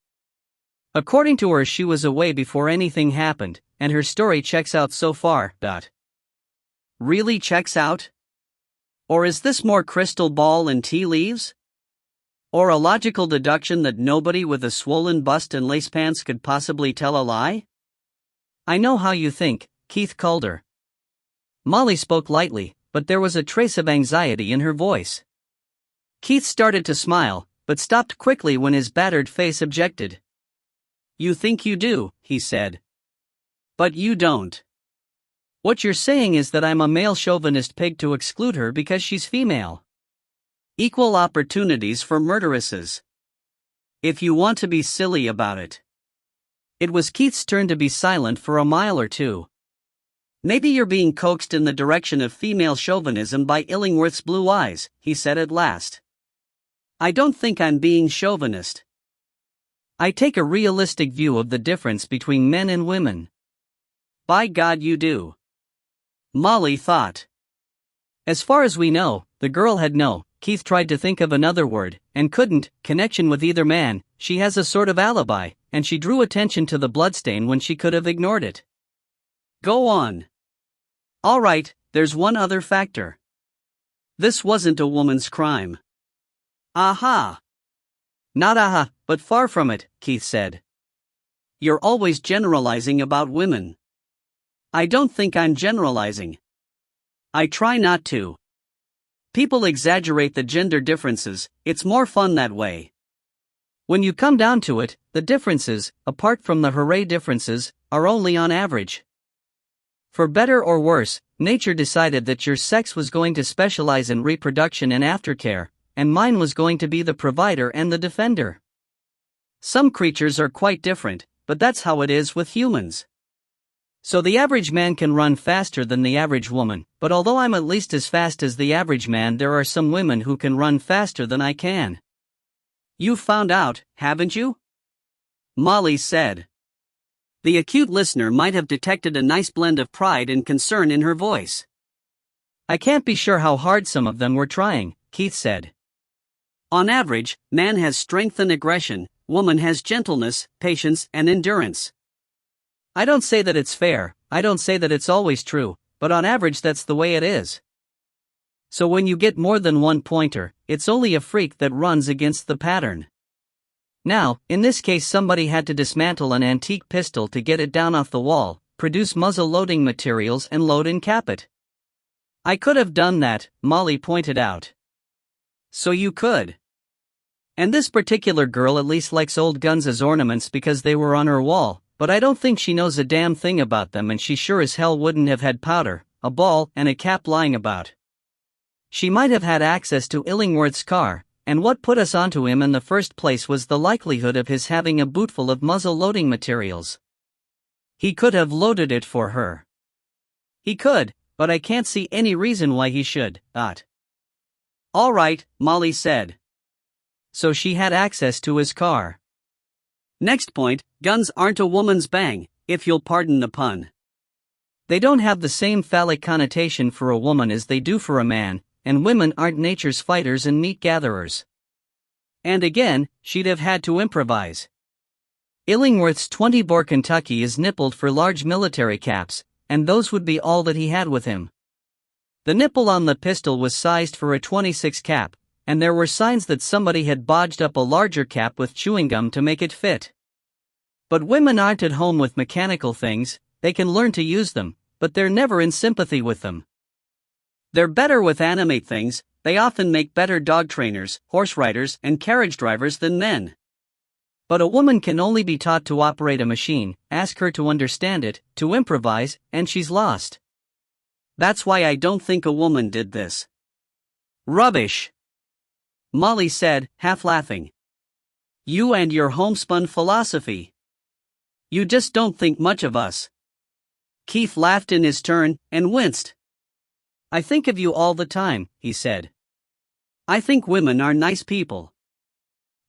According to her, she was away before anything happened, and her story checks out so far. Really checks out? Or is this more crystal ball and tea leaves? Or a logical deduction that nobody with a swollen bust and lace pants could possibly tell a lie? I know how you think, Keith Calder. Molly spoke lightly, but there was a trace of anxiety in her voice. Keith started to smile, but stopped quickly when his battered face objected. You think you do, he said. But you don't. What you're saying is that I'm a male chauvinist pig to exclude her because she's female. Equal opportunities for murderesses. If you want to be silly about it. It was Keith's turn to be silent for a mile or two. Maybe you're being coaxed in the direction of female chauvinism by Illingworth's blue eyes, he said at last. I don't think I'm being chauvinist. I take a realistic view of the difference between men and women. By God you do. Molly thought. As far as we know, the girl had no, Keith tried to think of another word, and couldn't, connection with either man. She has a sort of alibi, and she drew attention to the bloodstain when she could have ignored it. Go on. All right, there's one other factor. This wasn't a woman's crime. Aha! Not aha, but far from it, Keith said. You're always generalizing about women. I don't think I'm generalizing. I try not to. People exaggerate the gender differences, it's more fun that way. When you come down to it, the differences, apart from the hooray differences, are only on average. For better or worse, nature decided that your sex was going to specialize in reproduction and aftercare, and mine was going to be the provider and the defender. Some creatures are quite different, but that's how it is with humans. So the average man can run faster than the average woman, but although I'm at least as fast as the average man, there are some women who can run faster than I can. You've found out, haven't you? Molly said. The acute listener might have detected a nice blend of pride and concern in her voice. I can't be sure how hard some of them were trying, Keith said. On average, man has strength and aggression, woman has gentleness, patience, and endurance. I don't say that it's fair, I don't say that it's always true, but on average that's the way it is. So when you get more than one pointer, it's only a freak that runs against the pattern. Now, in this case somebody had to dismantle an antique pistol to get it down off the wall, produce muzzle-loading materials and load and cap it. I could have done that, Molly pointed out. So you could. And this particular girl at least likes old guns as ornaments because they were on her wall, but I don't think she knows a damn thing about them, and she sure as hell wouldn't have had powder, a ball, and a cap lying about. She might have had access to Illingworth's car, and what put us onto him in the first place was the likelihood of his having a bootful of muzzle-loading materials. He could have loaded it for her. He could, but I can't see any reason why he should, All right, Molly said. So she had access to his car. Next point, guns aren't a woman's bang, if you'll pardon the pun. They don't have the same phallic connotation for a woman as they do for a man, and women aren't nature's fighters and meat gatherers. And again, she'd have had to improvise. Illingworth's 20-bore Kentucky is nippled for large military caps, and those would be all that he had with him. The nipple on the pistol was sized for a 26 cap, and there were signs that somebody had bodged up a larger cap with chewing gum to make it fit. But women aren't at home with mechanical things, they can learn to use them, but they're never in sympathy with them. They're better with animate things, they often make better dog trainers, horse riders, and carriage drivers than men. But a woman can only be taught to operate a machine, ask her to understand it, to improvise, and she's lost. That's why I don't think a woman did this. Rubbish! Molly said, half laughing. You and your homespun philosophy. You just don't think much of us. Keith laughed in his turn, and winced. I think of you all the time, he said. I think women are nice people.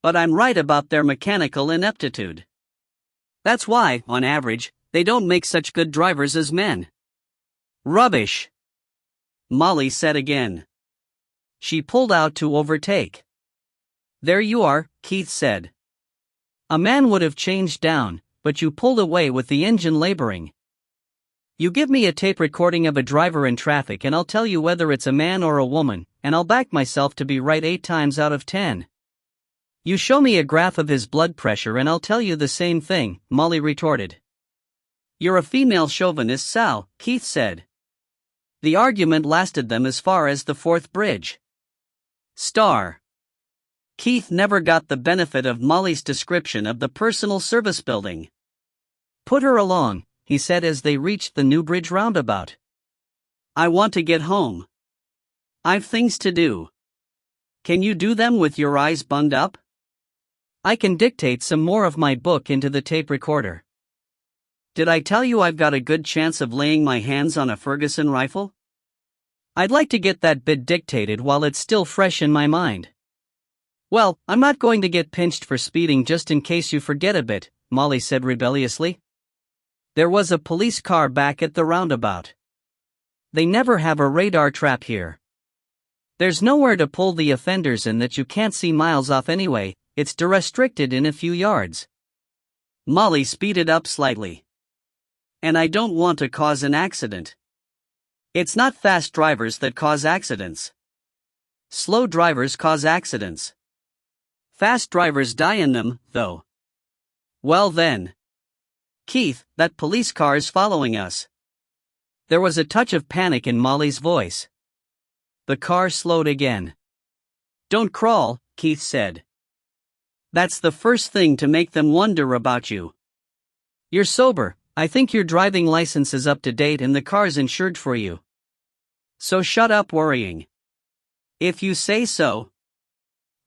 But I'm right about their mechanical ineptitude. That's why, on average, they don't make such good drivers as men. Rubbish! Molly said again. She pulled out to overtake. There you are, Keith said. A man would have changed down, but you pulled away with the engine laboring. You give me a tape recording of a driver in traffic and I'll tell you whether it's a man or a woman, and I'll back myself to be right 8 times out of 10. You show me a graph of his blood pressure and I'll tell you the same thing, Molly retorted. You're a female chauvinist, Sal, Keith said. The argument lasted them as far as the 4th bridge. Keith never got the benefit of Molly's description of the personal service building. Put her along, he said as they reached the New Bridge roundabout. I want to get home. I've things to do. Can you do them with your eyes bunged up? I can dictate some more of my book into the tape recorder. Did I tell you I've got a good chance of laying my hands on a Ferguson rifle? I'd like to get that bit dictated while it's still fresh in my mind. Well, I'm not going to get pinched for speeding just in case you forget a bit, Molly said rebelliously. There was a police car back at the roundabout. They never have a radar trap here. There's nowhere to pull the offenders in that you can't see miles off anyway, it's restricted in a few yards. Molly speeded up slightly. And I don't want to cause an accident. It's not fast drivers that cause accidents. Slow drivers cause accidents. Fast drivers die in them, though. Well then. Keith, that police car is following us. There was a touch of panic in Molly's voice. The car slowed again. Don't crawl, Keith said. That's the first thing to make them wonder about you. You're sober, I think your driving license is up to date and the car's insured for you. So shut up worrying. If you say so.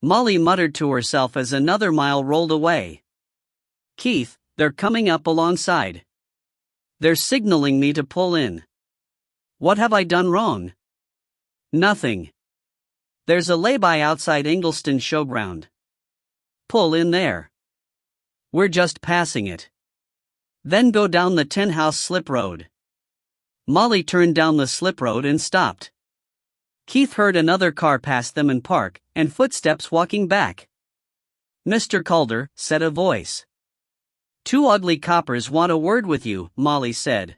Molly muttered to herself as another mile rolled away. Keith, they're coming up alongside. They're signaling me to pull in. What have I done wrong? Nothing. There's a lay-by outside Ingleston Showground. Pull in there. We're just passing it. Then go down the Tin House slip road. Molly turned down the slip road and stopped. Keith heard another car pass them and park, and footsteps walking back. Mr. Calder, said a voice. 2 ugly coppers want a word with you, Molly said.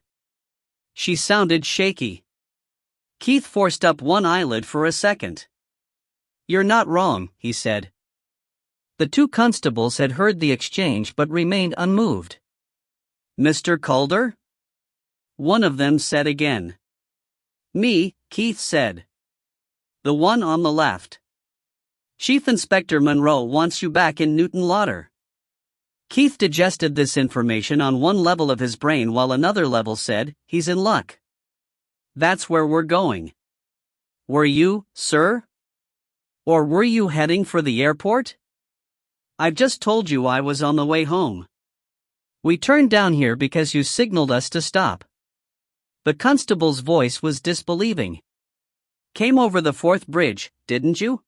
She sounded shaky. Keith forced up one eyelid for a second. You're not wrong, he said. The 2 constables had heard the exchange but remained unmoved. Mr. Calder? One of them said again. Me, Keith said. The one on the left. Chief Inspector Monroe wants you back in Newton Lauder. Keith digested this information on one level of his brain while another level said, he's in luck. That's where we're going. Were you, sir? Or were you heading for the airport? I've just told you I was on the way home. We turned down here because you signaled us to stop. The constable's voice was disbelieving. Came over the 4th bridge, didn't you?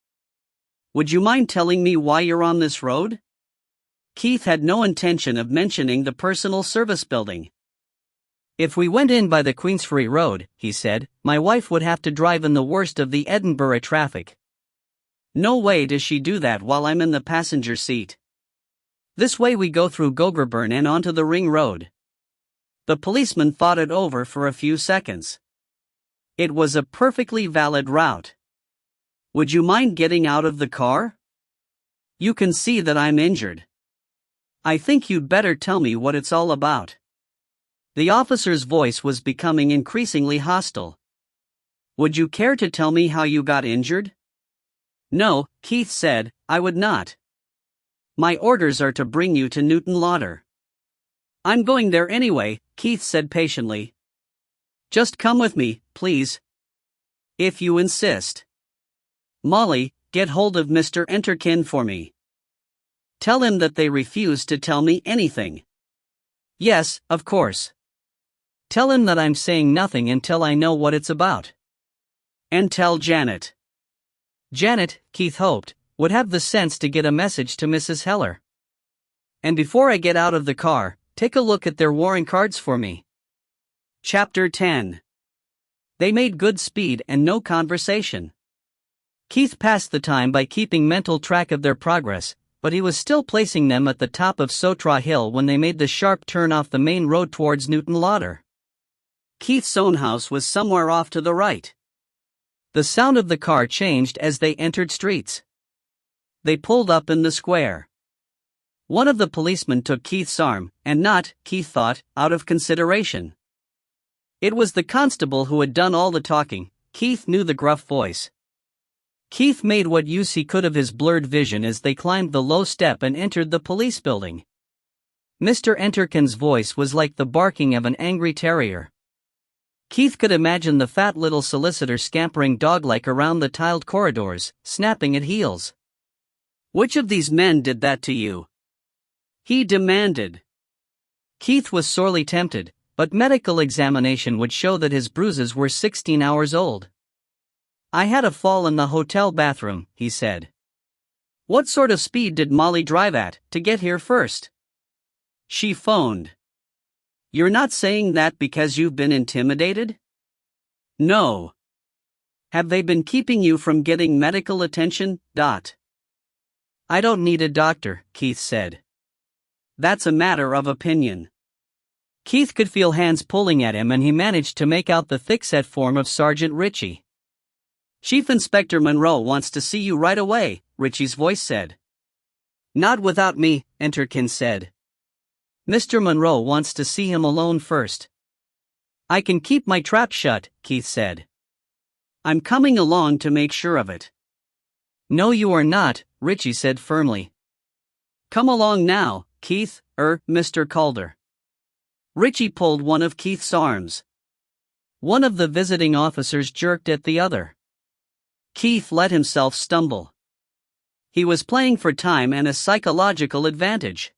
Would you mind telling me why you're on this road? Keith had no intention of mentioning the personal service building. If we went in by the Queensferry Road, he said, my wife would have to drive in the worst of the Edinburgh traffic. No way does she do that while I'm in the passenger seat. This way we go through Gogarburn and onto the Ring Road. The policeman thought it over for a few seconds. It was a perfectly valid route. Would you mind getting out of the car? You can see that I'm injured. I think you'd better tell me what it's all about. The officer's voice was becoming increasingly hostile. Would you care to tell me how you got injured? No, Keith said, I would not. My orders are to bring you to Newton Lauder. I'm going there anyway, Keith said patiently. Just come with me, please. If you insist. Molly, get hold of Mr. Enterkin for me. Tell him that they refuse to tell me anything. Yes, of course. Tell him that I'm saying nothing until I know what it's about. And tell Janet. Janet, Keith hoped, would have the sense to get a message to Mrs. Heller. And before I get out of the car, take a look at their warrant cards for me. Chapter 10. They made good speed and no conversation. Keith passed the time by keeping mental track of their progress, but he was still placing them at the top of Sotra Hill when they made the sharp turn off the main road towards Newton Lauder. Keith's own house was somewhere off to the right. The sound of the car changed as they entered streets. They pulled up in the square. One of the policemen took Keith's arm, and not, Keith thought, out of consideration. It was the constable who had done all the talking. Keith knew the gruff voice. Keith made what use he could of his blurred vision as they climbed the low step and entered the police building. Mr. Enterkin's voice was like the barking of an angry terrier. Keith could imagine the fat little solicitor scampering dog-like around the tiled corridors, snapping at heels. "Which of these men did that to you?" he demanded. Keith was sorely tempted, but medical examination would show that his bruises were 16 hours old. "I had a fall in the hotel bathroom," he said. "What sort of speed did Molly drive at to get here first?" She phoned. "You're not saying that because you've been intimidated?" "No." "Have they been keeping you from getting medical attention, Dot?" "I don't need a doctor," Keith said. "That's a matter of opinion." Keith could feel hands pulling at him and he managed to make out the thick-set form of Sergeant Ritchie. "Chief Inspector Monroe wants to see you right away," Ritchie's voice said. "Not without me," Enterkin said. "Mr. Monroe wants to see him alone first." "I can keep my trap shut," Keith said. "I'm coming along to make sure of it." "No, you are not," Ritchie said firmly. "Come along now, Keith, Mr. Calder." Ritchie pulled one of Keith's arms. One of the visiting officers jerked at the other. Keith let himself stumble. He was playing for time and a psychological advantage.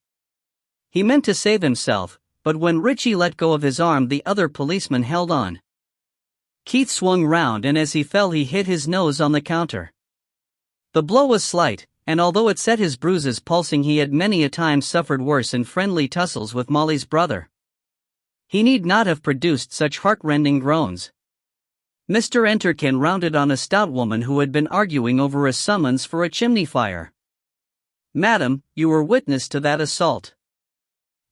He meant to save himself, but when Ritchie let go of his arm, the other policeman held on. Keith swung round and as he fell he hit his nose on the counter. The blow was slight, and although it set his bruises pulsing, he had many a time suffered worse in friendly tussles with Molly's brother. He need not have produced such heart-rending groans. Mr. Enterkin rounded on a stout woman who had been arguing over a summons for a chimney fire. "Madam, you were witness to that assault."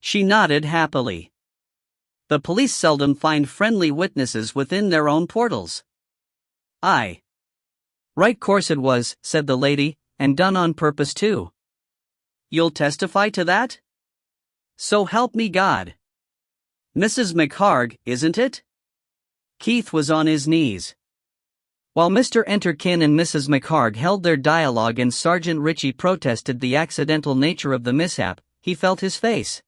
She nodded happily. The police seldom find friendly witnesses within their own portals. "Aye. Right course it was," said the lady, "and done on purpose too." "You'll testify to that?" "So help me God." "Mrs. McHarg, isn't it?" Keith was on his knees. While Mr. Enterkin and Mrs. McHarg held their dialogue and Sergeant Ritchie protested the accidental nature of the mishap, he felt his face.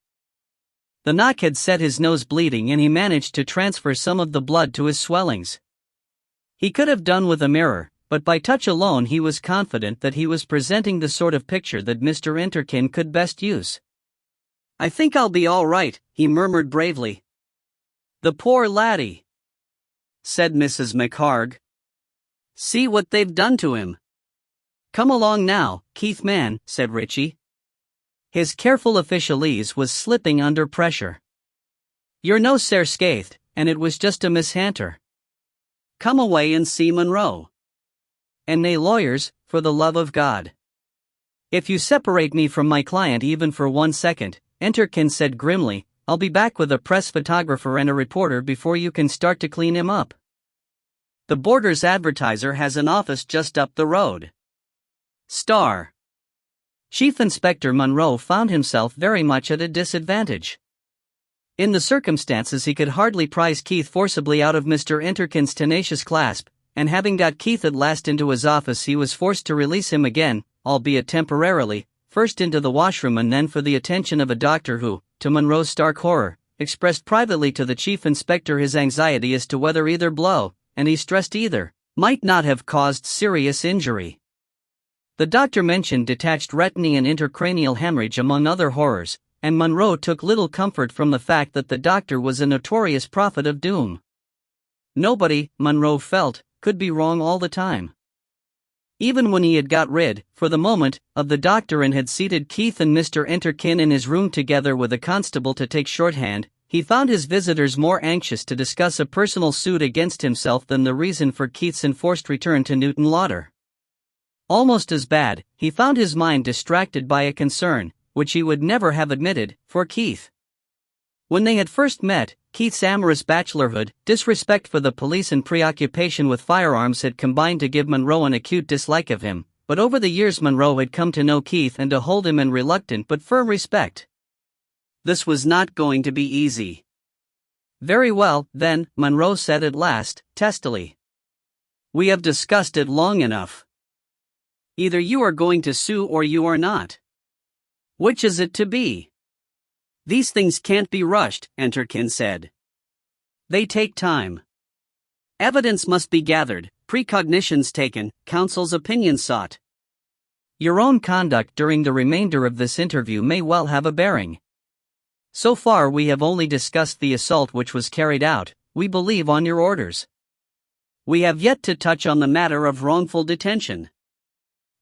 The knock had set his nose bleeding and he managed to transfer some of the blood to his swellings. He could have done with a mirror, but by touch alone he was confident that he was presenting the sort of picture that Mr. Enterkin could best use. "I think I'll be all right," he murmured bravely. "The poor laddie," said Mrs. McHarg. "See what they've done to him." "Come along now, Keith man," said Ritchie. His careful officialese was slipping under pressure. "You're no sair scathed, and it was just a mishanter. Come away and see Monroe. And nae lawyers, for the love of God." "If you separate me from my client even for 1 second," Enterkin said grimly, "I'll be back with a press photographer and a reporter before you can start to clean him up. The Border's Advertiser has an office just up the road. Star." Chief Inspector Monroe found himself very much at a disadvantage. In the circumstances he could hardly prise Keith forcibly out of Mr. Enterkin's tenacious clasp, and having got Keith at last into his office he was forced to release him again, albeit temporarily, first into the washroom and then for the attention of a doctor who, to Monroe's stark horror, expressed privately to the chief inspector his anxiety as to whether either blow, and he stressed either, might not have caused serious injury. The doctor mentioned detached retinae and intracranial hemorrhage among other horrors, and Monroe took little comfort from the fact that the doctor was a notorious prophet of doom. Nobody, Monroe felt, could be wrong all the time. Even when he had got rid, for the moment, of the doctor and had seated Keith and Mr. Enterkin in his room together with a constable to take shorthand, he found his visitors more anxious to discuss a personal suit against himself than the reason for Keith's enforced return to Newton Lauder. Almost as bad, he found his mind distracted by a concern, which he would never have admitted, for Keith. When they had first met, Keith's amorous bachelorhood, disrespect for the police and preoccupation with firearms had combined to give Monroe an acute dislike of him, but over the years Monroe had come to know Keith and to hold him in reluctant but firm respect. This was not going to be easy. "Very well, then," Monroe said at last, testily. "We have discussed it long enough. Either you are going to sue or you are not. Which is it to be?" "These things can't be rushed," Enterkin said. "They take time. Evidence must be gathered, precognitions taken, counsel's opinion sought. Your own conduct during the remainder of this interview may well have a bearing. So far we have only discussed the assault which was carried out, we believe, on your orders. We have yet to touch on the matter of wrongful detention.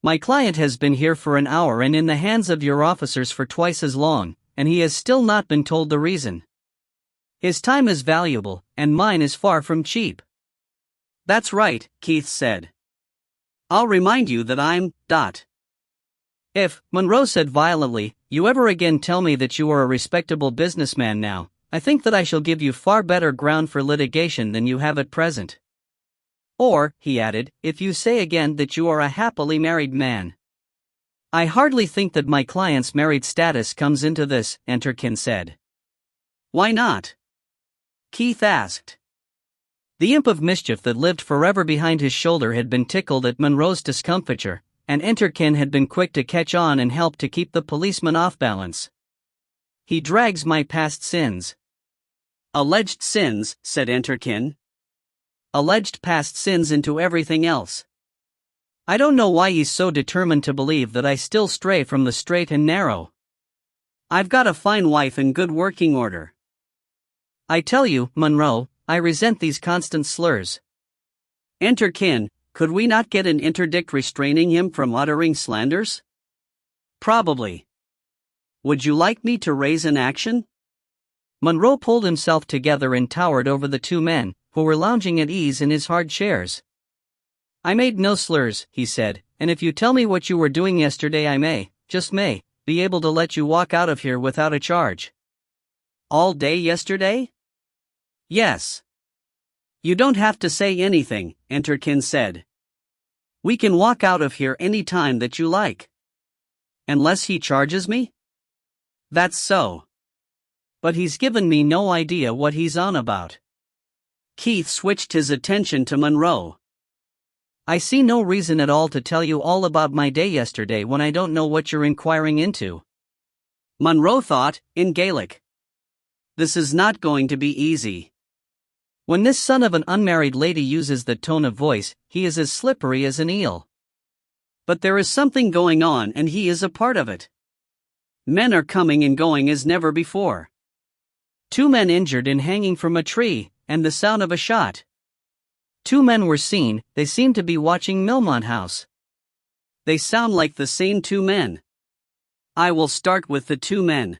My client has been here for an hour and in the hands of your officers for twice as long, and he has still not been told the reason. His time is valuable, and mine is far from cheap." "That's right," Keith said. "I'll remind you that I'm, If," Monroe said violently, "you ever again tell me that you are a respectable businessman now, I think that I shall give you far better ground for litigation than you have at present. Or," he added, "if you say again that you are a happily married man." "I hardly think that my client's married status comes into this," Enterkin said. "Why not?" Keith asked. The imp of mischief that lived forever behind his shoulder had been tickled at Monroe's discomfiture, and Enterkin had been quick to catch on and help to keep the policeman off balance. "He drags my past sins." "Alleged sins," said Enterkin. "Alleged past sins into everything else. I don't know why he's so determined to believe that I still stray from the straight and narrow. I've got a fine wife in good working order. I tell you, Monroe, I resent these constant slurs. Enterkin, could we not get an interdict restraining him from uttering slanders?" "Probably. Would you like me to raise an action?" Monroe pulled himself together and towered over the two men, who were lounging at ease in his hard chairs. "I made no slurs," he said, "and if you tell me what you were doing yesterday I may, just may, be able to let you walk out of here without a charge." "All day yesterday?" "Yes." "You don't have to say anything," Enterkin said. "We can walk out of here any time that you like." "Unless he charges me?" "That's so. But he's given me no idea what he's on about." Keith switched his attention to Monroe. "I see no reason at all to tell you all about my day yesterday when I don't know what you're inquiring into." Monroe thought, in Gaelic. "This is not going to be easy. When this son of an unmarried lady uses that tone of voice, he is as slippery as an eel. But there is something going on and he is a part of it. Men are coming and going as never before. 2 men injured in hanging from a tree, and the sound of a shot. 2 men were seen, they seem to be watching Milmont House. They sound like the same 2 men. I will start with the 2 men.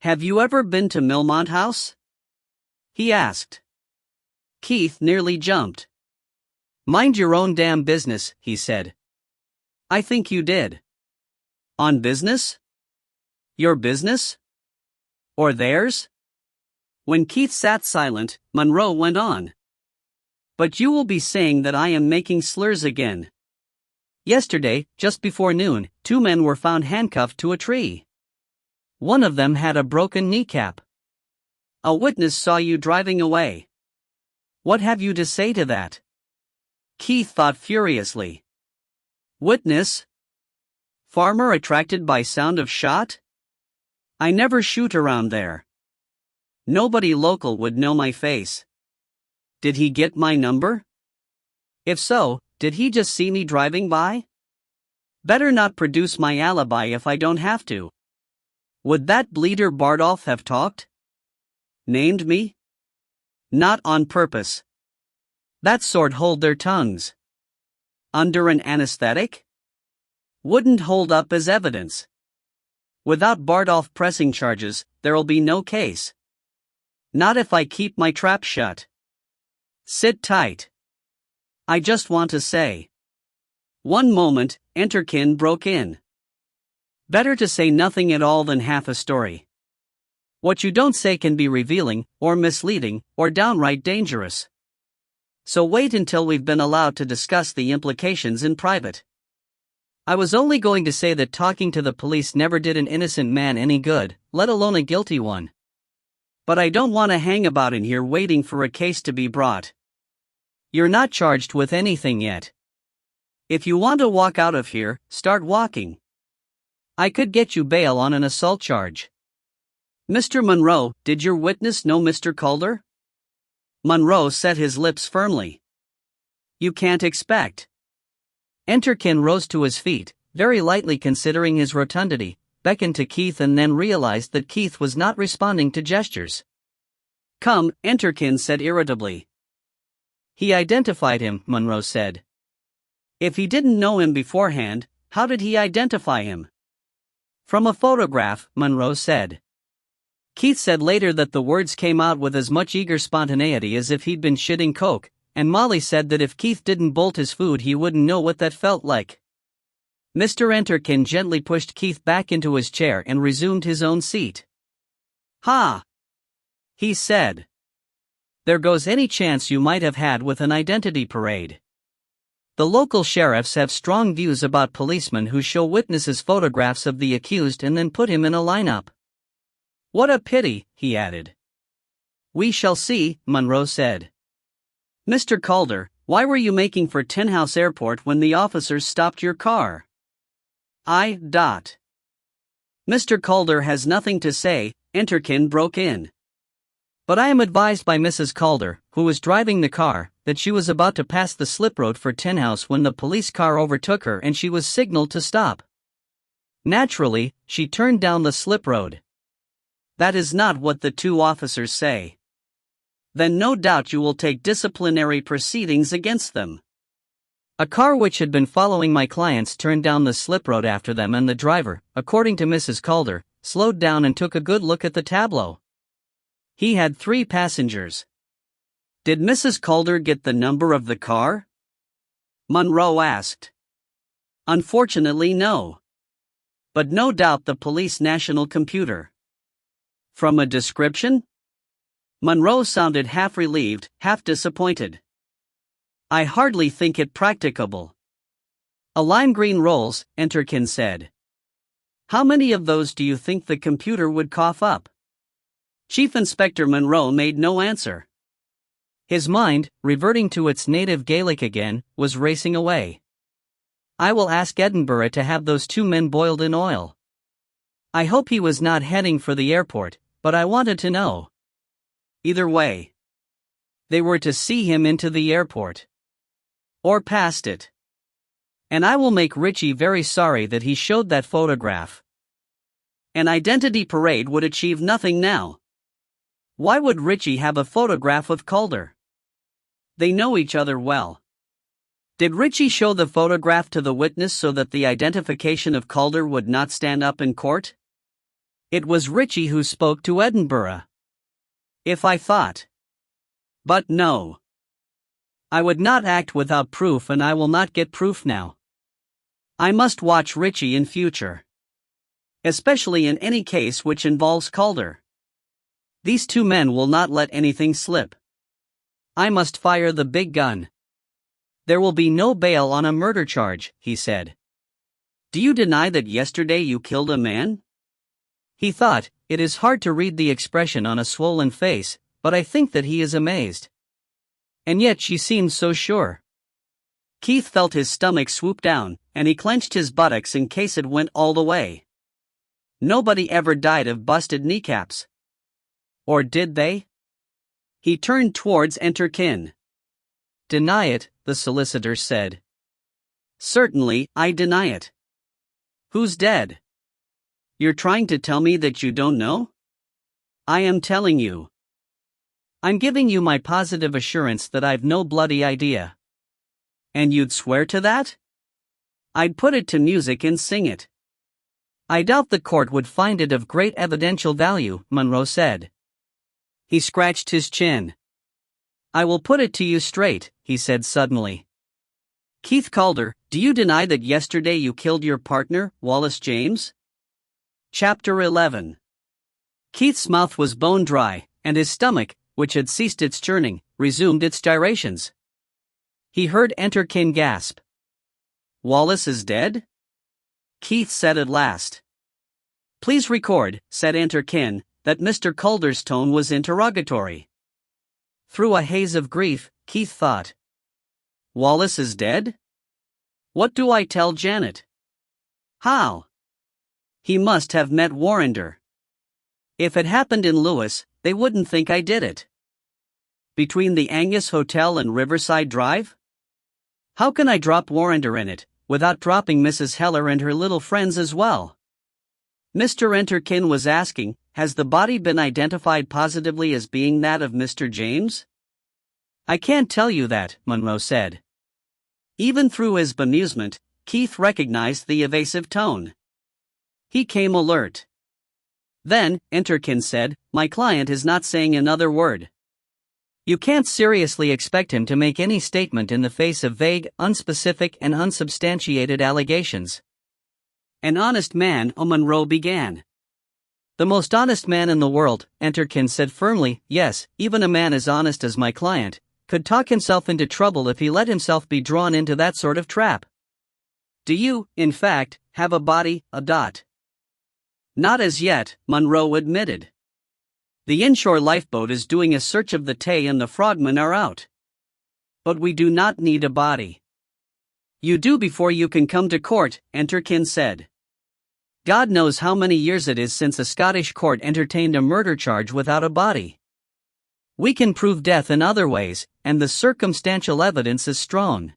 Have you ever been to Milmont House?" he asked. Keith nearly jumped. "Mind your own damn business," he said. "I think you did." "On business? Your business? Or theirs?" When Keith sat silent, Monroe went on. "But you will be saying that I am making slurs again. Yesterday, just before noon, 2 men were found handcuffed to a tree. One of them had a broken kneecap. A witness saw you driving away. What have you to say to that?" Keith thought furiously. "Witness? Farmer attracted by sound of shot? I never shoot around there. Nobody local would know my face. Did he get my number? If so, did he just see me driving by? Better not produce my alibi if I don't have to. Would that bleeder Bardolph have talked? Named me? Not on purpose. That sort hold their tongues. Under an anesthetic? Wouldn't hold up as evidence. Without Bardolph pressing charges, there'll be no case. Not if I keep my trap shut. Sit tight. I just want to say. One moment, Enterkin broke in. Better to say nothing at all than half a story. What you don't say can be revealing, or misleading, or downright dangerous. So wait until we've been allowed to discuss the implications in private. I was only going to say that talking to the police never did an innocent man any good, let alone a guilty one. But I don't want to hang about in here waiting for a case to be brought. You're not charged with anything yet. If you want to walk out of here, start walking. I could get you bail on an assault charge. Mr. Monroe, did your witness know Mr. Calder? Monroe set his lips firmly. You can't expect. Enterkin rose to his feet, very lightly considering his rotundity, beckoned to Keith and then realized that Keith was not responding to gestures. Come, Enterkin said irritably. He identified him, Monroe said. If he didn't know him beforehand, how did he identify him? From a photograph, Monroe said. Keith said later that the words came out with as much eager spontaneity as if he'd been shitting coke, and Molly said that if Keith didn't bolt his food he wouldn't know what that felt like. Mr. Enterkin gently pushed Keith back into his chair and resumed his own seat. Ha! He said. There goes any chance you might have had with an identity parade. The local sheriffs have strong views about policemen who show witnesses photographs of the accused and then put him in a lineup. What a pity, he added. We shall see, Monroe said. Mr. Calder, why were you making for Tenhouse Airport when the officers stopped your car? Mr. Calder has nothing to say, Enterkin broke in. But I am advised by Mrs. Calder, who was driving the car, that she was about to pass the slip road for Tenhouse when the police car overtook her and she was signaled to stop. Naturally, she turned down the slip road. That is not what the two officers say. Then no doubt you will take disciplinary proceedings against them. A car which had been following my clients turned down the slip road after them and the driver, according to Mrs. Calder, slowed down and took a good look at the tableau. He had 3 passengers. Did Mrs. Calder get the number of the car? Monroe asked. Unfortunately, no. But no doubt the police national computer. From a description? Monroe sounded half relieved, half disappointed. I hardly think it practicable. A lime green Rolls, Enterkin said. How many of those do you think the computer would cough up? Chief Inspector Monroe made no answer. His mind, reverting to its native Gaelic again, was racing away. I will ask Edinburgh to have those 2 men boiled in oil. I hope he was not heading for the airport, but I wanted to know. Either way. They were to see him into the airport. Or past it. And I will make Richie very sorry that he showed that photograph. An identity parade would achieve nothing now. Why would Richie have a photograph of Calder? They know each other well. Did Richie show the photograph to the witness so that the identification of Calder would not stand up in court? It was Richie who spoke to Edinburgh. If I thought. But no. I would not act without proof and I will not get proof now. I must watch Richie in future. Especially in any case which involves Calder. These 2 men will not let anything slip. I must fire the big gun. There will be no bail on a murder charge, he said. Do you deny that yesterday you killed a man? He thought, it is hard to read the expression on a swollen face, but I think that he is amazed. And yet she seemed so sure. Keith felt his stomach swoop down, and he clenched his buttocks in case it went all the way. Nobody ever died of busted kneecaps. Or did they? He turned towards Enterkin. Deny it, the solicitor said. Certainly, I deny it. Who's dead? You're trying to tell me that you don't know? I am telling you. I'm giving you my positive assurance that I've no bloody idea. And you'd swear to that? I'd put it to music and sing it. I doubt the court would find it of great evidential value, Monroe said. He scratched his chin. I will put it to you straight, he said suddenly. Keith Calder, Do you deny that yesterday you killed your partner, Wallace James? Chapter 11. Keith's mouth was bone dry, and his stomach, which had ceased its churning, resumed its gyrations. He heard Enter Kin gasp. Wallace is dead? Keith said at last. Please record, said Enter Kin, that Mr. Calder's tone was interrogatory. Through a haze of grief, Keith thought. Wallace is dead? What do I tell Janet? How? He must have met Warrender. If it happened in Lewis, they wouldn't think I did it. Between the Angus Hotel and Riverside Drive? How can I drop Warrender in it, without dropping Mrs. Heller and her little friends as well? Mr. Enter Kin was asking, has the body been identified positively as being that of Mr. James? I can't tell you that, Monroe said. Even through his bemusement, Keith recognized the evasive tone. He came alert. Then, Enter Kin said, my client is not saying another word. You can't seriously expect him to make any statement in the face of vague, unspecific and unsubstantiated allegations. An honest man, Monroe began. The most honest man in the world, Enter Kin said firmly, yes, even a man as honest as my client, could talk himself into trouble if he let himself be drawn into that sort of trap. Do you, in fact, have a body, a dot? Not as yet, Monroe admitted. The inshore lifeboat is doing a search of the Tay and the frogmen are out. But we do not need a body. You do before you can come to court, Enter Kin said. God knows how many years it is since a Scottish court entertained a murder charge without a body. We can prove death in other ways, and the circumstantial evidence is strong.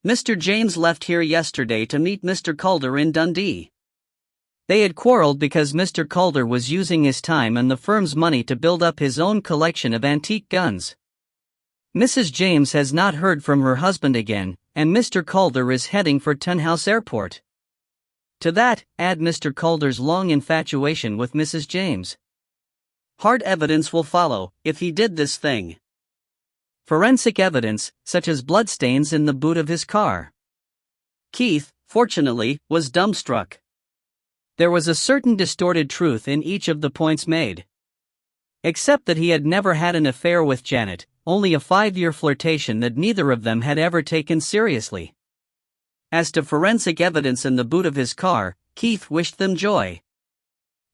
Mr. James left here yesterday to meet Mr. Calder in Dundee. They had quarreled because Mr. Calder was using his time and the firm's money to build up his own collection of antique guns. Mrs. James has not heard from her husband again, and Mr. Calder is heading for Tunhouse Airport. To that, add Mr. Calder's long infatuation with Mrs. James. Hard evidence will follow, if he did this thing. Forensic evidence, such as bloodstains in the boot of his car. Keith, fortunately, was dumbstruck. There was a certain distorted truth in each of the points made. Except that he had never had an affair with Janet, only a 5-year flirtation that neither of them had ever taken seriously. As to forensic evidence in the boot of his car, Keith wished them joy.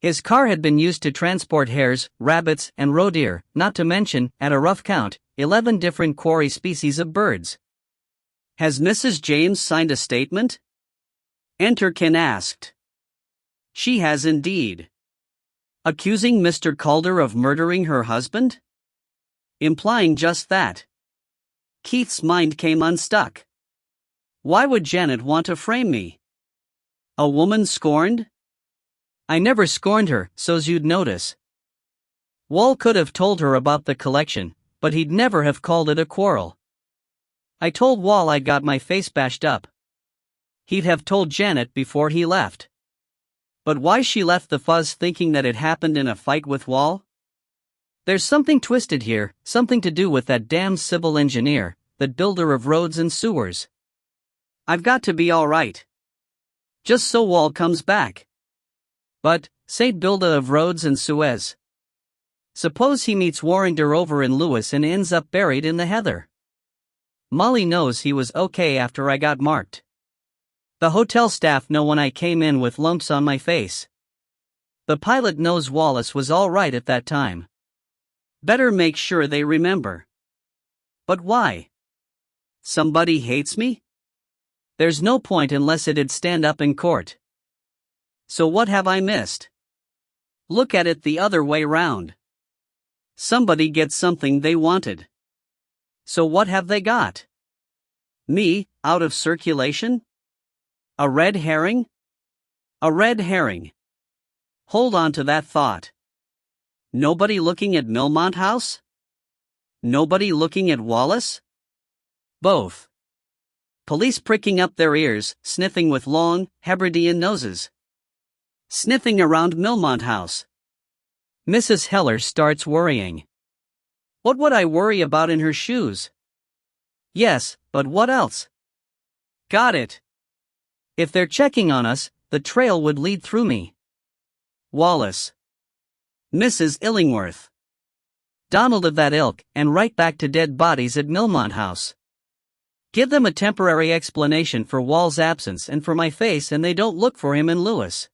His car had been used to transport hares, rabbits, and roe deer, not to mention, at a rough count, 11 different quarry species of birds. Has Mrs. James signed a statement? Enter Kin asked. She has indeed. Accusing Mr. Calder of murdering her husband? Implying just that. Keith's mind came unstuck. Why would Janet want to frame me? A woman scorned? I never scorned her, so's you'd notice. Wall could have told her about the collection, but he'd never have called it a quarrel. I told Wall I'd got my face bashed up. He'd have told Janet before he left. But why she left the fuzz thinking that it happened in a fight with Wall? There's something twisted here, something to do with that damned civil engineer, that builder of roads and sewers. I've got to be all right. Just so Wall comes back. But, say builder of roads and Suez. Suppose he meets Warrender over in Lewis and ends up buried in the heather. Molly knows he was okay after I got marked. The hotel staff know when I came in with lumps on my face. The pilot knows Wallace was all right at that time. Better make sure they remember. But why? Somebody hates me? There's no point unless it'd stand up in court. So what have I missed? Look at it the other way round. Somebody gets something they wanted. So what have they got? Me, out of circulation? A red herring? A red herring. Hold on to that thought. Nobody looking at Millmont House? Nobody looking at Wallace? Both. Police pricking up their ears, sniffing with long, Hebridean noses. Sniffing around Millmont House. Mrs. Heller starts worrying. What would I worry about in her shoes? Yes, but what else? Got it. If they're checking on us, the trail would lead through me. Wallace. Mrs. Illingworth. Donald of that ilk, and right back to dead bodies at Milmont House. Give them a temporary explanation for Wall's absence and for my face, and they don't look for him in Lewis.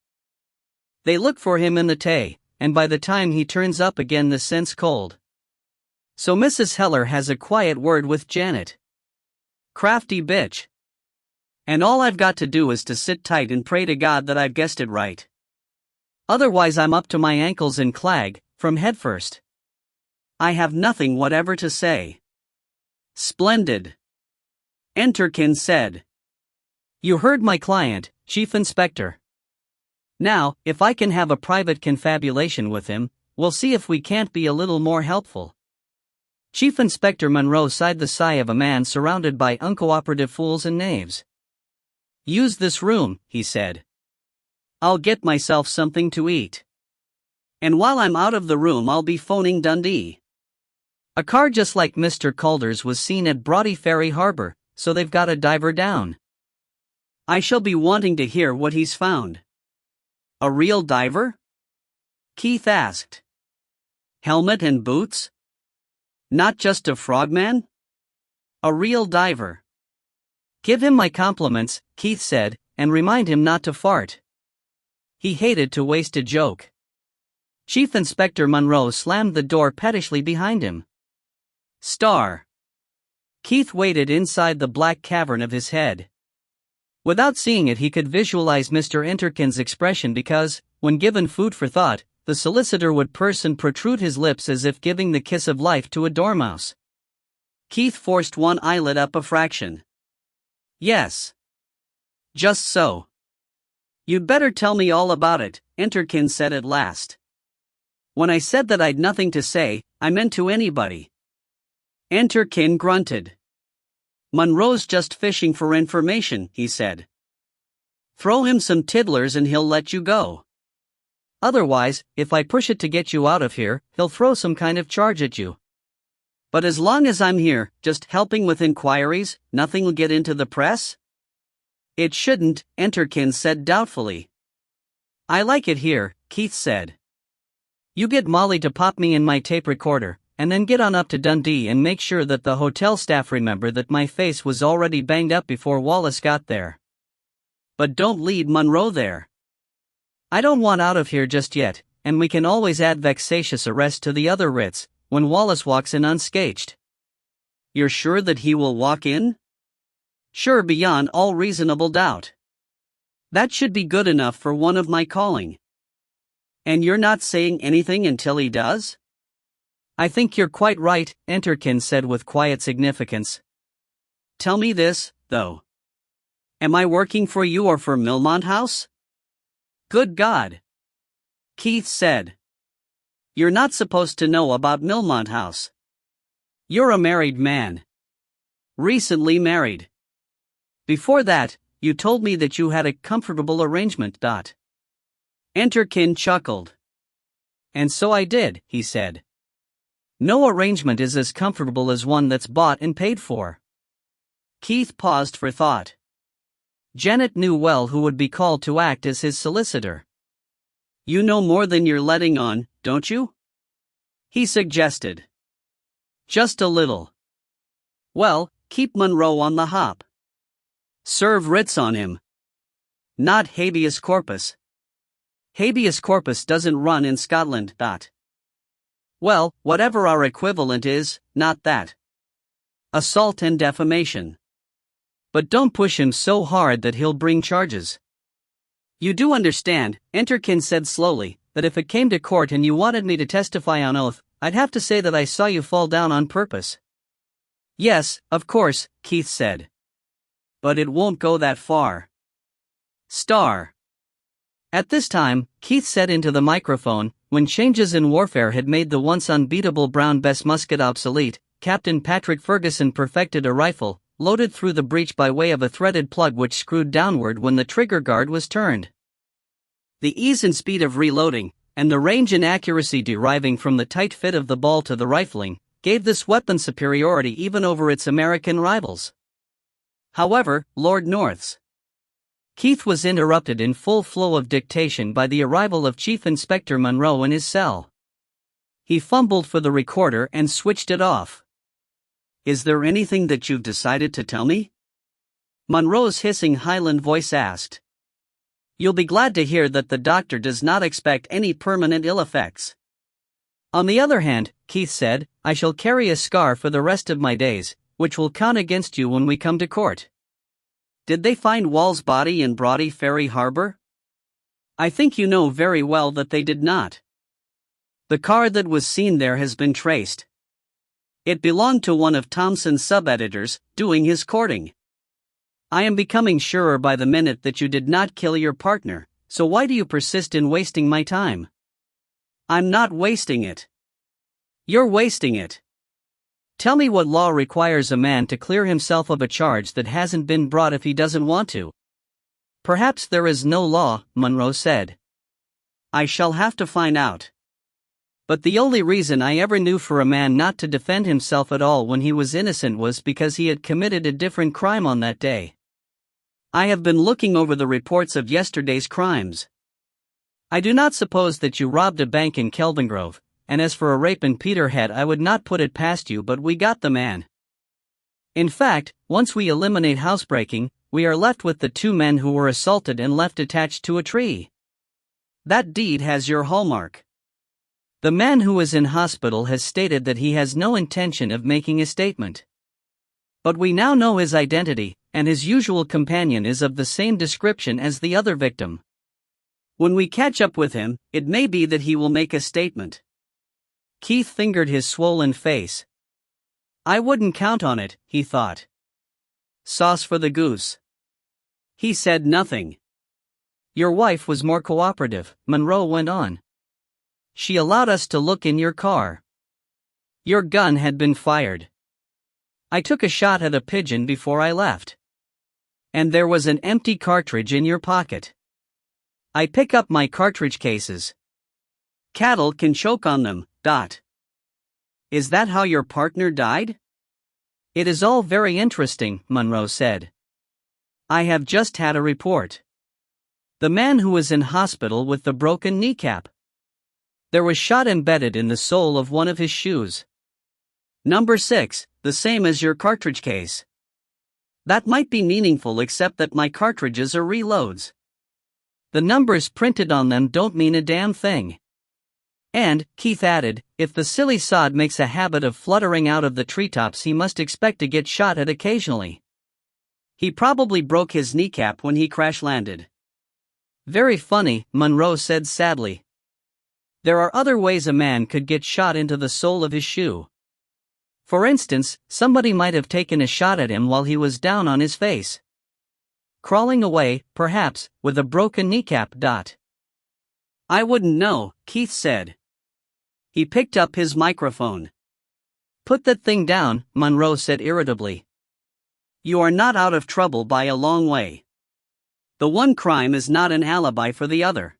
They look for him in the Tay, and by the time he turns up again the scent's cold. So Mrs. Heller has a quiet word with Janet. Crafty bitch. And all I've got to do is to sit tight and pray to God that I've guessed it right. Otherwise I'm up to my ankles in clag, from head first. I have nothing whatever to say. Splendid. Enterkin said. You heard my client, Chief Inspector. Now, if I can have a private confabulation with him, we'll see if we can't be a little more helpful. Chief Inspector Monroe sighed the sigh of a man surrounded by uncooperative fools and knaves. Use this room, he said. I'll get myself something to eat. And while I'm out of the room I'll be phoning Dundee. A car just like Mr. Calder's was seen at Brodie Ferry Harbor, so they've got a diver down. I shall be wanting to hear what he's found. A real diver? Keith asked. Helmet and boots? Not just a frogman? A real diver. Give him my compliments, Keith said, and remind him not to fart. He hated to waste a joke. Chief Inspector Monroe slammed the door pettishly behind him. Star. Keith waited inside the black cavern of his head. Without seeing it he could visualize Mr. Enterkin's expression because, when given food for thought, the solicitor would purse and protrude his lips as if giving the kiss of life to a dormouse. Keith forced one eyelid up a fraction. Yes. Just so. You'd better tell me all about it, Enterkin said at last. When I said that I'd nothing to say, I meant to anybody. Enterkin grunted. Monroe's just fishing for information, he said. Throw him some tiddlers and he'll let you go. Otherwise, if I push it to get you out of here, he'll throw some kind of charge at you. But as long as I'm here, just helping with inquiries, nothing will get into the press? It shouldn't, Enterkin said doubtfully. I like it here, Keith said. You get Molly to pop me in my tape recorder, and then get on up to Dundee and make sure that the hotel staff remember that my face was already banged up before Wallace got there. But don't lead Monroe there. I don't want out of here just yet, and we can always add vexatious arrest to the other writs, when Wallace walks in unscathed. You're sure that he will walk in? Sure beyond all reasonable doubt. That should be good enough for one of my calling. And you're not saying anything until he does? I think you're quite right, Enterkin said with quiet significance. Tell me this, though. Am I working for you or for Milmont House? Good God. Keith said. You're not supposed to know about Milmont House. You're a married man. Recently married. Before that, you told me that you had a comfortable arrangement. Enterkin chuckled. And so I did, he said. No arrangement is as comfortable as one that's bought and paid for. Keith paused for thought. Janet knew well who would be called to act as his solicitor. You know more than you're letting on, don't you? He suggested. Just a little. Well, keep Monroe on the hop. Serve writs on him. Not habeas corpus. Habeas corpus doesn't run in Scotland. Well, whatever our equivalent is, not that. Assault and defamation. But don't push him so hard that he'll bring charges. You do understand, Enterkin said slowly, that if it came to court and you wanted me to testify on oath, I'd have to say that I saw you fall down on purpose. Yes, of course, Keith said. But it won't go that far. Star. At this time, Keith said into the microphone, when changes in warfare had made the once unbeatable Brown Bess musket obsolete, Captain Patrick Ferguson perfected a rifle, loaded through the breech by way of a threaded plug which screwed downward when the trigger guard was turned. The ease and speed of reloading, and the range and accuracy deriving from the tight fit of the ball to the rifling, gave this weapon superiority even over its American rivals. However, Lord North's. Keith was interrupted in full flow of dictation by the arrival of Chief Inspector Monroe in his cell. He fumbled for the recorder and switched it off. "Is there anything that you've decided to tell me?" Monroe's hissing Highland voice asked. "You'll be glad to hear that the doctor does not expect any permanent ill effects." "On the other hand," Keith said, "I shall carry a scar for the rest of my days, which will count against you when we come to court." "Did they find Wall's body in Brodie Ferry Harbor?" "I think you know very well that they did not. The car that was seen there has been traced. It belonged to one of Thomson's sub-editors, doing his courting. I am becoming surer by the minute that you did not kill your partner, so why do you persist in wasting my time?" "I'm not wasting it." "You're wasting it. Tell me what law requires a man to clear himself of a charge that hasn't been brought if he doesn't want to?" "Perhaps there is no law," Monroe said. "I shall have to find out. But the only reason I ever knew for a man not to defend himself at all when he was innocent was because he had committed a different crime on that day. I have been looking over the reports of yesterday's crimes. I do not suppose that you robbed a bank in Kelvingrove, and as for a rape in Peterhead, I would not put it past you, but we got the man. In fact, once we eliminate housebreaking, we are left with the two men who were assaulted and left attached to a tree. That deed has your hallmark. The man who is in hospital has stated that he has no intention of making a statement. But we now know his identity, and his usual companion is of the same description as the other victim. When we catch up with him, it may be that he will make a statement." Keith fingered his swollen face. "I wouldn't count on it," he thought. "Sauce for the goose." He said nothing. "Your wife was more cooperative," Monroe went on. "She allowed us to look in your car. Your gun had been fired. I took a shot at a pigeon before I left. And there was an empty cartridge in your pocket. I pick up my cartridge cases. Cattle can choke on them. Is that how your partner died?" "It is all very interesting," Monroe said. "I have just had a report. The man who was in hospital with the broken kneecap. There was shot embedded in the sole of one of his shoes. Number 6, the same as your cartridge case. That might be meaningful, except that my cartridges are reloads. The numbers printed on them don't mean a damn thing. And," Keith added, "if the silly sod makes a habit of fluttering out of the treetops, he must expect to get shot at occasionally. He probably broke his kneecap when he crash-landed." "Very funny," Monroe said sadly. "There are other ways a man could get shot into the sole of his shoe. For instance, somebody might have taken a shot at him while he was down on his face. Crawling away, perhaps, with a broken kneecap. "I wouldn't know," Keith said. He picked up his microphone. "Put that thing down," Monroe said irritably. "You are not out of trouble by a long way. The one crime is not an alibi for the other.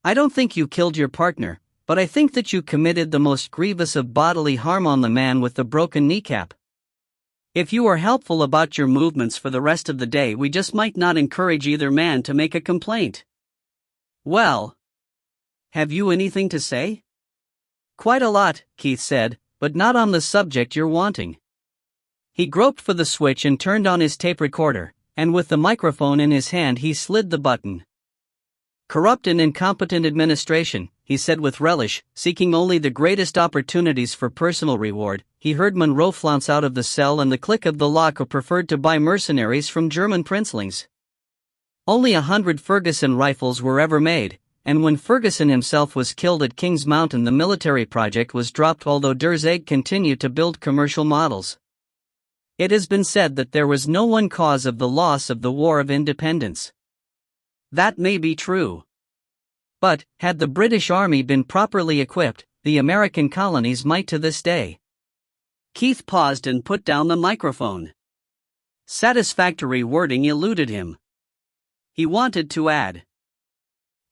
I don't think you killed your partner, but I think that you committed the most grievous of bodily harm on the man with the broken kneecap. If you are helpful about your movements for the rest of the day, we just might not encourage either man to make a complaint." "Well, have you anything to say?" "Quite a lot," Keith said, "but not on the subject you're wanting." He groped for the switch and turned on his tape recorder, and with the microphone in his hand he slid the button. "Corrupt and incompetent administration," he said with relish, seeking only the greatest opportunities for personal reward. He heard Monroe flounce out of the cell and the click of the lock, or preferred to buy mercenaries from German princelings. Only 100 Ferguson rifles were ever made, and when Ferguson himself was killed at Kings Mountain, the military project was dropped, although Derzeg continued to build commercial models. It has been said that there was no one cause of the loss of the War of Independence. That may be true. But, had the British Army been properly equipped, the American colonies might to this day. Keith paused and put down the microphone. Satisfactory wording eluded him. He wanted to add,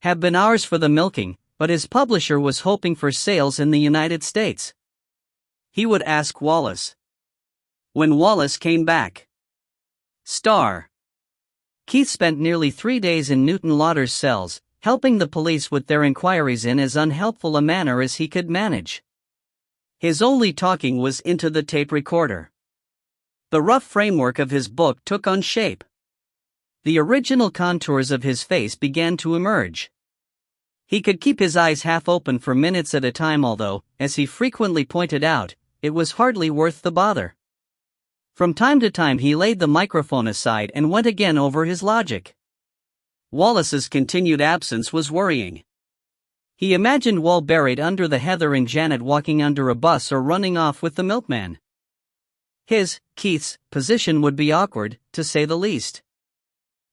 "Have been ours for the milking," but his publisher was hoping for sales in the United States. He would ask Wallace. When Wallace came back. Star. Keith spent nearly 3 days in Newton Lauder's cells, helping the police with their inquiries in as unhelpful a manner as he could manage. His only talking was into the tape recorder. The rough framework of his book took on shape. The original contours of his face began to emerge. He could keep his eyes half open for minutes at a time, although, as he frequently pointed out, it was hardly worth the bother. From time to time he laid the microphone aside and went again over his logic. Wallace's continued absence was worrying. He imagined Wall buried under the heather and Janet walking under a bus or running off with the milkman. Keith's, position would be awkward, to say the least.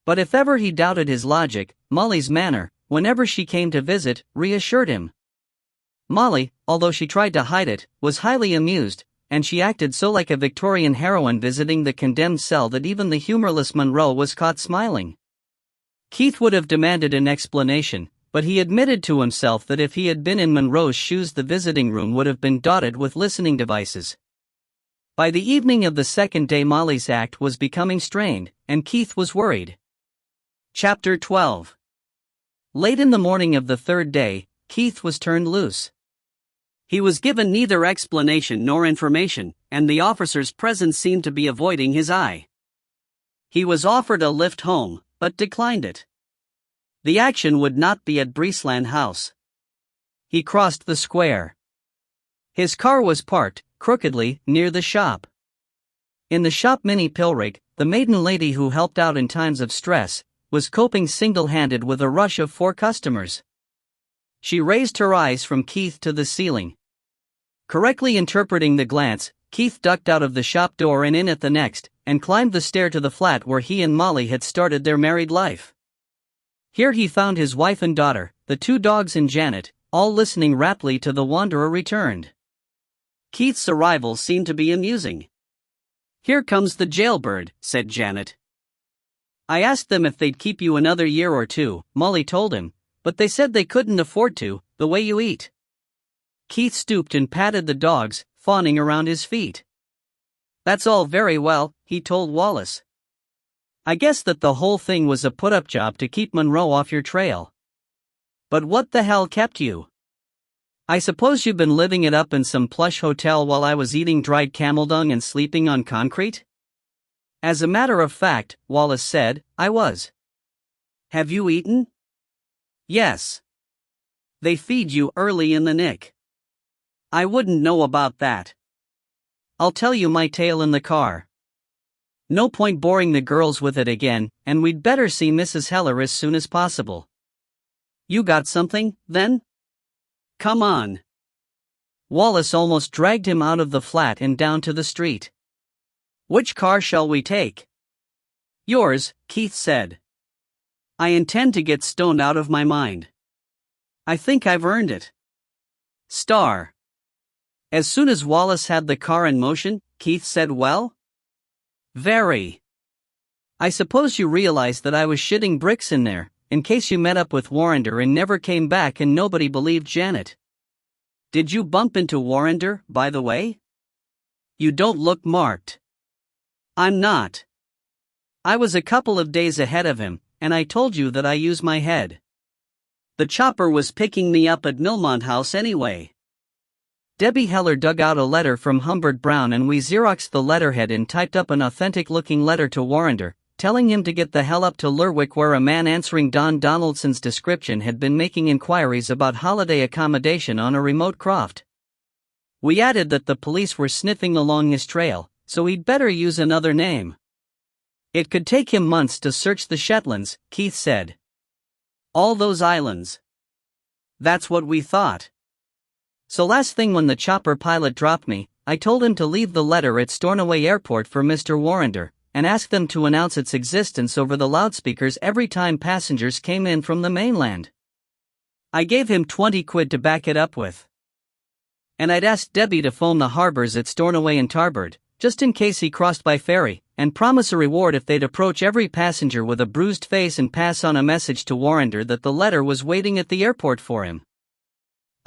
But if ever he doubted his logic, Molly's manner, whenever she came to visit, reassured him. Molly, although she tried to hide it, was highly amused, and she acted so like a Victorian heroine visiting the condemned cell that even the humorless Monroe was caught smiling. Keith would have demanded an explanation, but he admitted to himself that if he had been in Monroe's shoes the visiting room would have been dotted with listening devices. By the evening of the second day Molly's act was becoming strained, and Keith was worried. Chapter 12. Late in the morning of the third day, Keith was turned loose. He was given neither explanation nor information, and the officer's presence seemed to be avoiding his eye. He was offered a lift home, but declined it. The action would not be at Breesland House. He crossed the square. His car was parked, crookedly, near the shop. In the shop Minnie Pilrick, the maiden lady who helped out in times of stress, was coping single-handed with a rush of 4 customers. She raised her eyes from Keith to the ceiling. Correctly interpreting the glance, Keith ducked out of the shop door and in at the next, and climbed the stair to the flat where he and Molly had started their married life. Here he found his wife and daughter, the 2 dogs and Janet, all listening raptly to the wanderer returned. Keith's arrival seemed to be amusing. "Here comes the jailbird," said Janet. "I asked them if they'd keep you another year or 2, Molly told him, "but they said they couldn't afford to, the way you eat." Keith stooped and patted the dogs, fawning around his feet. "That's all very well," he told Wallace. "I guess that the whole thing was a put-up job to keep Monroe off your trail. But what the hell kept you? I suppose you've been living it up in some plush hotel while I was eating dried camel dung and sleeping on concrete?" "As a matter of fact," Wallace said, "I was." "Have you eaten?" "Yes." "They feed you early in the nick." "I wouldn't know about that." "I'll tell you my tale in the car. No point boring the girls with it again, and we'd better see Mrs. Heller as soon as possible." "You got something, then? Come on." Wallace almost dragged him out of the flat and down to the street. "Which car shall we take?" "Yours," Keith said. "I intend to get stoned out of my mind. I think I've earned it." Star. As soon as Wallace had the car in motion, Keith said, "Well?" "Very. I suppose you realize that I was shitting bricks in there, in case you met up with Warrender and never came back and nobody believed Janet. Did you bump into Warrender, by the way? You don't look marked." "I'm not. I was a couple of days ahead of him, and I told you that I use my head. The chopper was picking me up at Milmont House anyway." Debbie Heller dug out a letter from Humbert Brown and we Xeroxed the letterhead and typed up an authentic-looking letter to Warrender, telling him to get the hell up to Lerwick where a man answering Don Donaldson's description had been making inquiries about holiday accommodation on a remote croft. We added that the police were sniffing along his trail, so he'd better use another name. "It could take him months to search the Shetlands," Keith said. "All those islands." "That's what we thought. So last thing when the chopper pilot dropped me, I told him to leave the letter at Stornoway Airport for Mr. Warrender, and ask them to announce its existence over the loudspeakers every time passengers came in from the mainland. I gave him 20 quid to back it up with. And I'd asked Debbie to phone the harbors at Stornoway and Tarbert, just in case he crossed by ferry, and promise a reward if they'd approach every passenger with a bruised face and pass on a message to Warrender that the letter was waiting at the airport for him.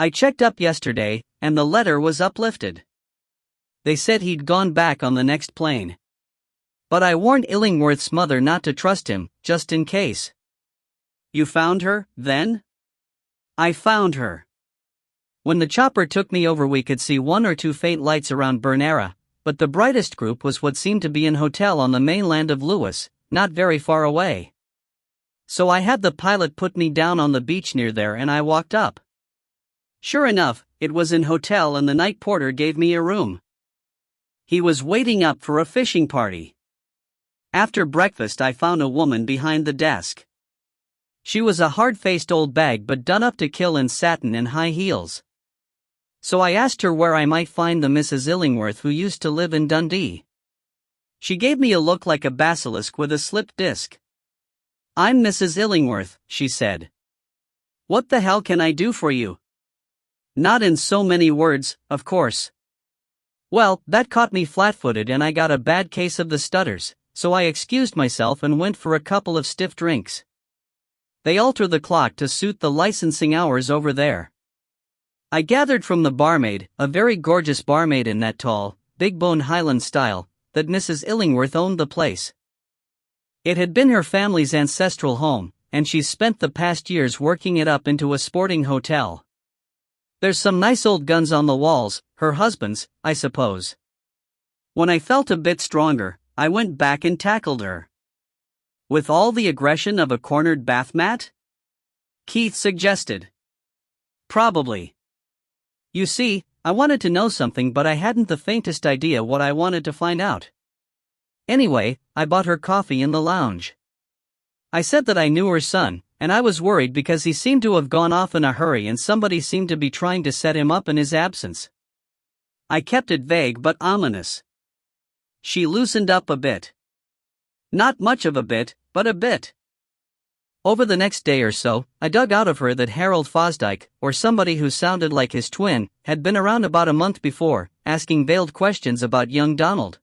I checked up yesterday, and the letter was uplifted. They said he'd gone back on the next plane. But I warned Illingworth's mother not to trust him, just in case. You found her, then? I found her. When the chopper took me over, we could see one or two faint lights around Bernera, but the brightest group was what seemed to be an hotel on the mainland of Lewis, not very far away. So I had the pilot put me down on the beach near there and I walked up. Sure enough, it was an hotel and the night porter gave me a room. He was waiting up for a fishing party. After breakfast I found a woman behind the desk. She was a hard-faced old bag but done up to kill in satin and high heels. So I asked her where I might find the Mrs. Illingworth who used to live in Dundee. She gave me a look like a basilisk with a slipped disc. I'm Mrs. Illingworth, she said. What the hell can I do for you? Not in so many words, of course. Well, that caught me flat-footed and I got a bad case of the stutters, so I excused myself and went for a couple of stiff drinks. They alter the clock to suit the licensing hours over there. I gathered from the barmaid, a very gorgeous barmaid in that tall, big-boned Highland style, that Mrs. Illingworth owned the place. It had been her family's ancestral home, and she's spent the past years working it up into a sporting hotel. There's some nice old guns on the walls, her husband's, I suppose. When I felt a bit stronger, I went back and tackled her. With all the aggression of a cornered bath mat? Keith suggested. Probably. You see, I wanted to know something but I hadn't the faintest idea what I wanted to find out. Anyway, I bought her coffee in the lounge. I said that I knew her son, and I was worried because he seemed to have gone off in a hurry and somebody seemed to be trying to set him up in his absence. I kept it vague but ominous. She loosened up a bit. Not much of a bit, but a bit. Over the next day or so, I dug out of her that Harold Fosdyke, or somebody who sounded like his twin, had been around about a month before, asking veiled questions about young Donald.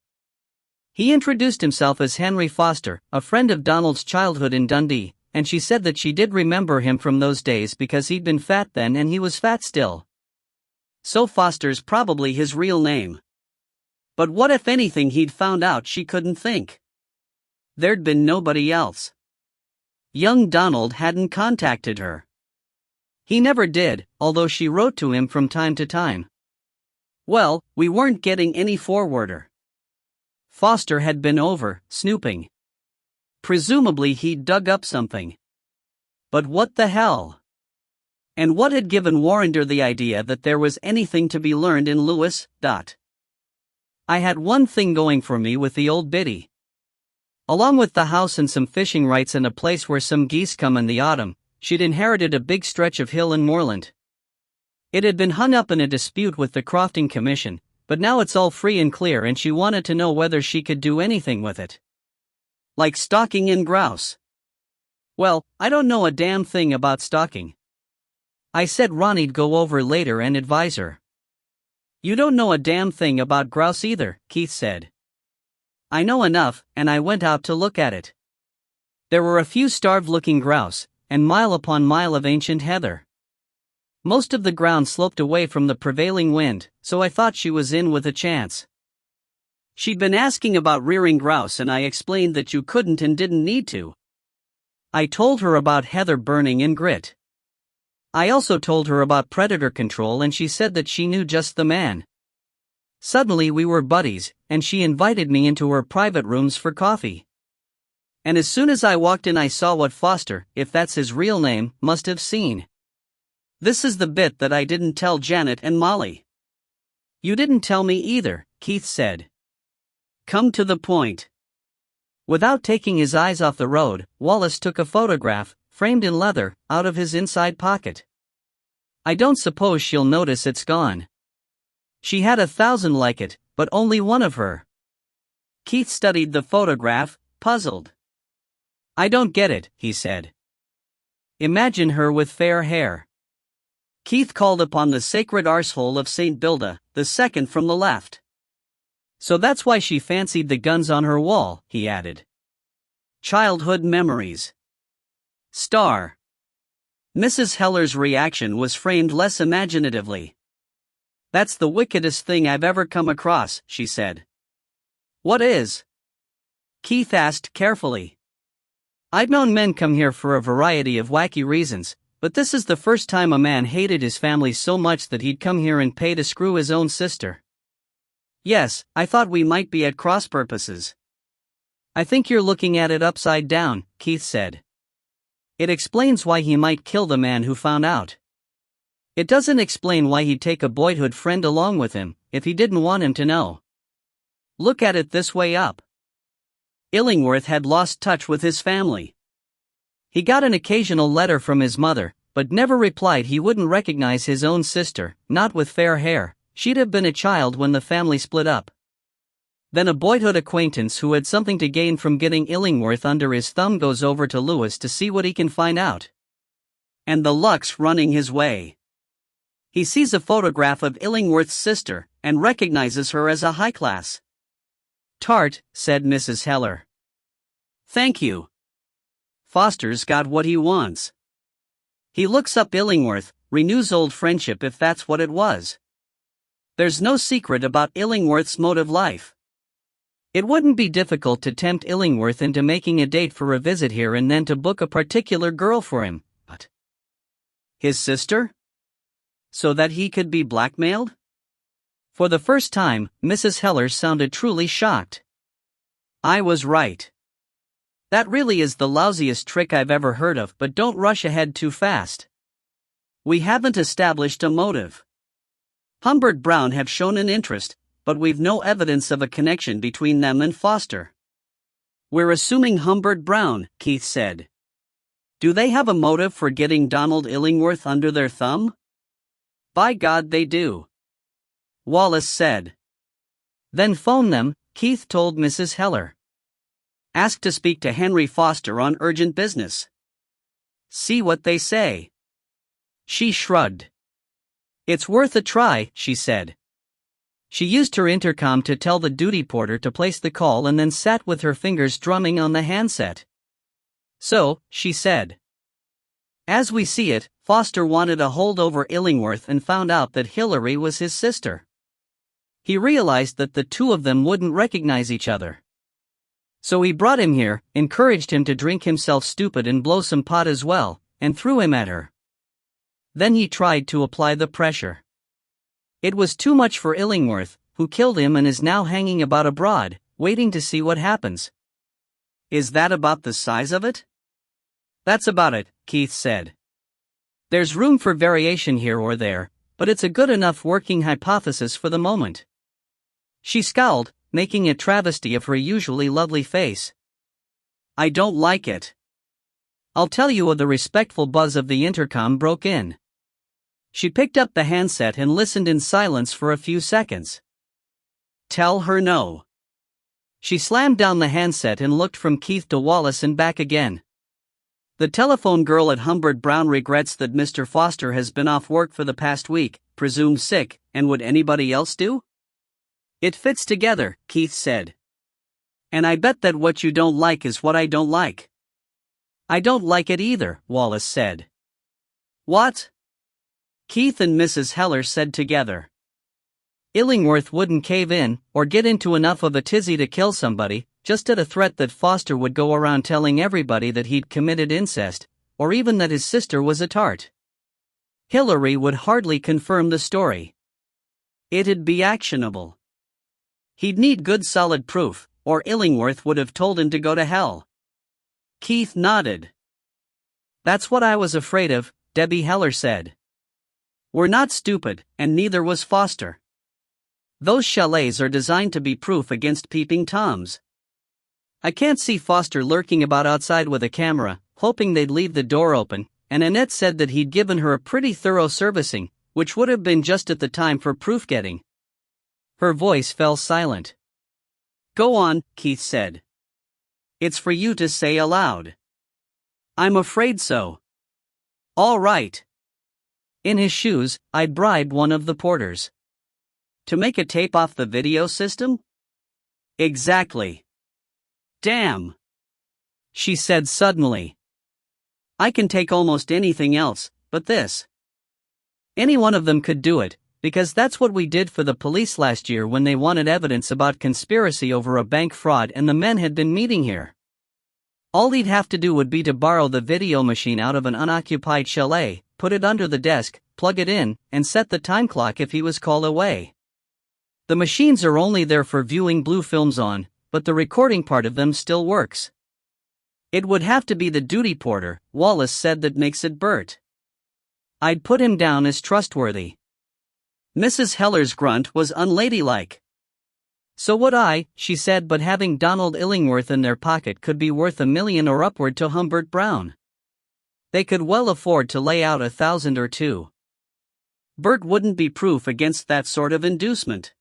He introduced himself as Henry Foster, a friend of Donald's childhood in Dundee, and she said that she did remember him from those days because he'd been fat then and he was fat still. So Foster's probably his real name. But what if anything he'd found out she couldn't think? There'd been nobody else. Young Donald hadn't contacted her. He never did, although she wrote to him from time to time. Well, we weren't getting any forwarder. Foster had been over, snooping. Presumably he'd dug up something. But what the hell? And what had given Warrender the idea that there was anything to be learned in Lewis? I had one thing going for me with the old biddy. Along with the house and some fishing rights and a place where some geese come in the autumn, she'd inherited a big stretch of hill and moorland. It had been hung up in a dispute with the Crofting Commission, but now it's all free and clear and she wanted to know whether she could do anything with it. Like stalking in grouse. Well, I don't know a damn thing about stalking. I said Ronnie'd go over later and advise her. You don't know a damn thing about grouse either, Keith said. I know enough, and I went out to look at it. There were a few starved-looking grouse, and mile upon mile of ancient heather. Most of the ground sloped away from the prevailing wind, so I thought she was in with a chance. She'd been asking about rearing grouse and I explained that you couldn't and didn't need to. I told her about heather burning in grit. I also told her about predator control and she said that she knew just the man. Suddenly we were buddies, and she invited me into her private rooms for coffee. And as soon as I walked in I saw what Foster, if that's his real name, must have seen. This is the bit that I didn't tell Janet and Molly. You didn't tell me either, Keith said. Come to the point. Without taking his eyes off the road, Wallace took a photograph, framed in leather, out of his inside pocket. I don't suppose she'll notice it's gone. She had 1,000 like it, but only one of her. Keith studied the photograph, puzzled. I don't get it, he said. Imagine her with fair hair. Keith called upon the sacred arsehole of St. Bilda, the second from the left. So that's why she fancied the guns on her wall, he added. Childhood memories. Star. Mrs. Heller's reaction was framed less imaginatively. That's the wickedest thing I've ever come across, she said. What is? Keith asked carefully. I've known men come here for a variety of wacky reasons, but this is the first time a man hated his family so much that he'd come here and pay to screw his own sister. Yes, I thought we might be at cross purposes. I think you're looking at it upside down, Keith said. It explains why he might kill the man who found out. It doesn't explain why he'd take a boyhood friend along with him, if he didn't want him to know. Look at it this way up. Illingworth had lost touch with his family. He got an occasional letter from his mother, but never replied. He wouldn't recognize his own sister, not with fair hair. She'd have been a child when the family split up. Then a boyhood acquaintance who had something to gain from getting Illingworth under his thumb goes over to Lewis to see what he can find out. And the luck's running his way. He sees a photograph of Illingworth's sister, and recognizes her as a high-class tart, said Mrs. Heller. Thank you. Foster's got what he wants. He looks up Illingworth, renews old friendship if that's what it was. There's no secret about Illingworth's motive life. It wouldn't be difficult to tempt Illingworth into making a date for a visit here and then to book a particular girl for him, but his sister? So that he could be blackmailed? For the first time, Mrs. Heller sounded truly shocked. I was right. That really is the lousiest trick I've ever heard of, but don't rush ahead too fast. We haven't established a motive. Humbert Brown have shown an interest, but we've no evidence of a connection between them and Foster. We're assuming Humbert Brown, Keith said. Do they have a motive for getting Donald Illingworth under their thumb? By God they do. Wallace said. Then phone them, Keith told Mrs. Heller. Ask to speak to Henry Foster on urgent business. See what they say. She shrugged. It's worth a try, she said. She used her intercom to tell the duty porter to place the call and then sat with her fingers drumming on the handset. So, she said. As we see it, Foster wanted a hold over Illingworth and found out that Hillary was his sister. He realized that the two of them wouldn't recognize each other. So he brought him here, encouraged him to drink himself stupid and blow some pot as well, and threw him at her. Then he tried to apply the pressure. It was too much for Illingworth, who killed him and is now hanging about abroad, waiting to see what happens. Is that about the size of it? That's about it, Keith said. There's room for variation here or there, but it's a good enough working hypothesis for the moment. She scowled, making a travesty of her usually lovely face. I don't like it. I'll tell you. The respectful buzz of the intercom broke in. She picked up the handset and listened in silence for a few seconds. Tell her no. She slammed down the handset and looked from Keith to Wallace and back again. The telephone girl at Humbert Brown regrets that Mr. Foster has been off work for the past week, presumed sick, and would anybody else do? It fits together, Keith said. And I bet that what you don't like is what I don't like. I don't like it either, Wallace said. What? Keith and Mrs. Heller said together. Illingworth wouldn't cave in, or get into enough of a tizzy to kill somebody, just at a threat that Foster would go around telling everybody that he'd committed incest, or even that his sister was a tart. Hillary would hardly confirm the story. It'd be actionable. He'd need good solid proof, or Illingworth would have told him to go to hell. Keith nodded. That's what I was afraid of, Debbie Heller said. We're not stupid, and neither was Foster. Those chalets are designed to be proof against peeping Toms. I can't see Foster lurking about outside with a camera, hoping they'd leave the door open, and Annette said that he'd given her a pretty thorough servicing, which would have been just at the time for proof-getting. Her voice fell silent. Go on, Keith said. It's for you to say aloud. I'm afraid so. All right. In his shoes, I'd bribe one of the porters. To make a tape off the video system? Exactly. Damn. She said suddenly. I can take almost anything else, but this. Any one of them could do it, Because that's what we did for the police last year when they wanted evidence about conspiracy over a bank fraud and the men had been meeting here. All he'd have to do would be to borrow the video machine out of an unoccupied chalet, put it under the desk, plug it in, and set the time clock if he was called away. The machines are only there for viewing blue films on, but the recording part of them still works. It would have to be the duty porter, Wallace said, that makes it Bert. I'd put him down as trustworthy. Mrs. Heller's grunt was unladylike. So would I, she said, but having Donald Illingworth in their pocket could be worth $1 million or upward to Humbert Brown. They could well afford to lay out $1,000 or $2,000. Bert wouldn't be proof against that sort of inducement.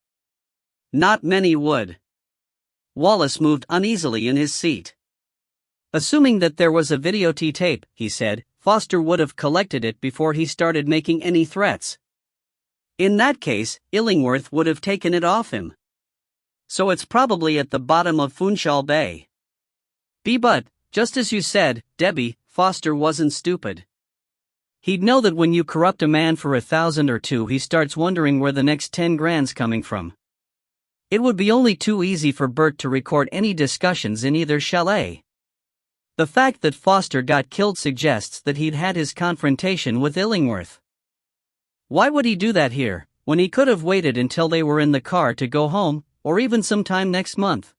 Not many would. Wallace moved uneasily in his seat. Assuming that there was a videotape, he said, Foster would have collected it before he started making any threats. In that case, Illingworth would have taken it off him. So it's probably at the bottom of Funchal Bay. But, just as you said, Debbie, Foster wasn't stupid. He'd know that when you corrupt a man for $1,000 or $2,000, he starts wondering where the next 10 grand's coming from. It would be only too easy for Bert to record any discussions in either chalet. The fact that Foster got killed suggests that he'd had his confrontation with Illingworth. Why would he do that here, when he could have waited until they were in the car to go home, or even sometime next month?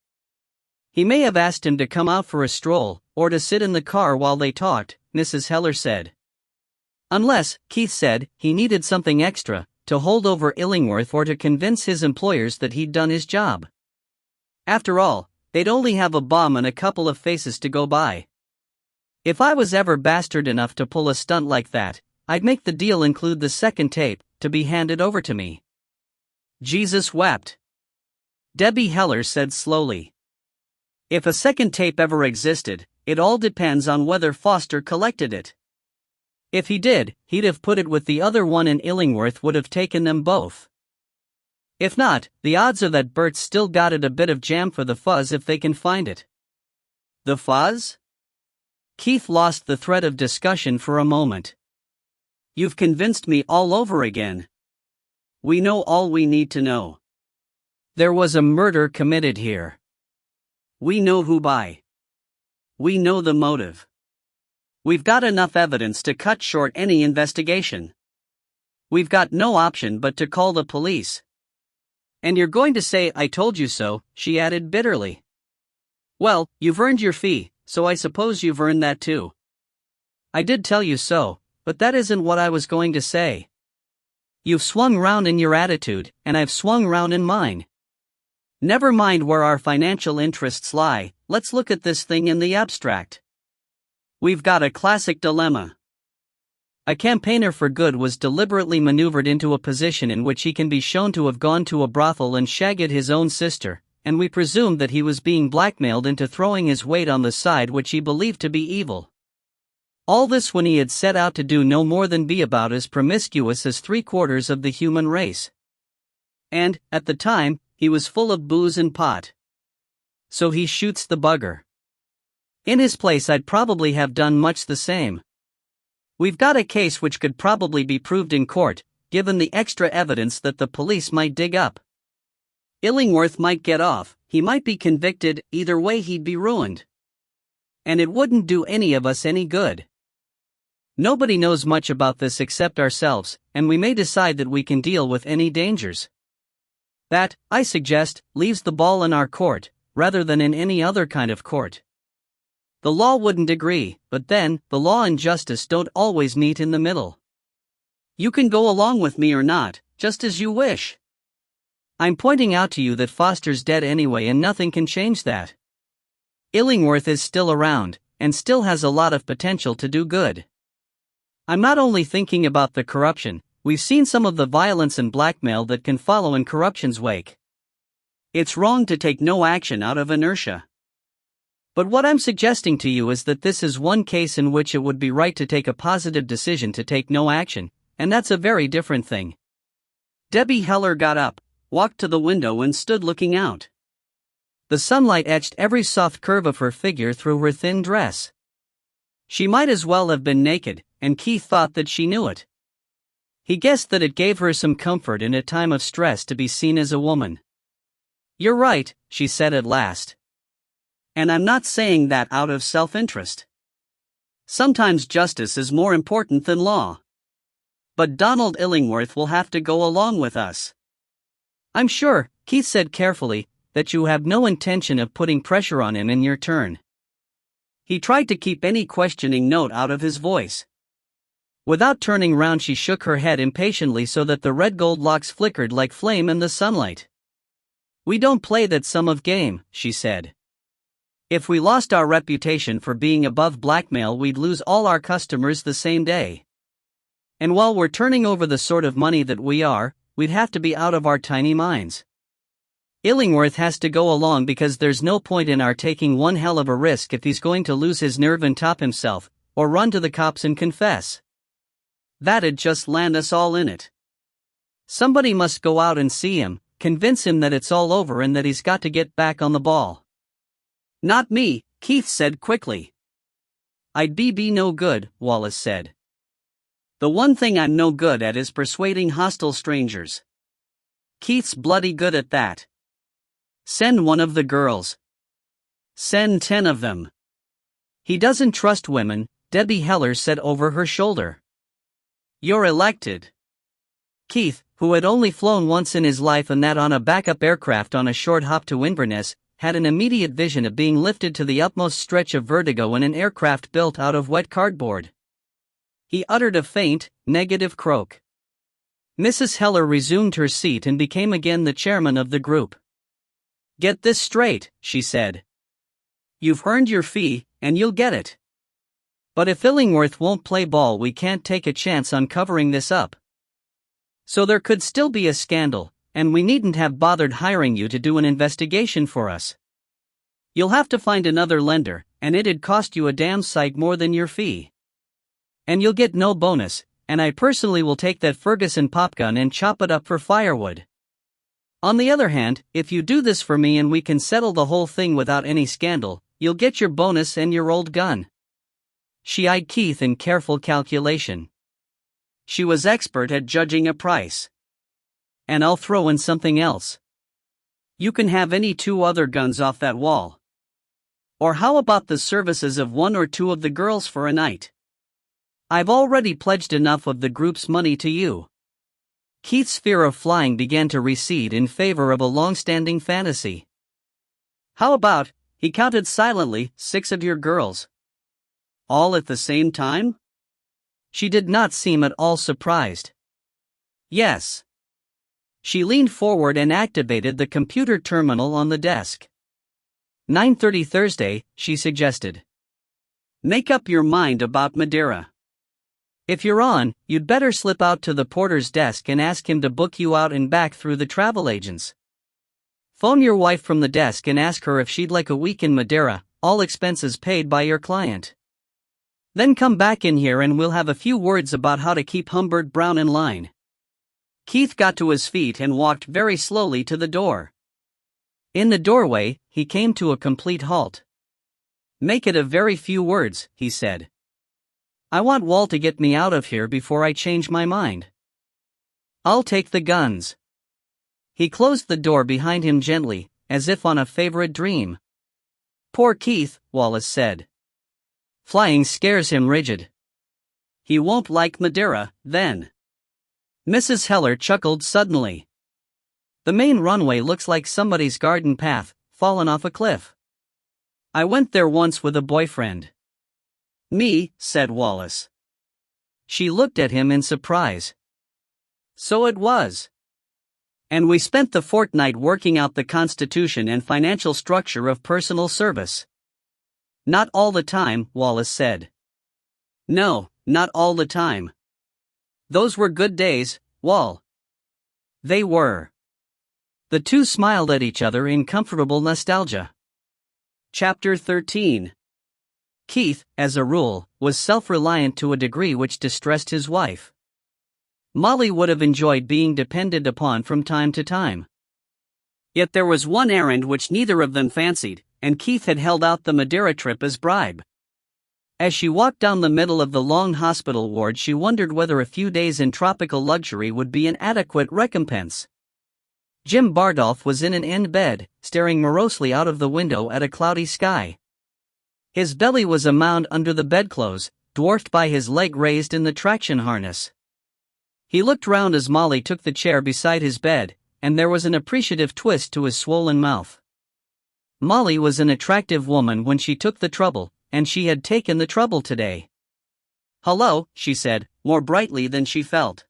He may have asked him to come out for a stroll, or to sit in the car while they talked, Mrs. Heller said. Unless, Keith said, he needed something extra, to hold over Illingworth or to convince his employers that he'd done his job. After all, they'd only have a bum and a couple of faces to go by. If I was ever bastard enough to pull a stunt like that, I'd make the deal include the second tape, to be handed over to me. Jesus wept. Debbie Heller said slowly. If a second tape ever existed, it all depends on whether Foster collected it. If he did, he'd have put it with the other one and Illingworth would have taken them both. If not, the odds are that Bert's still got it a bit of jam for the fuzz if they can find it. The fuzz? Keith lost the thread of discussion for a moment. You've convinced me all over again. We know all we need to know. There was a murder committed here. We know who by. We know the motive. We've got enough evidence to cut short any investigation. We've got no option but to call the police. And you're going to say I told you so, she added bitterly. Well, you've earned your fee, so I suppose you've earned that too. I did tell you so, but that isn't what I was going to say. You've swung round in your attitude, and I've swung round in mine. Never mind where our financial interests lie, let's look at this thing in the abstract. We've got a classic dilemma. A campaigner for good was deliberately maneuvered into a position in which he can be shown to have gone to a brothel and shagged his own sister, and we presume that he was being blackmailed into throwing his weight on the side which he believed to be evil. All this when he had set out to do no more than be about as promiscuous as 3/4 of the human race. And, at the time, he was full of booze and pot. So he shoots the bugger. In his place I'd probably have done much the same. We've got a case which could probably be proved in court, given the extra evidence that the police might dig up. Illingworth might get off, he might be convicted, either way he'd be ruined. And it wouldn't do any of us any good. Nobody knows much about this except ourselves, and we may decide that we can deal with any dangers. That, I suggest, leaves the ball in our court, rather than in any other kind of court. The law wouldn't agree, but then, the law and justice don't always meet in the middle. You can go along with me or not, just as you wish. I'm pointing out to you that Foster's dead anyway and nothing can change that. Illingworth is still around, and still has a lot of potential to do good. I'm not only thinking about the corruption, we've seen some of the violence and blackmail that can follow in corruption's wake. It's wrong to take no action out of inertia. But what I'm suggesting to you is that this is one case in which it would be right to take a positive decision to take no action, and that's a very different thing. Debbie Heller got up, walked to the window and stood looking out. The sunlight etched every soft curve of her figure through her thin dress. She might as well have been naked, and Keith thought that she knew it. He guessed that it gave her some comfort in a time of stress to be seen as a woman. "You're right," she said at last. "And I'm not saying that out of self-interest. Sometimes justice is more important than law. But Donald Illingworth will have to go along with us." "I'm sure," Keith said carefully, "that you have no intention of putting pressure on him in your turn." He tried to keep any questioning note out of his voice. Without turning round, she shook her head impatiently so that the red gold locks flickered like flame in the sunlight. "We don't play that sum of game," she said. "If we lost our reputation for being above blackmail, we'd lose all our customers the same day. And while we're turning over the sort of money that we are, we'd have to be out of our tiny minds. Illingworth has to go along because there's no point in our taking one hell of a risk if he's going to lose his nerve and top himself, or run to the cops and confess. That'd just land us all in it. Somebody must go out and see him, convince him that it's all over and that he's got to get back on the ball." "Not me," Keith said quickly. "I'd be no good," Wallace said. "The one thing I'm no good at is persuading hostile strangers. Keith's bloody good at that. Send one of the girls. Send 10 of them." "He doesn't trust women," Debbie Heller said over her shoulder. "You're elected." Keith, who had only flown once in his life and that on a backup aircraft on a short hop to Inverness, had an immediate vision of being lifted to the utmost stretch of vertigo in an aircraft built out of wet cardboard. He uttered a faint, negative croak. Mrs. Heller resumed her seat and became again the chairman of the group. "Get this straight," she said. "You've earned your fee, and you'll get it. But if Illingworth won't play ball, we can't take a chance on covering this up. So there could still be a scandal, and we needn't have bothered hiring you to do an investigation for us. You'll have to find another lender, and it'd cost you a damn sight more than your fee. And you'll get no bonus, and I personally will take that Ferguson popgun and chop it up for firewood. On the other hand, if you do this for me and we can settle the whole thing without any scandal, you'll get your bonus and your old gun." She eyed Keith in careful calculation. She was expert at judging a price. "And I'll throw in something else. You can have any 2 other guns off that wall. Or how about the services of 1 or 2 of the girls for a night? I've already pledged enough of the group's money to you." Keith's fear of flying began to recede in favor of a long-standing fantasy. "How about," he counted silently, 6 of your girls? All at the same time?" She did not seem at all surprised. "Yes." She leaned forward and activated the computer terminal on the desk. 9:30 Thursday, she suggested. "Make up your mind about Madeira. If you're on, you'd better slip out to the porter's desk and ask him to book you out and back through the travel agents. Phone your wife from the desk and ask her if she'd like a week in Madeira, all expenses paid by your client. Then come back in here and we'll have a few words about how to keep Humbert Brown in line." Keith got to his feet and walked very slowly to the door. In the doorway, he came to a complete halt. "Make it a very few words," he said. "I want Wall to get me out of here before I change my mind. I'll take the guns." He closed the door behind him gently, as if on a favorite dream. "Poor Keith," Wallace said. "Flying scares him rigid. He won't like Madeira, then." Mrs. Heller chuckled suddenly. "The main runway looks like somebody's garden path, fallen off a cliff. I went there once with a boyfriend." "Me," said Wallace. She looked at him in surprise. "So it was. And we spent the fortnight working out the constitution and financial structure of personal service." "Not all the time," Wallace said. "No, not all the time. Those were good days, Wall." They were. The two smiled at each other in comfortable nostalgia. Chapter 13. Keith, as a rule, was self-reliant to a degree which distressed his wife. Molly would have enjoyed being depended upon from time to time. Yet there was one errand which neither of them fancied, and Keith had held out the Madeira trip as bribe. As she walked down the middle of the long hospital ward, she wondered whether a few days in tropical luxury would be an adequate recompense. Jim Bardolph was in an end bed, staring morosely out of the window at a cloudy sky. His belly was a mound under the bedclothes, dwarfed by his leg raised in the traction harness. He looked round as Molly took the chair beside his bed, and there was an appreciative twist to his swollen mouth. Molly was an attractive woman when she took the trouble, and she had taken the trouble today. "Hello," she said, more brightly than she felt.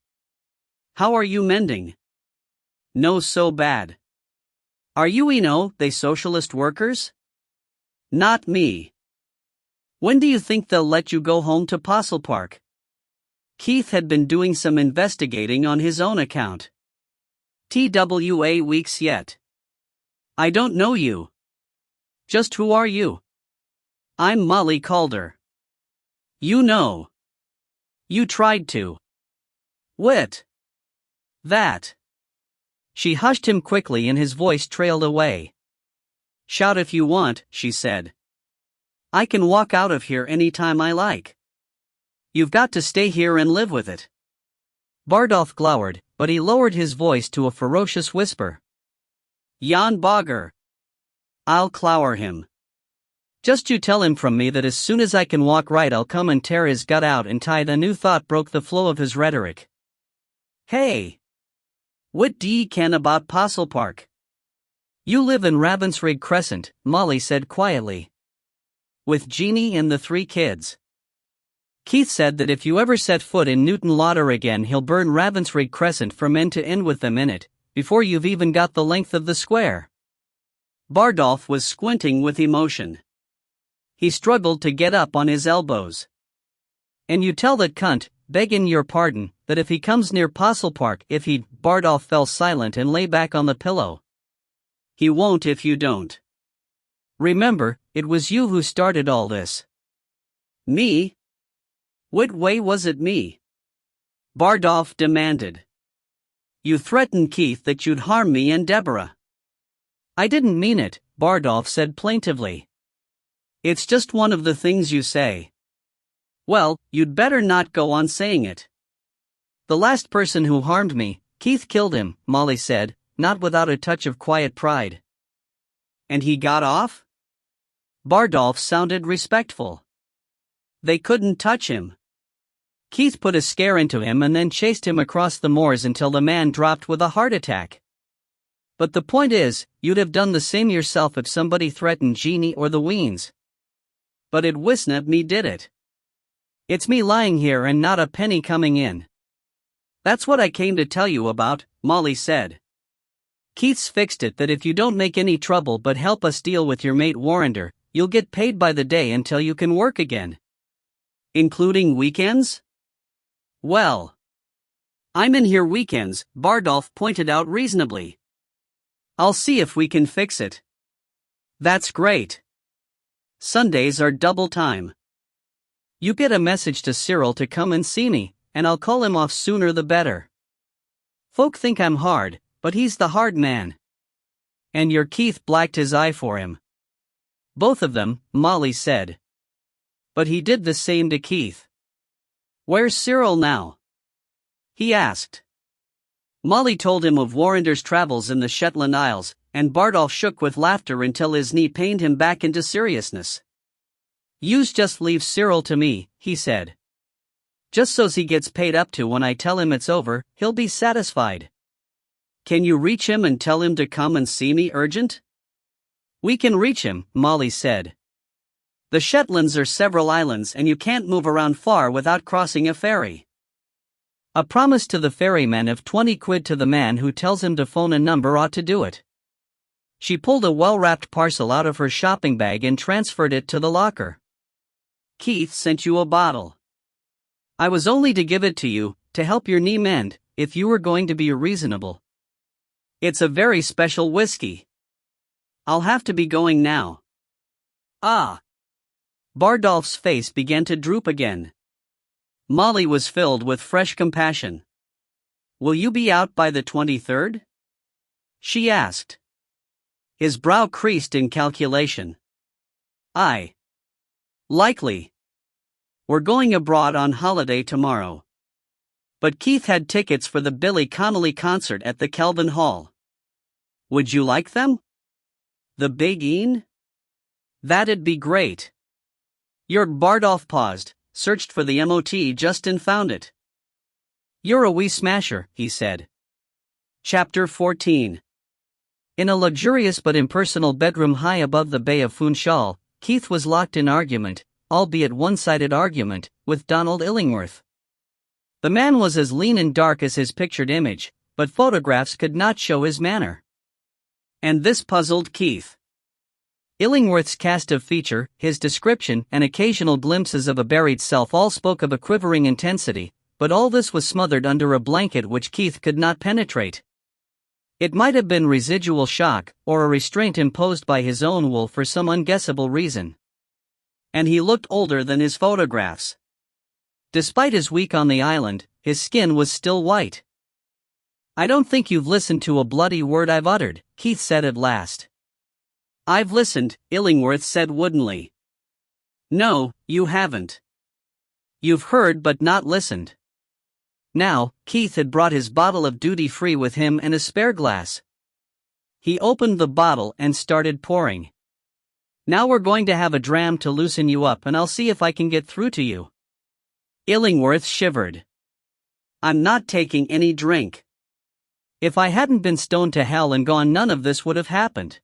"How are you mending?" "No, so bad." "Are you they socialist workers?" "Not me." "When do you think they'll let you go home to Postle Park?" Keith had been doing some investigating on his own account. "TWA weeks yet." "I don't know you." "Just who are you?" "I'm Molly Calder." "You know." "You tried to." "Wit." "That." She hushed him quickly and his voice trailed away. "Shout if you want," she said. "I can walk out of here any time I like." "You've got to stay here and live with it." Bardolph glowered, but he lowered his voice to a ferocious whisper. "Jan Bogger. I'll clower him. Just you tell him from me that as soon as I can walk right I'll come and tear his gut out and tie." The new thought broke the flow of his rhetoric. "Hey! What d'ye ken about Postle Park?" "You live in Ravensrig Crescent," Molly said quietly. "With Jeannie and the 3 kids. Keith said that if you ever set foot in Newton Lauder again he'll burn Ravensrig Crescent from end to end with them in it, before you've even got the length of the square." Bardolph was squinting with emotion. He struggled to get up on his elbows. "And you tell that cunt, beggin' your pardon, that if he comes near Postle Park Bardolph fell silent and lay back on the pillow. "He won't if you don't. Remember, it was you who started all this." "Me? What way was it me?" Bardolph demanded. "You threatened Keith that you'd harm me and Deborah." "I didn't mean it," Bardolph said plaintively. "It's just one of the things you say." "Well, you'd better not go on saying it." "The last person who harmed me, Keith killed him," Molly said, not without a touch of quiet pride. "And he got off?" Bardolph sounded respectful. "They couldn't touch him. Keith put a scare into him and then chased him across the moors until the man dropped with a heart attack. But the point is, you'd have done the same yourself if somebody threatened Jeannie or the Weens. But it wasna me did it. It's me lying here and not a penny coming in." "That's what I came to tell you about," Molly said. "Keith's fixed it that if you don't make any trouble but help us deal with your mate Warrender, you'll get paid by the day until you can work again." "Including weekends?" "Well, I'm in here weekends," Bardolph pointed out reasonably. "I'll see if we can fix it." "That's great. Sundays are double time. You get a message to Cyril to come and see me, and I'll call him off sooner the better. Folk think I'm hard, but he's the hard man. And your Keith blacked his eye for him." "Both of them," Molly said. "But he did the same to Keith." "Where's Cyril now?" he asked. Molly told him of Warrender's travels in the Shetland Isles, and Bardolph shook with laughter until his knee pained him back into seriousness. "Yous just leave Cyril to me," he said. "Just so's he gets paid up to when I tell him it's over, he'll be satisfied." "Can you reach him and tell him to come and see me urgent?" "We can reach him," Molly said. "The Shetlands are several islands and you can't move around far without crossing a ferry. A promise to the ferryman of 20 quid to the man who tells him to phone a number ought to do it." She pulled a well-wrapped parcel out of her shopping bag and transferred it to the locker. "Keith sent you a bottle. I was only to give it to you, to help your knee mend, if you were going to be reasonable. It's a very special whiskey. I'll have to be going now." "Ah." Bardolph's face began to droop again. Molly was filled with fresh compassion. "Will you be out by the 23rd? she asked. His brow creased in calculation. "Aye. Likely. We're going abroad on holiday tomorrow. But Keith had tickets for the Billy Connolly concert at the Kelvin Hall. Would you like them? The Big Een? That'd be great. Jörg Bardolph paused, searched for the MOT just and found it. You're a wee smasher, he said. Chapter 14. In a luxurious but impersonal bedroom high above the Bay of Funchal, Keith was locked in argument, albeit one-sided argument, with Donald Illingworth. The man was as lean and dark as his pictured image, but photographs could not show his manner. And this puzzled Keith. Illingworth's cast of feature, his description, and occasional glimpses of a buried self all spoke of a quivering intensity, but all this was smothered under a blanket which Keith could not penetrate. It might have been residual shock, or a restraint imposed by his own will for some unguessable reason. And he looked older than his photographs. Despite his week on the island, his skin was still white. I don't think you've listened to a bloody word I've uttered, Keith said at last. I've listened, Illingworth said woodenly. No, you haven't. You've heard but not listened. Now, Keith had brought his bottle of duty-free with him and a spare glass. He opened the bottle and started pouring. Now we're going to have a dram to loosen you up and I'll see if I can get through to you. Illingworth shivered. I'm not taking any drink. If I hadn't been stoned to hell and gone, none of this would have happened.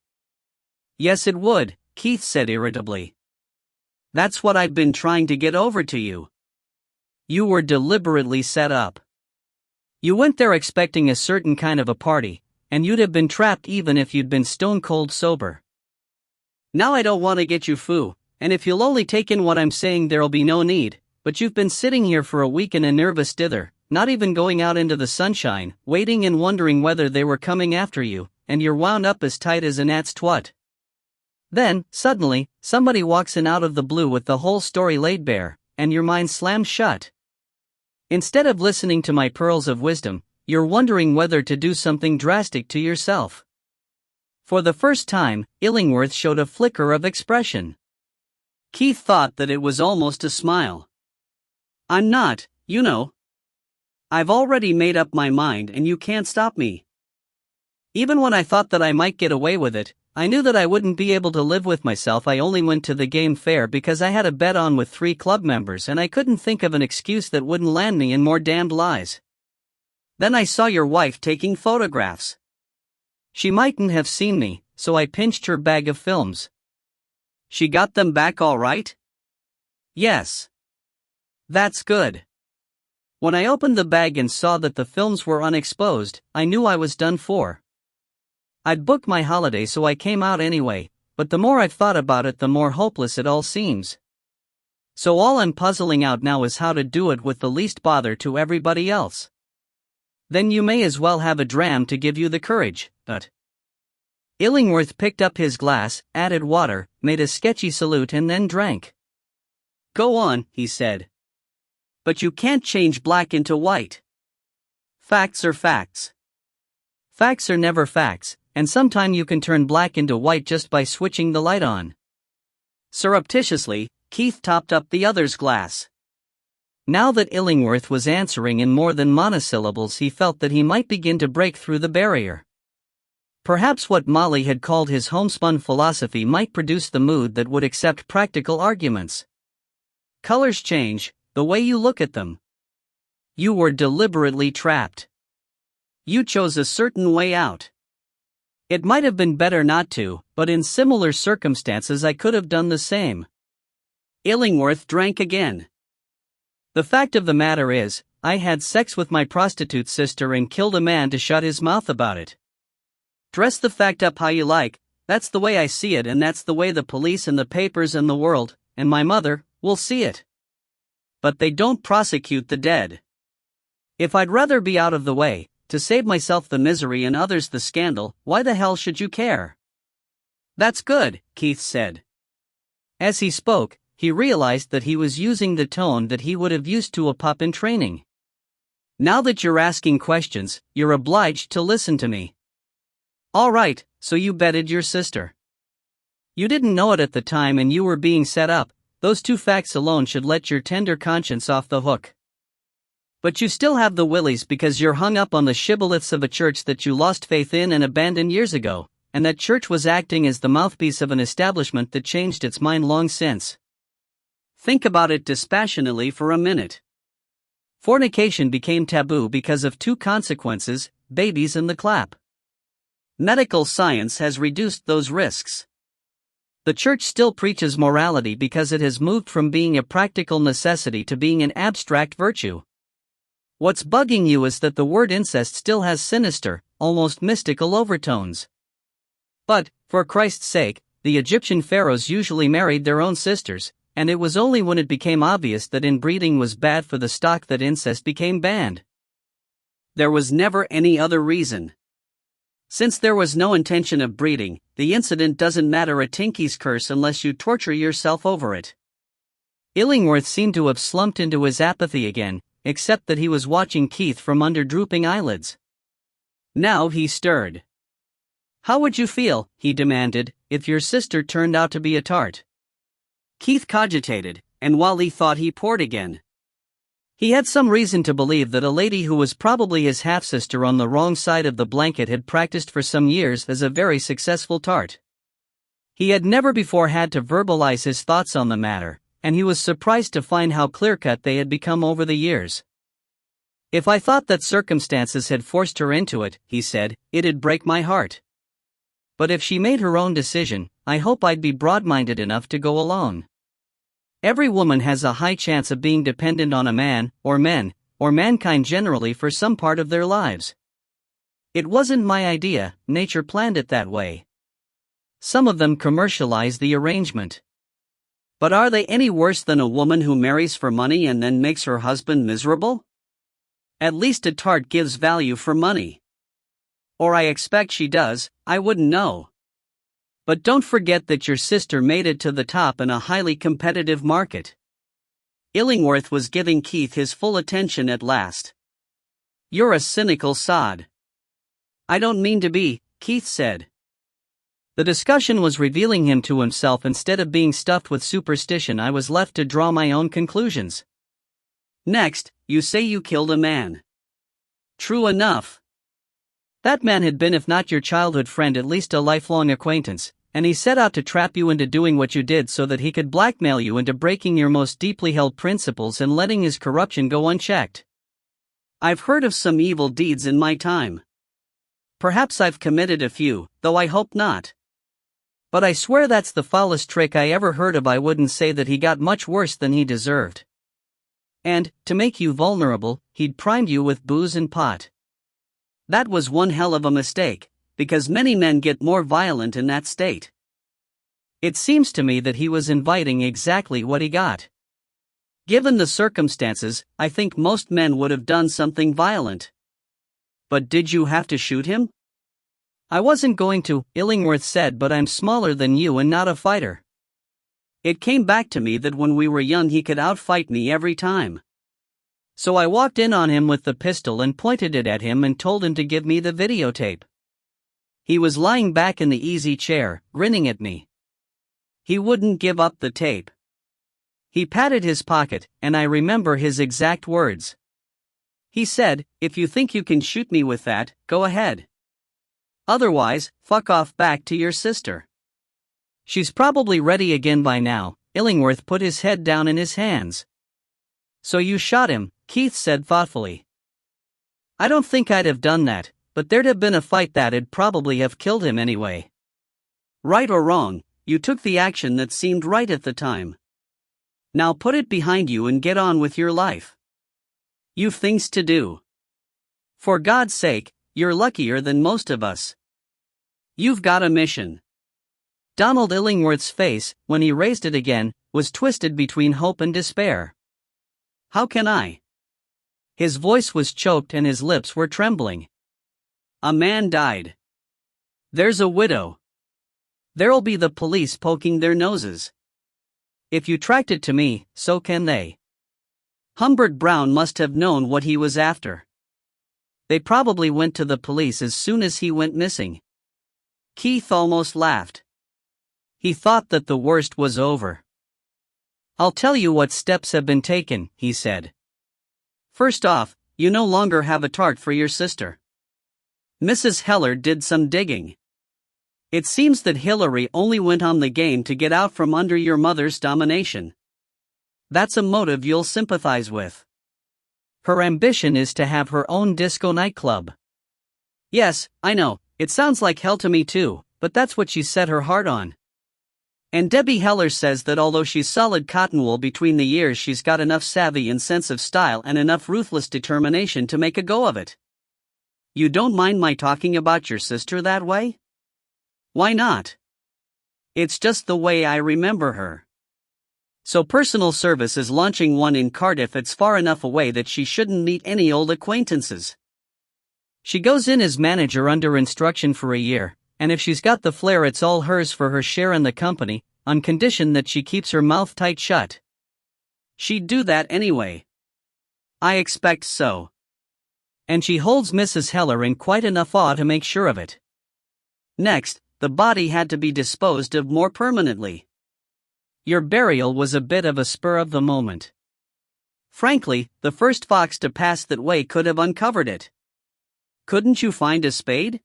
Yes, it would, Keith said irritably. That's what I've been trying to get over to you. You were deliberately set up. You went there expecting a certain kind of a party, and you'd have been trapped even if you'd been stone cold sober. Now I don't want to get you foo, and if you'll only take in what I'm saying there'll be no need, but you've been sitting here for a week in a nervous dither, not even going out into the sunshine, waiting and wondering whether they were coming after you, and you're wound up as tight as a gnat's twat. Then, suddenly, somebody walks in out of the blue with the whole story laid bare, and your mind slams shut. Instead of listening to my pearls of wisdom, you're wondering whether to do something drastic to yourself. For the first time, Illingworth showed a flicker of expression. Keith thought that it was almost a smile. I'm not, you know. I've already made up my mind and you can't stop me. Even when I thought that I might get away with it, I knew that I wouldn't be able to live with myself. I only went to the game fair because I had a bet on with 3 club members and I couldn't think of an excuse that wouldn't land me in more damned lies. Then I saw your wife taking photographs. She mightn't have seen me, so I pinched her bag of films. She got them back all right? Yes. That's good. When I opened the bag and saw that the films were unexposed, I knew I was done for. I'd booked my holiday so I came out anyway, but the more I've thought about it the more hopeless it all seems. So all I'm puzzling out now is how to do it with the least bother to everybody else. Then you may as well have a dram to give you the courage, but... Illingworth picked up his glass, added water, made a sketchy salute and then drank. Go on, he said. But you can't change black into white. Facts are facts. Facts are never facts, and sometime you can turn black into white just by switching the light on. Surreptitiously, Keith topped up the other's glass. Now that Illingworth was answering in more than monosyllables, he felt that he might begin to break through the barrier. Perhaps what Molly had called his homespun philosophy might produce the mood that would accept practical arguments. Colors change, the way you look at them. You were deliberately trapped. You chose a certain way out. It might have been better not to, but in similar circumstances I could have done the same. Illingworth drank again. The fact of the matter is, I had sex with my prostitute sister and killed a man to shut his mouth about it. Dress the fact up how you like, that's the way I see it, and that's the way the police and the papers and the world, and my mother, will see it. But they don't prosecute the dead. If I'd rather be out of the way, to save myself the misery and others the scandal, why the hell should you care? That's good, Keith said. As he spoke, he realized that he was using the tone that he would have used to a pup in training. Now that you're asking questions, you're obliged to listen to me. All right, so you betted your sister. You didn't know it at the time and you were being set up, those two facts alone should let your tender conscience off the hook. But you still have the willies because you're hung up on the shibboleths of a church that you lost faith in and abandoned years ago, and that church was acting as the mouthpiece of an establishment that changed its mind long since. Think about it dispassionately for a minute. Fornication became taboo because of two consequences: babies and the clap. Medical science has reduced those risks. The church still preaches morality because it has moved from being a practical necessity to being an abstract virtue. What's bugging you is that the word incest still has sinister, almost mystical overtones. But, for Christ's sake, the Egyptian pharaohs usually married their own sisters, and it was only when it became obvious that inbreeding was bad for the stock that incest became banned. There was never any other reason. Since there was no intention of breeding, the incident doesn't matter a Tinky's curse unless you torture yourself over it. Illingworth seemed to have slumped into his apathy again, except that he was watching Keith from under drooping eyelids. Now he stirred. "How would you feel," he demanded, "if your sister turned out to be a tart?" Keith cogitated, and while he thought, he poured again. He had some reason to believe that a lady who was probably his half-sister on the wrong side of the blanket had practiced for some years as a very successful tart. He had never before had to verbalize his thoughts on the matter, and he was surprised to find how clear-cut they had become over the years. "If I thought that circumstances had forced her into it," he said, "it'd break my heart. But if she made her own decision, I hope I'd be broad-minded enough to go along. Every woman has a high chance of being dependent on a man, or men, or mankind generally for some part of their lives. It wasn't my idea, nature planned it that way. Some of them commercialize the arrangement. But are they any worse than a woman who marries for money and then makes her husband miserable? At least a tart gives value for money. Or I expect she does, I wouldn't know. But don't forget that your sister made it to the top in a highly competitive market." Illingworth was giving Keith his full attention at last. "You're a cynical sod." "I don't mean to be," Keith said. The discussion was revealing him to himself. Instead of being stuffed with superstition, I was left to draw my own conclusions. "Next, you say you killed a man." "True enough. That man had been, if not your childhood friend, at least a lifelong acquaintance, and he set out to trap you into doing what you did so that he could blackmail you into breaking your most deeply held principles and letting his corruption go unchecked. I've heard of some evil deeds in my time. Perhaps I've committed a few, though I hope not. But I swear that's the foulest trick I ever heard of. I wouldn't say that he got much worse than he deserved. And, to make you vulnerable, he'd primed you with booze and pot. That was one hell of a mistake, because many men get more violent in that state. It seems to me that he was inviting exactly what he got. Given the circumstances, I think most men would have done something violent. But did you have to shoot him?" "I wasn't going to," Illingworth said, "but I'm smaller than you and not a fighter. It came back to me that when we were young he could outfight me every time. So I walked in on him with the pistol and pointed it at him and told him to give me the videotape. He was lying back in the easy chair, grinning at me. He wouldn't give up the tape. He patted his pocket, and I remember his exact words. He said, 'If you think you can shoot me with that, go ahead. Otherwise, fuck off back to your sister.' She's probably ready again by now." Illingworth put his head down in his hands. "So you shot him," Keith said thoughtfully. "I don't think I'd have done that, but there'd have been a fight that'd probably have killed him anyway. Right or wrong, you took the action that seemed right at the time. Now put it behind you and get on with your life. You've things to do. For God's sake, you're luckier than most of us. You've got a mission." Donald Illingworth's face, when he raised it again, was twisted between hope and despair. "How can I?" His voice was choked and his lips were trembling. "A man died. There's a widow. There'll be the police poking their noses. If you tracked it to me, so can they. Humbert Brown must have known what he was after. They probably went to the police as soon as he went missing." Keith almost laughed. He thought that the worst was over. I'll tell you what steps have been taken, he said. First off, you no longer have a tart for your sister. Mrs. Heller did some digging. It seems that Hillary only went on the game to get out from under your mother's domination. That's a motive you'll sympathize with. Her ambition is to have her own disco nightclub. Yes, I know, it sounds like hell to me too, but that's what she's set her heart on. And Debbie Heller says that although she's solid cotton wool between the years, she's got enough savvy and sense of style and enough ruthless determination to make a go of it. You don't mind my talking about your sister that way? Why not? It's just the way I remember her. So Personal Service is launching one in Cardiff. It's far enough away that she shouldn't meet any old acquaintances. She goes in as manager under instruction for a year, and if she's got the flair, it's all hers for her share in the company, on condition that she keeps her mouth tight shut. She'd do that anyway. I expect so. And she holds Mrs. Heller in quite enough awe to make sure of it. Next, the body had to be disposed of more permanently. Your burial was a bit of a spur of the moment. Frankly, the first fox to pass that way could have uncovered it. Couldn't you find a spade?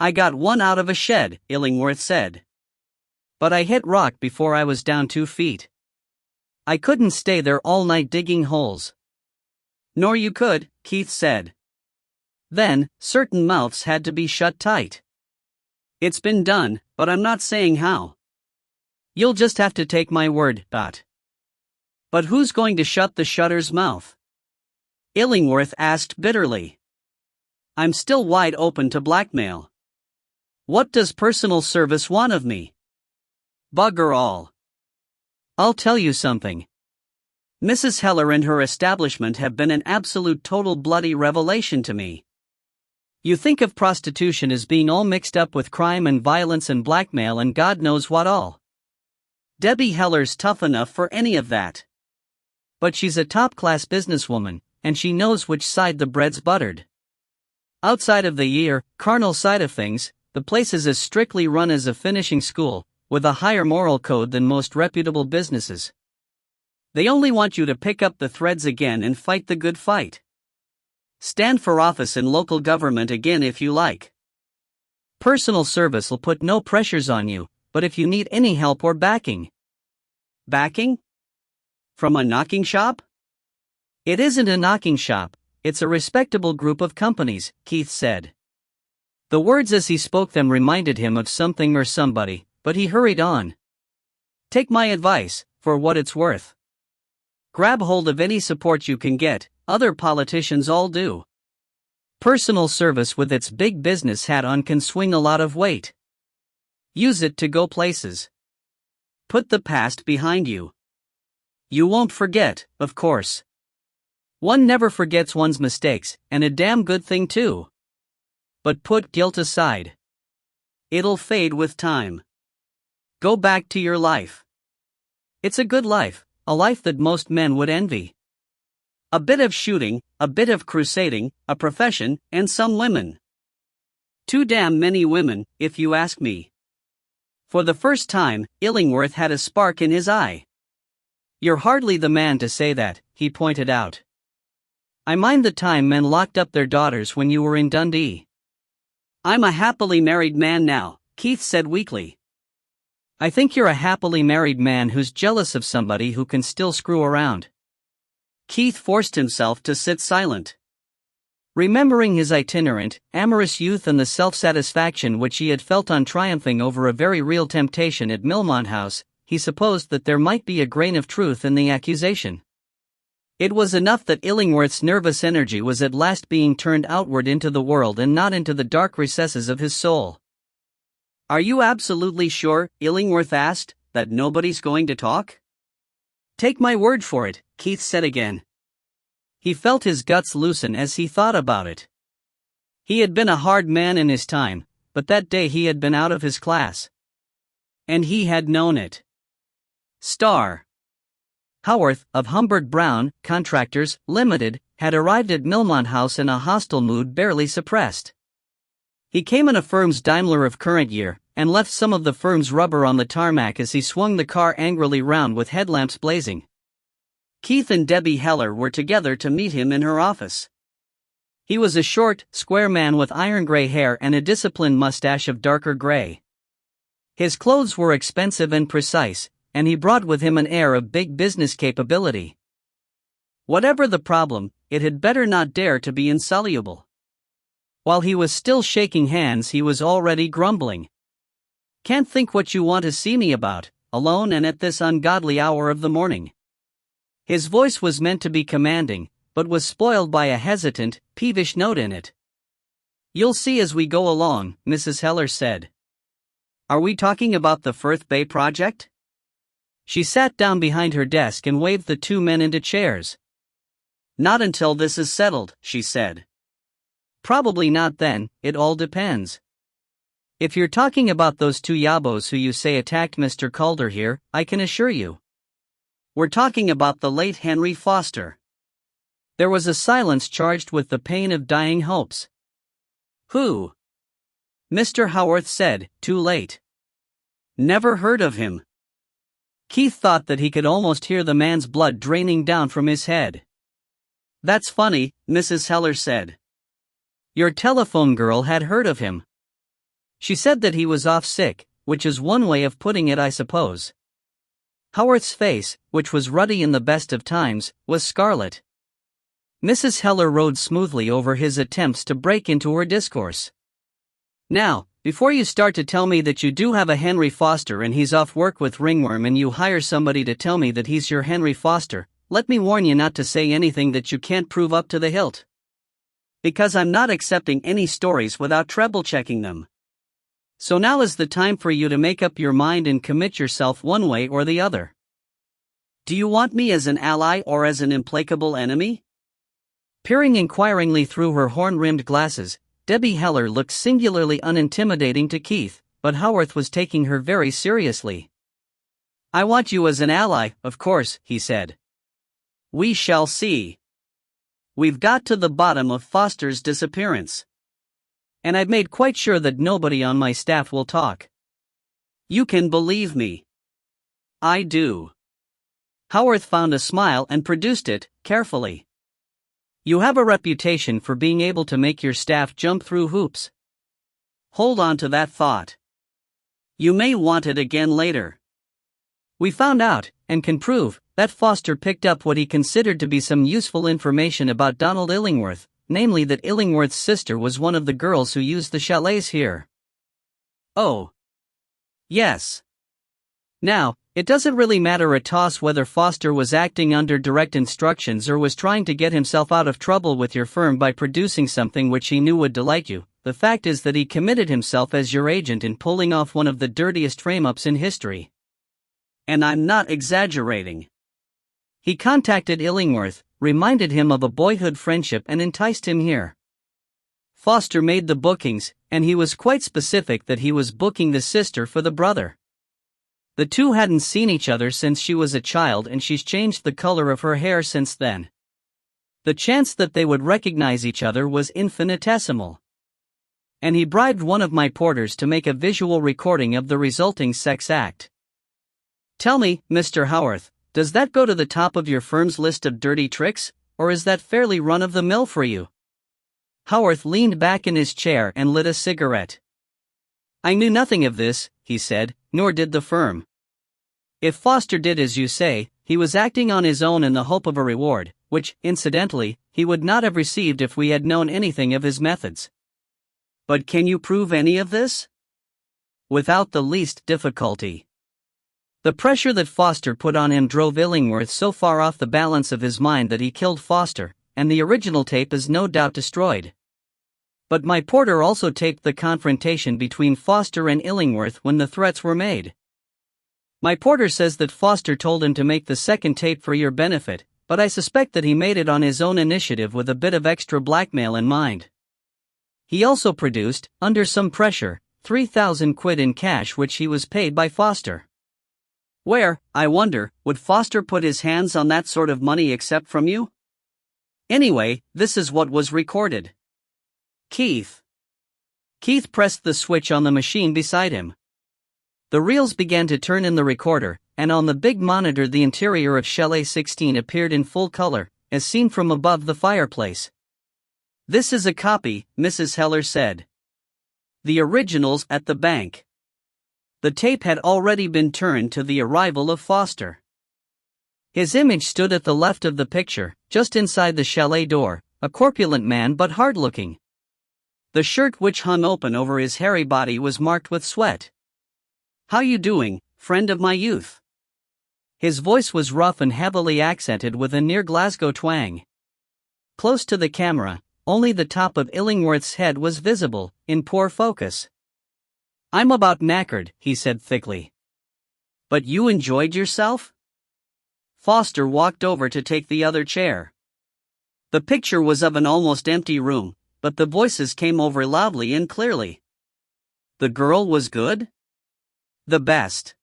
I got one out of a shed, Illingworth said. But I hit rock before I was down 2 feet. I couldn't stay there all night digging holes. Nor you could, Keith said. Then, certain mouths had to be shut tight. It's been done, but I'm not saying how. You'll just have to take my word, Dot. But who's going to shut the shutter's mouth? Illingworth asked bitterly. I'm still wide open to blackmail. What does Personal Service want of me? Bugger all. I'll tell you something. Mrs. Heller and her establishment have been an absolute total bloody revelation to me. You think of prostitution as being all mixed up with crime and violence and blackmail and God knows what all. Debbie Heller's tough enough for any of that. But she's a top-class businesswoman, and she knows which side the bread's buttered. Outside of the carnal side of things, the place is as strictly run as a finishing school, with a higher moral code than most reputable businesses. They only want you to pick up the threads again and fight the good fight. Stand for office in local government again if you like. Personal Service will put no pressures on you, but if you need any help or backing. Backing? From a knocking shop? It isn't a knocking shop, it's a respectable group of companies, Keith said. The words as he spoke them reminded him of something or somebody, but he hurried on. Take my advice, for what it's worth. Grab hold of any support you can get, other politicians all do. Personal Service with its big business hat on can swing a lot of weight. Use it to go places. Put the past behind you. You won't forget, of course. One never forgets one's mistakes, and a damn good thing too. But put guilt aside. It'll fade with time. Go back to your life. It's a good life, a life that most men would envy. A bit of shooting, a bit of crusading, a profession, and some women. Too damn many women, if you ask me. For the first time, Illingworth had a spark in his eye. You're hardly the man to say that, he pointed out. I mind the time men locked up their daughters when you were in Dundee. I'm a happily married man now, Keith said weakly. I think you're a happily married man who's jealous of somebody who can still screw around. Keith forced himself to sit silent. Remembering his itinerant, amorous youth and the self-satisfaction which he had felt on triumphing over a very real temptation at Milmont House, he supposed that there might be a grain of truth in the accusation. It was enough that Illingworth's nervous energy was at last being turned outward into the world and not into the dark recesses of his soul. Are you absolutely sure, Illingworth asked, that nobody's going to talk? Take my word for it, Keith said again. He felt his guts loosen as he thought about it. He had been a hard man in his time, but that day he had been out of his class. And he had known it. Star Howarth, of Humbert Brown, Contractors, Limited, had arrived at Milmont House in a hostile mood barely suppressed. He came in a firm's Daimler of current year, and left some of the firm's rubber on the tarmac as he swung the car angrily round with headlamps blazing. Keith and Debbie Heller were together to meet him in her office. He was a short, square man with iron gray hair and a disciplined mustache of darker gray. His clothes were expensive and precise, and he brought with him an air of big business capability. Whatever the problem, it had better not dare to be insoluble. While he was still shaking hands, he was already grumbling. "Can't think what you want to see me about, alone and at this ungodly hour of the morning." His voice was meant to be commanding, but was spoiled by a hesitant, peevish note in it. "You'll see as we go along," Mrs. Heller said. "Are we talking about the Firth Bay project?" She sat down behind her desk and waved the two men into chairs. "Not until this is settled," she said. "Probably not then, it all depends. If you're talking about those two yabos who you say attacked Mr. Calder here, I can assure you. We're talking about the late Henry Foster." There was a silence charged with the pain of dying hopes. "Who?" Mr. Howarth said, too late. "Never heard of him." Keith thought that he could almost hear the man's blood draining down from his head. "That's funny," Mrs. Heller said. "Your telephone girl had heard of him. She said that he was off sick, which is one way of putting it, I suppose." Howarth's face, which was ruddy in the best of times, was scarlet. Mrs. Heller rode smoothly over his attempts to break into her discourse. "Now, before you start to tell me that you do have a Henry Foster and he's off work with ringworm and you hire somebody to tell me that he's your Henry Foster, let me warn you not to say anything that you can't prove up to the hilt. Because I'm not accepting any stories without treble-checking them. So now is the time for you to make up your mind and commit yourself one way or the other. Do you want me as an ally or as an implacable enemy?" Peering inquiringly through her horn-rimmed glasses, Debbie Heller looked singularly unintimidating to Keith, but Howarth was taking her very seriously. "I want you as an ally, of course," he said. "We shall see. We've got to the bottom of Foster's disappearance. And I've made quite sure that nobody on my staff will talk. You can believe me." "I do." Howarth found a smile and produced it, carefully. "You have a reputation for being able to make your staff jump through hoops. Hold on to that thought. You may want it again later. We found out, and can prove, that Foster picked up what he considered to be some useful information about Donald Illingworth, namely that Illingworth's sister was one of the girls who used the chalets here." "Oh. Yes. Now, it doesn't really matter a toss whether Foster was acting under direct instructions or was trying to get himself out of trouble with your firm by producing something which he knew would delight you. The fact is that he committed himself as your agent in pulling off one of the dirtiest frame-ups in history. And I'm not exaggerating. He contacted Illingworth, reminded him of a boyhood friendship and enticed him here. Foster made the bookings, and he was quite specific that he was booking the sister for the brother. The two hadn't seen each other since she was a child and she's changed the color of her hair since then. The chance that they would recognize each other was infinitesimal. And he bribed one of my porters to make a visual recording of the resulting sex act. Tell me, Mr. Howarth, does that go to the top of your firm's list of dirty tricks, or is that fairly run-of-the-mill for you?" Howarth leaned back in his chair and lit a cigarette. "I knew nothing of this," he said, "nor did the firm. If Foster did as you say, he was acting on his own in the hope of a reward, which, incidentally, he would not have received if we had known anything of his methods." "But can you prove any of this?" "Without the least difficulty. The pressure that Foster put on him drove Illingworth so far off the balance of his mind that he killed Foster, and the original tape is no doubt destroyed. But my porter also taped the confrontation between Foster and Illingworth when the threats were made. My porter says that Foster told him to make the second tape for your benefit, but I suspect that he made it on his own initiative with a bit of extra blackmail in mind. He also produced, under some pressure, 3,000 quid in cash which he was paid by Foster. Where, I wonder, would Foster put his hands on that sort of money except from you? Anyway, this is what was recorded. Keith. Keith pressed the switch on the machine beside him. The reels began to turn in the recorder, and on the big monitor the interior of Chalet 16 appeared in full color, as seen from above the fireplace. "This is a copy," Mrs. Heller said. "The original's at the bank." The tape had already been turned to the arrival of Foster. His image stood at the left of the picture, just inside the chalet door, a corpulent man but hard-looking. The shirt which hung open over his hairy body was marked with sweat. "How you doing, friend of my youth?" His voice was rough and heavily accented with a near Glasgow twang. Close to the camera, only the top of Illingworth's head was visible, in poor focus. "I'm about knackered," he said thickly. "But you enjoyed yourself?" Foster walked over to take the other chair. The picture was of an almost empty room, but the voices came over loudly and clearly. "The girl was good?" "The best.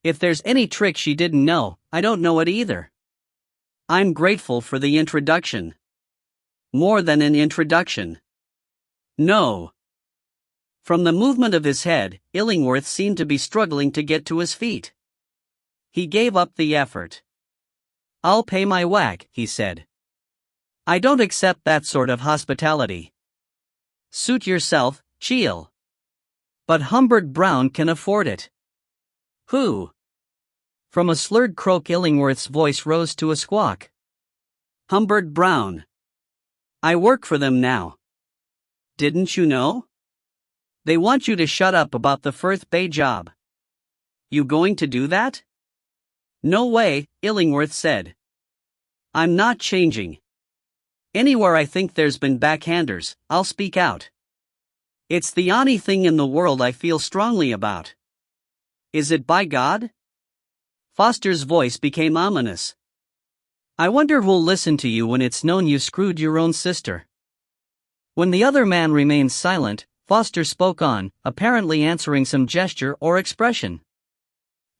If there's any trick she didn't know, I don't know it either." "I'm grateful for the introduction." "More than an introduction." "No." From the movement of his head, Illingworth seemed to be struggling to get to his feet. He gave up the effort. "I'll pay my whack," he said. "I don't accept that sort of hospitality." "Suit yourself, Cheel." "But Humbert Brown can afford it." "Who?" From a slurred croak Illingworth's voice rose to a squawk. "Humbert Brown. I work for them now. Didn't you know? They want you to shut up about the Firth Bay job." "You going to do that?" "No way," Illingworth said. "I'm not changing. Anywhere I think there's been backhanders, I'll speak out. It's the only thing in the world I feel strongly about." "Is it, by God?" Foster's voice became ominous. "I wonder who'll listen to you when it's known you screwed your own sister." When the other man remained silent, Foster spoke on, apparently answering some gesture or expression.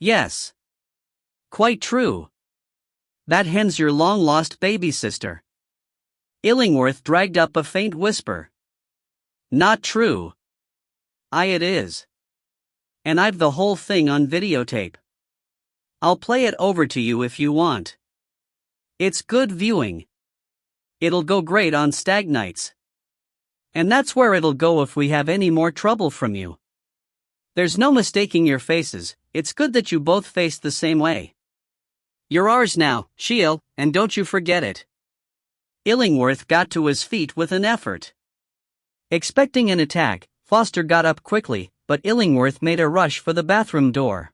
"Yes. Quite true. That hen's your long-lost baby sister." Illingworth dragged up a faint whisper. "Not true." "Aye, it is. And I've the whole thing on videotape. I'll play it over to you if you want. It's good viewing. It'll go great on stag nights. And that's where it'll go if we have any more trouble from you. There's no mistaking your faces, it's good that you both face the same way. You're ours now, Cheel, and don't you forget it." Illingworth got to his feet with an effort. Expecting an attack, Foster got up quickly, but Illingworth made a rush for the bathroom door.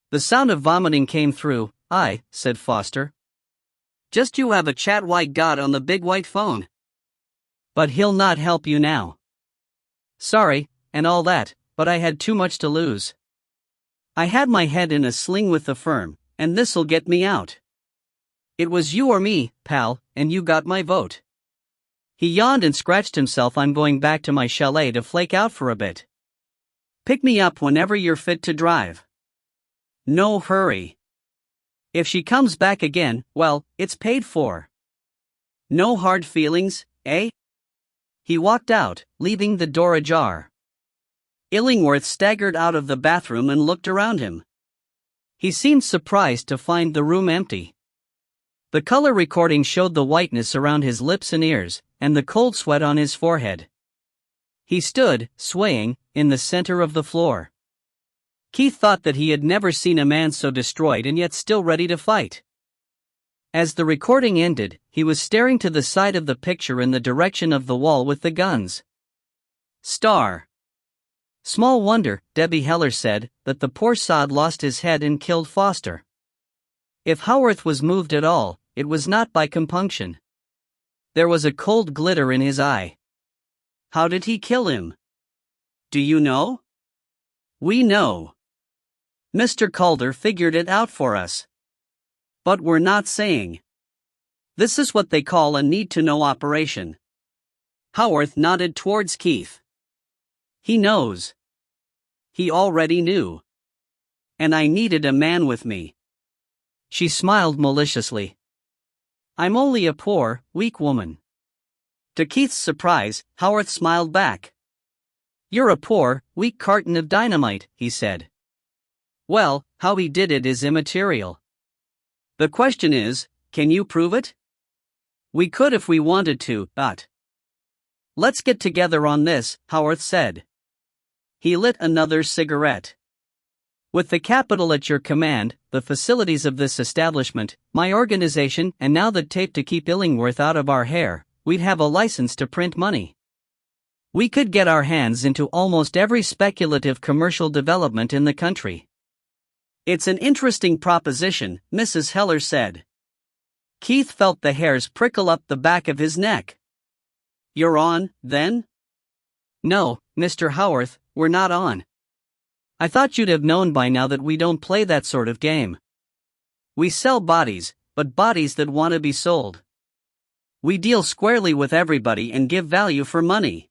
The sound of vomiting came through. "Aye," said Foster. "Just you have a chat white god on the big white phone. But he'll not help you now." "Sorry, and all that, but I had too much to lose. I had my head in a sling with the firm, and this'll get me out. It was you or me, pal, and you got my vote." He yawned and scratched himself. "I'm going back to my chalet to flake out for a bit. Pick me up whenever you're fit to drive. No hurry. If she comes back again, well, it's paid for. No hard feelings, eh?" He walked out, leaving the door ajar. Illingworth staggered out of the bathroom and looked around him. He seemed surprised to find the room empty. The color recording showed the whiteness around his lips and ears, and the cold sweat on his forehead. He stood, swaying, in the center of the floor. Keith thought that he had never seen a man so destroyed and yet still ready to fight. As the recording ended, he was staring to the side of the picture in the direction of the wall with the guns. Star. Small wonder, Debbie Heller said, that the poor sod lost his head and killed Foster. If Howarth was moved at all, it was not by compunction. There was a cold glitter in his eye. How did he kill him? Do you know? We know. Mr. Calder figured it out for us. But we're not saying. This is what they call a need-to-know operation. Howarth nodded towards Keith. He knows. He already knew. And I needed a man with me. She smiled maliciously. I'm only a poor, weak woman. To Keith's surprise, Howarth smiled back. You're a poor, weak carton of dynamite, he said. Well, how he did it is immaterial. The question is, can you prove it? We could if we wanted to, but let's get together on this, Howarth said. He lit another cigarette. With the capital at your command, the facilities of this establishment, my organization, and now the tape to keep Illingworth out of our hair, we'd have a license to print money. We could get our hands into almost every speculative commercial development in the country. It's an interesting proposition, Mrs. Heller said. Keith felt the hairs prickle up the back of his neck. You're on, then? No, Mr. Howarth, we're not on. I thought you'd have known by now that we don't play that sort of game. We sell bodies, but bodies that want to be sold. We deal squarely with everybody and give value for money.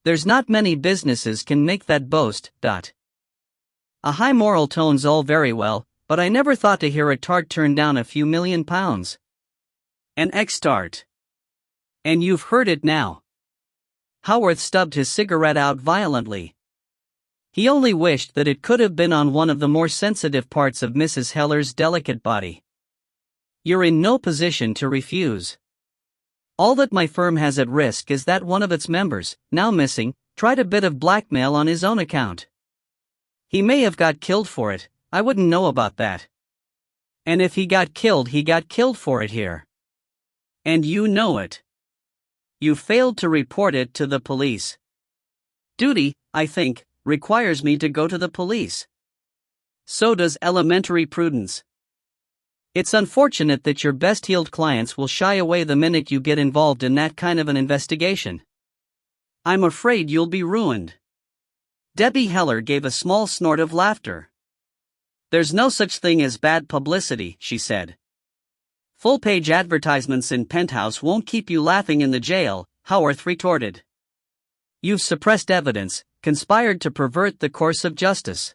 There's not many businesses can make that boast. A high moral tone's all very well, but I never thought to hear a tart turn down a few £1,000,000. An ex-tart. And you've heard it now. Howarth stubbed his cigarette out violently. He only wished that it could have been on one of the more sensitive parts of Mrs. Heller's delicate body. You're in no position to refuse. All that my firm has at risk is that one of its members, now missing, tried a bit of blackmail on his own account. He may have got killed for it, I wouldn't know about that. And if he got killed for it here. And you know it. You failed to report it to the police. Duty, I think, requires me to go to the police. So does elementary prudence. It's unfortunate that your best-heeled clients will shy away the minute you get involved in that kind of an investigation. I'm afraid you'll be ruined. Debbie Heller gave a small snort of laughter. There's no such thing as bad publicity, she said. Full-page advertisements in Penthouse won't keep you laughing in the jail, Howarth retorted. You've suppressed evidence, conspired to pervert the course of justice.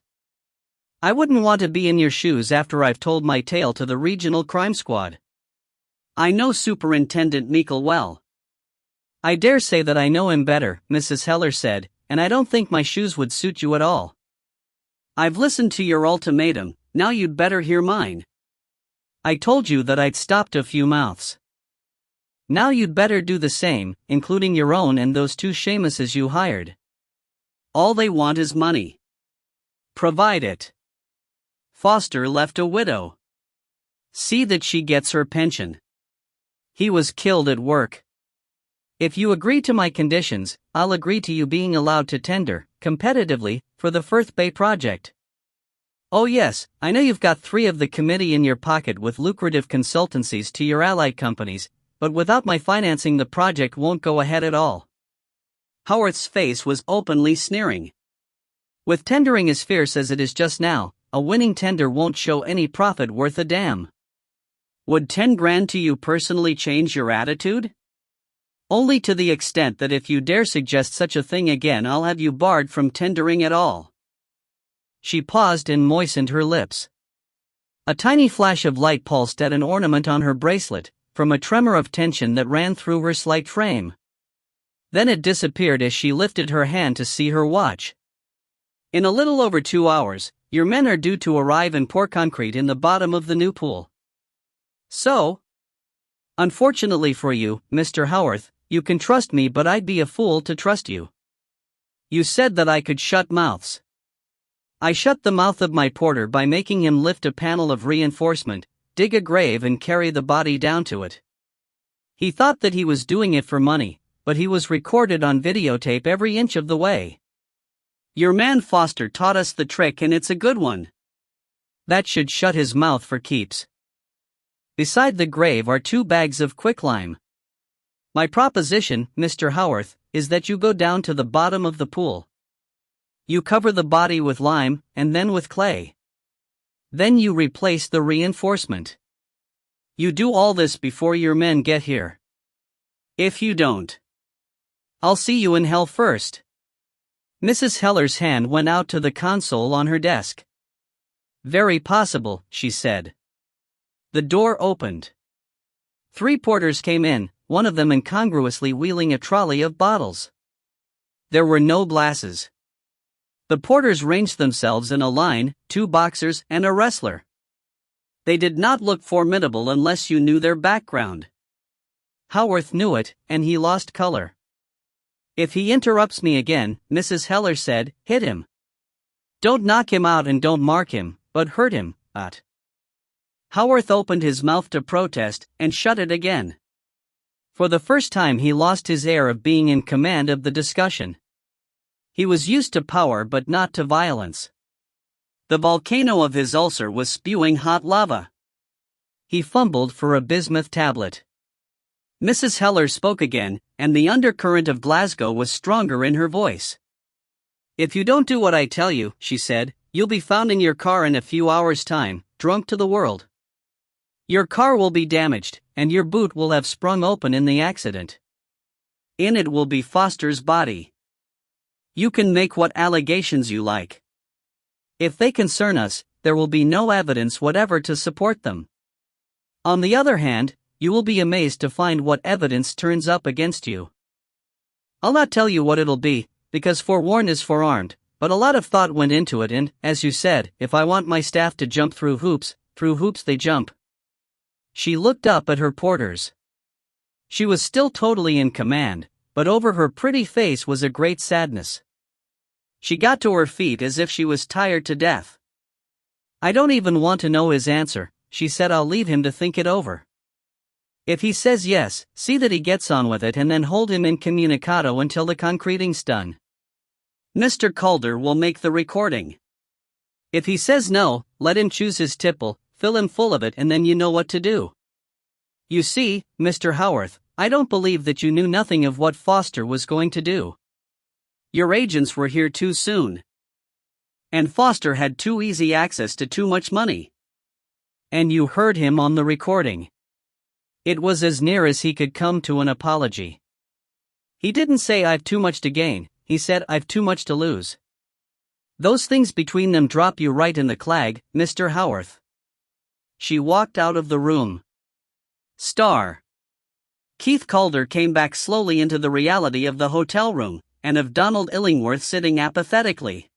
I wouldn't want to be in your shoes after I've told my tale to the regional crime squad. I know Superintendent Meikle well. I dare say that I know him better, Mrs. Heller said, and I don't think my shoes would suit you at all. I've listened to your ultimatum, now you'd better hear mine. I told you that I'd stopped a few mouths. Now you'd better do the same, including your own and those two Seamuses you hired. All they want is money. Provide it. Foster left a widow. See that she gets her pension. He was killed at work. If you agree to my conditions, I'll agree to you being allowed to tender, competitively, for the Firth Bay project. Oh yes, I know you've got 3 of the committee in your pocket with lucrative consultancies to your allied companies, but without my financing the project won't go ahead at all. Howarth's face was openly sneering. With tendering as fierce as it is just now, a winning tender won't show any profit worth a damn. Would 10 grand to you personally change your attitude? Only to the extent that if you dare suggest such a thing again I'll have you barred from tendering at all. She paused and moistened her lips. A tiny flash of light pulsed at an ornament on her bracelet, from a tremor of tension that ran through her slight frame. Then it disappeared as she lifted her hand to see her watch. In a little over 2 hours, your men are due to arrive and pour concrete in the bottom of the new pool. So? Unfortunately for you, Mr. Howarth, you can trust me, but I'd be a fool to trust you. You said that I could shut mouths. I shut the mouth of my porter by making him lift a panel of reinforcement, dig a grave and carry the body down to it. He thought that he was doing it for money, but he was recorded on videotape every inch of the way. Your man Foster taught us the trick and it's a good one. That should shut his mouth for keeps. Beside the grave are 2 bags of quicklime. My proposition, Mr. Howarth, is that you go down to the bottom of the pool. You cover the body with lime, and then with clay. Then you replace the reinforcement. You do all this before your men get here. If you don't, I'll see you in hell first. Mrs. Heller's hand went out to the console on her desk. Very possible, she said. The door opened. 3 porters came in, one of them incongruously wheeling a trolley of bottles. There were no glasses. The porters ranged themselves in a line, 2 boxers and a wrestler. They did not look formidable unless you knew their background. Howarth knew it, and he lost color. "If he interrupts me again," Mrs. Heller said, "hit him. Don't knock him out and don't mark him, but hurt him, at." Howarth opened his mouth to protest, and shut it again. For the first time he lost his air of being in command of the discussion. He was used to power but not to violence. The volcano of his ulcer was spewing hot lava. He fumbled for a bismuth tablet. Mrs. Heller spoke again, and the undercurrent of Glasgow was stronger in her voice. "If you don't do what I tell you," she said, "you'll be found in your car in a few hours' time, drunk to the world. Your car will be damaged, and your boot will have sprung open in the accident. In it will be Foster's body. You can make what allegations you like. If they concern us, there will be no evidence whatever to support them. On the other hand, you will be amazed to find what evidence turns up against you. I'll not tell you what it'll be, because forewarned is forearmed, but a lot of thought went into it and, as you said, if I want my staff to jump through hoops they jump." She looked up at her porters. She was still totally in command, but over her pretty face was a great sadness. She got to her feet as if she was tired to death. "I don't even want to know his answer," she said. "I'll leave him to think it over. If he says yes, see that he gets on with it and then hold him incommunicado until the concreting's done. Mr. Calder will make the recording. If he says no, let him choose his tipple, fill him full of it, and then you know what to do. You see, Mr. Howarth, I don't believe that you knew nothing of what Foster was going to do. Your agents were here too soon. And Foster had too easy access to too much money. And you heard him on the recording. It was as near as he could come to an apology. He didn't say I've too much to gain, he said I've too much to lose. Those things between them drop you right in the clag, Mr. Howarth." She walked out of the room. Star. Keith Calder came back slowly into the reality of the hotel room, and of Donald Illingworth sitting apathetically.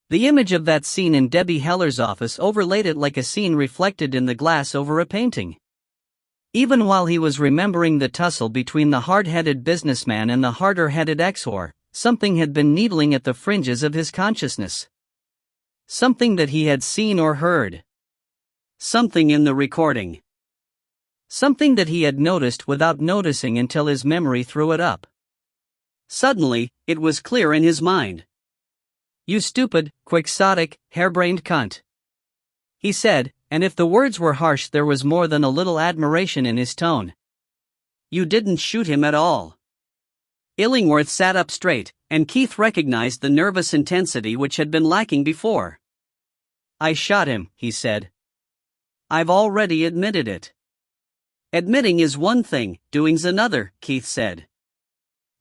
The image of that scene in Debbie Heller's office overlaid it like a scene reflected in the glass over a painting. Even while he was remembering the tussle between the hard-headed businessman and the harder-headed ex-whore, something had been needling at the fringes of his consciousness. Something that he had seen or heard. Something in the recording. Something that he had noticed without noticing until his memory threw it up. Suddenly, it was clear in his mind. "You stupid, quixotic, harebrained cunt," he said, and if the words were harsh there was more than a little admiration in his tone. "You didn't shoot him at all." Illingworth sat up straight, and Keith recognized the nervous intensity which had been lacking before. "I shot him," he said. "I've already admitted it." "Admitting is one thing, doing's another," Keith said.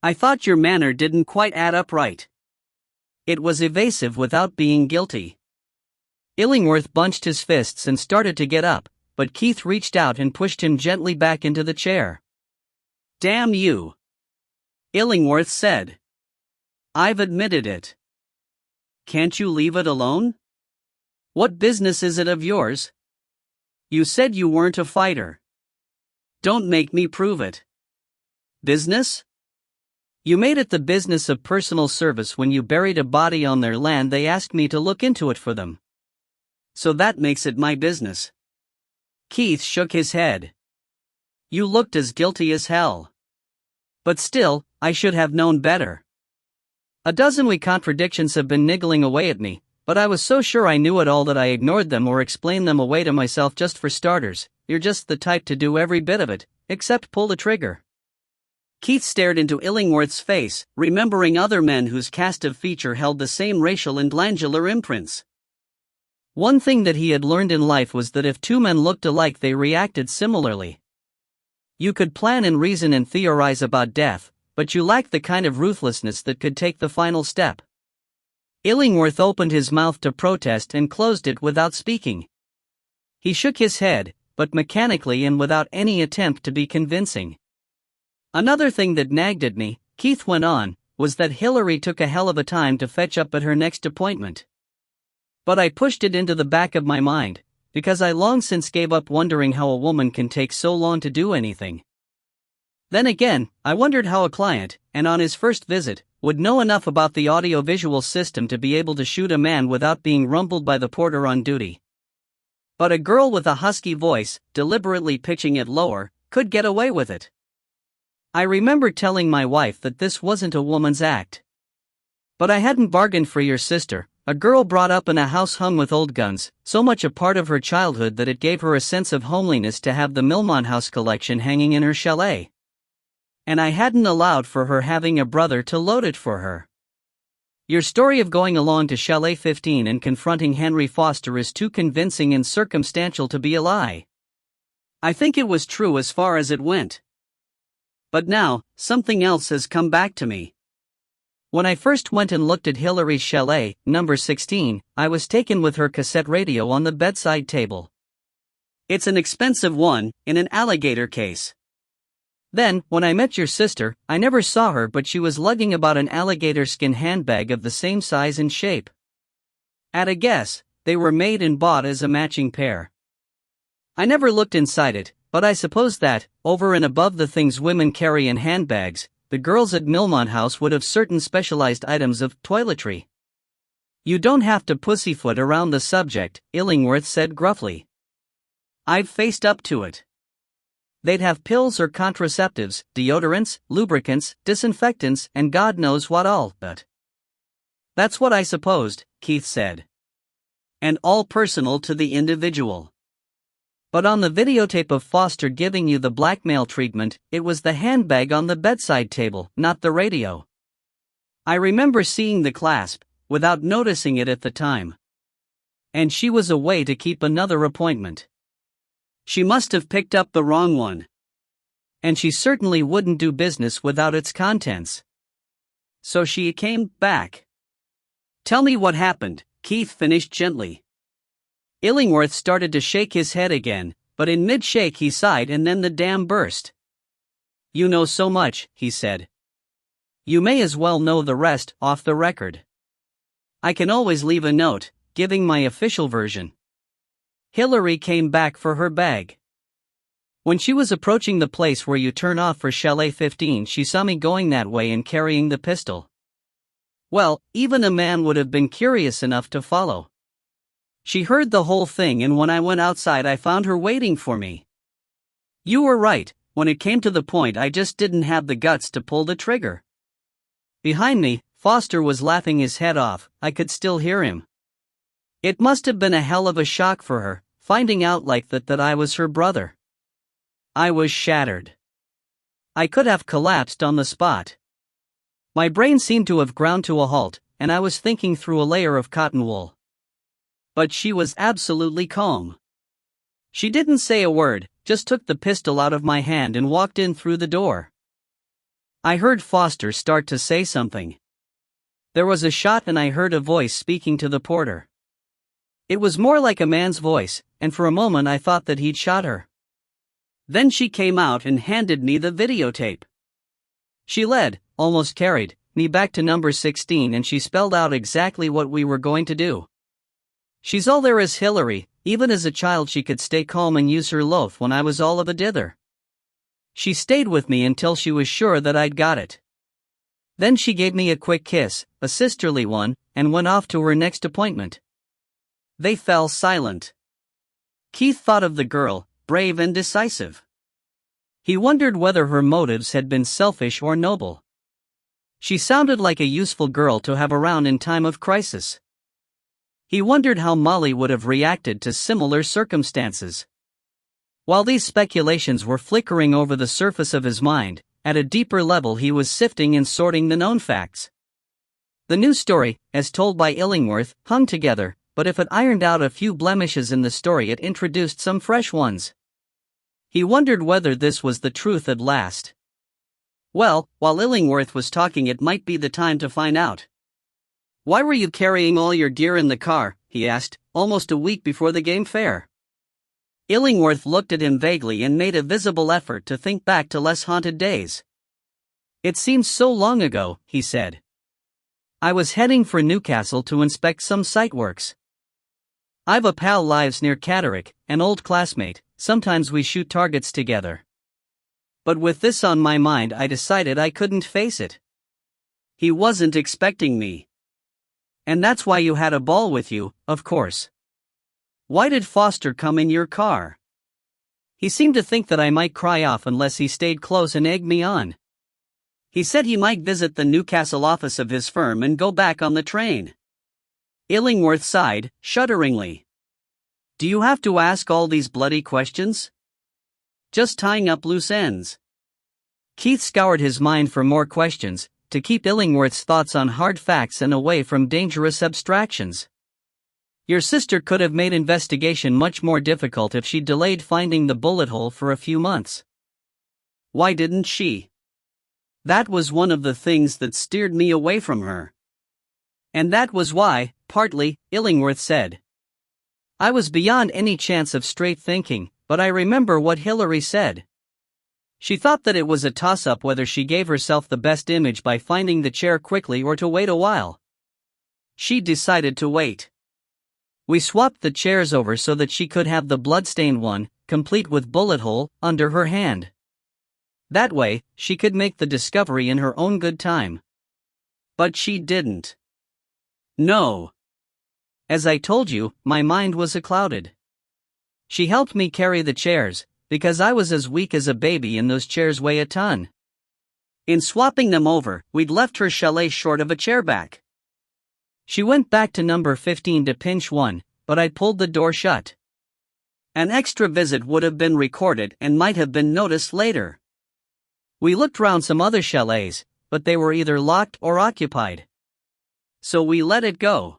"I thought your manner didn't quite add up right." It was evasive without being guilty. Illingworth bunched his fists and started to get up, but Keith reached out and pushed him gently back into the chair. "Damn you," Illingworth said. "I've admitted it. Can't you leave it alone? What business is it of yours? You said you weren't a fighter. Don't make me prove it. Business? You made it the business of personal service when you buried a body on their land. They asked me to look into it for them. So that makes it my business." Keith shook his head. "You looked as guilty as hell. But still, I should have known better. A dozen wee contradictions have been niggling away at me, but I was so sure I knew it all that I ignored them or explained them away to myself. Just for starters, you're just the type to do every bit of it, except pull the trigger." Keith stared into Illingworth's face, remembering other men whose cast of feature held the same racial and glandular imprints. One thing that he had learned in life was that if two men looked alike they reacted similarly. You could plan and reason and theorize about death, but you lacked the kind of ruthlessness that could take the final step. Illingworth opened his mouth to protest and closed it without speaking. He shook his head, but mechanically and without any attempt to be convincing. "Another thing that nagged at me," Keith went on, was that Hillary took a hell of a time to fetch up at her next appointment. But I pushed it into the back of my mind, because I long since gave up wondering how a woman can take so long to do anything. Then again, I wondered how a client, and on his first visit, would know enough about the audiovisual system to be able to shoot a man without being rumbled by the porter on duty. But a girl with a husky voice, deliberately pitching it lower, could get away with it. I remember telling my wife that this wasn't a woman's act. But I hadn't bargained for your sister, a girl brought up in a house hung with old guns, so much a part of her childhood that it gave her a sense of homeliness to have the Milmont House collection hanging in her chalet. And I hadn't allowed for her having a brother to load it for her. Your story of going along to Chalet 15 and confronting Henry Foster is too convincing and circumstantial to be a lie. I think it was true as far as it went. But now, something else has come back to me. When I first went and looked at Hillary's chalet, number 16, I was taken with her cassette radio on the bedside table. It's an expensive one, in an alligator case. Then, when I met your sister, I never saw her, but she was lugging about an alligator skin handbag of the same size and shape. At a guess, they were made and bought as a matching pair. I never looked inside it, but I suppose that, over and above the things women carry in handbags, the girls at Milmont House would have certain specialized items of toiletry. You don't have to pussyfoot around the subject, Illingworth said gruffly. I've faced up to it. They'd have pills or contraceptives, deodorants, lubricants, disinfectants, and God knows what all, but. That's what I supposed, Keith said. And all personal to the individual. But on the videotape of Foster giving you the blackmail treatment, it was the handbag on the bedside table, not the radio. I remember seeing the clasp, without noticing it at the time. And she was away to keep another appointment. She must have picked up the wrong one. And she certainly wouldn't do business without its contents. So she came back. Tell me what happened, Keith finished gently. Illingworth started to shake his head again, but in mid-shake he sighed and then the dam burst. You know so much, he said. You may as well know the rest off the record. I can always leave a note, giving my official version. Hillary came back for her bag. When she was approaching the place where you turn off for Chalet 15, she saw me going that way and carrying the pistol. Well, even a man would have been curious enough to follow. She heard the whole thing, and when I went outside I found her waiting for me. You were right, when it came to the point I just didn't have the guts to pull the trigger. Behind me, Foster was laughing his head off, I could still hear him. It must have been a hell of a shock for her, finding out like that I was her brother. I was shattered. I could have collapsed on the spot. My brain seemed to have ground to a halt, and I was thinking through a layer of cotton wool. But she was absolutely calm. She didn't say a word, just took the pistol out of my hand and walked in through the door. I heard Foster start to say something. There was a shot and I heard a voice speaking to the porter. It was more like a man's voice, and for a moment I thought that he'd shot her. Then she came out and handed me the videotape. She led, almost carried, me back to number 16 and she spelled out exactly what we were going to do. She's all there is, Hillary. Even as a child she could stay calm and use her loaf when I was all of a dither. She stayed with me until she was sure that I'd got it. Then she gave me a quick kiss, a sisterly one, and went off to her next appointment. They fell silent. Keith thought of the girl, brave and decisive. He wondered whether her motives had been selfish or noble. She sounded like a useful girl to have around in time of crisis. He wondered how Molly would have reacted to similar circumstances. While these speculations were flickering over the surface of his mind, at a deeper level he was sifting and sorting the known facts. The new story, as told by Illingworth, hung together, but if it ironed out a few blemishes in the story it introduced some fresh ones. He wondered whether this was the truth at last. Well, while Illingworth was talking it might be the time to find out. Why were you carrying all your gear in the car, he asked, almost a week before the game fair? Illingworth looked at him vaguely and made a visible effort to think back to less haunted days. It seems so long ago, he said. I was heading for Newcastle to inspect some site works. I've a pal lives near Catterick, an old classmate, sometimes we shoot targets together. But with this on my mind I decided I couldn't face it. He wasn't expecting me. And that's why you had a ball with you, of course. Why did Foster come in your car? He seemed to think that I might cry off unless he stayed close and egged me on. He said he might visit the Newcastle office of his firm and go back on the train. Illingworth sighed, shudderingly. Do you have to ask all these bloody questions? Just tying up loose ends. Keith scoured his mind for more questions, to keep Illingworth's thoughts on hard facts and away from dangerous abstractions. Your sister could have made investigation much more difficult if she'd delayed finding the bullet hole for a few months. Why didn't she? That was one of the things that steered me away from her. And that was why, partly, Illingworth said. I was beyond any chance of straight thinking, but I remember what Hillary said. She thought that it was a toss-up whether she gave herself the best image by finding the chair quickly or to wait a while. She decided to wait. We swapped the chairs over so that she could have the bloodstained one, complete with bullet hole, under her hand. That way, she could make the discovery in her own good time. But she didn't. No. As I told you, my mind was clouded. She helped me carry the chairs, because I was as weak as a baby and those chairs weigh a ton. In swapping them over, we'd left her chalet short of a chair back. She went back to number 15 to pinch one, but I'd pulled the door shut. An extra visit would have been recorded and might have been noticed later. We looked round some other chalets, but they were either locked or occupied. So we let it go.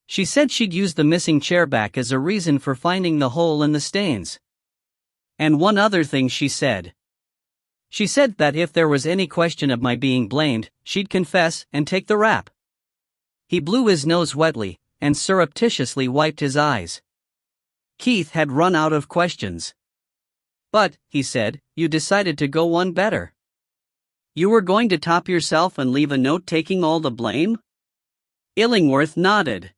She said she'd use the missing chair back as a reason for finding the hole in the stains. And one other thing she said. She said that if there was any question of my being blamed, she'd confess and take the rap. He blew his nose wetly, and surreptitiously wiped his eyes. Keith had run out of questions. But, he said, you decided to go one better. You were going to top yourself and leave a note taking all the blame? Illingworth nodded.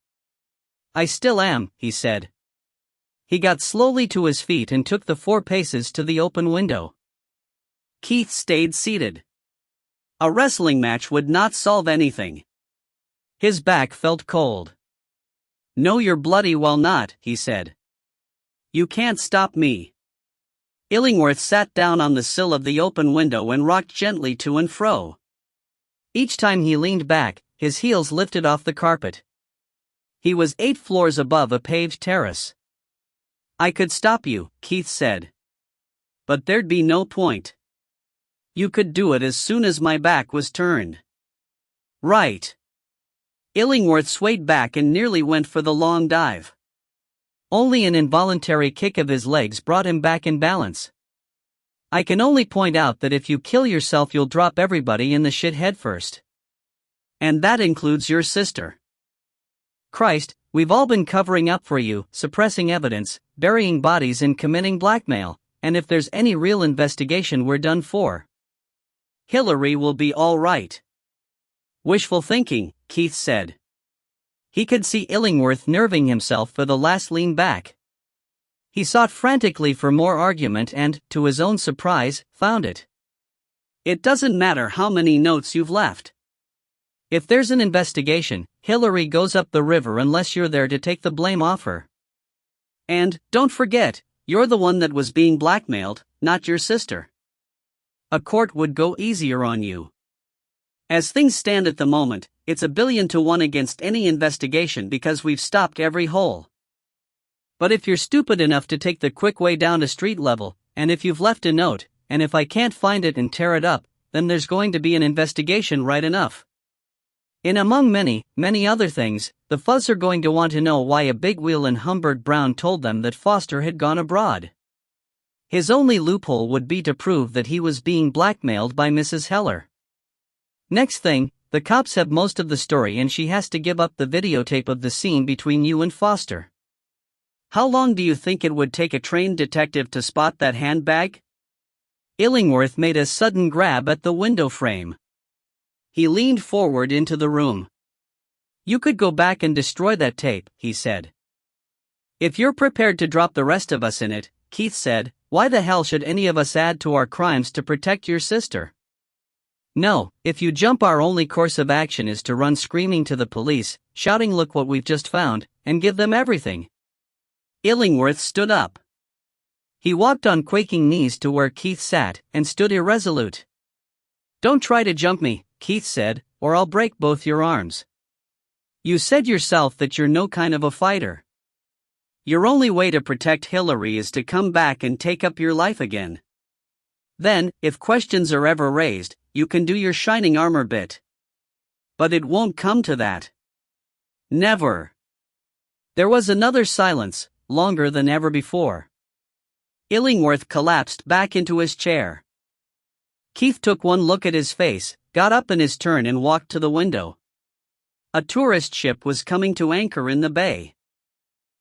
I still am, he said. He got slowly to his feet and took the 4 paces to the open window. Keith stayed seated. A wrestling match would not solve anything. His back felt cold. No, you're bloody well not, he said. You can't stop me. Illingworth sat down on the sill of the open window and rocked gently to and fro. Each time he leaned back, his heels lifted off the carpet. He was 8 floors above a paved terrace. I could stop you, Keith said. But there'd be no point. You could do it as soon as my back was turned. Right. Illingworth swayed back and nearly went for the long dive. Only an involuntary kick of his legs brought him back in balance. I can only point out that if you kill yourself you'll drop everybody in the shit headfirst. And that includes your sister. Christ, we've all been covering up for you, suppressing evidence, burying bodies and committing blackmail, and if there's any real investigation we're done for. Hillary will be all right. Wishful thinking, Keith said. He could see Illingworth nerving himself for the last lean back. He sought frantically for more argument and, to his own surprise, found it. It doesn't matter how many notes you've left. If there's an investigation, Hillary goes up the river unless you're there to take the blame off her. And, don't forget, you're the one that was being blackmailed, not your sister. A court would go easier on you. As things stand at the moment, it's 1,000,000,000 to 1 against any investigation because we've stopped every hole. But if you're stupid enough to take the quick way down to street level, and if you've left a note, and if I can't find it and tear it up, then there's going to be an investigation right enough. In among many, many other things, the fuzz are going to want to know why a big wheel in Humbert Brown told them that Foster had gone abroad. His only loophole would be to prove that he was being blackmailed by Mrs. Heller. Next thing, the cops have most of the story and she has to give up the videotape of the scene between you and Foster. How long do you think it would take a trained detective to spot that handbag? Illingworth made a sudden grab at the window frame. He leaned forward into the room. "You could go back and destroy that tape," he said. "If you're prepared to drop the rest of us in it," Keith said, "why the hell should any of us add to our crimes to protect your sister? No, if you jump, our only course of action is to run screaming to the police, shouting 'Look what we've just found,' and give them everything." Illingworth stood up. He walked on quaking knees to where Keith sat and stood irresolute. "Don't try to jump me," Keith said, "or I'll break both your arms. You said yourself that you're no kind of a fighter. Your only way to protect Hillary is to come back and take up your life again. Then, if questions are ever raised, you can do your shining armor bit. But it won't come to that. Never." There was another silence, longer than ever before. Illingworth collapsed back into his chair. Keith took one look at his face, got up in his turn and walked to the window. A tourist ship was coming to anchor in the bay.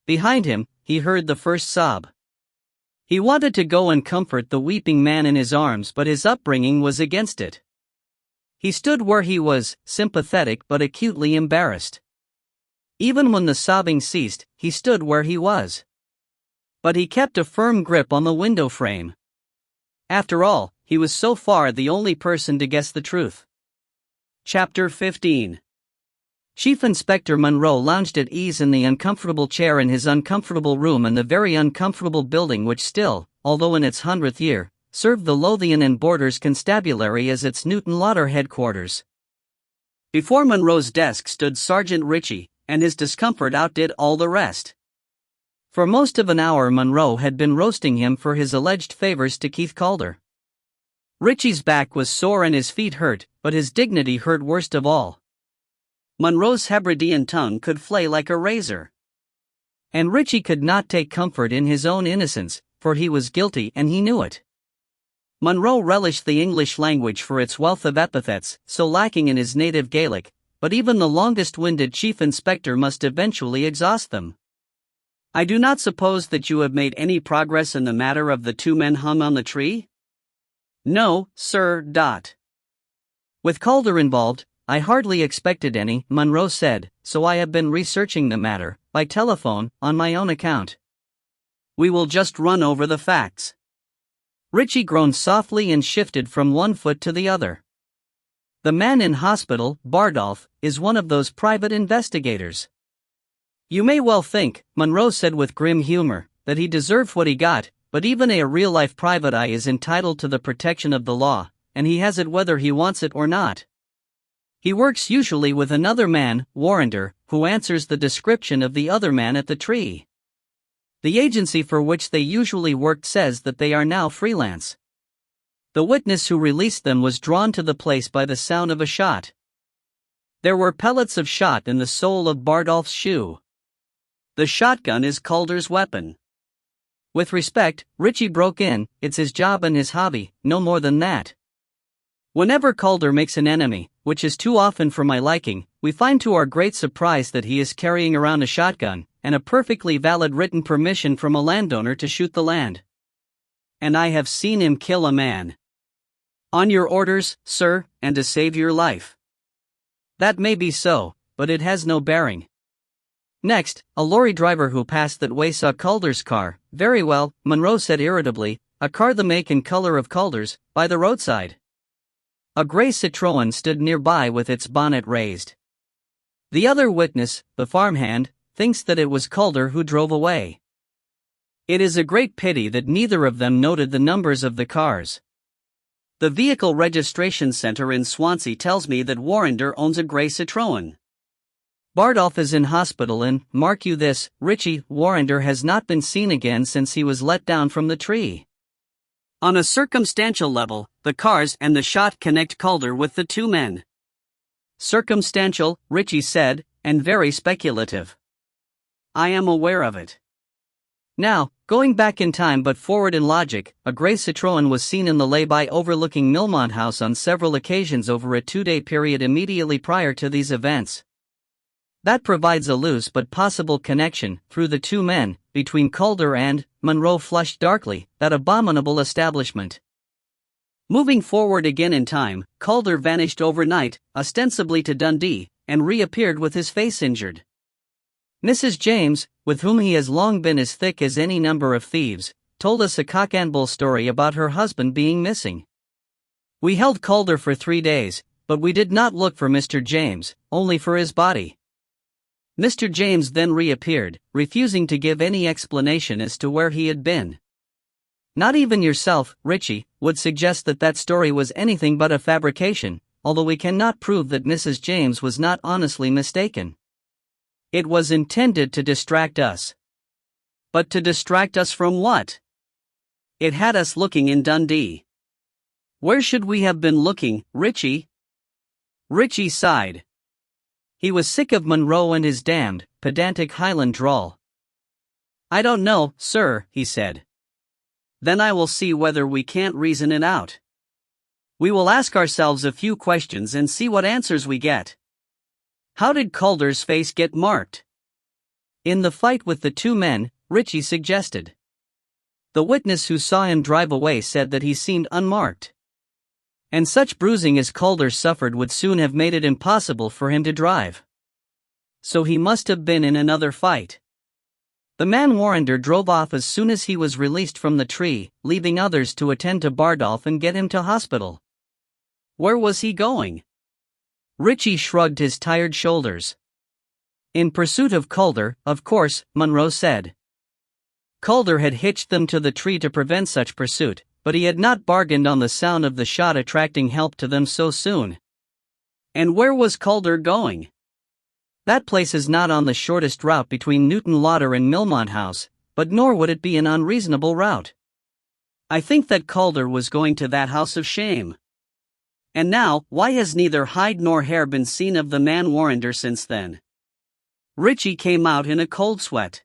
Behind him, he heard the first sob. He wanted to go and comfort the weeping man in his arms, but his upbringing was against it. He stood where he was, sympathetic but acutely embarrassed. Even when the sobbing ceased, he stood where he was. But he kept a firm grip on the window frame. After all, he was so far the only person to guess the truth. Chapter 15. Chief Inspector Monroe lounged at ease in the uncomfortable chair in his uncomfortable room in the very uncomfortable building which still, although in its 100th year, served the Lothian and Borders Constabulary as its Newton Lauder headquarters. Before Monroe's desk stood Sergeant Ritchie, and his discomfort outdid all the rest. For most of an hour Monroe had been roasting him for his alleged favors to Keith Calder. Ritchie's back was sore and his feet hurt, but his dignity hurt worst of all. Monroe's Hebridean tongue could flay like a razor. And Ritchie could not take comfort in his own innocence, for he was guilty and he knew it. Monroe relished the English language for its wealth of epithets, so lacking in his native Gaelic, but even the longest-winded chief inspector must eventually exhaust them. "I do not suppose that you have made any progress in the matter of the two men hung on the tree?" "No, sir. With Calder involved, I hardly expected any," Monroe said, "so I have been researching the matter, by telephone, on my own account. We will just run over the facts." Ritchie groaned softly and shifted from one foot to the other. "The man in hospital, Bardolph, is one of those private investigators. You may well think," Monroe said with grim humor, "that he deserved what he got, but even a real-life private eye is entitled to the protection of the law, and he has it whether he wants it or not. He works usually with another man, Warrender, who answers the description of the other man at the tree. The agency for which they usually worked says that they are now freelance. The witness who released them was drawn to the place by the sound of a shot. There were pellets of shot in the sole of Bardolph's shoe. The shotgun is Calder's weapon." With respect, Ritchie broke in, "It's his job and his hobby, no more than that. Whenever Calder makes an enemy, which is too often for my liking, we find to our great surprise that he is carrying around a shotgun, and a perfectly valid written permission from a landowner to shoot the land. And I have seen him kill a man. On your orders, sir, and to save your life. That may be so, but it has no bearing." Next, a lorry driver who passed that way saw Calder's car. "Very well," Monroe said irritably, "a car the make and color of Calder's, by the roadside." A gray Citroën stood nearby with its bonnet raised. The other witness, the farmhand, thinks that it was Calder who drove away. It is a great pity that neither of them noted the numbers of the cars. The Vehicle Registration Center in Swansea tells me that Warrender owns a gray Citroën. Bardolph is in hospital and, mark you this, Ritchie, Warrender has not been seen again since he was let down from the tree. On a circumstantial level, the cars and the shot connect Calder with the two men. Circumstantial, Ritchie said, and very speculative. I am aware of it. Now, going back in time but forward in logic, a grey Citroën was seen in the lay-by overlooking Milmont House on several occasions over a 2-day period immediately prior to these events. That provides a loose but possible connection, through the two men, between Calder and, Monroe flushed darkly, that abominable establishment. Moving forward again in time, Calder vanished overnight, ostensibly to Dundee, and reappeared with his face injured. Mrs. James, with whom he has long been as thick as any number of thieves, told us a cock-and-bull story about her husband being missing. We held Calder for 3 days, but we did not look for Mr. James, only for his body. Mr. James then reappeared, refusing to give any explanation as to where he had been. Not even yourself, Richie, would suggest that that story was anything but a fabrication, although we cannot prove that Mrs. James was not honestly mistaken. It was intended to distract us. But to distract us from what? It had us looking in Dundee. Where should we have been looking, Richie? Richie sighed. He was sick of Monroe and his damned, pedantic Highland drawl. I don't know, sir, he said. Then I will see whether we can't reason it out. We will ask ourselves a few questions and see what answers we get. How did Calder's face get marked? In the fight with the 2 men, Richie suggested. The witness who saw him drive away said that he seemed unmarked. And such bruising as Calder suffered would soon have made it impossible for him to drive. So he must have been in another fight. The man Warrender drove off as soon as he was released from the tree, leaving others to attend to Bardolph and get him to hospital. Where was he going? Richie shrugged his tired shoulders. In pursuit of Calder, of course, Monroe said. Calder had hitched them to the tree to prevent such pursuit, but he had not bargained on the sound of the shot attracting help to them so soon. And where was Calder going? That place is not on the shortest route between Newton Lauder and Milmont House, but nor would it be an unreasonable route. I think that Calder was going to that house of shame. And now, why has neither hide nor hair been seen of the man Warrender since then? Richie came out in a cold sweat.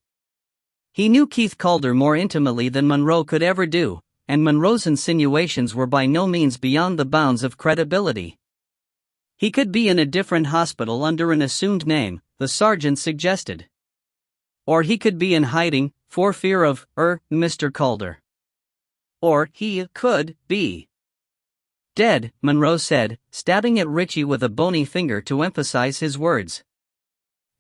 He knew Keith Calder more intimately than Monroe could ever do, and Monroe's insinuations were by no means beyond the bounds of credibility. He could be in a different hospital under an assumed name, the sergeant suggested. Or he could be in hiding, for fear of, Mr. Calder. Or he could be dead, Monroe said, stabbing at Richie with a bony finger to emphasize his words.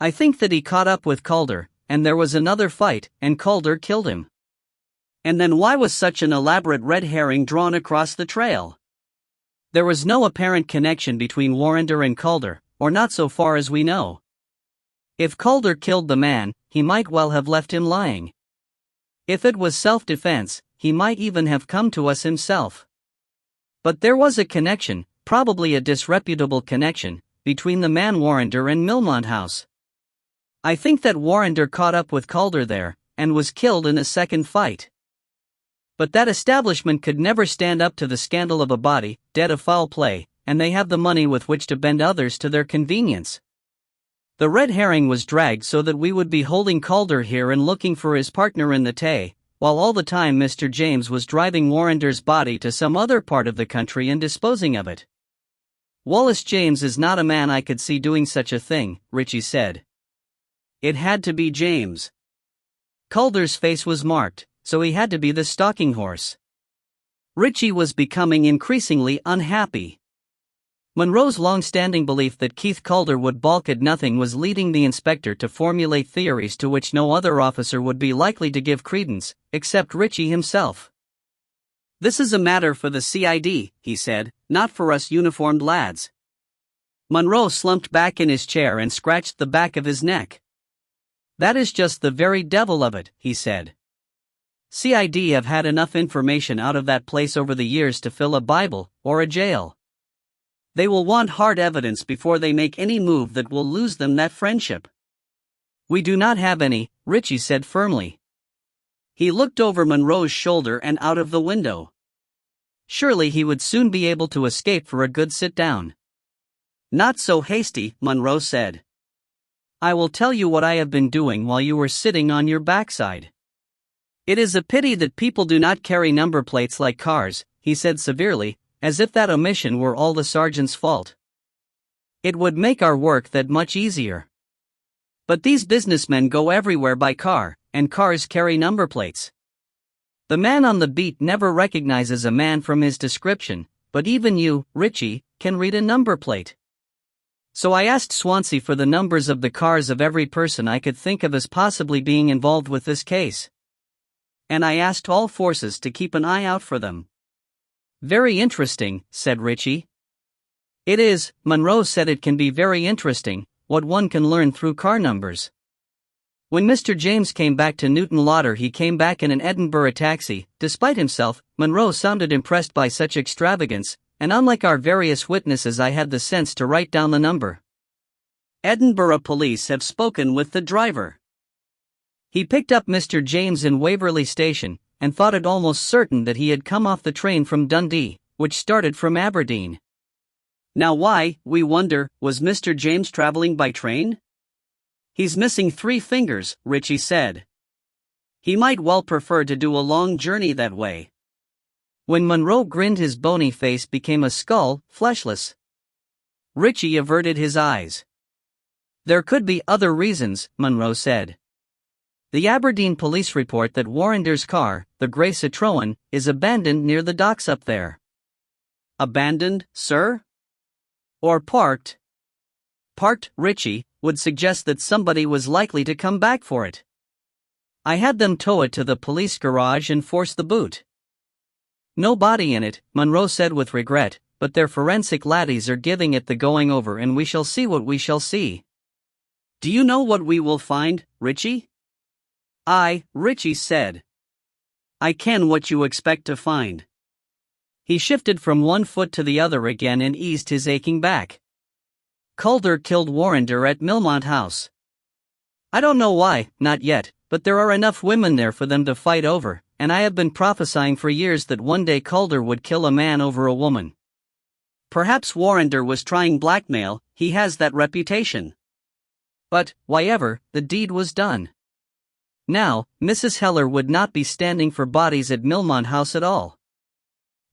I think that he caught up with Calder, and there was another fight, and Calder killed him. And then why was such an elaborate red herring drawn across the trail? There was no apparent connection between Warrender and Calder, or not so far as we know. If Calder killed the man, he might well have left him lying. If it was self-defense, he might even have come to us himself. But there was a connection, probably a disreputable connection, between the man Warrender and Milmont House. I think that Warrender caught up with Calder there, and was killed in a second fight. But that establishment could never stand up to the scandal of a body, dead of foul play, and they have the money with which to bend others to their convenience. The red herring was dragged so that we would be holding Calder here and looking for his partner in the Tay, while all the time Mr. James was driving Warrender's body to some other part of the country and disposing of it. Wallace James is not a man I could see doing such a thing, Richie said. It had to be James. Calder's face was marked, so he had to be the stalking horse. Richie was becoming increasingly unhappy. Monroe's long-standing belief that Keith Calder would balk at nothing was leading the inspector to formulate theories to which no other officer would be likely to give credence, except Richie himself. This is a matter for the CID, he said, not for us uniformed lads. Monroe slumped back in his chair and scratched the back of his neck. That is just the very devil of it, he said. CID have had enough information out of that place over the years to fill a Bible, or a jail. They will want hard evidence before they make any move that will lose them that friendship. We do not have any, Richie said firmly. He looked over Monroe's shoulder and out of the window. Surely he would soon be able to escape for a good sit-down. Not so hasty, Monroe said. I will tell you what I have been doing while you were sitting on your backside. It is a pity that people do not carry number plates like cars, he said severely, as if that omission were all the sergeant's fault. It would make our work that much easier. But these businessmen go everywhere by car, and cars carry number plates. The man on the beat never recognizes a man from his description, but even you, Richie, can read a number plate. So I asked Swansea for the numbers of the cars of every person I could think of as possibly being involved with this case. And I asked all forces to keep an eye out for them." "Very interesting," said Richie. "It is," Monroe said. "It can be very interesting, what one can learn through car numbers." When Mr. James came back to Newton Lauder, he came back in an Edinburgh taxi. Despite himself, Monroe sounded impressed by such extravagance, and unlike our various witnesses, I had the sense to write down the number. Edinburgh police have spoken with the driver. He picked up Mr. James in Waverley Station, and thought it almost certain that he had come off the train from Dundee, which started from Aberdeen. Now why, we wonder, was Mr. James traveling by train? "He's missing 3 fingers, Richie said. He might well prefer to do a long journey that way." When Monroe grinned, his bony face became a skull, fleshless. Richie averted his eyes. "There could be other reasons," Monroe said. "The Aberdeen police report that Warrender's car, the grey Citroën, is abandoned near the docks up there." "Abandoned, sir? Or parked?" "Parked, Richie, would suggest that somebody was likely to come back for it. I had them tow it to the police garage and force the boot." "No body in it," Monroe said with regret, "but their forensic laddies are giving it the going over, and we shall see what we shall see." "Do you know what we will find, Richie?" "Aye," Richie said. "I ken what you expect to find." He shifted from one foot to the other again and eased his aching back. "Calder killed Warrender at Milmont House. I don't know why, not yet, but there are enough women there for them to fight over, and I have been prophesying for years that one day Calder would kill a man over a woman. Perhaps Warrender was trying blackmail, he has that reputation. But, whyever, the deed was done. Now, Mrs. Heller would not be standing for bodies at Milmont House at all.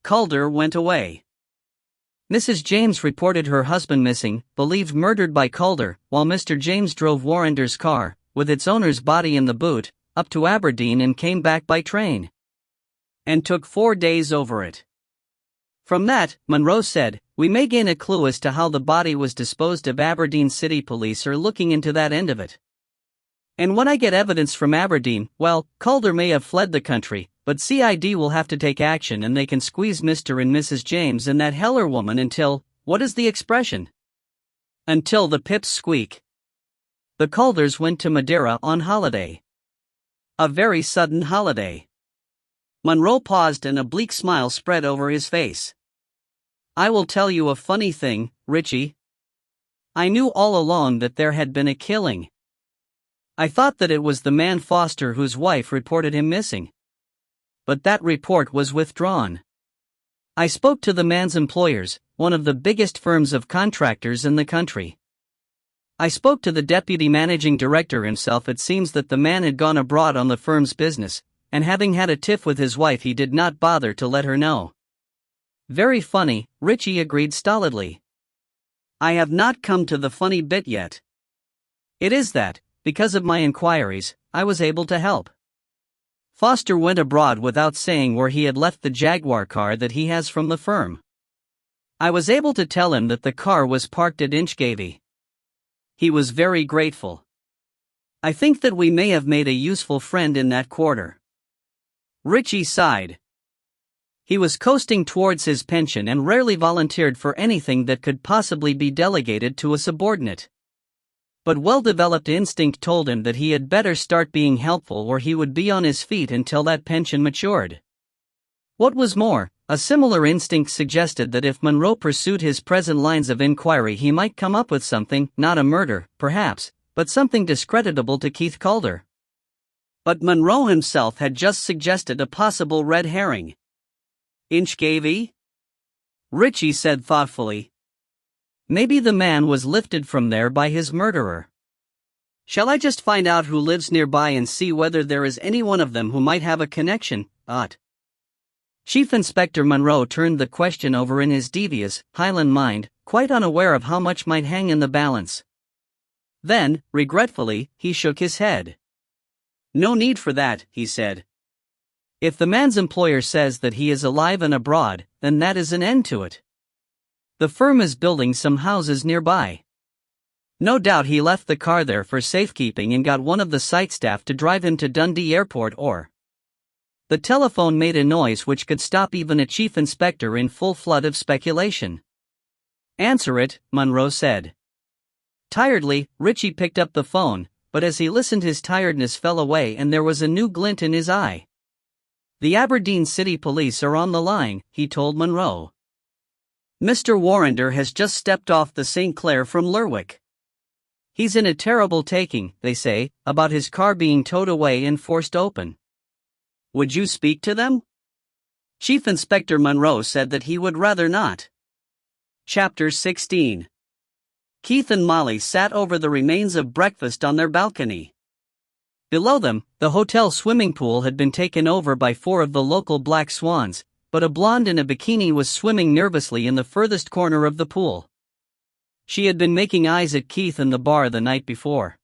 Calder went away. Mrs. James reported her husband missing, believed murdered by Calder, while Mr. James drove Warrender's car, with its owner's body in the boot, up to Aberdeen and came back by train. And took 4 days over it. From that, Monroe said, we may gain a clue as to how the body was disposed of. Aberdeen City Police are looking into that end of it. And when I get evidence from Aberdeen, well, Calder may have fled the country, but CID will have to take action and they can squeeze Mr. and Mrs. James and that Heller woman until, what is the expression? Until the pips squeak. The Calders went to Madeira on holiday. A very sudden holiday. Monroe paused and a bleak smile spread over his face. I will tell you a funny thing, Richie. I knew all along that there had been a killing. I thought that it was the man Foster whose wife reported him missing. But that report was withdrawn. I spoke to the man's employers, one of the biggest firms of contractors in the country. I spoke to the deputy managing director himself. It seems that the man had gone abroad on the firm's business, and having had a tiff with his wife, he did not bother to let her know. Very funny, Richie agreed stolidly. I have not come to the funny bit yet. It is that, because of my inquiries, I was able to help. Foster went abroad without saying where he had left the Jaguar car that he has from the firm. I was able to tell him that the car was parked at Inchgavy. He was very grateful. I think that we may have made a useful friend in that quarter. Richie sighed. He was coasting towards his pension and rarely volunteered for anything that could possibly be delegated to a subordinate. But well-developed instinct told him that he had better start being helpful or he would be on his feet until that pension matured. What was more, a similar instinct suggested that if Monroe pursued his present lines of inquiry, he might come up with something, not a murder, perhaps, but something discreditable to Keith Calder. But Monroe himself had just suggested a possible red herring. Inchgavy? Richie said thoughtfully. Maybe the man was lifted from there by his murderer. Shall I just find out who lives nearby and see whether there is any one of them who might have a connection? Chief Inspector Monroe turned the question over in his devious, Highland mind, quite unaware of how much might hang in the balance. Then, regretfully, he shook his head. No need for that, he said. If the man's employer says that he is alive and abroad, then that is an end to it. The firm is building some houses nearby. No doubt he left the car there for safekeeping and got one of the site staff to drive him to Dundee Airport or... The telephone made a noise which could stop even a chief inspector in full flood of speculation. Answer it, Monroe said. Tiredly, Richie picked up the phone, but as he listened his tiredness fell away and there was a new glint in his eye. The Aberdeen City Police are on the line, he told Monroe. Mr. Warrender has just stepped off the St. Clair from Lerwick. He's in a terrible taking, they say, about his car being towed away and forced open. Would you speak to them? Chief Inspector Monroe said that he would rather not. Chapter 16. Keith and Molly sat over the remains of breakfast on their balcony. Below them, the hotel swimming pool had been taken over by 4 of the local black swans, but a blonde in a bikini was swimming nervously in the furthest corner of the pool. She had been making eyes at Keith in the bar the night before.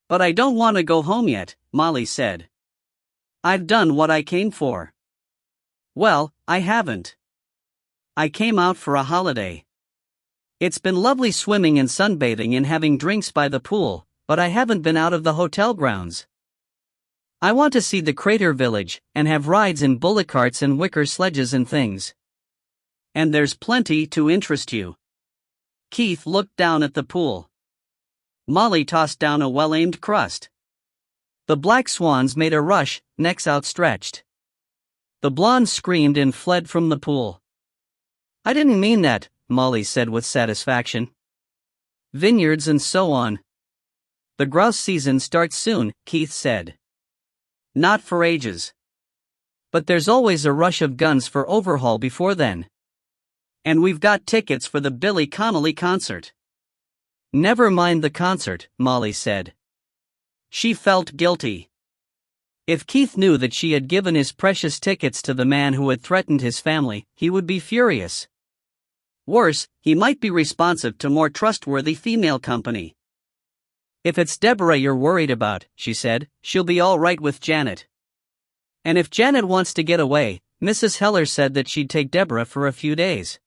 But I don't want to go home yet, Molly said. I've done what I came for. Well, I haven't. I came out for a holiday. It's been lovely swimming and sunbathing and having drinks by the pool, but I haven't been out of the hotel grounds. I want to see the crater village, and have rides in bullock carts and wicker sledges and things. And there's plenty to interest you. Keith looked down at the pool. Molly tossed down a well-aimed crust. The black swans made a rush, necks outstretched. The blonde screamed and fled from the pool. I didn't mean that, Molly said with satisfaction. Vineyards and so on. The grouse season starts soon, Keith said. Not for ages. But there's always a rush of guns for overhaul before then. And we've got tickets for the Billy Connolly concert. Never mind the concert, Molly said. She felt guilty. If Keith knew that she had given his precious tickets to the man who had threatened his family, he would be furious. Worse, he might be responsive to more trustworthy female company. If it's Deborah you're worried about, she said, she'll be all right with Janet. And if Janet wants to get away, Mrs. Heller said that she'd take Deborah for a few days.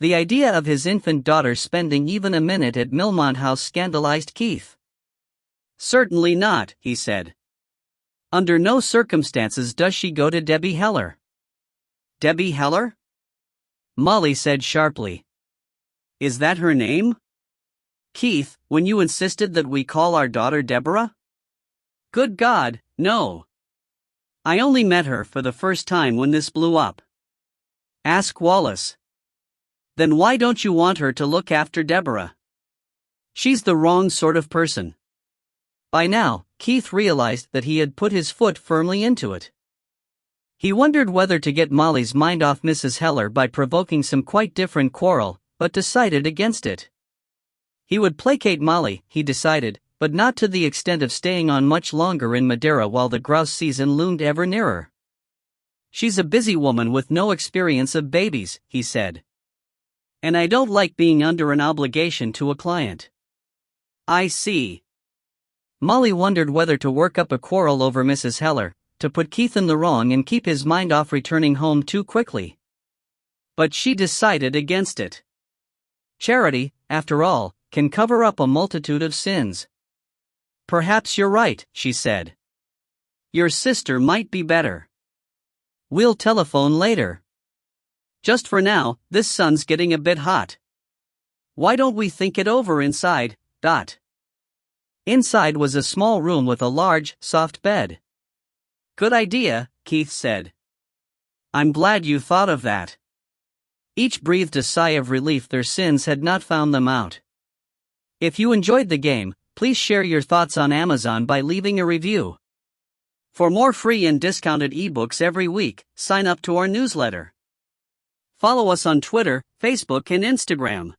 The idea of his infant daughter spending even a minute at Millmont House scandalized Keith. Certainly not, he said. Under no circumstances does she go to Debbie Heller. Debbie Heller? Molly said sharply. Is that her name? Keith, when you insisted that we call our daughter Deborah? Good God, no. I only met her for the first time when this blew up. Ask Wallace. Then why don't you want her to look after Deborah? She's the wrong sort of person. By now, Keith realized that he had put his foot firmly into it. He wondered whether to get Molly's mind off Mrs. Heller by provoking some quite different quarrel, but decided against it. He would placate Molly, he decided, but not to the extent of staying on much longer in Madeira while the grouse season loomed ever nearer. She's a busy woman with no experience of babies, he said. And I don't like being under an obligation to a client. I see. Molly wondered whether to work up a quarrel over Mrs. Heller, to put Keith in the wrong and keep his mind off returning home too quickly. But she decided against it. Charity, after all, can cover up a multitude of sins. Perhaps you're right, she said. Your sister might be better. We'll telephone later. Just for now, this sun's getting a bit hot. Why don't we think it over inside, Dot? Inside was a small room with a large, soft bed. Good idea, Keith said. I'm glad you thought of that. Each breathed a sigh of relief their sins had not found them out. If you enjoyed the game, please share your thoughts on Amazon by leaving a review. For more free and discounted ebooks every week, sign up to our newsletter. Follow us on Twitter, Facebook, and Instagram.